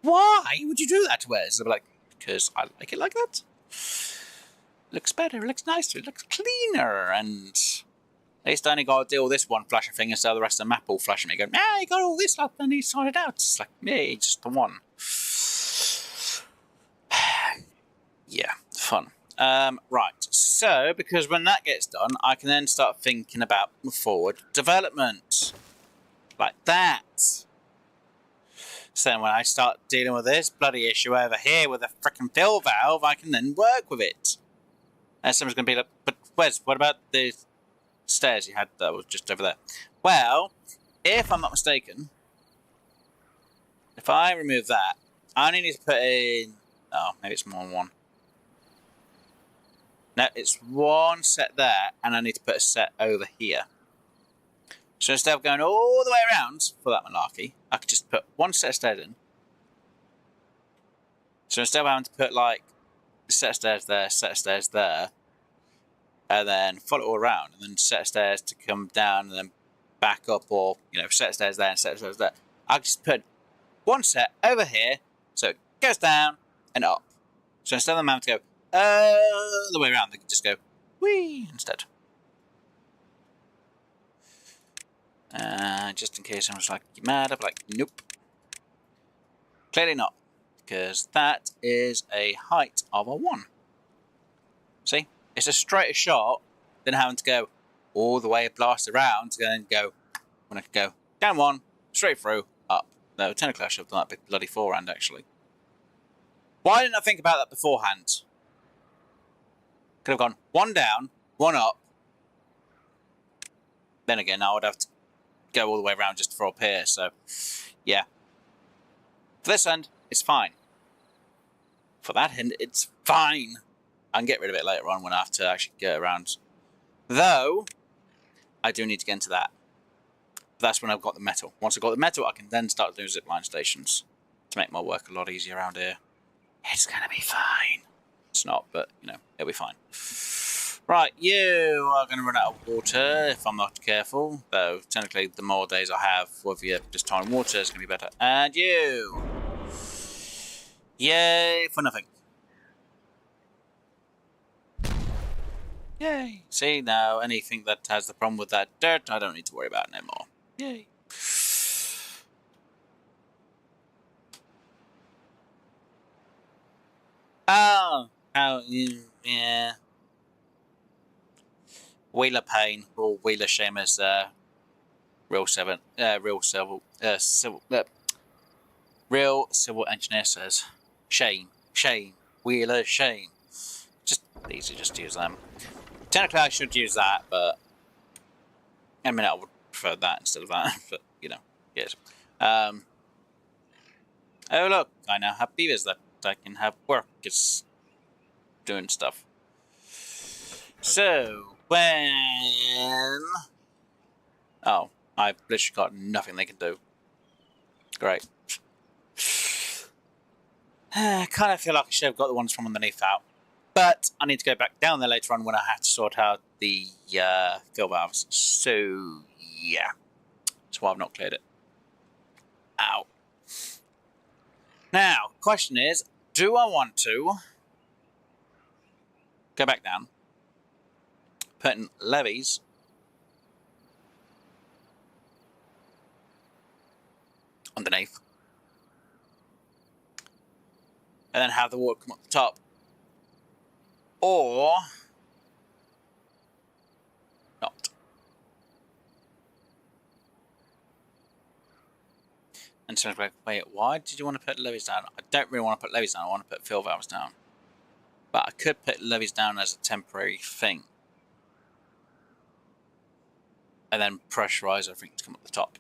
Why would you do that to us? They'll be like, because I like it like that. Looks better, it looks nicer, it looks cleaner, and at least I only got to deal with this one flashing thing instead of the rest of the map all flashing me, going, you got all this up and you sorted out. It's like, me, just the one. Yeah, fun. Right, so because when that gets done, I can then start thinking about forward development. Like that. So then when I start dealing with this bloody issue over here with a frickin' fill valve, I can then work with it. And someone's going to be like, but Wes, what about the stairs you had that was just over there? Well, if I'm not mistaken, if I remove that, I only need to put in... Oh, maybe it's more than one. No, it's one set there, and I need to put a set over here. So instead of going all the way around for that malarkey, I could just put one set of stairs in. So instead of having to put like a set of stairs there, set of stairs there, and then follow it all around, and then set of stairs to come down and then back up, or set of stairs there and set of stairs there, I just put one set over here, so it goes down and up. So instead of them having to go the way around, they can just go whee instead. Just in case someone's like, you mad? I'm like, nope. Clearly not. Because that is a height of a 1. See? It's a straighter shot than having to go all the way blast around to then go, when I could go down 1, straight through, up. No, technically I should have done that big bloody forehand, actually. Why didn't I think about that beforehand? Could have gone 1 down, 1 up. Then again, I would have to go all the way around just for up here, so yeah. For this end, it's fine. For that end, it's fine. I can get rid of it later on when I have to actually get around. Though, I do need to get into that. That's when I've got the metal. Once I've got the metal, I can then start doing zipline stations to make my work a lot easier around here. It's gonna be fine. It's not, but, it'll be fine. Right, you are going to run out of water if I'm not careful. Though, technically, the more days I have with you just tying water is going to be better. And you! Yay for nothing. Yay! See, now, anything that has the problem with that dirt, I don't need to worry about no more. Yay! Oh! Yeah. Wheeler Payne or Wheeler Shame as real civil engineer says. Shame, Wheeler Shame. Just easy, just use them. Technically, I should use that, but in a minute I would prefer that instead of that. But yes. Oh look, I now have beavers that I can have work is doing stuff. So. When... Oh, I've literally got nothing they can do. Great. I kind of feel like I should have got the ones from underneath out. But I need to go back down there later on when I have to sort out the fill valves. So, yeah. That's why I've not cleared it. Ow. Now, question is, do I want to go back down? Putting levees underneath, and then have the water come up the top, or not. And so I was like, wait, why did you want to put levees down? I don't really want to put levees down, I want to put fill valves down. But I could put levees down as a temporary thing. And then pressurize everything to come up the top.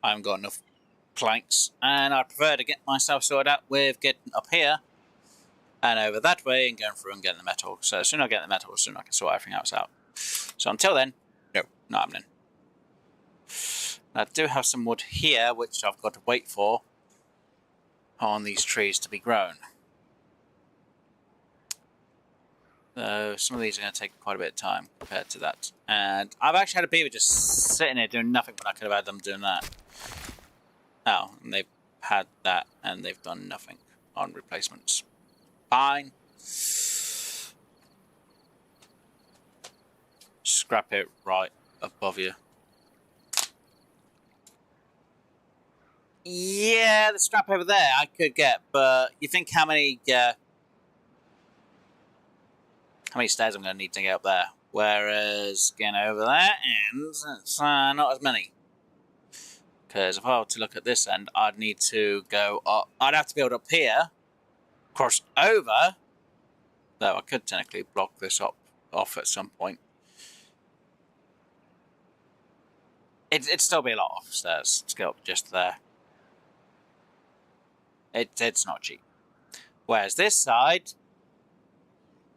I haven't got enough planks, and I prefer to get myself sorted out with getting up here and over that way and going through and getting the metal. So as soon as I get the metal, as soon as I can sort everything else out. So until then, no, not happening. I do have some wood here, which I've got to wait for on these trees to be grown. So some of these are going to take quite a bit of time compared to that. And I've actually had a beaver just sitting here doing nothing, but I could have had them doing that. Oh, and they've had that and they've done nothing on replacements. Fine. Scrap it right above you. Yeah, the scrap over there I could get, but you think how many stairs I'm going to need to get up there? Whereas getting over that end, it's not as many. Because if I were to look at this end, I'd need to go up. I'd have to build up here, cross over. Though I could technically block this off at some point. It'd still be a lot of stairs to go up just there. It's not cheap. Whereas this side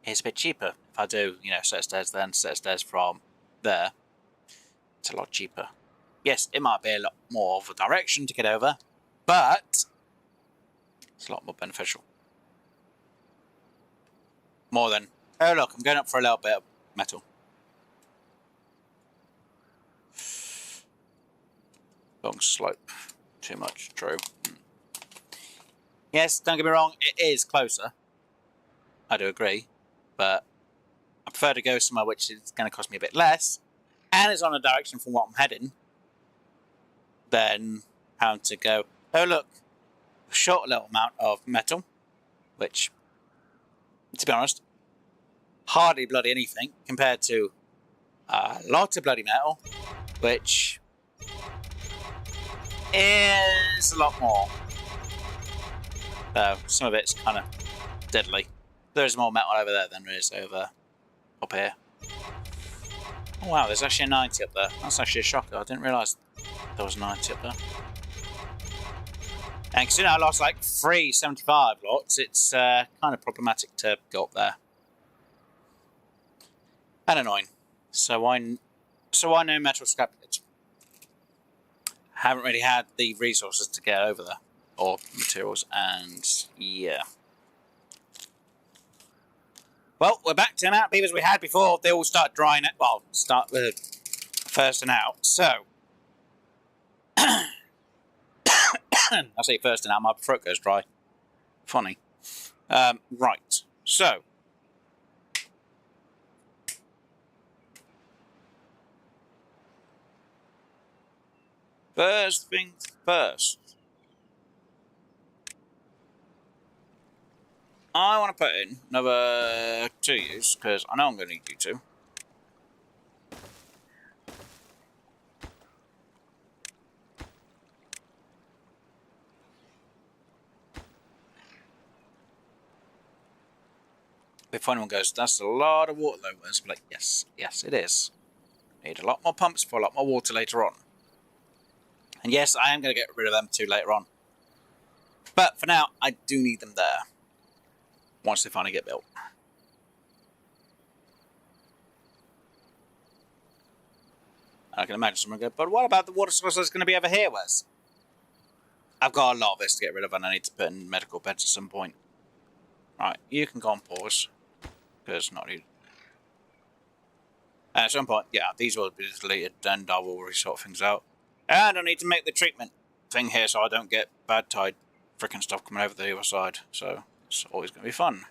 is a bit cheaper. If I do, set of stairs then, set of stairs from there, it's a lot cheaper. Yes, it might be a lot more of a direction to get over, but it's a lot more beneficial. More than, oh look, I'm going up for a little bit of metal. Long slope. Too much, true. Yes, don't get me wrong, it is closer. I do agree, but I prefer to go somewhere which is going to cost me a bit less, and it's on a direction from what I'm heading, than having to go, oh look, short a little amount of metal, which, to be honest, hardly bloody anything compared to a lot of bloody metal, which is a lot more. Some of it's kind of deadly. There's more metal over there than there is over up here. Oh wow, there's actually a 90 up there. That's actually a shocker. I didn't realise there was a 90 up there. And considering I lost like 375 lots, it's kind of problematic to go up there. And annoying. So why no metal scrap it? Haven't really had the resources to get over there. Or materials, and yeah. Well, we're back to the amount of beavers we had before they all start drying it. Well, start with firsting out. So, I say firsting out, my throat goes dry. Funny. Right. So, first things first. I want to put in another 2 use, because I know I'm going to need you to. If anyone goes, that's a lot of water though, it's like, yes, it is. Need a lot more pumps for a lot more water later on. And yes, I am going to get rid of them too later on. But for now, I do need them there. Once they finally get built. I can imagine someone go, but what about the water source that's going to be over here, Wes? I've got a lot of this to get rid of and I need to put in medical beds at some point. Right, you can go on pause. Because not needed. At some point, yeah, these will be deleted and I will resort things out. And I need to make the treatment thing here so I don't get bad tide freaking stuff coming over the other side. So it's always going to be fun.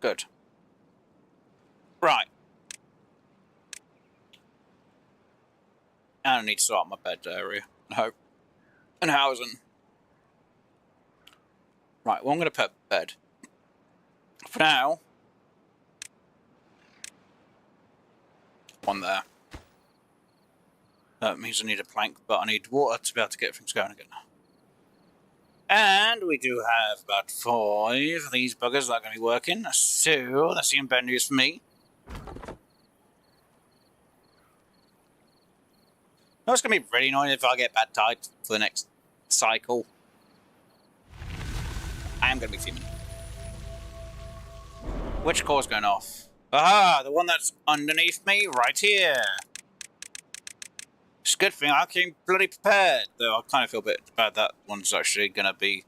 Good. Right. And I need to sort out my bed area. No. And housing. Right, well I'm going to put bed. For now. One there. That means I need a plank, but I need water to be able to get things going again. And we do have about 5 of these buggers that are going to be working. So, that's even better news for me. No, it's going to be really annoying if I get bad tide for the next cycle. I am going to be fuming. Which core's going off? Aha! The one that's underneath me, right here. It's a good thing I came bloody prepared. Though I kind of feel a bit bad that one's actually going to be...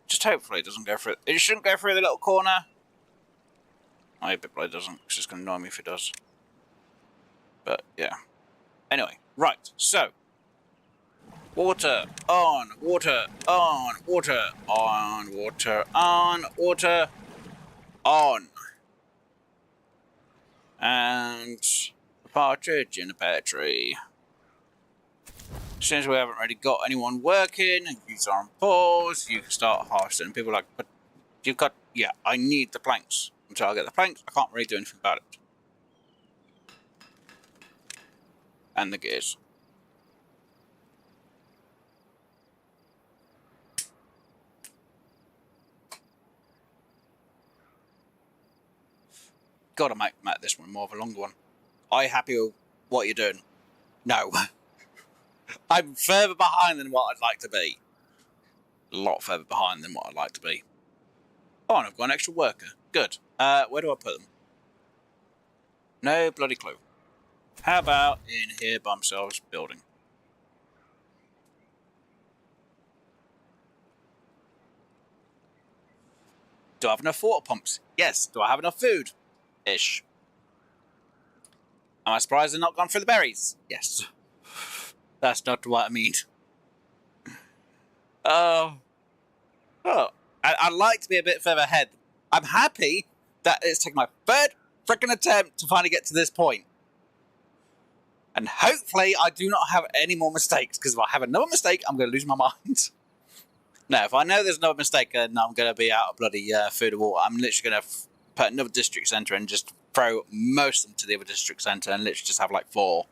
Just hopefully it doesn't go through... It shouldn't go through the little corner. I hope it bloody doesn't. It's just going to annoy me if it does. But, yeah. Anyway, right. So... Water, on, water, on, water, on, water, on, water, on. And a partridge in a pear tree. As soon as we haven't really got anyone working, and these are on pause, you can start harvesting. People are like, but you've got, yeah, I need the planks. Until I get the planks, I can't really do anything about it. And the gears. Gotta make this one more of a longer one. Are you happy with what you're doing? No. I'm further behind than what I'd like to be. A lot further behind than what I'd like to be. Oh, and I've got an extra worker. Good. Where do I put them? No bloody clue. How about in here by themselves building? Do I have enough water pumps? Yes. Do I have enough food? Ish. Am I surprised they're not gone for the berries? Yes. That's not what I mean. Oh. I'd like to be a bit further ahead. I'm happy that it's taken my third freaking attempt to finally get to this point. And hopefully I do not have any more mistakes, because if I have another mistake, I'm going to lose my mind. No, if I know there's another mistake and I'm going to be out of bloody food and water, I'm literally going to put another district centre and just throw most of them to the other district centre and literally just have like 4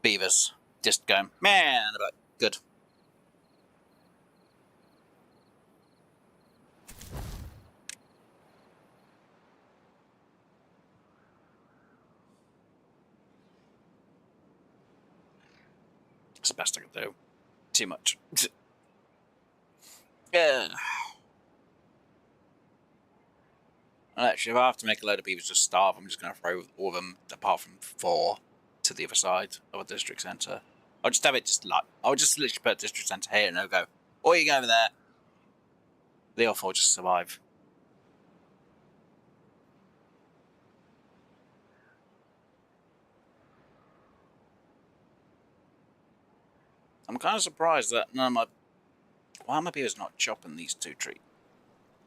beavers just going, man, I'm like, good. It's the best I can do. Too much. Yeah. Actually, if I have to make a load of beavers just starve, I'm just going to throw all of them, apart from 4, to the other side of a district centre. I'll just have it just like... I'll just literally put a district centre here and they'll go, or you go over there. The other 4 just survive. I'm kind of surprised that none of my... Why are my beavers not chopping these 2 trees?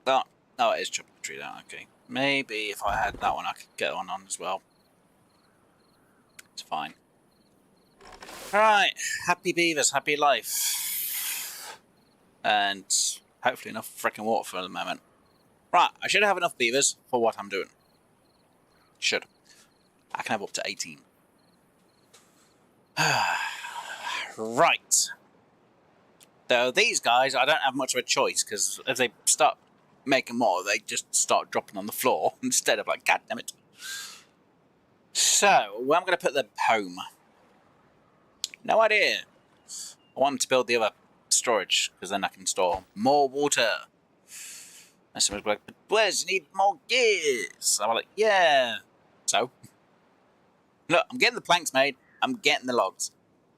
Oh, no, it is chopping the tree down, okay. Maybe if I had that one, I could get one on as well. It's fine. Alright, happy beavers, happy life. And hopefully enough freaking water for the moment. Right, I should have enough beavers for what I'm doing. Should. I can have up to 18. Right. Though these guys, I don't have much of a choice, because if they start making more, they just start dropping on the floor instead of like, god damn it. So, where I'm going to put them home? No idea. I want them to build the other storage, because then I can store more water. And someone's like, but Wes, you need more gears. I'm like, yeah. So, look, I'm getting the planks made. I'm getting the logs.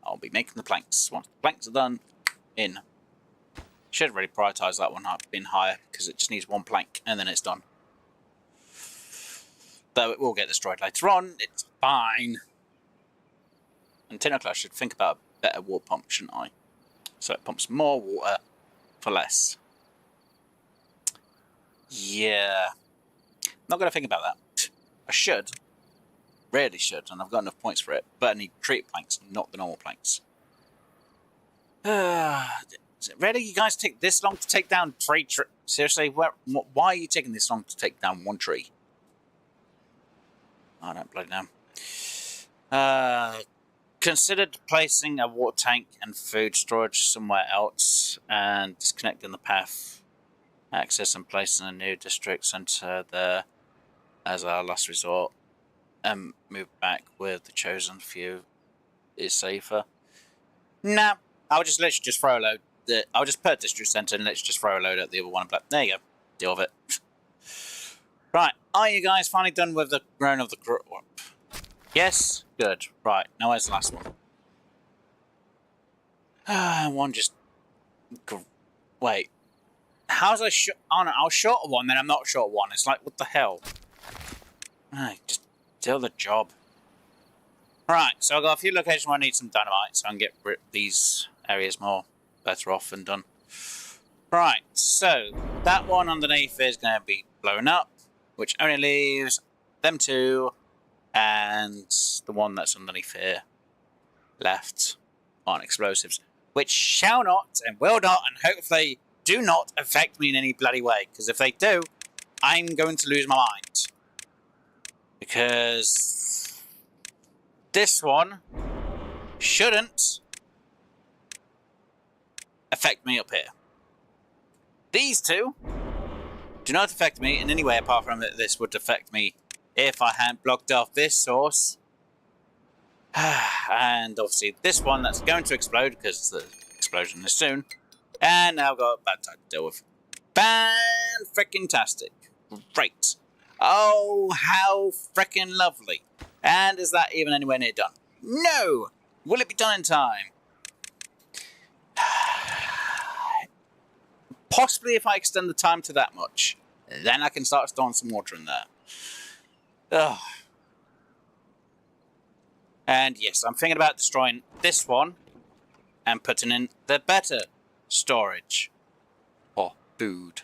I'll be making the planks. Once the planks are done, in. Should really prioritise that one up in higher, because it just needs 1 plank, and then it's done. Though it will get destroyed later on, it's fine. And technically I should think about a better water pump, shouldn't I? So it pumps more water for less. Yeah. Not going to think about that. I should. Really should, and I've got enough points for it. But I need treat planks, not the normal planks. Is it really? You guys take this long to take down 3 trees? Seriously? Why are you taking this long to take down 1 tree? I don't bloody know. Considered placing a water tank and food storage somewhere else and disconnecting the path. Access and placing a new district centre there as our last resort. And move back with the chosen few is safer. Nah, I'll just literally just throw a load. I'll just put a district centre and let's just throw a load at the other one. But there you go. Deal with it. Right, are you guys finally done with the grown of the crop? Yes? Good. Right, now where's the last one? One just... Wait. How's I short? Oh no, I was short of one, then I'm not short of one. It's like, what the hell? Just do the job. Right, so I've got a few locations where I need some dynamite, so I can get these areas more better off and done. Right, so that one underneath is going to be blown up, which only leaves them two and the one that's underneath here left on explosives, which shall not and will not and hopefully do not affect me in any bloody way, because if they do, I'm going to lose my mind. Because this one shouldn't affect me up here. These two do not affect me in any way apart from that this would affect me if I hadn't blocked off this source. And obviously this one that's going to explode because the explosion is soon. And now I've got a bad time to deal with. Fan-frickin-tastic. Great. Oh, how frickin' lovely. And is that even anywhere near done? No! Will it be done in time? Possibly if I extend the time to that much. Then I can start storing some water in there. Ugh. And yes, I'm thinking about destroying this one and putting in the better storage or food.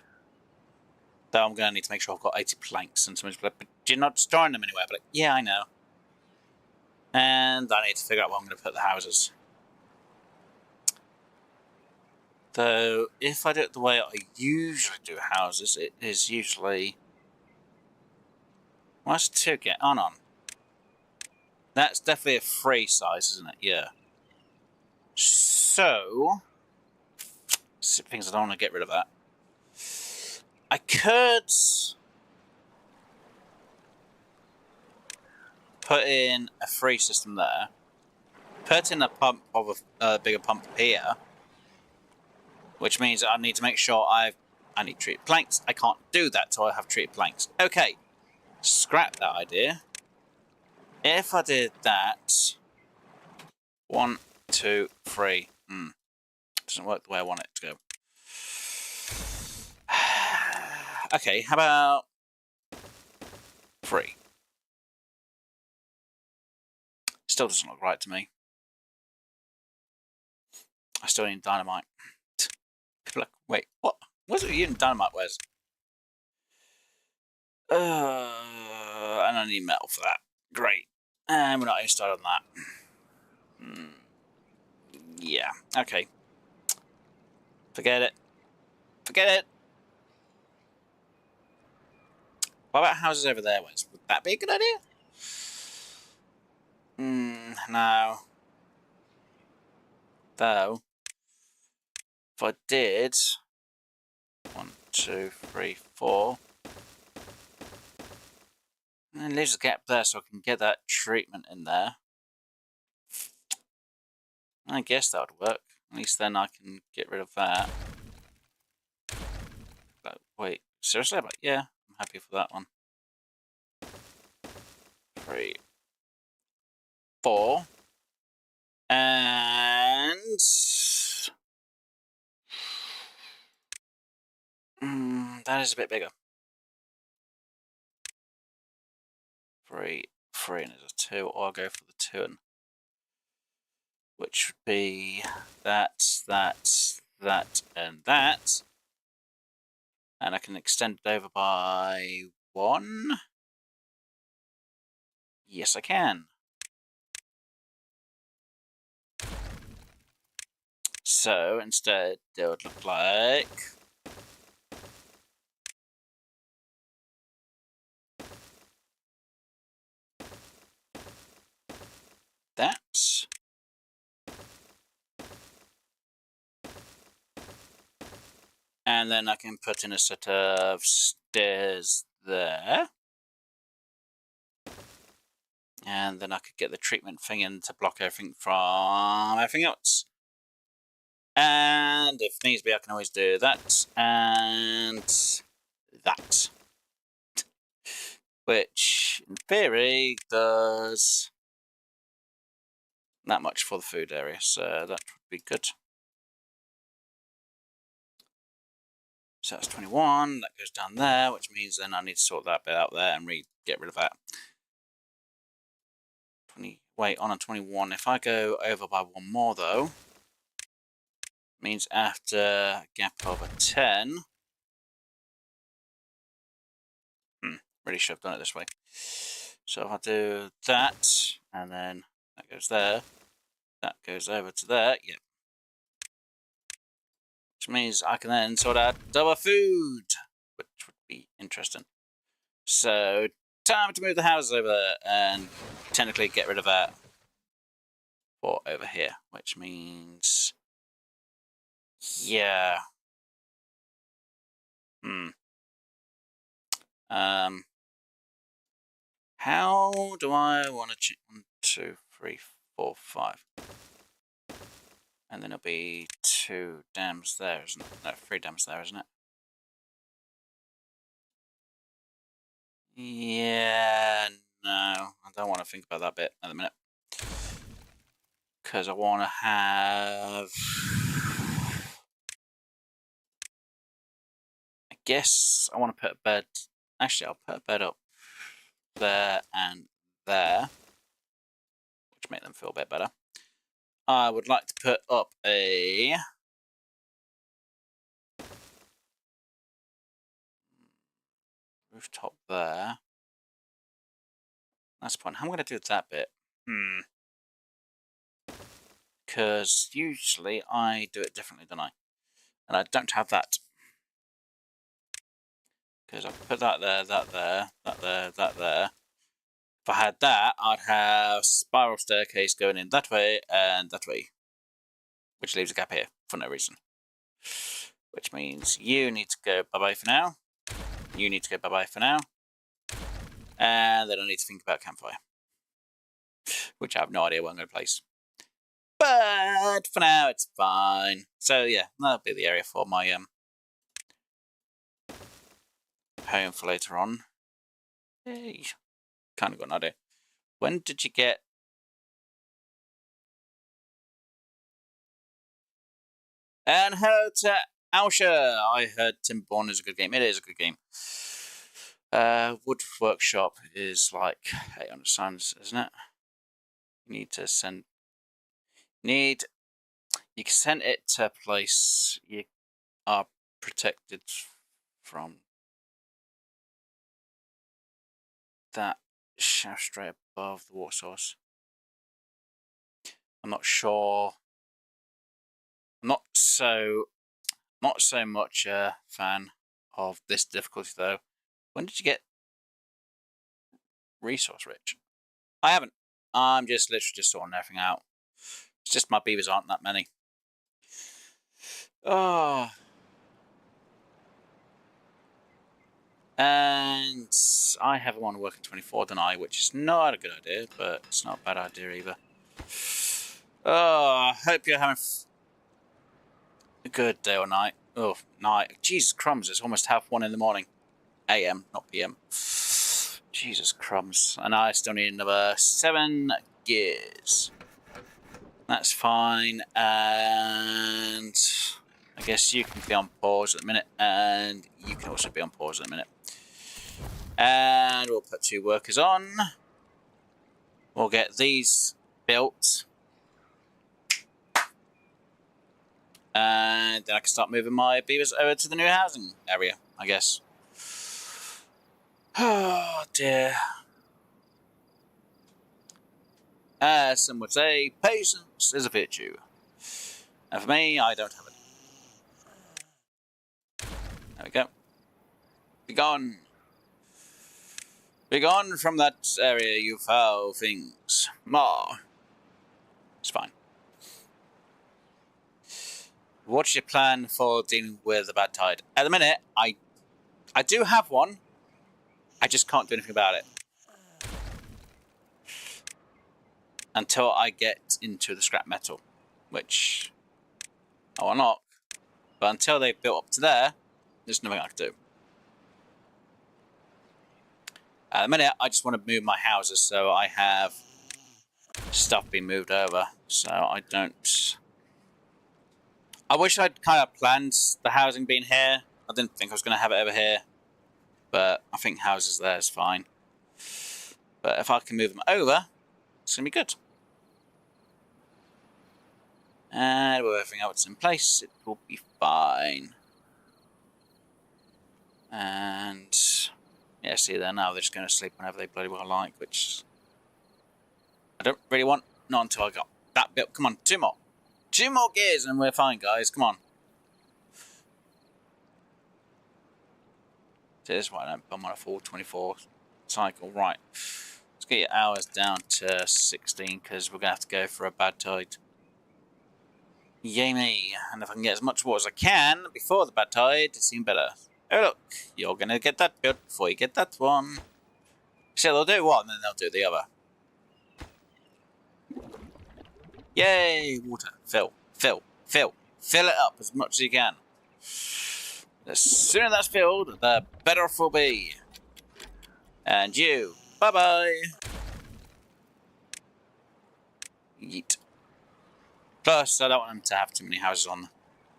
Though I'm going to need to make sure I've got 80 planks and so much, but you're not storing them anywhere. But yeah, I know. And I need to figure out where I'm going to put the houses. Though, if I do it the way I usually do houses, it is usually... What's 2 get on? That's definitely a 3 size, isn't it? Yeah. So... Things I don't want to get rid of that. I could... put in a 3 system there. Put in a pump of a bigger pump here. Which means I need to make sure I need treated planks. I can't do that till I have treated planks. Okay, scrap that idea. If I did that, 1, 2, 3. Doesn't work the way I want it to go. Okay, how about 3? Still doesn't look right to me. I still need dynamite. People are like, wait, what? What's it using dynamite? Where's? And I need metal for that. Great. And we're not even started on that. Yeah, okay. Forget it. Forget it. What about houses over there? Would that be a good idea? No. Though, if I did 1, 2, 3, 4, and leaves a gap there so I can get that treatment in there. I guess that would work. At least then I can get rid of that. But wait, seriously? But yeah, I'm happy for that one. 3, 4, and that is a bit bigger. 3, 3, and there's a 2, or I'll go for the 2, and which would be that, and that. And I can extend it over by 1. Yes, I can. So instead, it would look like that. And then I can put in a set of stairs there. And then I could get the treatment thing in to block everything from everything else. And if needs be, I can always do that and that. Which, in theory, does that much for the food area, so that would be good. So that's 21, that goes down there, which means then I need to sort that bit out there and get rid of that. 20, wait, on a 21, if I go over by one more though, means after a gap of a 10, really should have done it this way. So if I do that, and then that goes there, that goes over to there, yep. Which means I can then sort out double food, which would be interesting. So, time to move the houses over there and technically get rid of that for over here, which means, yeah. How do I want to change? 1, 2, 3, 4, 5. And then it'll be 2 dams there, isn't it? No, 3 dams there, isn't it? Yeah, no. I don't want to think about that bit at the minute. Because I want to have... I guess I want to put a bed... Actually, I'll put a bed up there and there, which make them feel a bit better. I would like to put up a rooftop there. That's the point. How am I going to do that bit? Because usually I do it differently, don't I? And I don't have that. Because I put that there, that there, that there, that there. If I had that, I'd have spiral staircase going in that way and that way. Which leaves a gap here for no reason. Which means you need to go bye-bye for now. You need to go bye-bye for now. And then I need to think about campfire. Which I have no idea where I'm going to place. But for now, it's fine. So yeah, that'll be the area for my home for later on. Hey, kind of got an idea. When did you get... And hello to Alsha. I heard Timberborn is a good game. It is a good game. Wood Workshop is like 800 signs, isn't it? You need to send... You can send it to a place you are protected from that shaft straight above the water source. I'm not sure. I'm not so much a fan of this difficulty though. When did you get resource rich? I haven't. I'm just literally just sorting everything out. It's just my beavers aren't that many. Oh. And I have one working 24, don't I? Which is not a good idea, but it's not a bad idea either. Oh, I hope you're having a good day or night. Oh, night. Jesus crumbs, it's almost 1:30 in the morning. AM, not PM. Jesus crumbs. And I still need another 7 gears. That's fine. And I guess you can be on pause at the minute. And you can also be on pause at the minute. And we'll put 2 workers on. We'll get these built. And then I can start moving my beavers over to the new housing area, I guess. Oh dear. As some would say, patience is a virtue. And for me, I don't have it. There we go. Be gone. Be gone from that area, you foul things. Ma. It's fine. What's your plan for dealing with the bad tide? At the minute, I do have one. I just can't do anything about it. until I get into the scrap metal, which I will not. But until they've built up to there, there's nothing I can do. At the minute, I just want to move my houses so I have stuff being moved over. So I don't... I wish I'd kind of planned the housing being here. I didn't think I was going to have it over here. But I think houses there is fine. But if I can move them over, it's going to be good. And with everything else in place, it will be fine. And yeah, see there now, they're just going to sleep whenever they bloody well like, which I don't really want. Not until I got that bit. Come on, 2 more. 2 more gears and we're fine, guys. Come on. So this is why I'm on a full 24 cycle. Right. Let's get your hours down to 16 because we're going to have to go for a bad tide. Yay me. And if I can get as much water as I can before the bad tide, it's even better. Oh look, you're going to get that built before you get that one. So they'll do one and then they'll do the other. Yay, water. Fill, fill, fill. Fill it up as much as you can. The sooner that's filled, the better off we'll be. And you, bye-bye. Yeet. Plus, I don't want them to have too many houses on,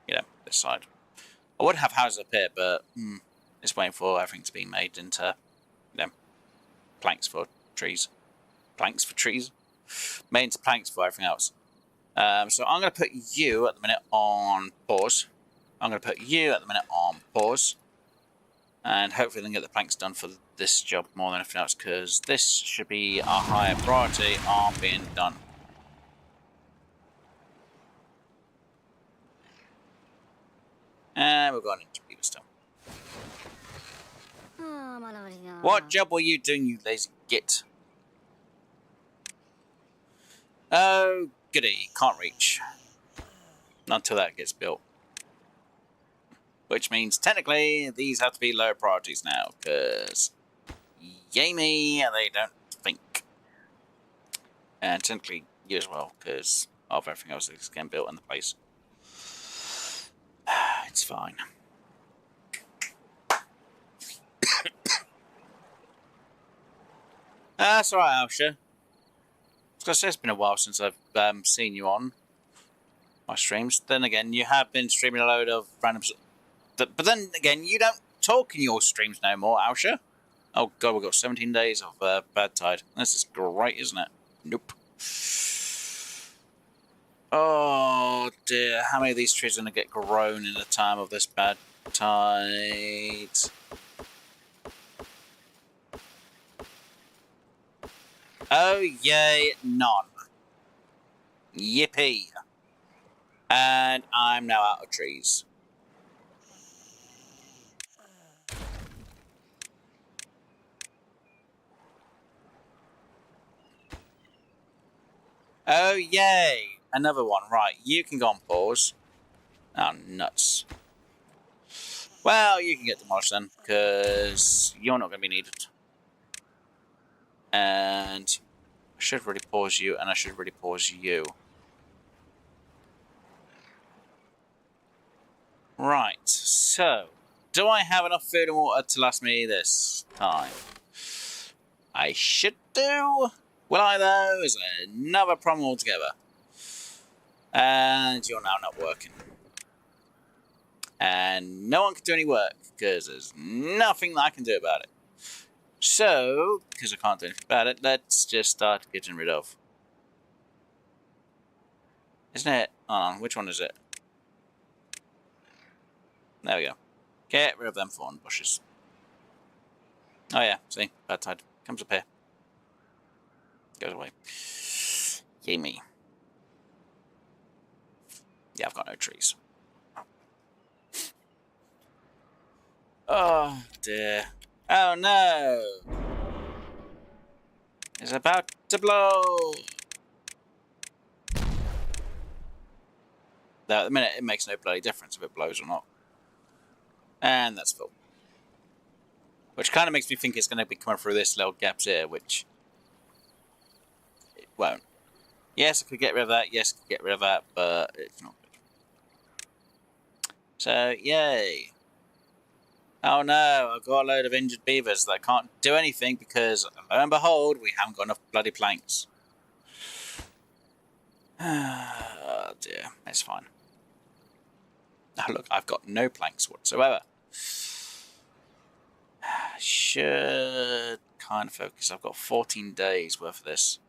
this side. I would have houses up here, but it's waiting for everything to be made into, planks for trees. Planks for trees? Made into planks for everything else. So I'm going to put you at the minute on pause. I'm going to put you at the minute on pause. And hopefully they can get the planks done for this job more than anything else, because this should be our higher priority on being done. And we're going into Beaver still. What job were you doing, you lazy git? Oh, goody. Can't reach. Not until that gets built. Which means, technically, these have to be lower priorities now, because... Yay me, they don't think. And technically, you as well, because of everything else that's getting built in the place. It's fine. That's alright, Alsha. It's been a while since I've seen you on my streams. Then again, you have been streaming a load of random... But then again, you don't talk in your streams no more, Alsha. Oh god, we've got 17 days of bad tide. This is great, isn't it? Nope. Oh dear, how many of these trees are going to get grown in the time of this bad tide? Oh yay, none. Yippee. And I'm now out of trees. Oh yay! Another one. Right, you can go on pause. Oh, nuts. Well, you can get demolished then, because you're not going to be needed. And I should really pause you, and I should really pause you. Right, so, do I have enough food and water to last me this time? I should do. Will I though? Is another problem altogether. And you're now not working. And no one can do any work, because there's nothing that I can do about it. So, because I can't do anything about it, let's just start getting rid of. Isn't it? Hold on, which one is it? There we go. Get rid of them thorn bushes. Oh yeah, see? Bad tide. Comes up here. Goes away. Yay me. Yeah, I've got no trees. Oh dear. Oh no! It's about to blow! Now, at the minute, it makes no bloody difference if it blows or not. And that's full. Which kind of makes me think it's going to be coming through this little gaps here, which... it won't. Yes, I could get rid of that. Yes, I could get rid of that, but it's not good. So, yay. Oh no, I've got a load of injured beavers that can't do anything because, lo and behold, we haven't got enough bloody planks. Oh dear, it's fine. Oh, look, I've got no planks whatsoever. Should kind of focus. I've got 14 days worth of this.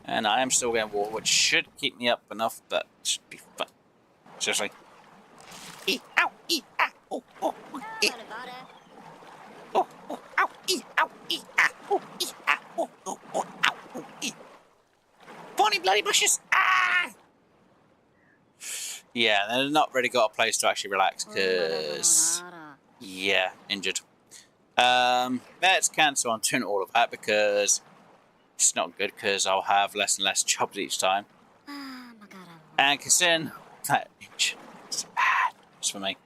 And I am still getting water, which should keep me up enough. That should be fun. Seriously. Ow, ow, oh, oh, oh, oh, ow, ow, oh, ow, oh, oh, ow, Bonnie bloody bushes! Ah! Yeah, they've not really got a place to actually relax because, yeah, injured. Let's cancel on doing all of that because it's not good because I'll have less and less jobs each time. And considering that injured, it's bad. It's for me.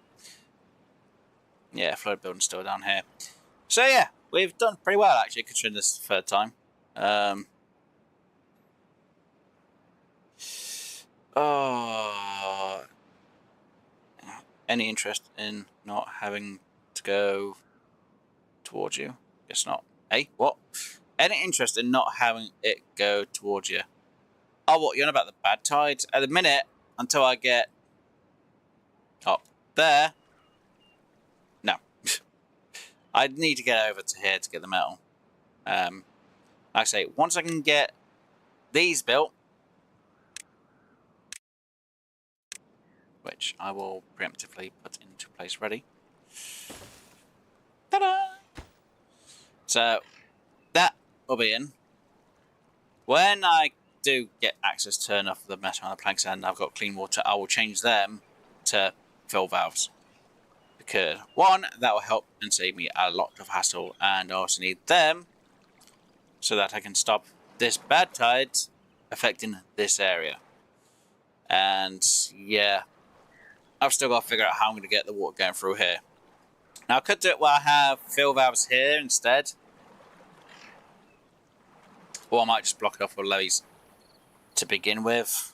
Yeah, flood building's still down here. So yeah, we've done pretty well actually considering this is the third time. Oh, any interest in not having to go towards you? Guess not. Hey, what? Any interest in not having it go towards you? Oh, what? You're on about the bad tides? At the minute, until I get up there, no. I need to get over to here to get the metal. Like I say, once I can get these built, which I will preemptively put into place ready. Ta-da! So, that will be in. When I do get access to enough of the metal on the planks and I've got clean water, I will change them to fill valves. Because, one, that will help and save me a lot of hassle, and I also need them so that I can stop this bad tide affecting this area. And, yeah, I've still got to figure out how I'm going to get the water going through here. Now, I could do it where I have fill valves here instead. Or I might just block it off with levees to begin with.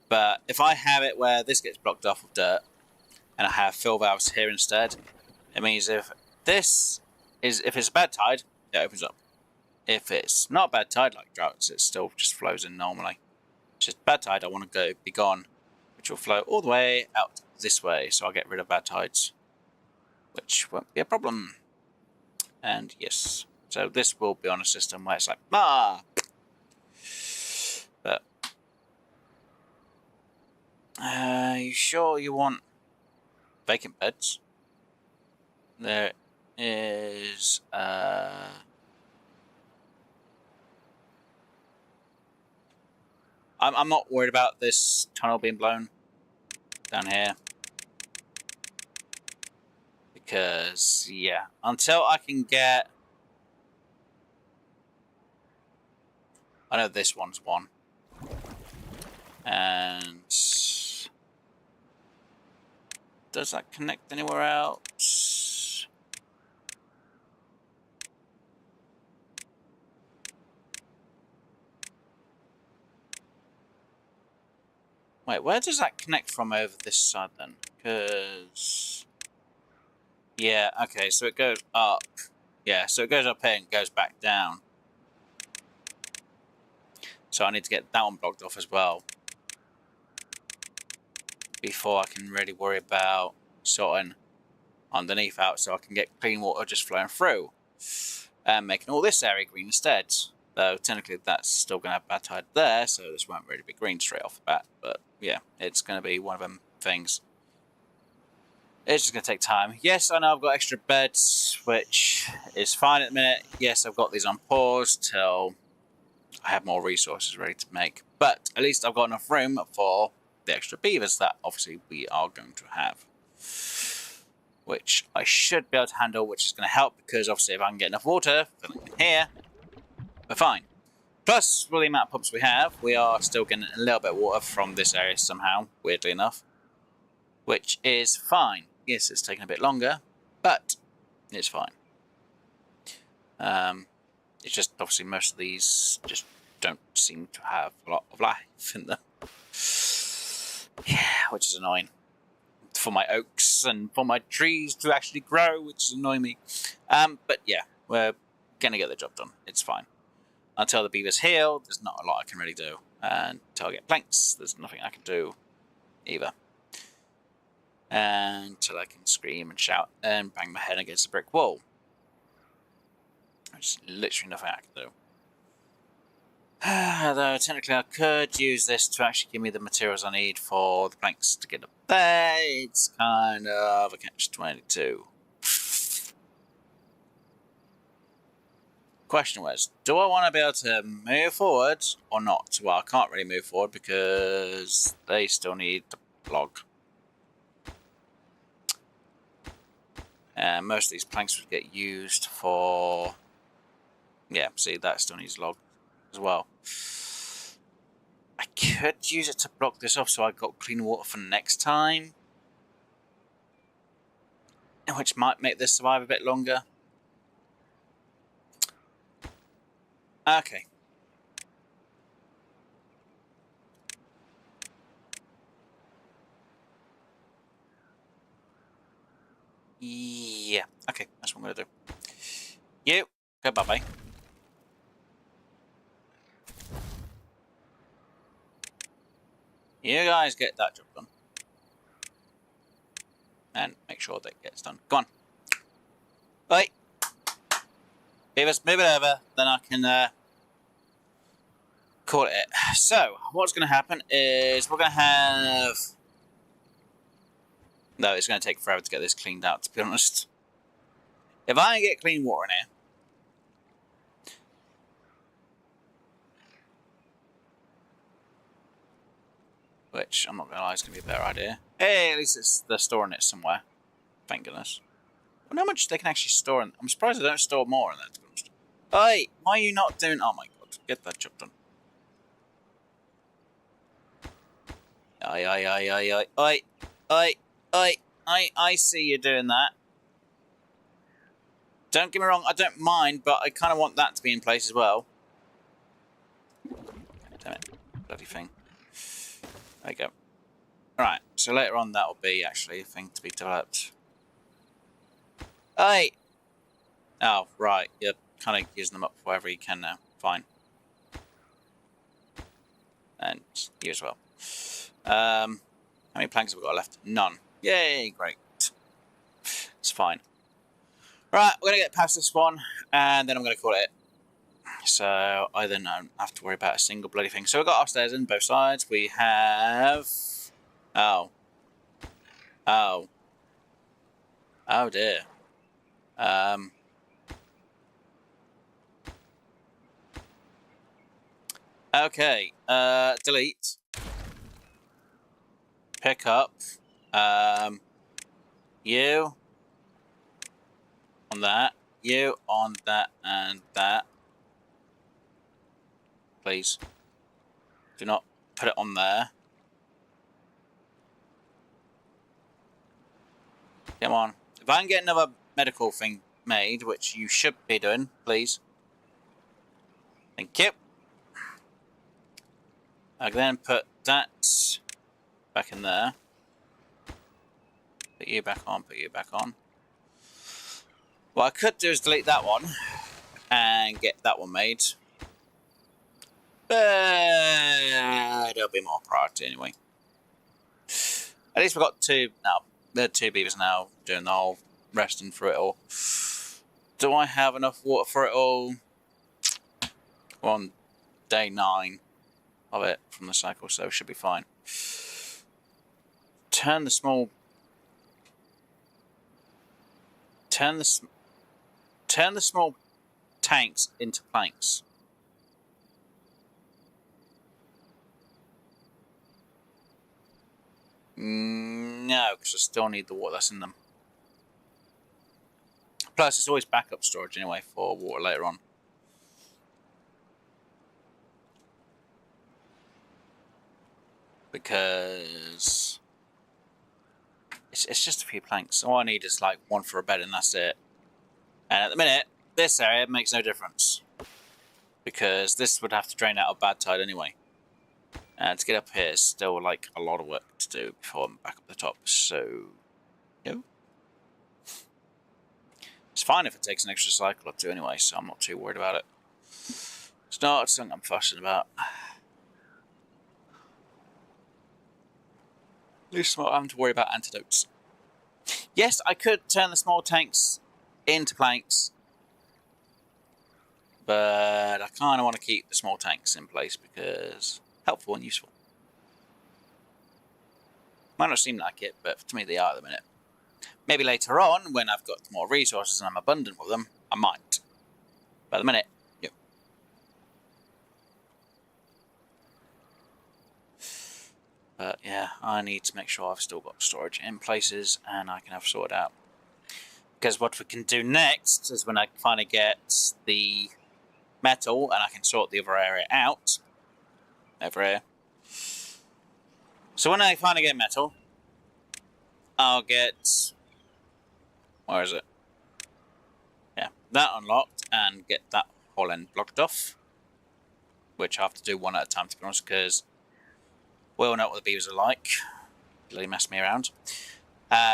But if I have it where this gets blocked off with dirt, and I have fill valves here instead, it means if it's a bad tide, it opens up. If it's not a bad tide like droughts, it still just flows in normally. It's just bad tide, I want to be gone, which will flow all the way out this way, so I'll get rid of bad tides, which won't be a problem. And yes, so this will be on a system where it's like, but you sure you want vacant beds? There is I'm not worried about this tunnel being blown down here. Because, yeah, until I can get... I know this one's one. And... does that connect anywhere else? Wait, where does that connect from over this side then? Because... yeah, okay, so it goes up. Yeah, so it goes up here and goes back down. So I need to get that one blocked off as well before I can really worry about sorting underneath out so I can get clean water just flowing through and making all this area green instead. Though technically that's still going to have bad tide there, so this won't really be green straight off the bat. But yeah, it's going to be one of them things. It's just going to take time. Yes, I know I've got extra beds, which is fine at the minute. Yes, I've got these on pause till I have more resources ready to make. But at least I've got enough room for the extra beavers that obviously we are going to have. Which I should be able to handle, which is going to help because obviously if I can get enough water filling in here, we're fine. Plus, with the amount of pumps we have, we are still getting a little bit of water from this area somehow, weirdly enough. Which is fine. Yes, it's taking a bit longer, but it's fine. It's just obviously most of these just don't seem to have a lot of life in them. Yeah, which is annoying. For my oaks and for my trees to actually grow, which is annoying me. But yeah, we're gonna get the job done. It's fine. Until the beavers heal, there's not a lot I can really do. And until I get planks, there's nothing I can do either. And until I can scream and shout and bang my head against a brick wall. There's literally nothing I can do. Though technically I could use this to actually give me the materials I need for the planks to get up there. It's kind of a catch-22. Question was, do I want to be able to move forward or not? Well, I can't really move forward because they still need the log. And most of these planks would get used for... Yeah, see, that still needs log as well. I could use it to block this off so I got clean water for next time, which might make this survive a bit longer. Okay. Yeah. Okay, that's what I'm gonna do. You go bye-bye. You guys get that job done. And make sure that gets done. Go on. Right. Beavers, move it over, then I can call it. So, what's going to happen is we're going to have... No, it's going to take forever to get this cleaned out, to be honest. If I get clean water in here... Which, I'm not going to lie, is going to be a better idea. Hey, at least they're storing it somewhere. Thank goodness. I wonder how much they can actually store in... I'm surprised they don't store more in there, to be honest. Hey, why are you not doing... Oh my god, get that job done. I see you doing that. Don't get me wrong, I don't mind, but I kind of want that to be in place as well. Damn it, bloody thing. There you go. Alright, so later on that will be actually a thing to be developed. Hey! Oh, right, you're kind of using them up wherever you can now. Fine. And you as well. How many planks have we got left? None. Yay, great. It's fine. Right, we're going to get past this one, and then I'm going to call it. So I then don't have to worry about a single bloody thing. So we've got upstairs in both sides. We have... Oh. Oh. Oh dear. Okay, delete. Pick up. You. On that. You on that and that. Please. Do not put it on there. Come on. If I can get another medical thing made, which you should be doing, please. Thank you. I can then put that back in there. Put you back on, put you back on. What I could do is delete that one and get that one made. But there'll be more priority anyway. At least we've got two now. There are two beavers now doing the whole resting through it all. Do I have enough water for it all? We're on day 9 of it from the cycle, so it should be fine. Turn the small tanks into planks. No, because I still need the water that's in them. Plus, it's always backup storage anyway for water later on. Because it's just a few planks. All I need is like one for a bed and that's it. And at the minute, this area makes no difference. because this would have to drain out a bad tide anyway. And to get up here is still like a lot of work to do before I'm back up the top, so no. It's fine if it takes an extra cycle or two anyway, so I'm not too worried about it. It's not something I'm fussing about. At least I'm not having to worry about antidotes. Yes, I could turn the small tanks into planks, but I kind of want to keep the small tanks in place because helpful and useful. Might not seem like it, but to me they are at the minute. Maybe later on, when I've got more resources and I'm abundant with them, I might. But at the minute, yep. But yeah, I need to make sure I've still got storage in places and I can have sorted out. Because what we can do next is when I finally get the metal and I can sort the other area out. Over here. So when I finally get metal, I'll get... Where is it? Yeah, that unlocked and get that whole end blocked off. Which I have to do one at a time, to be honest, because we all know what the beavers are like. Really mess me around.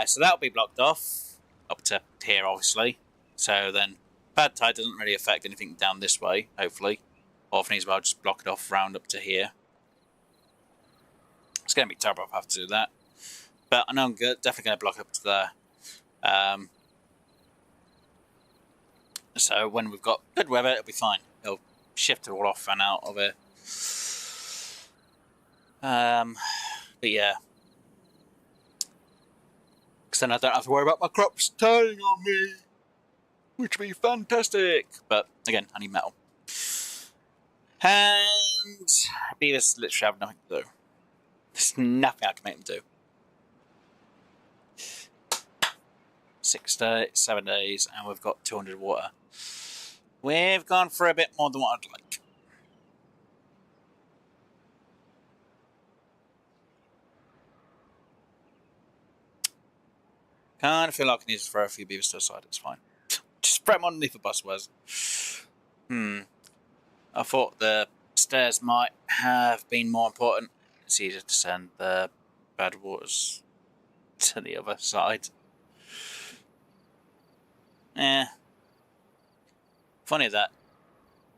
So that'll be blocked off, up to here, obviously. So then, bad tide doesn't really affect anything down this way, hopefully. Or if needs, I'll just block it off round up to here. It's going to be terrible if I have to do that. But I know I'm definitely going to block up to there. So when we've got good weather, it'll be fine. It'll shift it all off and out of it. But yeah. Because then I don't have to worry about my crops turning on me. Which would be fantastic. But again, I need metal. And beavers literally have nothing to do. There's nothing I can make them do. 6 days, 7 days, and we've got 200 water. We've gone for a bit more than what I'd like. Kind of feel like I need to throw a few beavers to the side, it's fine. Just spread them underneath the busways. I thought the stairs might have been more important. It's easier to send the bad waters to the other side. Eh. Funny that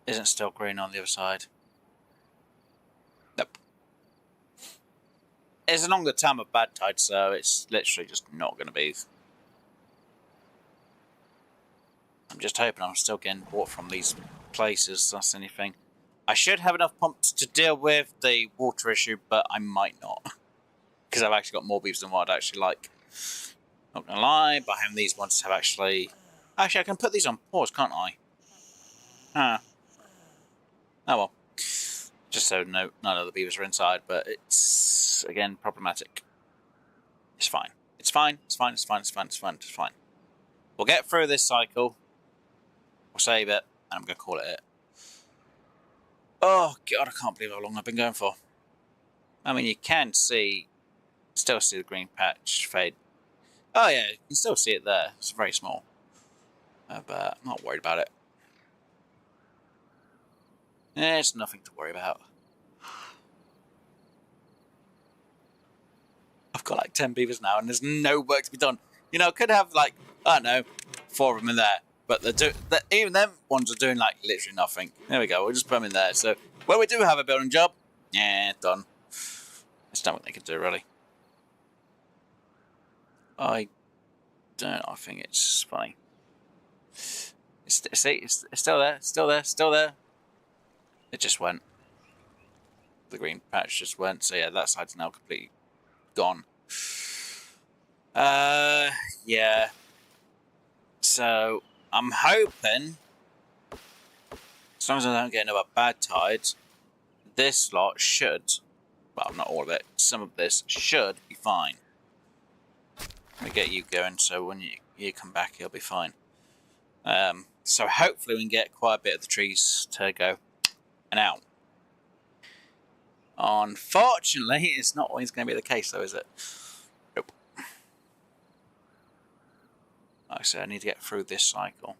isn't still green on the other side. Nope. It's along the time of bad tide, so it's literally just not going to be. I'm just hoping I'm still getting water from these places, that's anything. I should have enough pumps to deal with the water issue, but I might not. Because I've actually got more beavers than what I'd actually like. Not going to lie, but having these ones have actually... Actually, I can put these on pause, can't I? Huh. Oh well. Just so none of the beavers are inside, but it's, again, problematic. It's fine. It's fine. It's fine. It's fine. It's fine. It's fine. It's fine. We'll get through this cycle. We'll save it, and I'm going to call it. Oh, God, I can't believe how long I've been going for. I mean, you can see, still see the green patch fade. Oh, yeah, you can still see it there. It's very small. But I'm not worried about it. It's nothing to worry about. I've got like 10 beavers now, and there's no work to be done. You know, I could have like, I don't know, 4 of them in there. But even them ones are doing like literally nothing. There we go, we'll just put them in there. So when we do have a building job, yeah, done. It's not what they can do, really. I think it's funny. It's still there, still there, still there. It just went. The green patch just went. So yeah, that side's now completely gone. Yeah. So I'm hoping, as long as I don't get another bad tide, this lot should, well, not all of it, some of this should be fine. Let me get you going, so when you come back, you'll be fine. So hopefully we can get quite a bit of the trees to go and out. Unfortunately, it's not always going to be the case, though, is it? Nope. Like I said, I need to get through this cycle.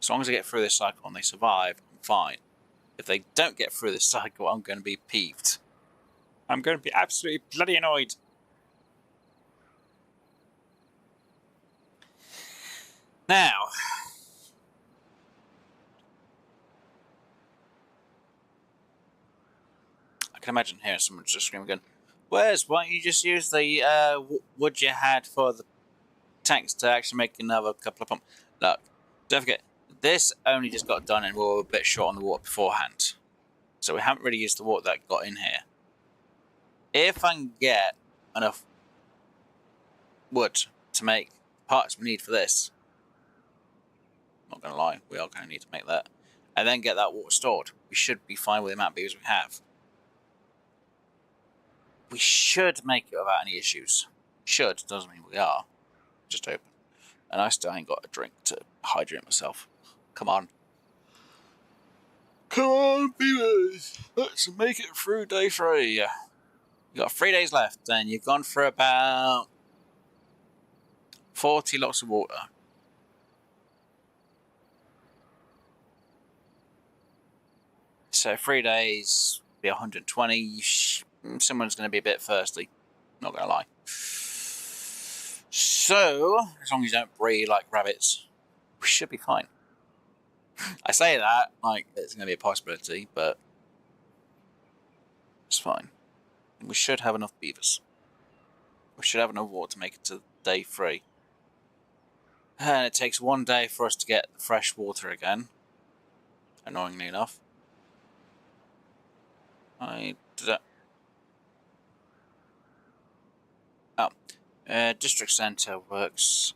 As long as I get through this cycle and they survive, I'm fine. If they don't get through this cycle, I'm going to be peeved. I'm going to be absolutely bloody annoyed. Now, I can imagine hearing someone just screaming again. Why don't you just use the wood you had for the tanks to actually make another couple of pumps? Look, don't forget, this only just got done and we were a bit short on the water beforehand. So we haven't really used the water that got in here. If I can get enough wood to make parts we need for this, not going to lie, we are going to need to make that, and then get that water stored, we should be fine with the amount of beavers we have. We should make it without any issues. Should doesn't mean we are. Just open. And I still ain't got a drink to hydrate myself. Come on. Come on, beavers. Let's make it through day 3. You got 3 days left, and you've gone for about 40 lots of water. So 3 days, be 120. Someone's going to be a bit thirsty. Not going to lie. So, as long as you don't breed like rabbits, we should be fine. I say that like it's going to be a possibility, but it's fine. We should have enough beavers. We should have enough water to make it to day 3. And it takes 1 day for us to get fresh water again. Annoyingly enough. District centre works.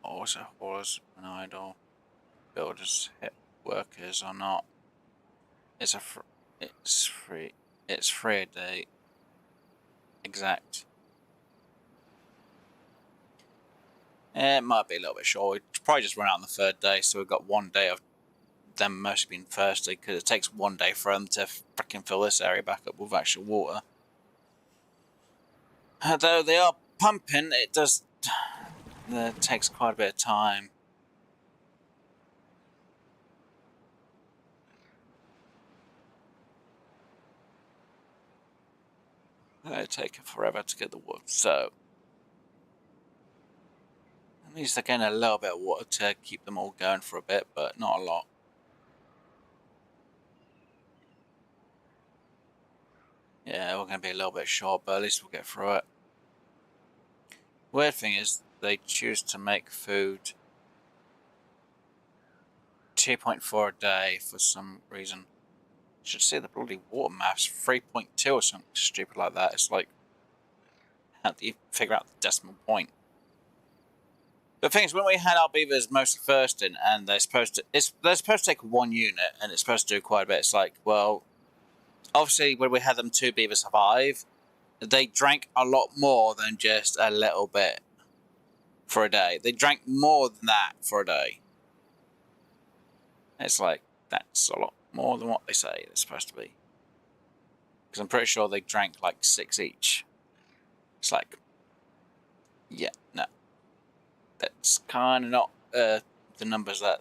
Also, haulers and idle builders hit workers or not. It's free. It's free a day. Exact. It might be a little bit short. We'd probably just run out on the 3rd day, so we've got 1 day of them mostly being thirsty, because it takes 1 day for them to freaking fill this area back up with actual water. Although they are pumping, it takes quite a bit of time. It'll take forever to get the wood, so at least they're getting a little bit of water to keep them all going for a bit, but not a lot. Yeah, we're going to be a little bit short, but at least we'll get through it. Weird thing is, they choose to make food 2.4 a day for some reason. You should see the bloody water maps, 3.2 or something stupid like that. It's like, how do you figure out the decimal point? The thing is, when we had our beavers mostly thirsting, and they're supposed to take 1 unit, and it's supposed to do quite a bit. It's like, well, obviously when we had them 2 beavers survive, they drank a lot more than just a little bit for a day. They drank more than that for a day. It's like, that's a lot more than what they say it's supposed to be. Because I'm pretty sure they drank like 6 each. It's like, yeah, no. That's kind of not the numbers that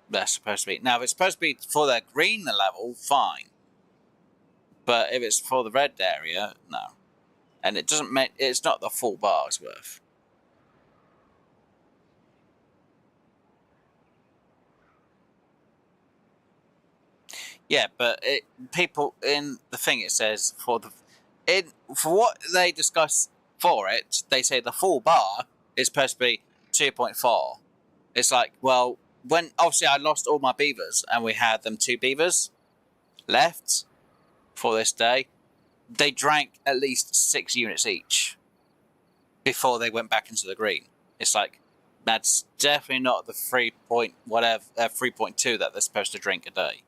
they're supposed to be. Now, if it's supposed to be for their green level, fine. But if it's for the red area, no. And it doesn't make, it's not the full bar's worth. Yeah, but people in the thing, it says for what they discuss for it, they say the full bar is supposed to be 2.4. It's like, well, when obviously I lost all my beavers and we had them 2 beavers left for this day, they drank at least 6 units each before they went back into the green. It's like, that's definitely not the 3.2 that they're supposed to drink a day,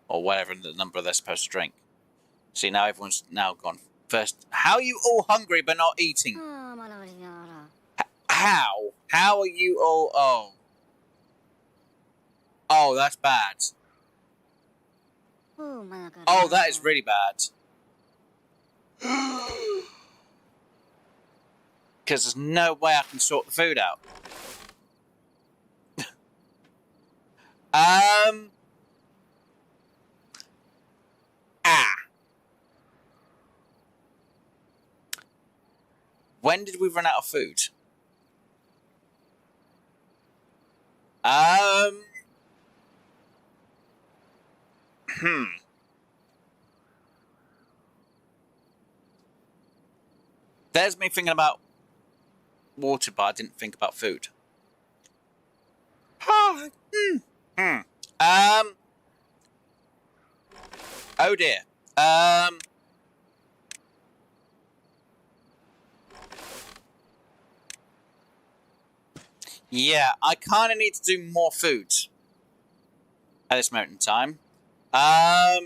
or whatever the number they're supposed to drink. See, now everyone's now gone first. How are you all hungry but not eating? How? How are you all? Oh. Oh, that's bad. Oh, that is really bad. Because there's no way I can sort the food out. When did we run out of food? There's me thinking about water, but I didn't think about food. Oh dear. Yeah, I kind of need to do more food at this moment in time. I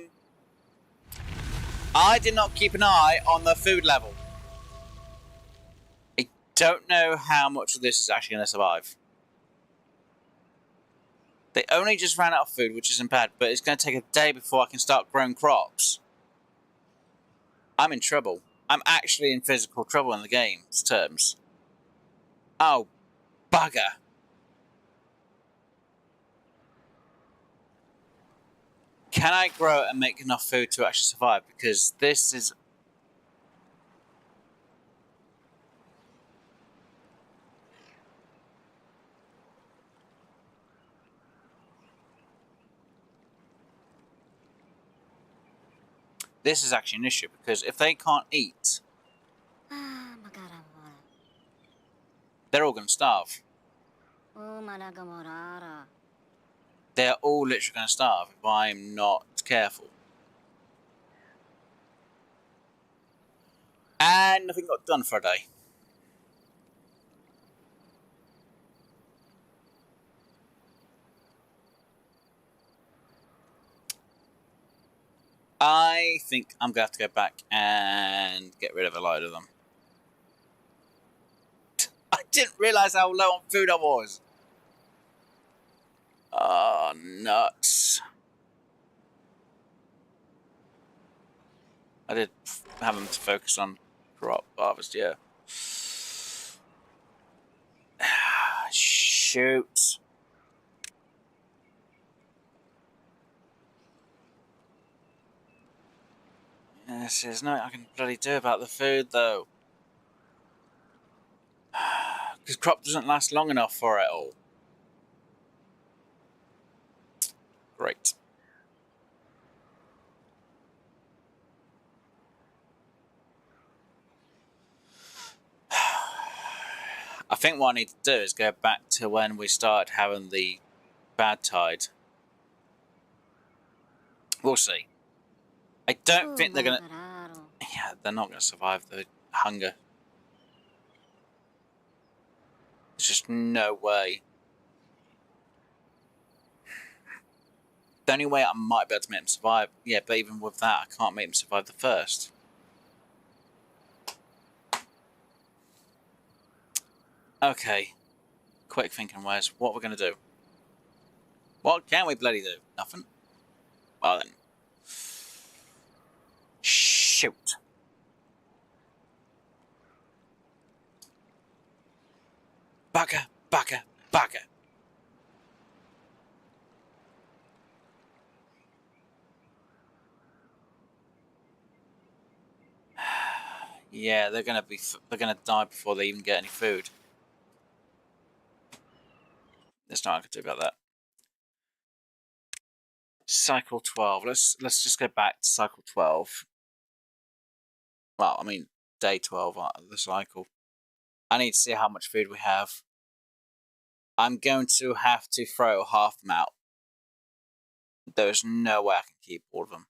did not keep an eye on the food level. I don't know how much of this is actually going to survive. They only just ran out of food, which isn't bad, but it's going to take a day before I can start growing crops. I'm in trouble. I'm actually in physical trouble in the game's terms. Oh, bugger. Can I grow it and make enough food to actually survive? Because this is... This is actually an issue, because if they can't eat, they're all going to starve. They're all literally going to starve if I'm not careful. And nothing got done for a day. I think I'm going to have to go back and get rid of a load of them. I didn't realise how low on food I was. Oh, nuts. I did have them to focus on crop harvest, yeah. Shoot. Yes, there's nothing I can bloody do about the food, though. Because crop doesn't last long enough for it all. Great. I think what I need to do is go back to when we started having the bad tide. We'll see. I don't think they're going to... Yeah, they're not going to survive the hunger. There's just no way. The only way I might be able to make them survive... Yeah, but even with that, I can't make them survive the first. Okay. Quick thinking, Wes. What we're going to do? What can we bloody do? Nothing? Well then. Shoot. Bugger, bugger, bugger. Yeah, they're gonna die before they even get any food. There's nothing I can do about that. Cycle 12. Let's just go back to cycle 12. Well, I mean day 12 of the cycle. I need to see how much food we have. I'm going to have to throw half them out. There's no way I can keep all of them.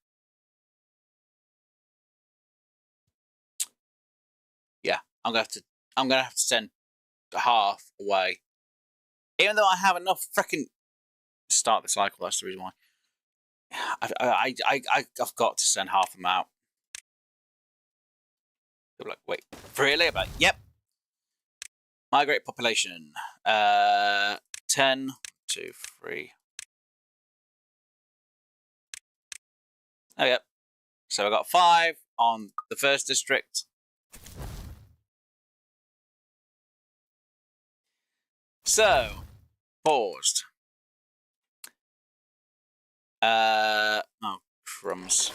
Yeah, I'm gonna have to send half away. Even though I have enough freaking start the cycle, that's the reason why. I've got to send half them out. They're like, wait, really? About yep. Migrate population. 10, 2, 3. Oh, yep. So I got 5 on the first district. So, paused. Oh, crumbs.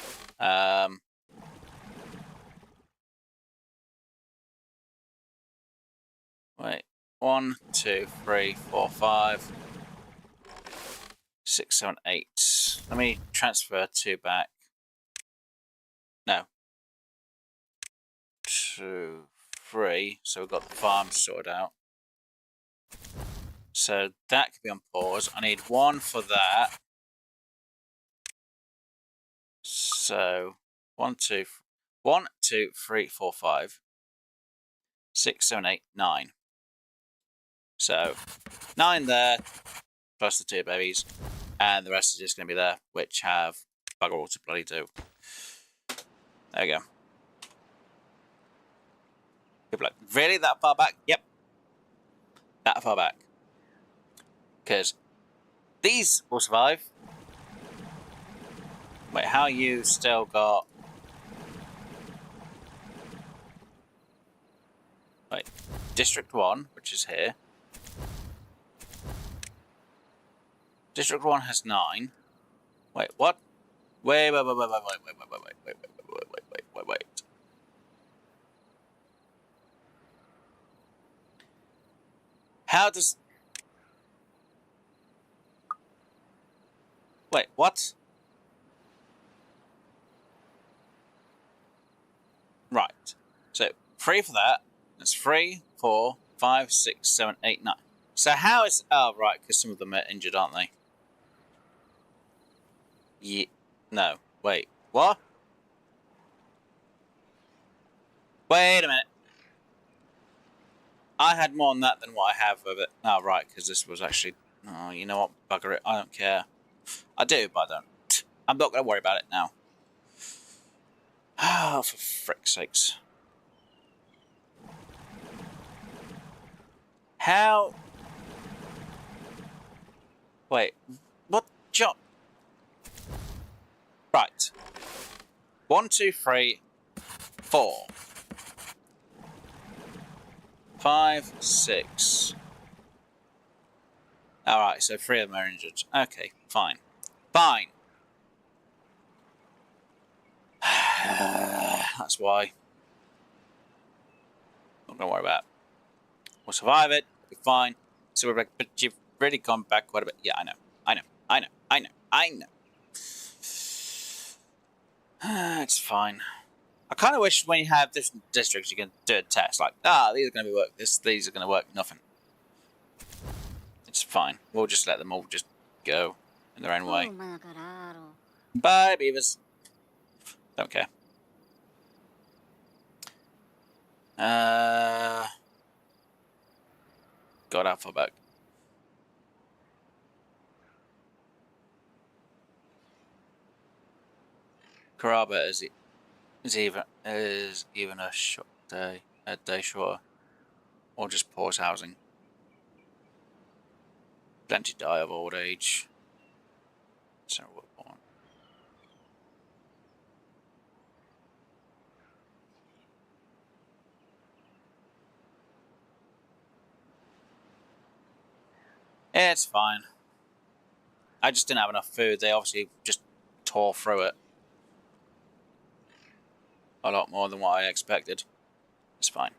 1, 2, 3, 4, 5, 6, 7, 8. Let me transfer 2 back. No. 2, 3. So we've got the farm sorted out. So that could be on pause. I need 1 for that. So 1, 2, 3, 4, 5, 6, 7, 8, 9. So 9 there, plus the 2 babies, and the rest is just going to be there, which have bugger all to bloody do. There we go. People are like, really? That far back? Yep. That far back. Because these will survive. Wait, how you still got... Wait, District 1, which is here. District 1 has 9. Wait, what? Wait. How does... Wait, what? Right. So, 3 for that. That's 3, 4, 5, 6, 7, 8, 9. So how is... Oh, right, because some of them are injured, aren't they? Yeah. No. Wait. What? Wait a minute. I had more on that than what I have of it. Oh, right, because this was actually... Oh, you know what? Bugger it. I don't care. I do, but I don't. I'm not going to worry about it now. Oh, for frick's sakes. How... Wait. What job? Right. 1, 2, 3, 4. 5, 6. Alright, so 3 of them are injured. Okay, fine. Fine. That's why. Not gonna worry about it. We'll survive it. We'll be fine. So we're like, but you've really gone back quite a bit. Yeah, I know. It's fine. I kind of wish when you have different districts, you can do a test. Like, these are going to be work. These are going to work. Nothing. It's fine. We'll just let them all just go in their own way. Bye, beavers. Don't care. Got alpha back. Karaba is even a day shorter, or just pause housing. Plenty die of old age. So what? Yeah, it's fine. I just didn't have enough food. They obviously just tore through it. A lot more than what I expected. It's fine.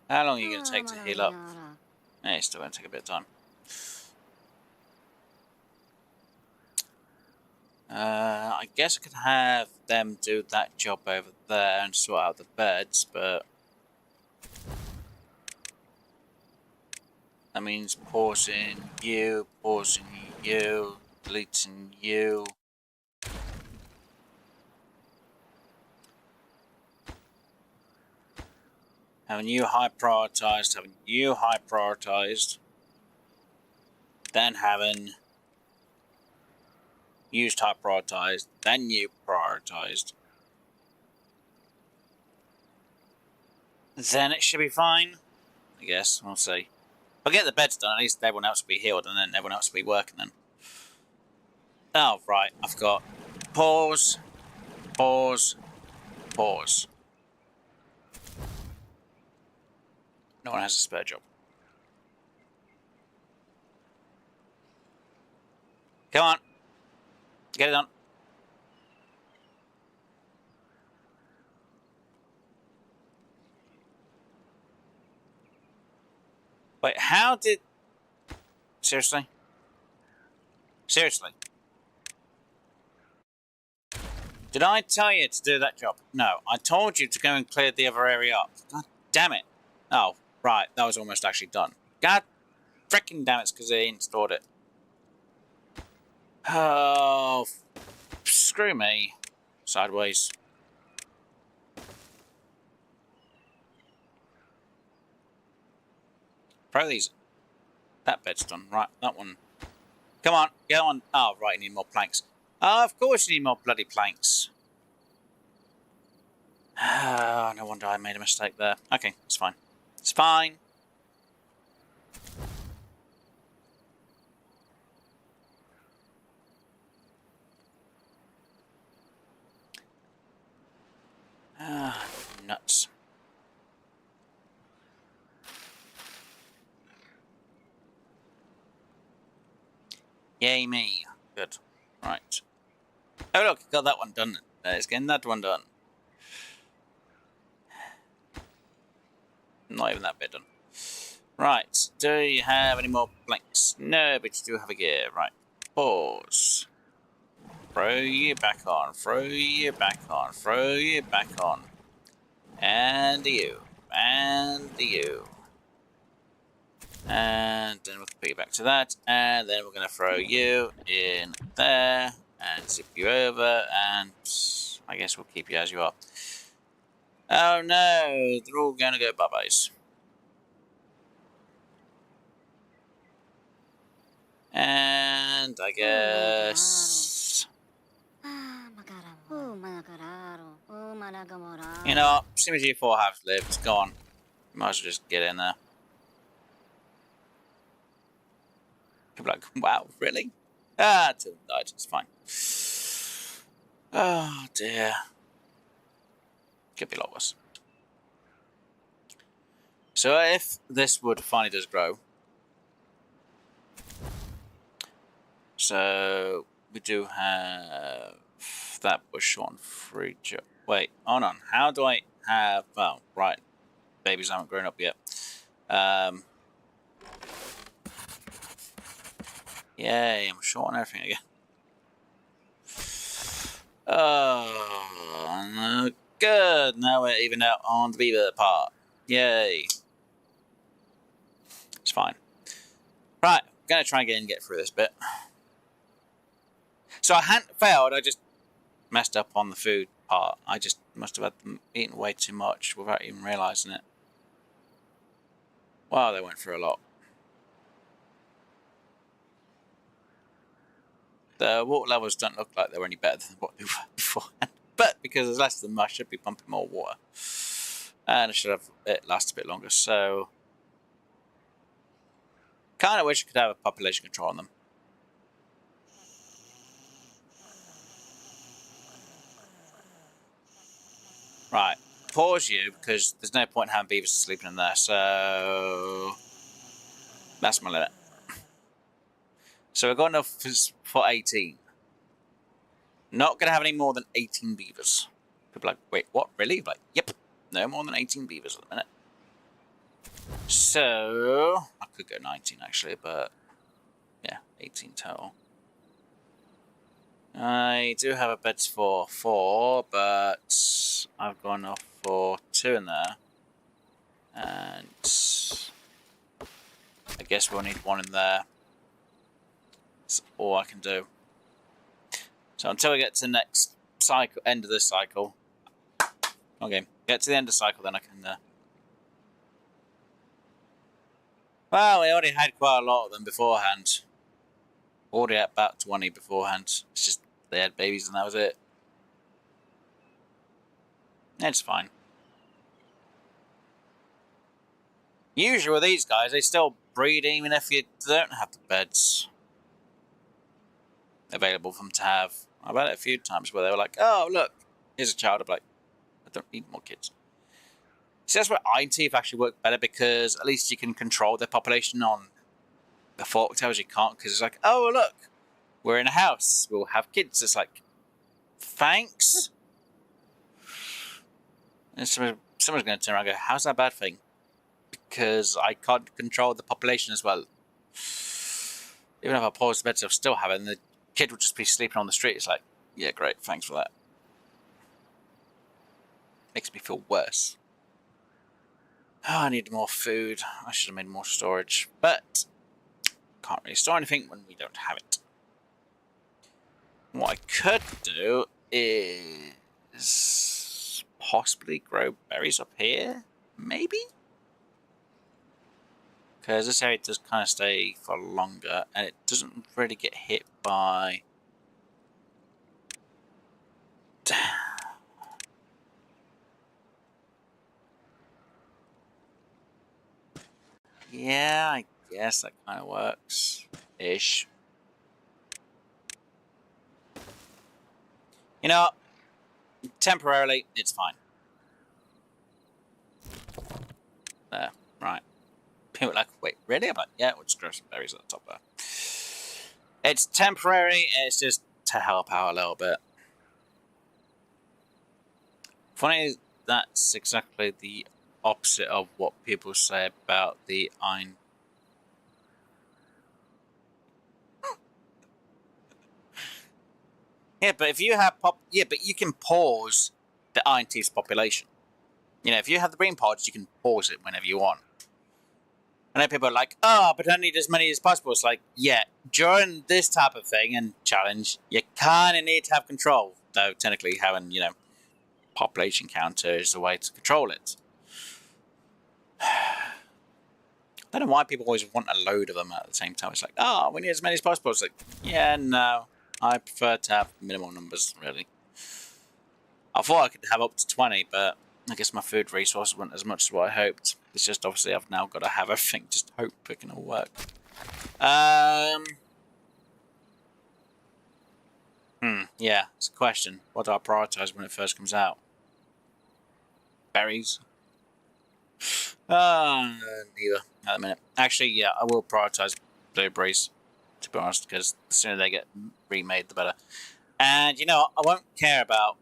How long are you going to take to heal up? Yeah, it's still going to take a bit of time. I guess I could have them do that job over there and sort out the beds, but... That means pausing you, deleting you. Having you high prioritized, then having used high prioritized, then you prioritized. Then it should be fine. I guess, we'll see. If I get the beds done, at least everyone else will be healed and then everyone else will be working then. Oh, right, I forgot. Pause. No one has a spare job. Come on. Get it done. How did... Seriously? Seriously? Did I tell you to do that job? No, I told you to go and clear the other area up. God damn it. Oh, right, that was almost actually done. God freaking damn it, it's because they installed it. Oh, screw me. Sideways. Throw these. That bed's done. Right, that one. Come on, get on. Oh, right, you need more planks. Oh, of course you need more bloody planks. Oh, no wonder I made a mistake there. Okay, it's fine. It's fine. Ah, nuts. Yay me. Good. Right. Oh look, got that one done. Let's get that one done. Not even that bit done. Right. Do you have any more blanks? No, but you do have a gear. Right. Pause. Throw you back on. Throw you back on. Throw you back on. And you. And you. And then we'll put you back to that. And then we're going to throw you in there. And zip you over. And I guess we'll keep you as you are. Oh no, they're all going to go bye-byes. And I guess... You know what? As soon as you four have lived, go on. You might as well just get in there. People are like, wow, really? Ah, it's died. It's fine. Oh dear. Could be a lot worse. So if this wood finally does grow, so we do have that bush on free. Wait, hold on. How do I have? Oh, right. Babies haven't grown up yet. Yay! I'm short on everything again. Oh, good. Now we're even out on the beaver part. Yay! It's fine. Right, I'm gonna try again and get through this bit. So I hadn't failed. I just messed up on the food part. I just must have eaten way too much without even realizing it. Wow, they went through a lot. The water levels don't look like they're any better than what they were beforehand. But because there's less of them, I should be pumping more water. And I should have it last a bit longer. So, kind of wish I could have a population control on them. Right. Pause you, because there's no point in having beavers sleeping in there. So, that's my limit. So we've got enough for 18. Not going to have any more than 18 beavers. People are like, wait, what? Really? Like, yep. No more than 18 beavers at the minute. So, I could go 19 actually, but yeah, 18 total. I do have a bed for 4, but I've got enough for 2 in there. And I guess we'll need 1 in there. That's all I can do. So until we get to the next cycle, end of this cycle. Okay, get to the end of the cycle, then I can... Well, we already had quite a lot of them beforehand. Already at about 20 beforehand. It's just they had babies and that was it. It's fine. Usually with these guys, they still breed even if you don't have the beds available for them to have. I've had it a few times where they were like, oh, look, here's a child. I'm like, I don't need more kids. See, that's where INT actually work better because at least you can control their population on the Folktails. You can't because it's like, oh, look, we're in a house. We'll have kids. It's like, thanks. And someone's going to turn around and go, how's that a bad thing? because I can't control the population as well. Even if I pause the beds, I'll still have it, and the kid will just be sleeping on the street. It's like, yeah, great, thanks for that. Makes me feel worse. Oh, I need more food. I should have made more storage, but can't really store anything when we don't have it. What I could do is possibly grow berries up here, maybe? Because this area does kind of stay for longer, and it doesn't really get hit by... Yeah, I guess that kind of works. Ish. You know, temporarily, it's fine. There, right. People are like, wait, really? I'm like, yeah, we'll just grow some berries at the top there. It's temporary, it's just to help out a little bit. Funny, that's exactly the opposite of what people say about the iron. Yeah, but if you have but you can pause the iron teeth's population. You know, if you have the green pods, you can pause it whenever you want. I know people are like, oh, but I need as many as possible. It's like, yeah, during this type of thing and challenge, you kind of need to have control. Though technically having, you know, population counter is the way to control it. I don't know why people always want a load of them at the same time. It's like, oh, we need as many as possible. It's like, yeah, no. I prefer to have minimal numbers, really. I thought I could have up to 20, but I guess my food resources weren't as much as what I hoped. It's just obviously I've now got to have everything, just hope it can all work. Yeah, it's a question. What do I prioritise when it first comes out? Berries? Neither at the minute. Actually, yeah, I will prioritise blueberries, to be honest, because the sooner they get remade, the better. And, you know, I won't care about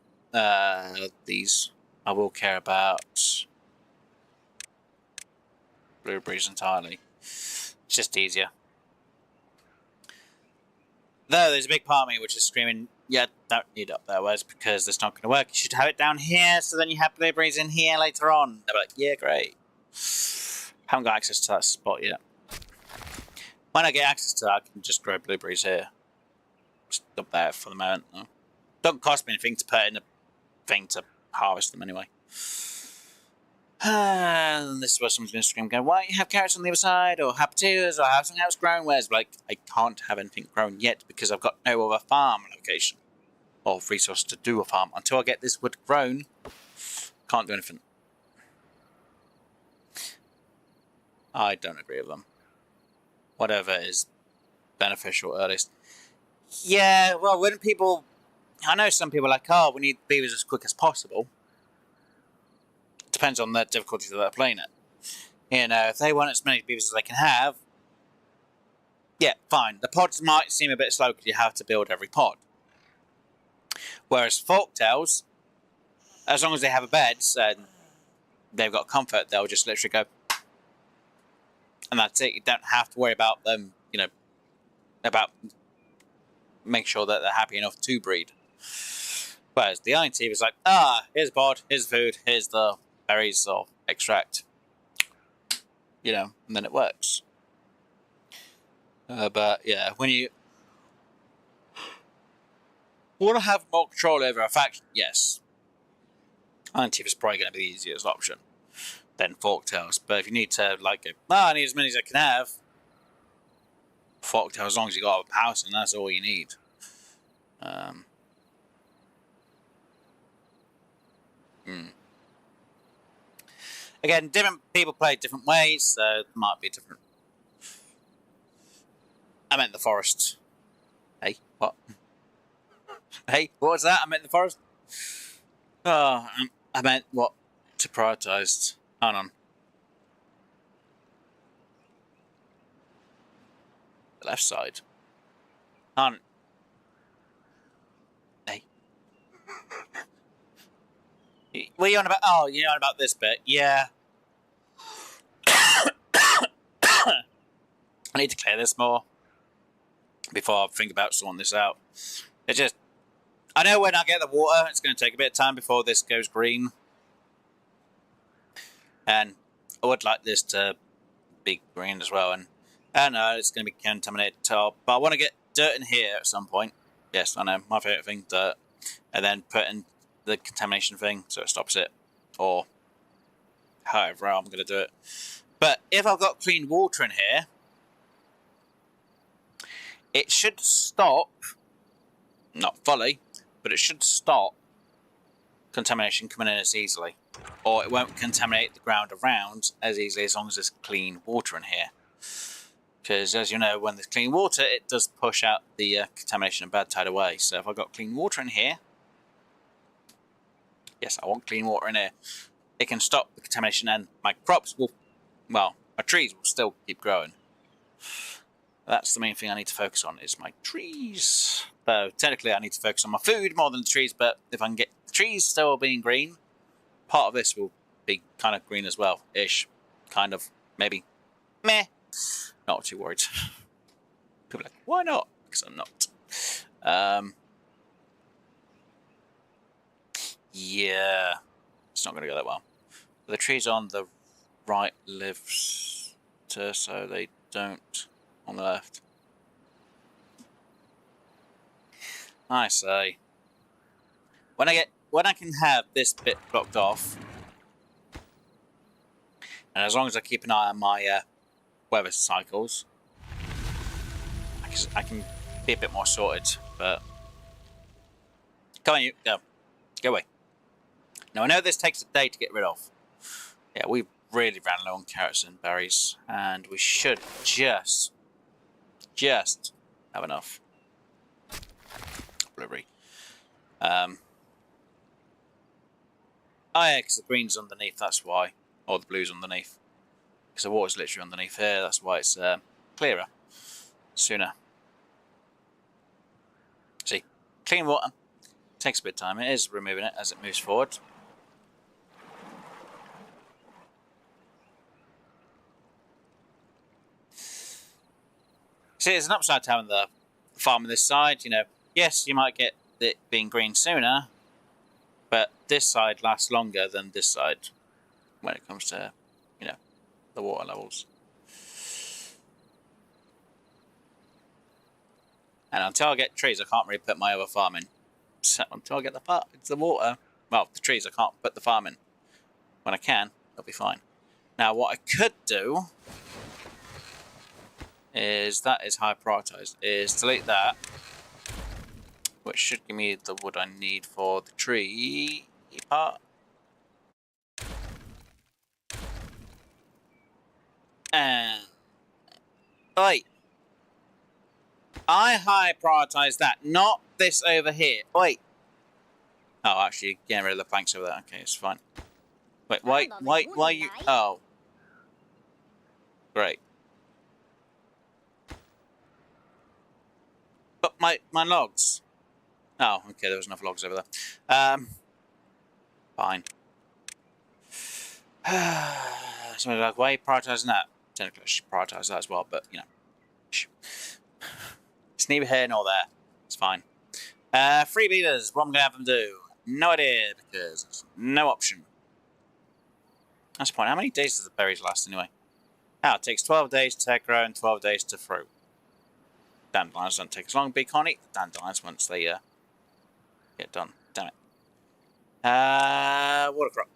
these. I will care about blueberries entirely. It's just easier. Though there's a big part of me which is screaming, yeah, don't need it up there, whereas because it's not going to work. You should have it down here, so then you have blueberries in here later on. They're like, yeah, great. Haven't got access to that spot yet. When I get access to that, I can just grow blueberries here. Just up there for the moment, though. Don't cost me anything to put in the thing to harvest them anyway. And this is where someone's going to scream, go, why don't you have carrots on the other side, or have potatoes, or have something else grown? Whereas, like, I can't have anything grown yet because I've got no other farm location or resource to do a farm. Until I get this wood grown, can't do anything. I don't agree with them. Whatever is beneficial earliest. Yeah, well, when people... I know some people are like, oh, we need beavers as quick as possible. Depends on the difficulty that they're playing it. You know, if they want as many beavers as they can have, yeah, fine. The pods might seem a bit slow because you have to build every pod. Whereas Folktails, as long as they have a bed and they've got comfort, they'll just literally go, and that's it. You don't have to worry about them, you know, about make sure that they're happy enough to breed. Whereas the iron teeth is like, here's the pod, here's the food, here's the berries or extract, you know, and then it works. But yeah, when you want to have more control over a faction, yes, iron teeth is probably going to be the easiest option than Folktails. But if you need to, like, I need as many as I can have, Folktails, as long as you got a house, and that's all you need. Again, different people play different ways, so it might be different. I meant the forest. Hey, what? Hey, what was that? I meant the forest? Oh, I meant what to prioritise. Hold on. The left side. Hold on. Hey. What are you on about? Oh, you're on about this bit. Yeah. I need to clear this more before I think about sorting this out. It just, I know when I get the water, it's going to take a bit of time before this goes green. And I would like this to be green as well. And I know it's going to be contaminated top, but I want to get dirt in here at some point. Yes, I know, my favourite thing, dirt. And then put in the contamination thing so it stops it. Or however I'm going to do it. But if I've got clean water in here, it should stop, not fully, but it should stop contamination coming in as easily. Or it won't contaminate the ground around as easily as long as there's clean water in here. Because as you know, when there's clean water, it does push out the contamination and bad tide away. So if I've got clean water in here, yes, I want clean water in here, it can stop the contamination and my crops will, well, my trees will still keep growing. That's the main thing I need to focus on, is my trees. Though technically I need to focus on my food more than the trees, but if I can get the trees still being green, part of this will be kind of green as well, ish. Kind of, maybe. Meh. Not too worried. People are like, why not? Because I'm not. Yeah. It's not going to go that well. The trees on the right lives to, so they don't on the left. I say. When I can have this bit blocked off, and as long as I keep an eye on my weather cycles, I can be a bit more sorted. But come on, you go away. Now I know this takes a day to get rid of. Yeah, we really ran low on carrots and berries, and we should just have enough. Blueberry. Oh yeah, because the green's underneath, that's why. Or the blue's underneath. Because the water's literally underneath here, that's why it's clearer. Sooner. See, clean water. Takes a bit of time, it is removing it as it moves forward. See, there's an upside to having the farm on this side, you know. Yes, you might get it being green sooner, but this side lasts longer than this side when it comes to, you know, the water levels. And until I get trees, I can't really put my other farm in. So until I get the water, well, the trees, I can't put the farm in. When I can, it'll be fine. Now, what I could do is, that is high prioritized, is delete that, which should give me the wood I need for the tree part. And wait, I high prioritize that, not this over here. Wait. Oh, actually, getting rid of the planks over there. Okay, it's fine. Wait, why you? Oh, great. But my logs. Oh, okay, there was enough logs over there. Fine. So like, why are you prioritizing that? Technically, I should prioritize that as well, but you know, it's neither here nor there. It's fine. 3 beavers. What I'm gonna have them do? No idea, because there's no option. That's the point. How many days does the berries last anyway? Oh, it takes 12 days to grow and 12 days to fruit. Dandelions don't take as long, but you can't eat the dandelions once they get done. Damn it. Water crop.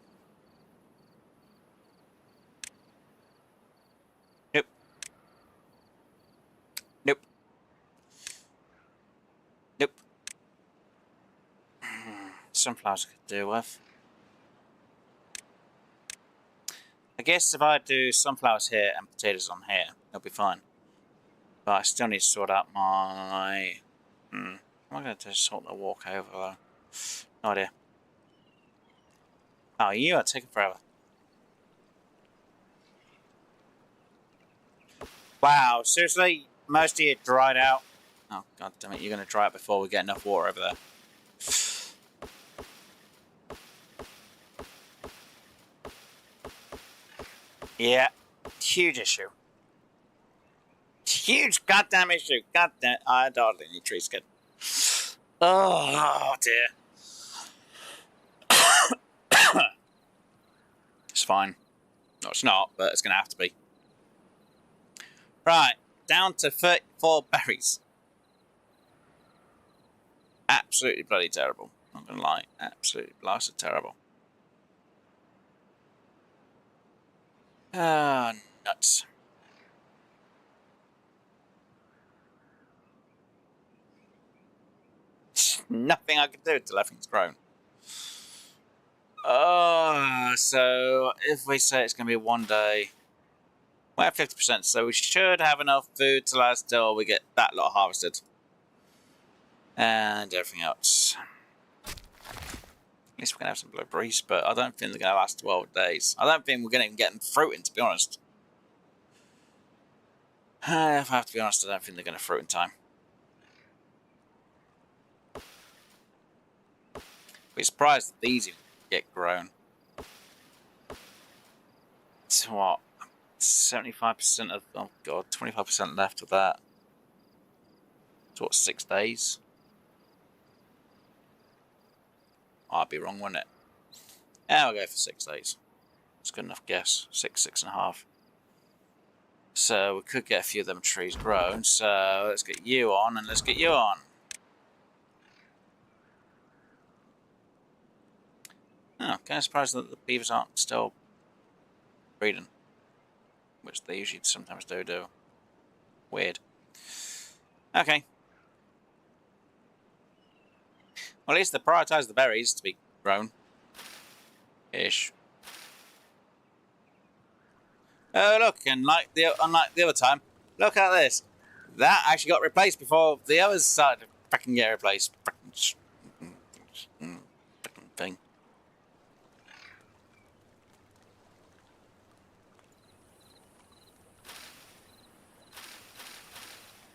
Nope. Nope. Nope. Sunflowers I could do with. I guess if I do sunflowers here and potatoes on here, it'll be fine. But I still need to sort out my... I'm going to sort the walk over though. No idea. Oh, you are taking forever. Wow, seriously? Most of you dried out? Oh, god damn it, you're going to dry out before we get enough water over there. Yeah, huge issue. huge goddamn issue. Goddamn, I don't need trees. Good. Oh dear. It's fine. No, it's not, but it's going to have to be. Right, down to 34 berries. Absolutely bloody terrible. Not going to lie. Absolutely blasted terrible. Ah, nuts. Nothing I can do until everything's grown. Oh, so if we say it's going to be one day, we're at 50%, so we should have enough food to last till we get that lot harvested. And everything else. At least we're going to have some blueberries, but I don't think they're going to last 12 days. I don't think we're going to even get them fruiting, to be honest. If I have to be honest, I don't think they're going to fruit in time. Be surprised that these even get grown. It's what? 75% of, oh god, 25% left of that. So what, 6 days? I'd be wrong, wouldn't it? Yeah, I'll go for 6 days. It's a good enough guess. 6.5. So we could get a few of them trees grown. So let's get you on and let's get you on. Oh, kind of surprised that the beavers aren't still breeding. Which they usually sometimes do. Weird. Okay. Well, at least they prioritise the berries to be grown. Ish. Oh, look, and unlike the other time, look at this. That actually got replaced before the others started to freaking get replaced. Freaking thing.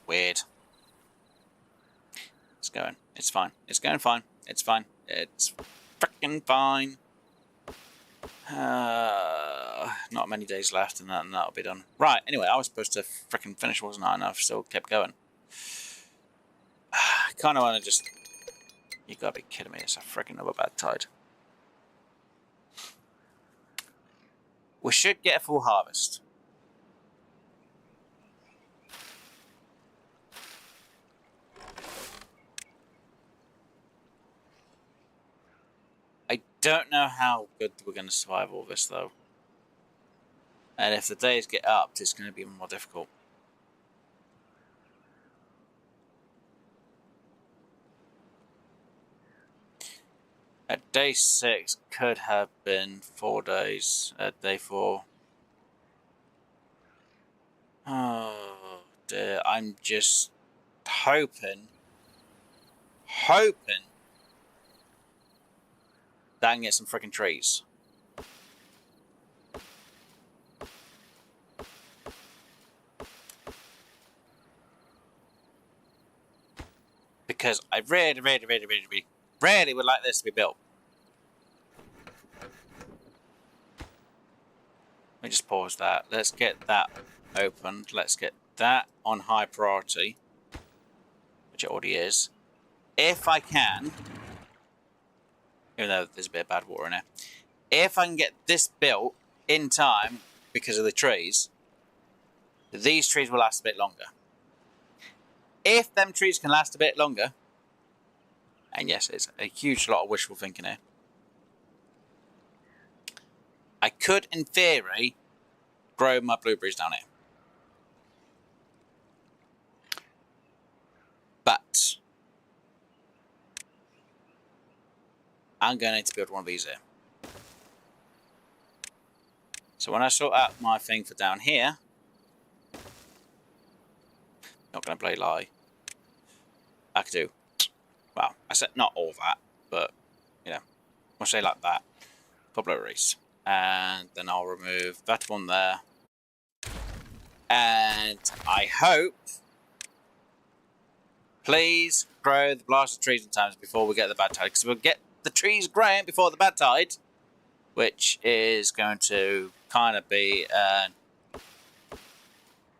Weird. It's going. It's fine. It's going fine. It's fine. It's freaking fine. Not many days left, and that'll be done. Right. Anyway, I was supposed to freaking finish, wasn't I? And I've still kept going. I kind of want to just. You gotta be kidding me! It's a freaking another bad tide. We should get a full harvest. I don't know how good we're going to survive all this, though. And if the days get upped, it's going to be even more difficult. At day 6 could have been 4 days. At day 4. Oh dear, I'm just hoping that I can get some freaking trees. Because I really would like this to be built. Let me just pause that. Let's get that opened. Let's get that on high priority, which it already is. If I can, even though there's a bit of bad water in it, if I can get this built in time because of the trees, these trees will last a bit longer. If them trees can last a bit longer, and yes, it's a huge lot of wishful thinking here, I could, in theory, grow my blueberries down here. But I'm going to need to build one of these here. So when I sort out my thing for down here, not going to bloody lie, I could do, well, I said not all that, but, you know, we'll say like that, for blueberries. And then I'll remove that one there. And I hope, please grow the blasted trees in time before we get the bad tide, because we'll get the trees growing before the bad tide, which is going to kind of be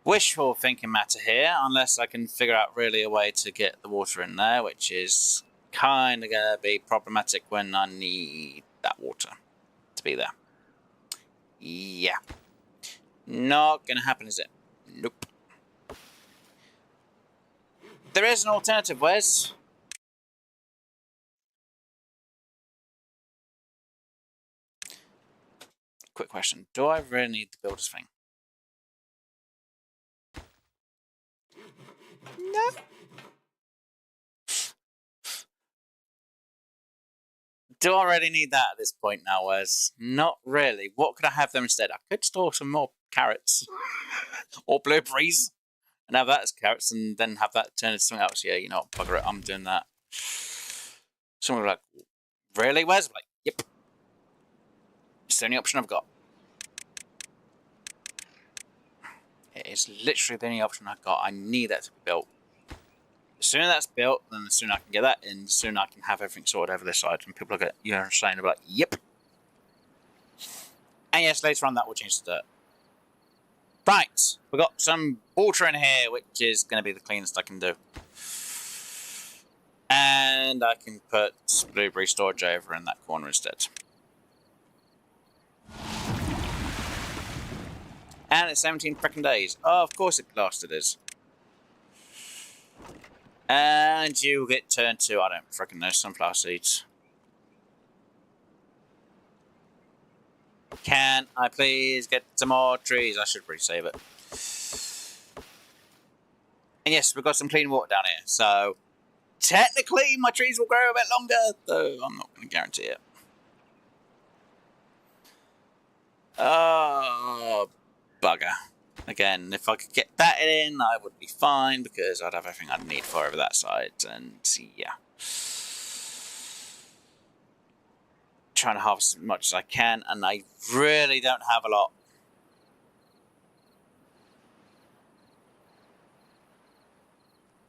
Wishful thinking matter here, unless I can figure out really a way to get the water in there, which is kind of going to be problematic when I need that water to be there. Yeah. Not going to happen, is it? Nope. There is an alternative, Wes. Quick question. Do I really need the builder's thing? No. Do I really need that at this point now, Wes? Not really. What could I have them instead? I could store some more carrots. Or blueberries. And have that as carrots and then have that turn into something else. Yeah, you know what? Bugger it. I'm doing that. Someone will be like, really, Wes? I'm like, yep. It's the only option I've got. It is literally the only option I've got. I need that to be built. The sooner that's built, then the sooner I can get that in, the sooner I can have everything sorted over this side. And people look at you know saying about yep. And yes, later on that will change to dirt. Right, we've got some water in here, which is going to be the cleanest I can do. And I can put blueberry storage over in that corner instead. And it's 17 freaking days. Oh, of course it blasted is. And you get turned to, I don't freaking know, sunflower seeds. Can I please get some more trees? I should really save it. And yes, we've got some clean water down here. So, technically, my trees will grow a bit longer, though I'm not going to guarantee it. Oh, bugger. Again, if I could get that in, I would be fine, because I'd have everything I'd need for over that side. And, yeah. Trying to harvest as much as I can, and I really don't have a lot.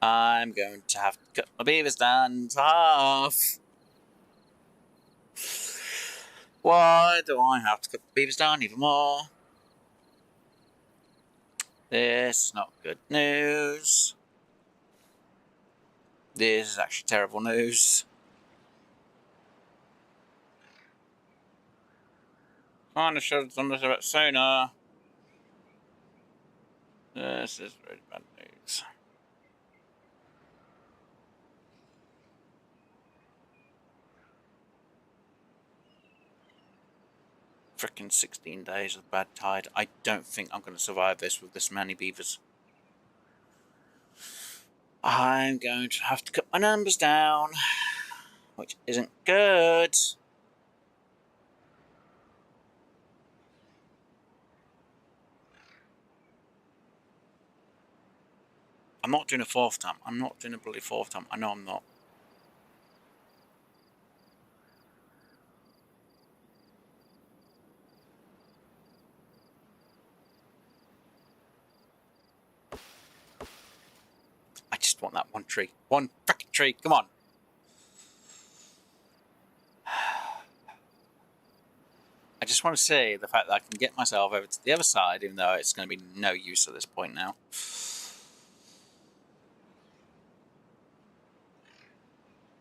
I'm going to have to cut my beavers down to half. Why do I have to cut the beavers down even more? This is not good news. This is actually terrible news. Kinda should have done this a bit sooner. This is really bad news. Frickin' 16 days of bad tide. I don't think I'm going to survive this with this many beavers. I'm going to have to cut my numbers down, which isn't good. I'm not doing a fourth time. I'm not doing a bloody fourth time. I know I'm not. I just want that one tree. One frickin' tree. Come on. I just want to see the fact that I can get myself over to the other side, even though it's going to be no use at this point now.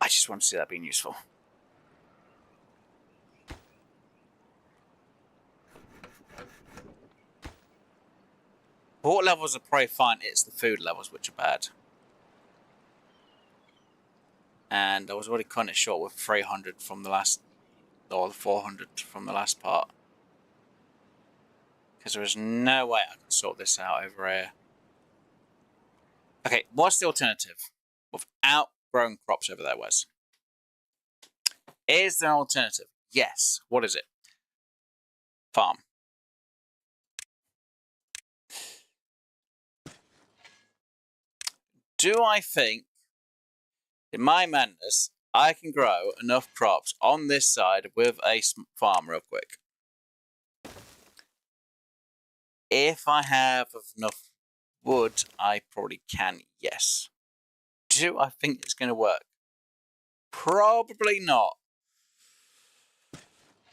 I just want to see that being useful. Water levels are probably fine. It's the food levels which are bad. And I was already cutting it short with 300 from the last, or 400 from the last part. Because there is no way I can sort this out over here. Okay, what's the alternative? Without growing crops over there, Wes. Is there an alternative? Yes. What is it? Farm. Do I think, in my madness, I can grow enough crops on this side with a farm real quick? If I have enough wood, I probably can, yes. Do I think it's going to work? Probably not.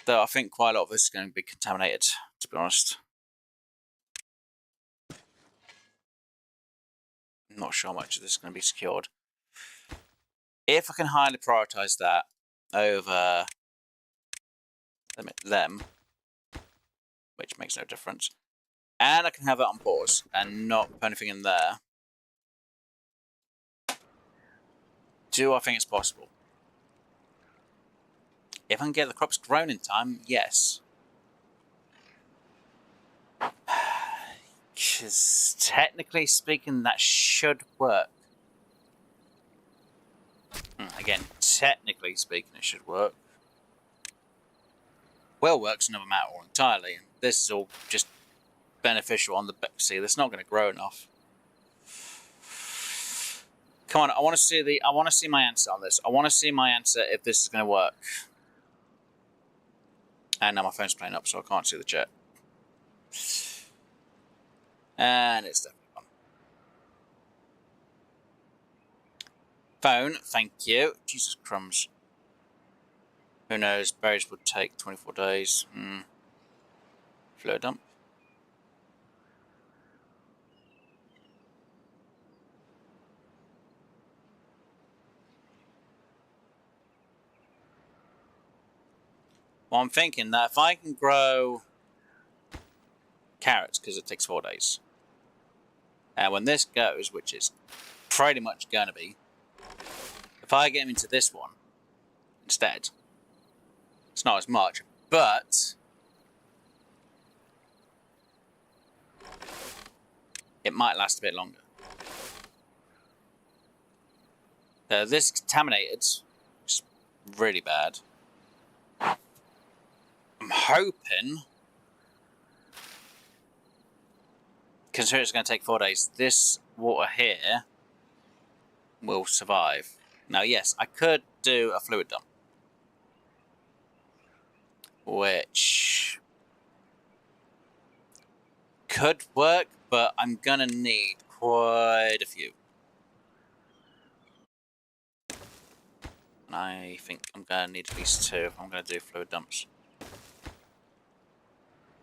Though I think quite a lot of this is going to be contaminated, to be honest. not sure how much of this is going to be secured. If I can highly prioritise that over them, which makes no difference, and I can have it on pause and not put anything in there, do I think it's possible? If I can get the crops grown in time, yes. Because technically speaking, that should work. Again, technically speaking, it should work. Well, work's another matter entirely. And this is all just beneficial on the back. See, that's not going to grow enough. Come on, I want to see my answer on this. I want to see my answer if this is going to work. And now my phone's playing up, so I can't see the chat. And it's definitely gone. Phone, thank you. Jesus crumbs. Who knows? Berries would take 24 days. Flow dump. Well, I'm thinking that if I can grow carrots, because it takes 4 days, and when this goes, which is pretty much going to be, if I get them into this one instead, it's not as much, but it might last a bit longer. This is contaminated, which is really bad. I'm hoping, considering it's going to take 4 days, this water here will survive. Now, yes, I could do a fluid dump, which could work, but I'm going to need quite a few. And I think I'm going to need at least 2 if I'm going to do fluid dumps.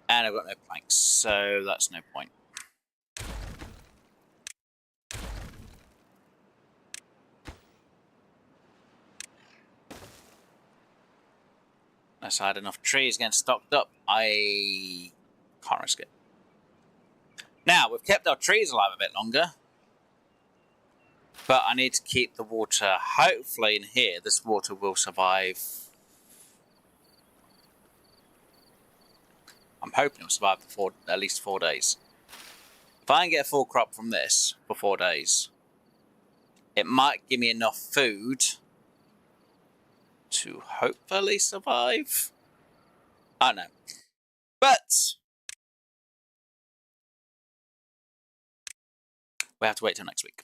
And I've got no planks, so that's no point. Unless I had enough trees getting stocked up, I can't risk it. Now, we've kept our trees alive a bit longer, but I need to keep the water, hopefully in here, this water will survive. I'm hoping it will survive for at least 4 days. If I can get a full crop from this for 4 days, it might give me enough food to hopefully survive. I don't know. But we have to wait till next week.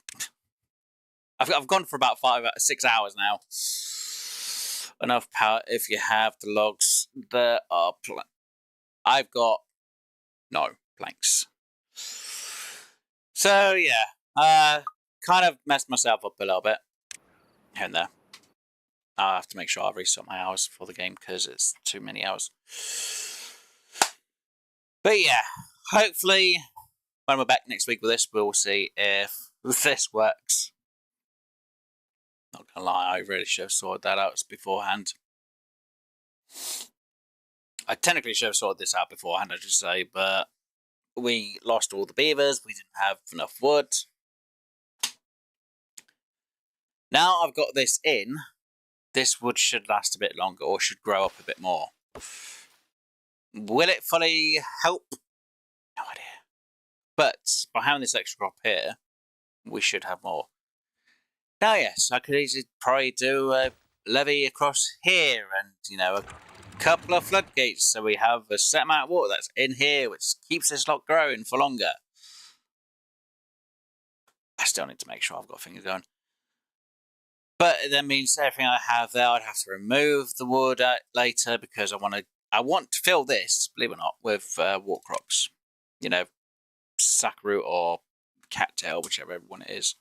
I've gone for about 6 hours now. Enough power if you have the logs. There are I've got no planks. So yeah, kind of messed myself up a little bit here and there. I have to make sure I reset my hours for the game because it's too many hours. But yeah, hopefully when we're back next week with this, we'll see if this works. Not gonna lie, I really should have sorted that out beforehand. I technically should have sorted this out beforehand, I should say, but we lost all the beavers, we didn't have enough wood. Now I've got this in, this wood should last a bit longer, or should grow up a bit more. Will it fully help? No idea. But by having this extra crop here, we should have more. Now, yes, I could easily probably do a levee across here and, you know, a couple of floodgates so we have a set amount of water that's in here, which keeps this lot growing for longer. I still need to make sure I've got things going. But it then means everything I have there, I'd have to remove the wood later because I want to fill this, believe it or not, with water crops. You know, sackroot or cattail, whichever one it is.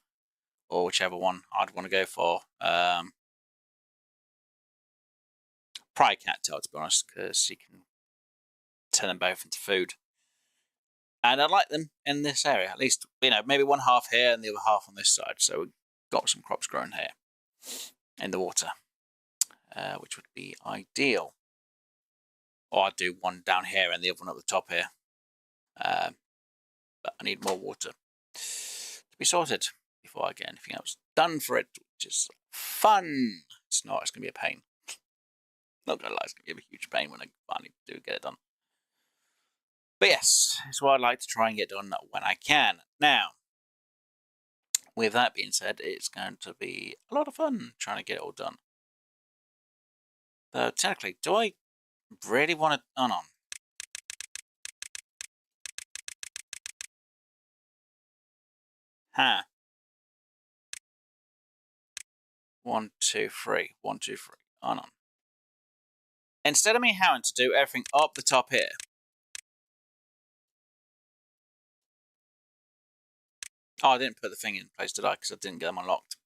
Or whichever one I'd want to go for. Probably cattail, to be honest, because you can turn them both into food. And I like them in this area. At least, maybe one half here and the other half on this side. So we've got some crops growing here in the water, which would be ideal. Or I'd do one down here and the other one at the top here. But I need more water to be sorted before I get anything else done for it, which is fun. It's not. It's going to be a pain. Not going to lie, it's going to be a huge pain when I finally do get it done. But yes, it's what I'd like to try and get done when I can. Now, with that being said, it's going to be a lot of fun trying to get it all done. Though, technically, do I really want to... Oh, no. Huh. 1, 2, 3. 1, 2, 3. Oh, no. Instead of me having to do everything up the top here, oh, I didn't put the thing in place, did I? Because I didn't get them unlocked.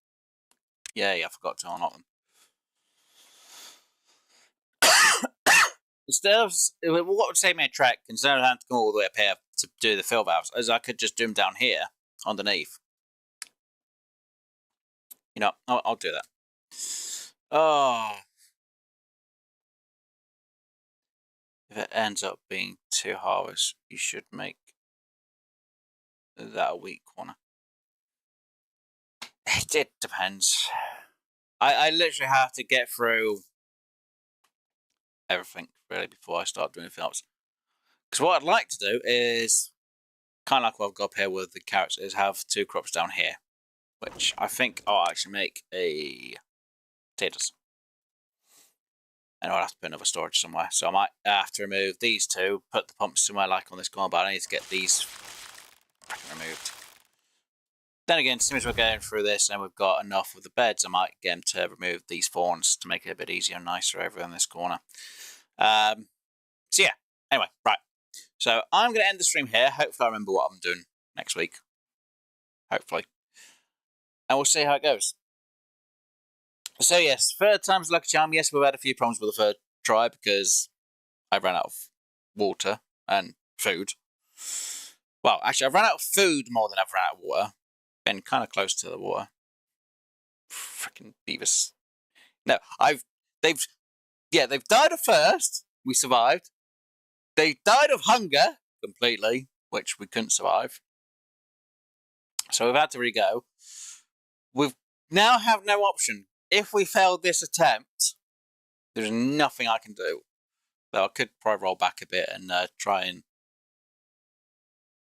Yay, I forgot to unlock them. Instead of, what would save me a trek, instead of having to go all the way up here to do the fill valves, is I could just do them down here, underneath. I'll do that. Oh. If it ends up being 2 harvests, you should make that a weak corner. It depends. I literally have to get through everything, really, before I start doing anything else. Because what I'd like to do is, kind of like what I've got up here with the carrots, is have 2 crops down here. Which I think I'll actually make a potatoes. And I'll have to put another storage somewhere. So I might have to remove these 2, put the pumps somewhere like on this corner, but I need to get these removed. Then again, as soon as we're going through this and we've got enough of the beds, I might get them to remove these thorns to make it a bit easier and nicer over in this corner. So yeah, anyway, right. So I'm going to end the stream here. Hopefully I remember what I'm doing next week. Hopefully. And we'll see how it goes. So yes, 3rd time's lucky charm. Yes, we've had a few problems with the 3rd try because I ran out of water and food. Well, actually, I've run out of food more than I've run out of water. Been kind of close to the water. Freaking beavers. No, they've died of thirst. We survived. They died of hunger completely, which we couldn't survive. So we've had to re-go. We now have no option. If we failed this attempt, there's nothing I can do. Though I could probably roll back a bit and try and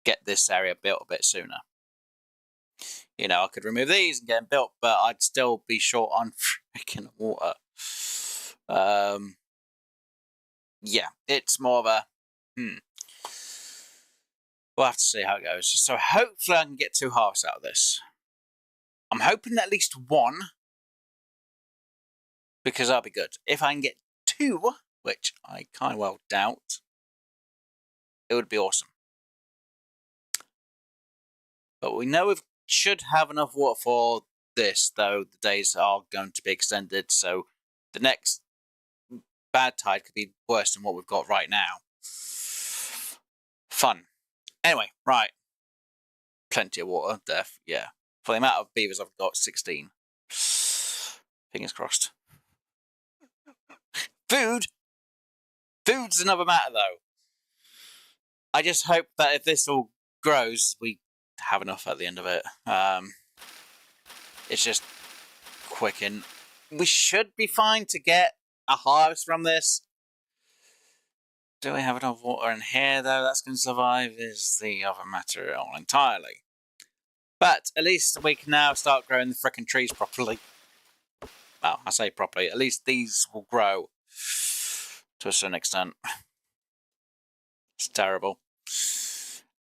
get this area built a bit sooner. I could remove these and get them built, but I'd still be short on freaking water. Yeah, it's more of a... We'll have to see how it goes. So hopefully I can get 2 halves out of this. I'm hoping at least 1, because that'll be good. If I can get 2, which I kind of well doubt, it would be awesome. But we know we should have enough water for this, though the days are going to be extended, so the next bad tide could be worse than what we've got right now. Fun. Anyway, right. Plenty of water, yeah. For the amount of beavers I've got, 16. Fingers crossed. Food! Food's another matter, though. I just hope that if this all grows, we have enough at the end of it. It's just quick, and we should be fine to get a harvest from this. Do we have enough water in here, though, that's going to survive, is the other matter all entirely. But at least we can now start growing the frickin' trees properly. Well, I say properly, at least these will grow to a certain extent. It's terrible.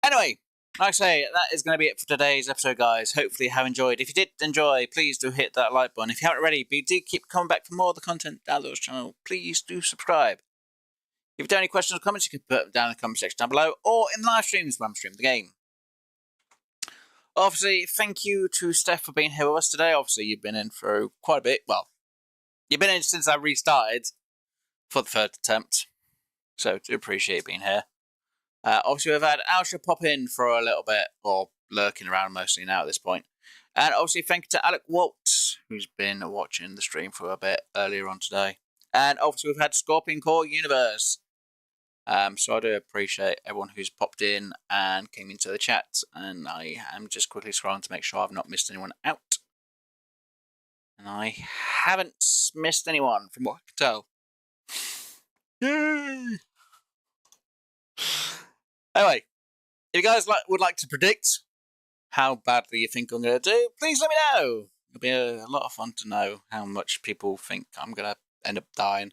Anyway, like I say, that is going to be it for today's episode, guys. Hopefully you have enjoyed. If you did enjoy, please do hit that like button. If you haven't already, but do keep coming back for more of the content down this channel, please do subscribe. If you've got any questions or comments, you can put them down in the comment section down below, or in live streams when I'm streaming the game. Obviously, thank you to Steph for being here with us today. Obviously, you've been in for quite a bit. Well, you've been in since I restarted for the 3rd attempt. So, do appreciate being here. Obviously, we've had Alsha pop in for a little bit, or lurking around mostly now at this point. And obviously, thank you to Alec Waltz, who's been watching the stream for a bit earlier on today. And obviously, we've had Scorpion Core Universe. So I do appreciate everyone who's popped in and came into the chat. And I am just quickly scrolling to make sure I've not missed anyone out. And I haven't missed anyone from what I can tell. Yay! Anyway, if you guys would like to predict how badly you think I'm going to do, please let me know. It'll be a lot of fun to know how much people think I'm going to end up dying.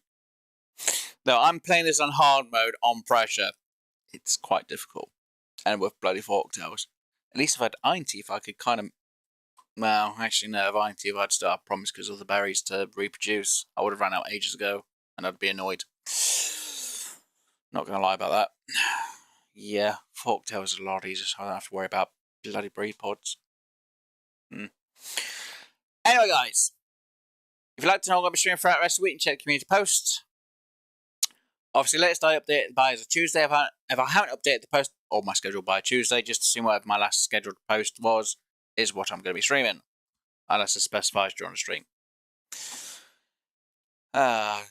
No, I'm playing this on hard mode on pressure. It's quite difficult. And with bloody Folktails. At least if I had Iron Teeth, I could kind of... Well, actually, no, if Iron Teeth, I'd still have problems because of the berries to reproduce. I would have ran out ages ago, and I'd be annoyed. Not going to lie about that. Yeah, Folktails is a lot easier, so I don't have to worry about bloody breed pods. Anyway, guys, if you'd like to know what I'm going to be streaming throughout the rest of the week, check the community post. Obviously, latest I updated by is a Tuesday. If I haven't updated the post or my schedule by Tuesday, just to see whatever my last scheduled post was, is what I'm going to be streaming, unless it specifies during the stream. I'm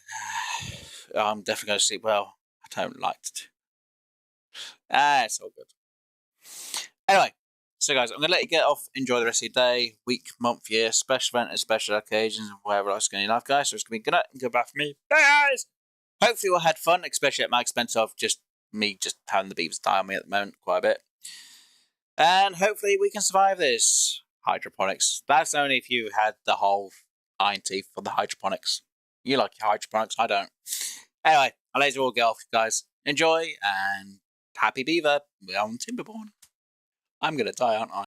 definitely going to sleep well. I don't like to. It's all good. Anyway, so guys, I'm going to let you get off. Enjoy the rest of your day, week, month, year, special event and special occasions, and whatever else going in your life, guys. So it's going to be good night and goodbye for me. Bye, guys! Hopefully we had fun, especially at my expense of just me just having the beavers die on me at the moment quite a bit. And hopefully we can survive this. Hydroponics. That's only if you had the whole iron teeth for the hydroponics. You like your hydroponics, I don't. Anyway, I'll let you all get off, guys. Enjoy, and happy beaver. We're on Timberborn. I'm going to die, aren't I?